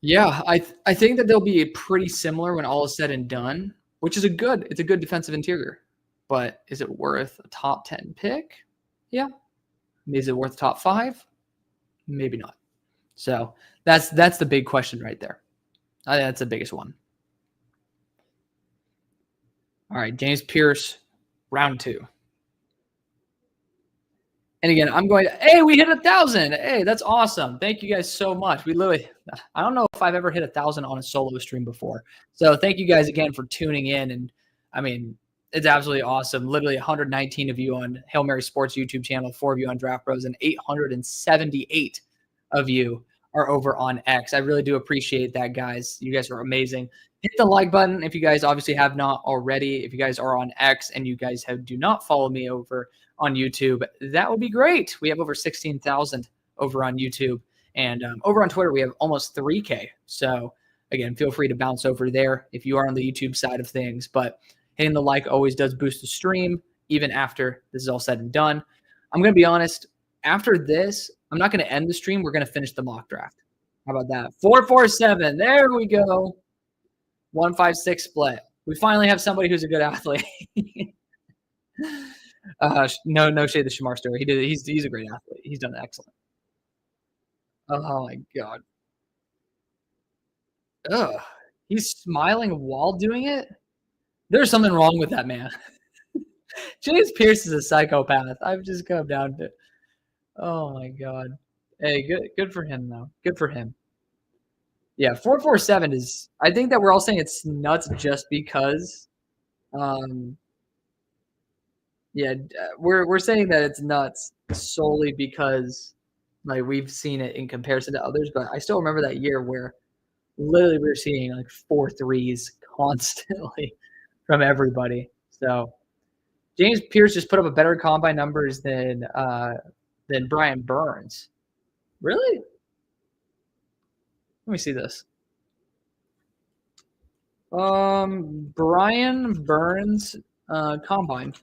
Yeah, I think that they'll be pretty similar when all is said and done, which is it's a good defensive interior. But is it worth a top 10 pick? Yeah. Is it worth top 5? Maybe not. So that's the big question right there. I think that's the biggest one. All right, James Pierce, round 2. And again, I'm going to, hey, we hit 1,000. Hey, that's awesome. Thank you guys so much. I don't know if I've ever hit 1,000 on a solo stream before. So thank you guys again for tuning in. And I mean, It's absolutely awesome. Literally 119 of you on Hail Mary Sports YouTube channel, 4 of you on Draft Bros, and 878 of you are over on X. I really do appreciate that, guys. You guys are amazing. Hit the like button if you guys obviously have not already. If you guys are on X and you guys do not follow me over on YouTube, that would be great. We have over 16,000 over on YouTube. And over on Twitter, we have almost 3K. So, again, feel free to bounce over there if you are on the YouTube side of things. But hitting the like always does boost the stream, even after this is all said and done. I'm going to be honest. After this, I'm not going to end the stream. We're going to finish the mock draft. How about that? 447. There we go. 156 split. We finally have somebody who's a good athlete. No shade to Shamar Stewart. He's a great athlete. He's done excellent. Oh my god. Ugh. He's smiling while doing it. There's something wrong with that man. James Pierce is a psychopath. I've just come down to. Oh my god. Hey, good for him though. Good for him. Yeah, 447 is. I think that we're all saying it's nuts just because. Yeah, we're saying that it's nuts solely because like we've seen it in comparison to others, but I still remember that year where literally we were seeing like 4 threes constantly from everybody. So James Pierce just put up a better combine numbers than Brian Burns. Really? Let me see this. Brian Burns combine.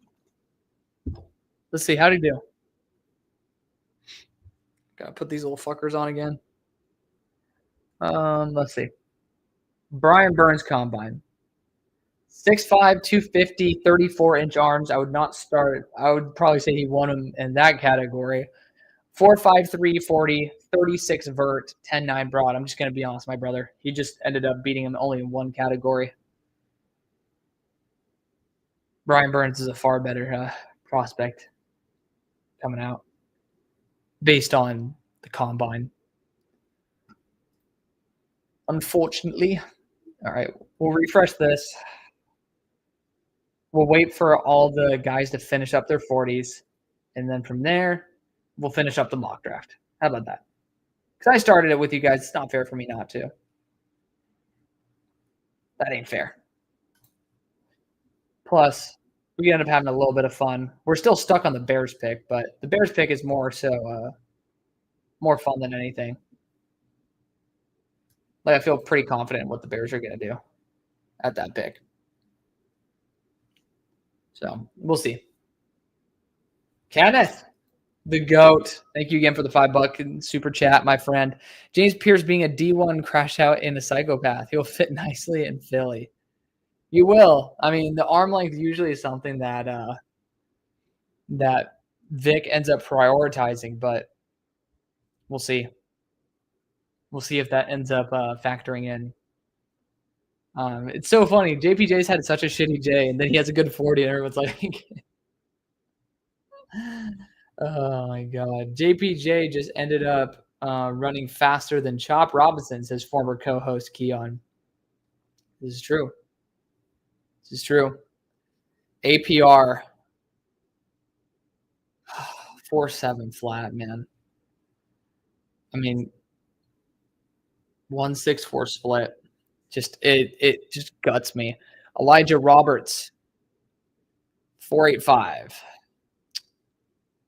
Let's see, how'd he do? Gotta put these little fuckers on again. Let's see. Brian Burns combine. 6'5", 250, 34-inch arms. I would not start. I would probably say he won him in that category. 4'5", 340, 36 vert, 10'9" broad. I'm just going to be honest, my brother. He just ended up beating him only in one category. Brian Burns is a far better prospect coming out based on the combine. Unfortunately. All right, we'll refresh this. We'll wait for all the guys to finish up their 40s, and then from there, we'll finish up the mock draft. How about that? Because I started it with you guys. It's not fair for me not to. That ain't fair. Plus, we end up having a little bit of fun. We're still stuck on the Bears pick, but the Bears pick is more more fun than anything. Like I feel pretty confident in what the Bears are going to do at that pick. So we'll see. Kenneth, the GOAT. Thank you again for the $5 super chat, my friend. James Pierce being a D1 crash out in a psychopath. He'll fit nicely in Philly. You will. I mean, the arm length usually is something that that Vic ends up prioritizing, but we'll see. We'll see if that ends up factoring in. It's so funny. JPJ's had such a shitty J, and then he has a good 40, and everyone's like, oh my God. JPJ just ended up running faster than Chop Robinson, says former co-host Keon. This is true. This is true. APR 4.7 flat, man. I mean, 1.64 split. It just guts me. Elijah Roberts, 4.85.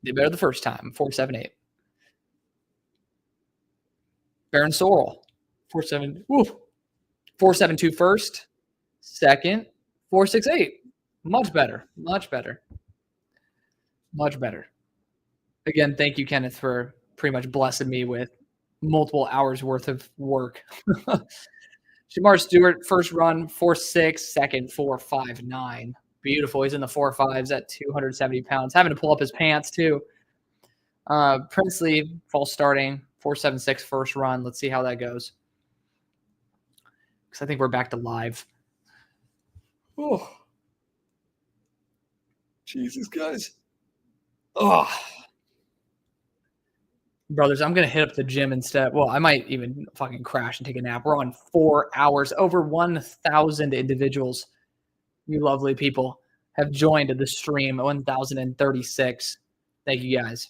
Did better the first time, 4.78. Baron Sorrell, 4.7. 4.72 first. Second, 4.68. Much better. Much better. Much better. Again, thank you, Kenneth, for pretty much blessing me with multiple hours worth of work. Shamar Stewart, first run, 4.6, second, 4.59. Beautiful. He's in the 4.5s at 270 pounds. Having to pull up his pants, too. Princely, false starting, 4.76 first run. Let's see how that goes. Because I think we're back to live. Oh. Jesus, guys. Oh. Brothers, I'm going to hit up the gym instead. Well, I might even fucking crash and take a nap. We're on 4 hours. Over 1,000 individuals. You lovely people have joined the stream 1036. Thank you guys.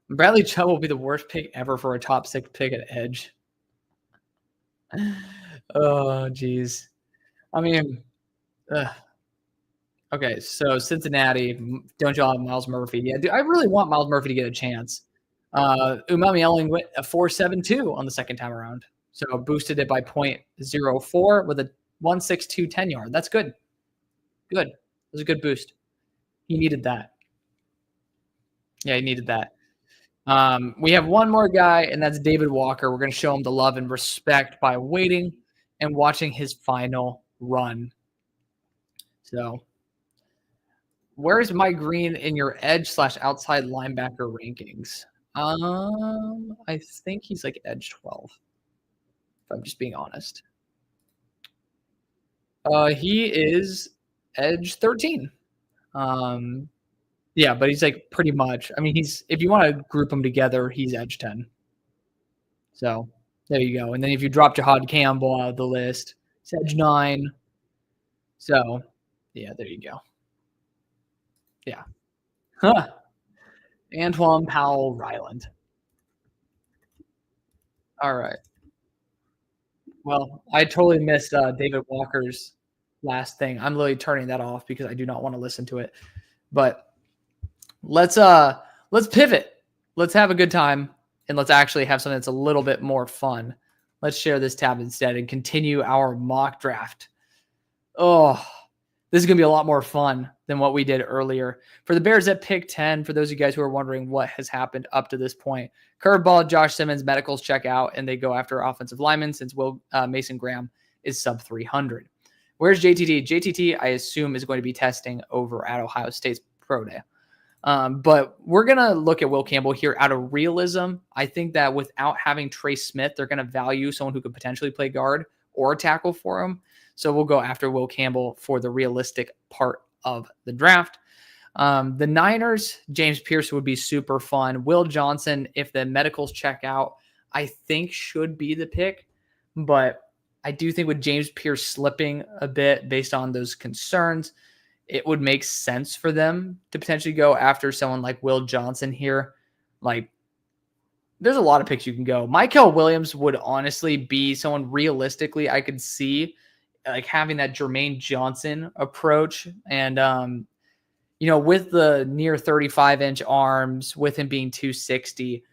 Bradley Chubb will be the worst pick ever for a top 6 pick at edge. Oh, geez. I mean, ugh. Okay, so Cincinnati, don't y'all have Miles Murphy? Yeah, dude, I really want Miles Murphy to get a chance. Umami Elling went a 4.72 on the second time around. So boosted it by 0.04 with a 1.62 10-yard. That's good. Good. It was a good boost. He needed that. Yeah, he needed that. We have one more guy, and that's David Walker. We're going to show him the love and respect by waiting and watching his final run. So, where's Mike Green in your edge/outside linebacker rankings? I think he's like edge 12, if I'm just being honest. He is edge 13. Yeah, but he's like pretty much. I mean, if you want to group them together, he's edge 10. So there you go. And then if you drop Jahad Campbell out of the list, it's edge 9. So yeah, there you go. Yeah. Huh. Antoine Powell Ryland. All right. Well, I totally missed David Walker's last thing. I'm literally turning that off because I do not want to listen to it. But let's pivot. Let's have a good time, and let's actually have something that's a little bit more fun. Let's share this tab instead and continue our mock draft. Oh, this is going to be a lot more fun than what we did earlier. For the Bears at pick 10, for those of you guys who are wondering what has happened up to this point, curveball, Josh Simmons, medicals check out, and they go after offensive linemen since Mason Graham is sub 300. Where's JTT? JTT, I assume, is going to be testing over at Ohio State's Pro Day. But we're going to look at Will Campbell here out of realism. I think that without having Trace Smith, they're going to value someone who could potentially play guard or tackle for him. So we'll go after Will Campbell for the realistic part of the draft. The Niners, James Pierce would be super fun. Will Johnson, if the medicals check out, I think should be the pick. But I do think with James Pierce slipping a bit based on those concerns, it would make sense for them to potentially go after someone like Will Johnson here. Like, there's a lot of picks you can go. Michael Williams would honestly be someone realistically I could see like having that Jermaine Johnson approach. And, with the near 35-inch arms, with him being 260,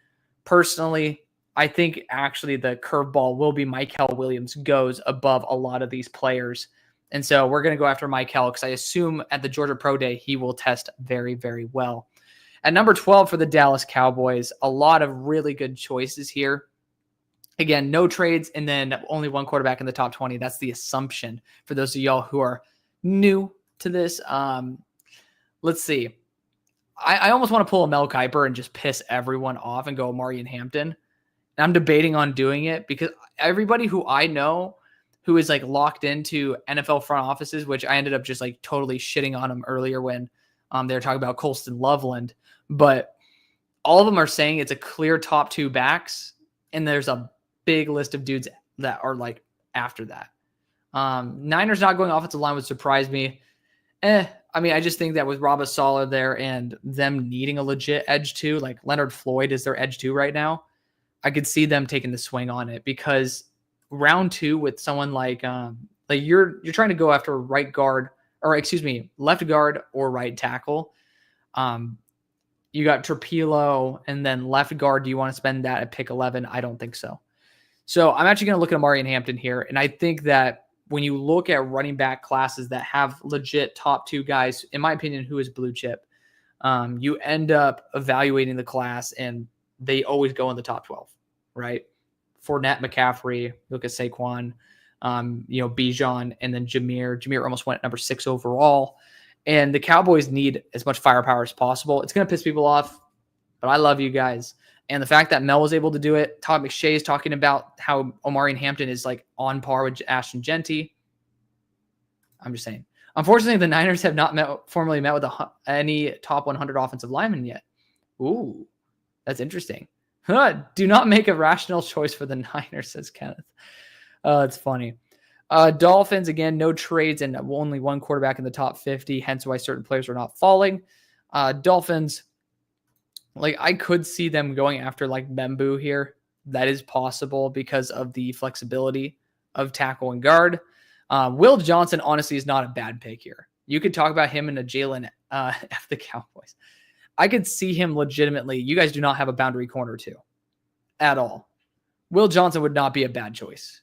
personally, I think actually the curveball will be Michael Williams goes above a lot of these players. And so we're going to go after Michael because I assume at the Georgia Pro Day, he will test very, very well. At number 12 for the Dallas Cowboys, a lot of really good choices here. Again, no trades, and then only one quarterback in the top 20. That's the assumption for those of y'all who are new to this. Let's see. I almost want to pull a Mel Kiper and just piss everyone off and go Amari and Hampton. And I'm debating on doing it because everybody who I know who is like locked into NFL front offices, which I ended up just like totally shitting on them earlier when they were talking about Colston Loveland. But all of them are saying it's a clear top 2 backs, and there's a big list of dudes that are like after that. Niners not going offensive line would surprise me. I mean, I just think that with Rob Saleh there and them needing a legit edge 2, like Leonard Floyd is their edge 2 right now, I could see them taking the swing on it because round 2 with someone like you're trying to go after left guard or right tackle. You got Trapilo and then left guard. Do you want to spend that at pick 11? I don't think so. So I'm actually going to look at Amari and Hampton here. And I think that when you look at running back classes that have legit top 2 guys, in my opinion, who is blue chip, you end up evaluating the class and they always go in the top 12, right? Fournette, McCaffrey, look at Saquon, Bijan, and then Jameer. Jameer almost went at number 6 overall. And the Cowboys need as much firepower as possible. It's going to piss people off, but I love you guys. And the fact that Mel was able to do it, Todd McShay is talking about how Omari and Hampton is like on par with Ashton Genty. I'm just saying. Unfortunately, the Niners have not formally met with any top 100 offensive linemen yet. Ooh, that's interesting. Do not make a rational choice for the Niners, says Kenneth. It's funny. Dolphins, again, no trades and only one quarterback in the top 50, hence why certain players are not falling. Dolphins, like I could see them going after like Membu here. That is possible because of the flexibility of tackle and guard. Will Johnson, honestly, is not a bad pick here. You could talk about him in a Jalen F the Cowboys. I could see him legitimately. You guys do not have a boundary corner too at all. Will Johnson would not be a bad choice.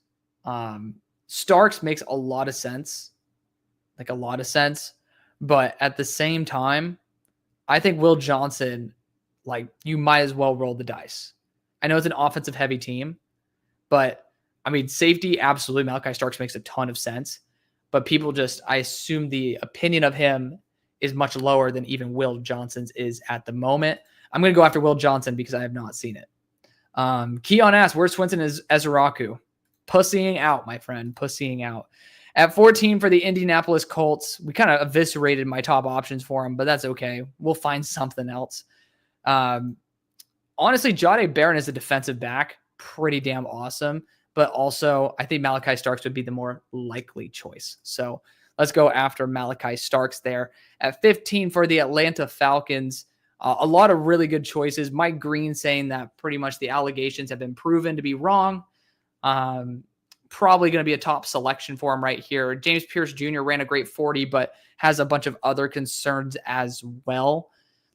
Starks makes a lot of sense, like a lot of sense. But at the same time, I think Will Johnson, like you might as well roll the dice. I know it's an offensive heavy team, but I mean, safety, absolutely. Malachi Starks makes a ton of sense, but people just, I assume the opinion of him is much lower than even Will Johnson's is at the moment. I'm going to go after Will Johnson because I have not seen it. Keon asks, where's Swinson is Ezraku? Pussying out, my friend, pussying out. At 14 for the Indianapolis Colts, we kind of eviscerated my top options for him, but that's okay. We'll find something else. Honestly, Jahdae Barron is a defensive back. Pretty damn awesome. But also, I think Malachi Starks would be the more likely choice. So let's go after Malachi Starks there. At 15 for the Atlanta Falcons, a lot of really good choices. Mike Green saying that pretty much the allegations have been proven to be wrong. Probably going to be a top selection for him right here. James Pierce Jr. ran a great 40, but has a bunch of other concerns as well.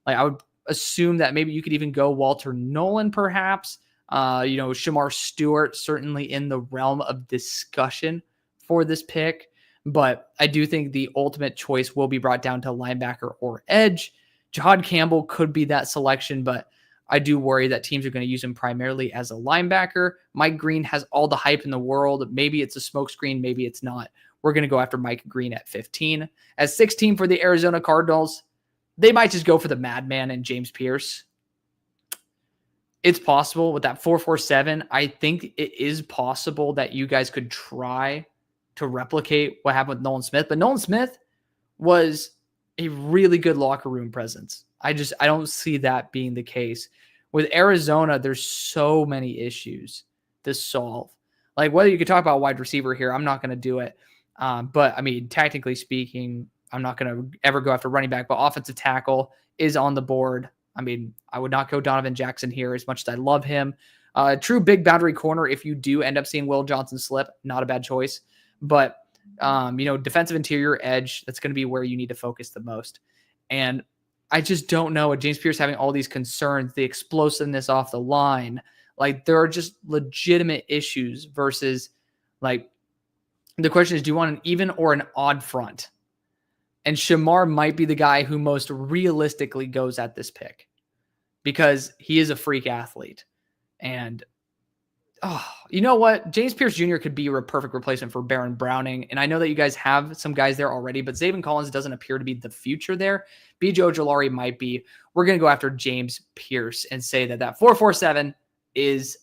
Like I would assume that maybe you could even go Walter Nolan, perhaps. Shamar Stewart, certainly in the realm of discussion for this pick. But I do think the ultimate choice will be brought down to linebacker or edge. Jahad Campbell could be that selection, but I do worry that teams are going to use him primarily as a linebacker. Mike Green has all the hype in the world. Maybe it's a smokescreen, maybe it's not. We're going to go after Mike Green at 15. At 16 for the Arizona Cardinals, they might just go for the madman and James Pierce. It's possible with that 4.47. I think it is possible that you guys could try to replicate what happened with Nolan Smith. But Nolan Smith was a really good locker room presence. I don't see that being the case. With Arizona, there's so many issues to solve. Like whether you could talk about wide receiver here, I'm not going to do it. But I mean, technically speaking, I'm not going to ever go after running back, but offensive tackle is on the board. I mean, I would not go Donovan Jackson here as much as I love him. True big boundary corner, if you do end up seeing Will Johnson slip, not a bad choice. But, defensive interior edge, that's going to be where you need to focus the most. And I just don't know. With James Pierce having all these concerns, the explosiveness off the line, like there are just legitimate issues versus like the question is, do you want an even or an odd front? And Shamar might be the guy who most realistically goes at this pick because he is a freak athlete. And, you know what? James Pierce Jr. could be a perfect replacement for Baron Browning. And I know that you guys have some guys there already, but Zaven Collins doesn't appear to be the future there. B.J. Ojolari might be. We're going to go after James Pierce and say that 4.47 is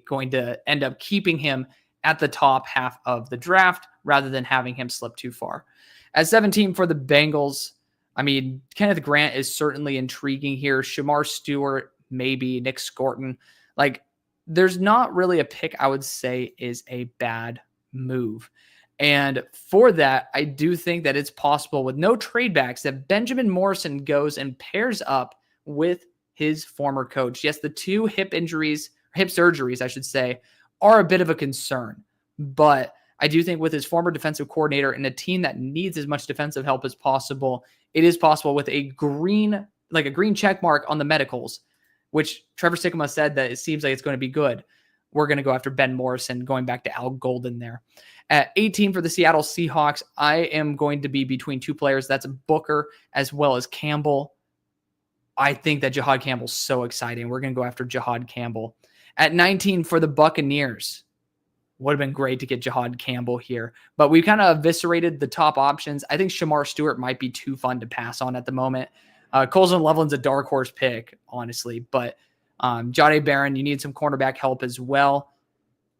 going to end up keeping him at the top half of the draft rather than having him slip too far. At 17 for the Bengals, I mean, Kenneth Grant is certainly intriguing here. Shamar Stewart, maybe Nick Scorton. Like, there's not really a pick I would say is a bad move. And for that, I do think that it's possible with no trade backs that Benjamin Morrison goes and pairs up with his former coach. Yes, the two hip surgeries, I should say, are a bit of a concern. But I do think with his former defensive coordinator and a team that needs as much defensive help as possible, it is possible with a green check mark on the medicals, which Trevor Sikkema said that it seems like it's going to be good. We're going to go after Ben Morrison, going back to Al Golden there. At 18 for the Seattle Seahawks, I am going to be between two players. That's Booker as well as Campbell. I think that Jahad Campbell's so exciting. We're going to go after Jahad Campbell. At 19 for the Buccaneers, would have been great to get Jahad Campbell here, but we kind of eviscerated the top options. I think Shamar Stewart might be too fun to pass on at the moment. Colson Loveland's a dark horse pick, honestly, but Jahdae Barron, you need some cornerback help as well.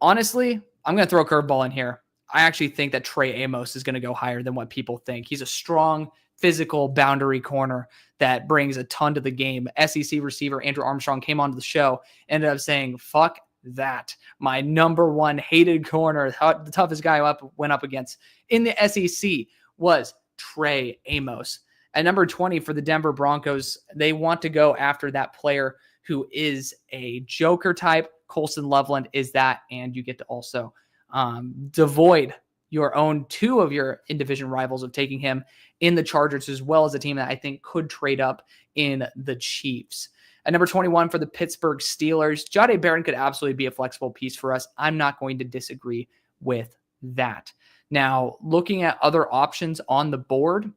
Honestly, I'm going to throw a curveball in here. I actually think that Trey Amos is going to go higher than what people think. He's a strong, physical boundary corner that brings a ton to the game. SEC receiver Andrew Armstrong came onto the show, ended up saying, fuck that. My number one hated corner, the toughest guy went up against in the SEC was Trey Amos. At number 20 for the Denver Broncos, they want to go after that player who is a joker type. Colson Loveland is that, and you get to also devoid your own two of your in-division rivals of taking him in the Chargers, as well as a team that I think could trade up in the Chiefs. At number 21 for the Pittsburgh Steelers, Jahdae Barron could absolutely be a flexible piece for us. I'm not going to disagree with that. Now, looking at other options on the board,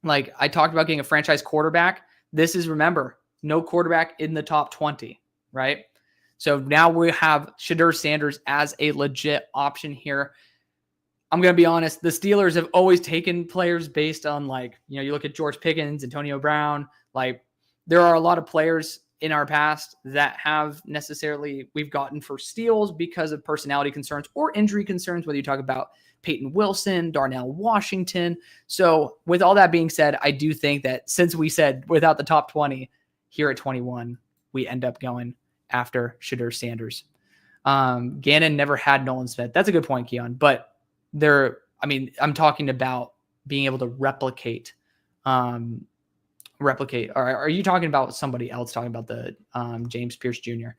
like I talked about getting a franchise quarterback. This is, remember, no quarterback in the top 20, right? So now we have Shedeur Sanders as a legit option here. I'm going to be honest. The Steelers have always taken players based on you look at George Pickens, Antonio Brown. There are a lot of players in our past that we've gotten for steals because of personality concerns or injury concerns, whether you talk about Peyton Wilson, Darnell Washington. So with all that being said, I do think that since we said without the top 20 here at 21, we end up going after Shedeur Sanders. Gannon never had Nolan Smith. That's a good point, Keon. But I'm talking about being able to replicate. Or are you talking about somebody else talking about the James Pierce Jr.?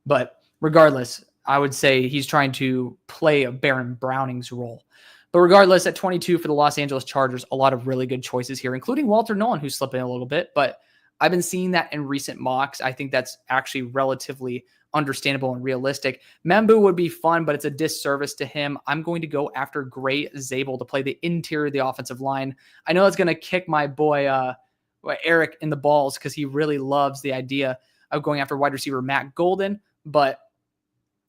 But regardless, I would say he's trying to play a Baron Browning's role. But regardless, at 22 for the Los Angeles Chargers, a lot of really good choices here, including Walter Nolan, who's slipping a little bit. But I've been seeing that in recent mocks. I think that's actually relatively understandable and realistic. Membu would be fun, but it's a disservice to him. I'm going to go after Gray Zabel to play the interior of the offensive line. I know it's going to kick my boy Eric in the balls because he really loves the idea of going after wide receiver Matt Golden, but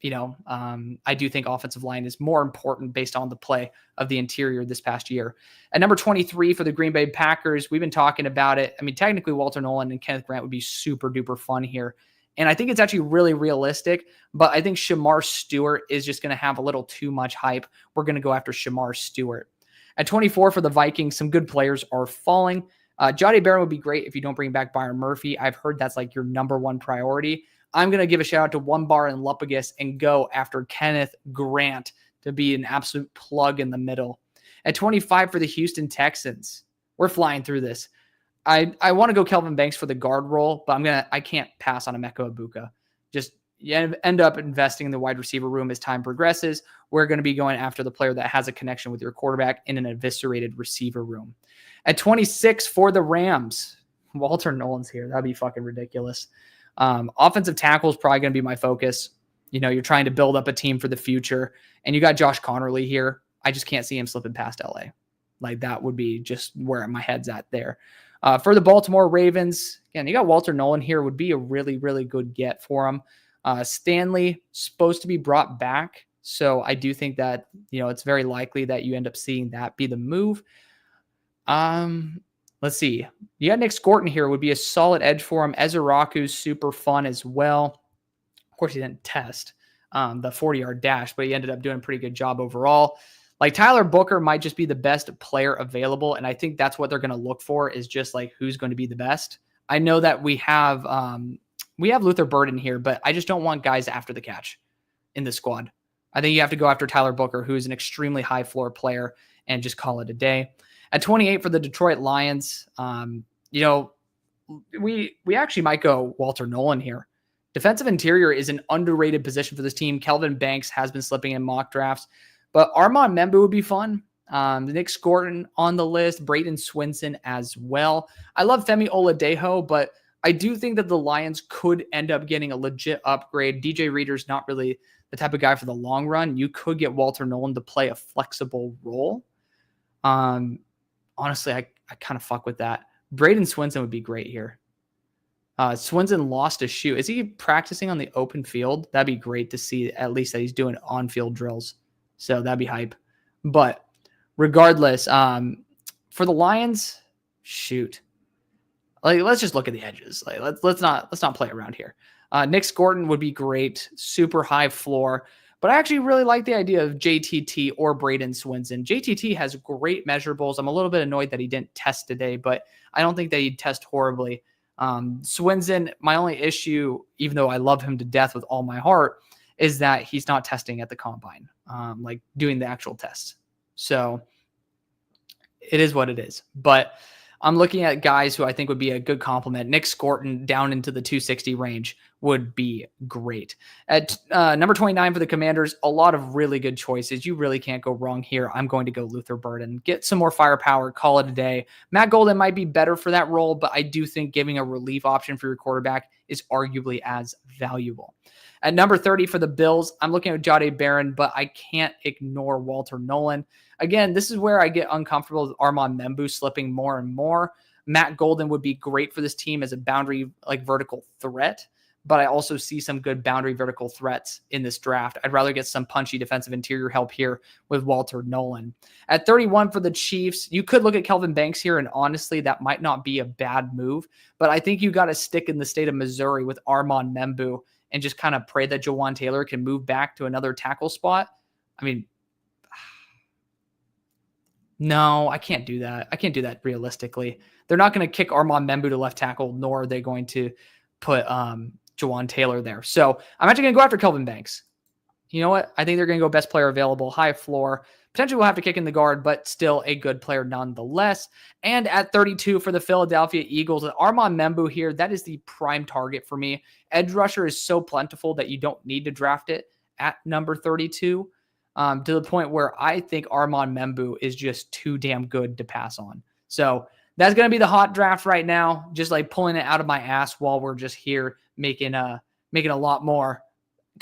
I do think offensive line is more important based on the play of the interior this past year. At number 23 for the Green Bay Packers, we've been talking about it. Technically Walter Nolan and Kenneth Grant would be super duper fun here. And I think it's actually really realistic, but I think Shamar Stewart is just going to have a little too much hype. We're going to go after Shamar Stewart. At 24 for the Vikings, some good players are falling. Jahdae Barron would be great if you don't bring back Byron Murphy. I've heard that's your number one priority. I'm going to give a shout out to One Bar and Lupagus and go after Kenneth Grant to be an absolute plug in the middle. At 25 for the Houston Texans, we're flying through this. I want to go Kelvin Banks for the guard role, but I can't pass on Emeka Ibuka. You end up investing in the wide receiver room as time progresses. We're going to be going after the player that has a connection with your quarterback in an eviscerated receiver room. At 26 for the Rams, Walter Nolan's here. That'd be fucking ridiculous. Offensive tackle is probably going to be my focus. You're trying to build up a team for the future, and you got Josh Connerly here. I just can't see him slipping past LA. That would be just where my head's at there. For the Baltimore Ravens, again, you got Walter Nolan here. Would be a really, really good get for him. Stanley supposed to be brought back, so I do think that it's very likely that you end up seeing that be the move. Let's see. You got Nick Scorton here. Would be a solid edge for him. Ezeraku's super fun as well. Of course, he didn't test the 40-yard dash, but he ended up doing a pretty good job overall. Tyler Booker might just be the best player available, and I think that's what they're going to look for is just who's going to be the best. I know that we have Luther Burden here, but I just don't want guys after the catch in the squad. I think you have to go after Tyler Booker, who is an extremely high floor player, and just call it a day. At 28 for the Detroit Lions, we actually might go Walter Nolan here. Defensive interior is an underrated position for this team. Kelvin Banks has been slipping in mock drafts, but Armand Membu would be fun. Nick Scorton on the list, Braden Swinson as well. I love Femi Oladejo, but I do think that the Lions could end up getting a legit upgrade. DJ Reader's not really the type of guy for the long run. You could get Walter Nolan to play a flexible role. Honestly, I kind of fuck with that. Braden Swinson would be great here. Swinson lost a shoe. Is he practicing on the open field? That'd be great to see at least that he's doing on-field drills. So that'd be hype. But regardless, for the Lions, shoot. Let's just look at the edges. Let's not play around here. Nick Scorton would be great. Super high floor. But I actually really like the idea of JTT or Braden Swinson. JTT has great measurables. I'm a little bit annoyed that he didn't test today, but I don't think that he'd test horribly. Swinson, my only issue, even though I love him to death with all my heart, is that he's not testing at the combine, like doing the actual test. So it is what it is. But I'm looking at guys who I think would be a good compliment. Nick Scorton down into the 260 range would be great. At number 29 for the Commanders, a lot of really good choices. You really can't go wrong here. I'm going to go Luther Burden. Get some more firepower, call it a day. Matt Golden might be better for that role, but I do think giving a relief option for your quarterback is arguably as valuable. At number 30 for the Bills, I'm looking at Jahdae Barron, but I can't ignore Walter Nolan. Again, this is where I get uncomfortable with Armand Membu slipping more and more. Matt Golden would be great for this team as a boundary, like vertical threat, but I also see some good boundary vertical threats in this draft. I'd rather get some punchy defensive interior help here with Walter Nolan. At 31 for the Chiefs, you could look at Kelvin Banks here, and honestly, that might not be a bad move, but I think you got to stick in the state of Missouri with Armand Membu and just kind of pray that Jawan Taylor can move back to another tackle spot. I mean, no, I can't do that. I can't do that realistically. They're not going to kick Armand Membu to left tackle, nor are they going to put Jawan Taylor there. So I'm actually going to go after Kelvin Banks. You know what? I think they're going to go best player available, high floor. Potentially we'll have to kick in the guard, but still a good player nonetheless. And at 32 for the Philadelphia Eagles, with Armand Membu here, that is the prime target for me. Edge rusher is so plentiful that you don't need to draft it at number 32. To the point where I think Armand Membu is just too damn good to pass on. So that's going to be the hot draft right now, just like pulling it out of my ass while we're just here making a lot more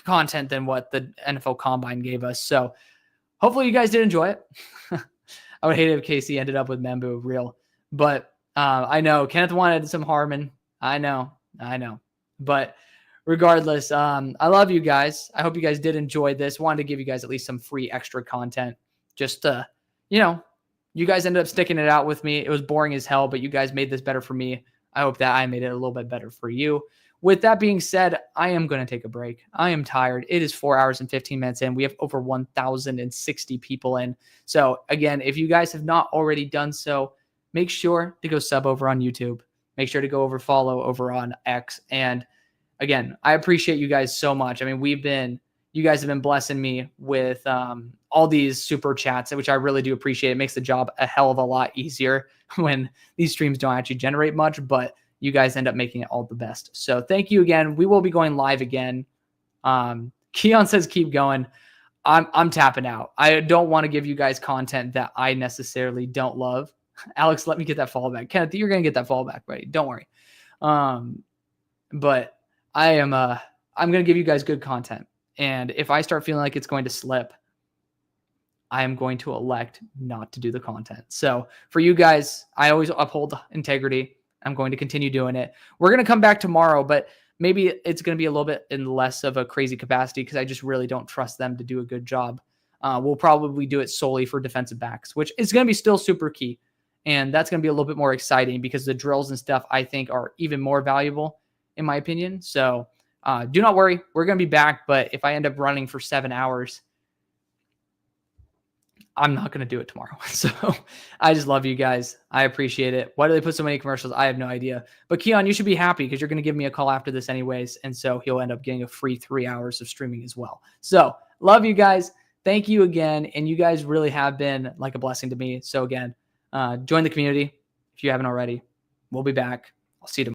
content than what the NFL Combine gave us. So hopefully you guys did enjoy it. I would hate it if Casey ended up with Membu real, but I know Kenneth wanted some Harmon. I know, but regardless, I love you guys. I hope you guys did enjoy this. Wanted to give you guys at least some free extra content. Just you guys ended up sticking it out with me. It was boring as hell, but you guys made this better for me. I hope that I made it a little bit better for you. With that being said, I am going to take a break. I am tired. It is 4 hours and 15 minutes in. We have over 1,060 people in. So again, if you guys have not already done so, make sure to go sub over on YouTube. Make sure to go over follow over on X. And again, I appreciate you guys so much. I mean, you guys have been blessing me with all these super chats, which I really do appreciate. It makes the job a hell of a lot easier when these streams don't actually generate much, but you guys end up making it all the best. So thank you again. We will be going live again. Keon says, keep going. I'm tapping out. I don't want to give you guys content that I necessarily don't love. Alex, let me get that follow back. Kenneth, you're going to get that follow back, buddy. Don't worry. But I'm going to give you guys good content. And if I start feeling like it's going to slip, I am going to elect not to do the content. So for you guys, I always uphold integrity. I'm going to continue doing it. We're going to come back tomorrow, but maybe it's going to be a little bit in less of a crazy capacity because I just really don't trust them to do a good job. We'll probably do it solely for defensive backs, which is going to be still super key. And that's going to be a little bit more exciting because the drills and stuff I think are even more valuable in my opinion. So do not worry. We're going to be back. But if I end up running for 7 hours, I'm not going to do it tomorrow. So I just love you guys. I appreciate it. Why do they put so many commercials? I have no idea. But Keon, you should be happy because you're going to give me a call after this anyways. And so he'll end up getting a free 3 hours of streaming as well. So love you guys. Thank you again. And you guys really have been like a blessing to me. So again, join the community if you haven't already. We'll be back. I'll see you tomorrow.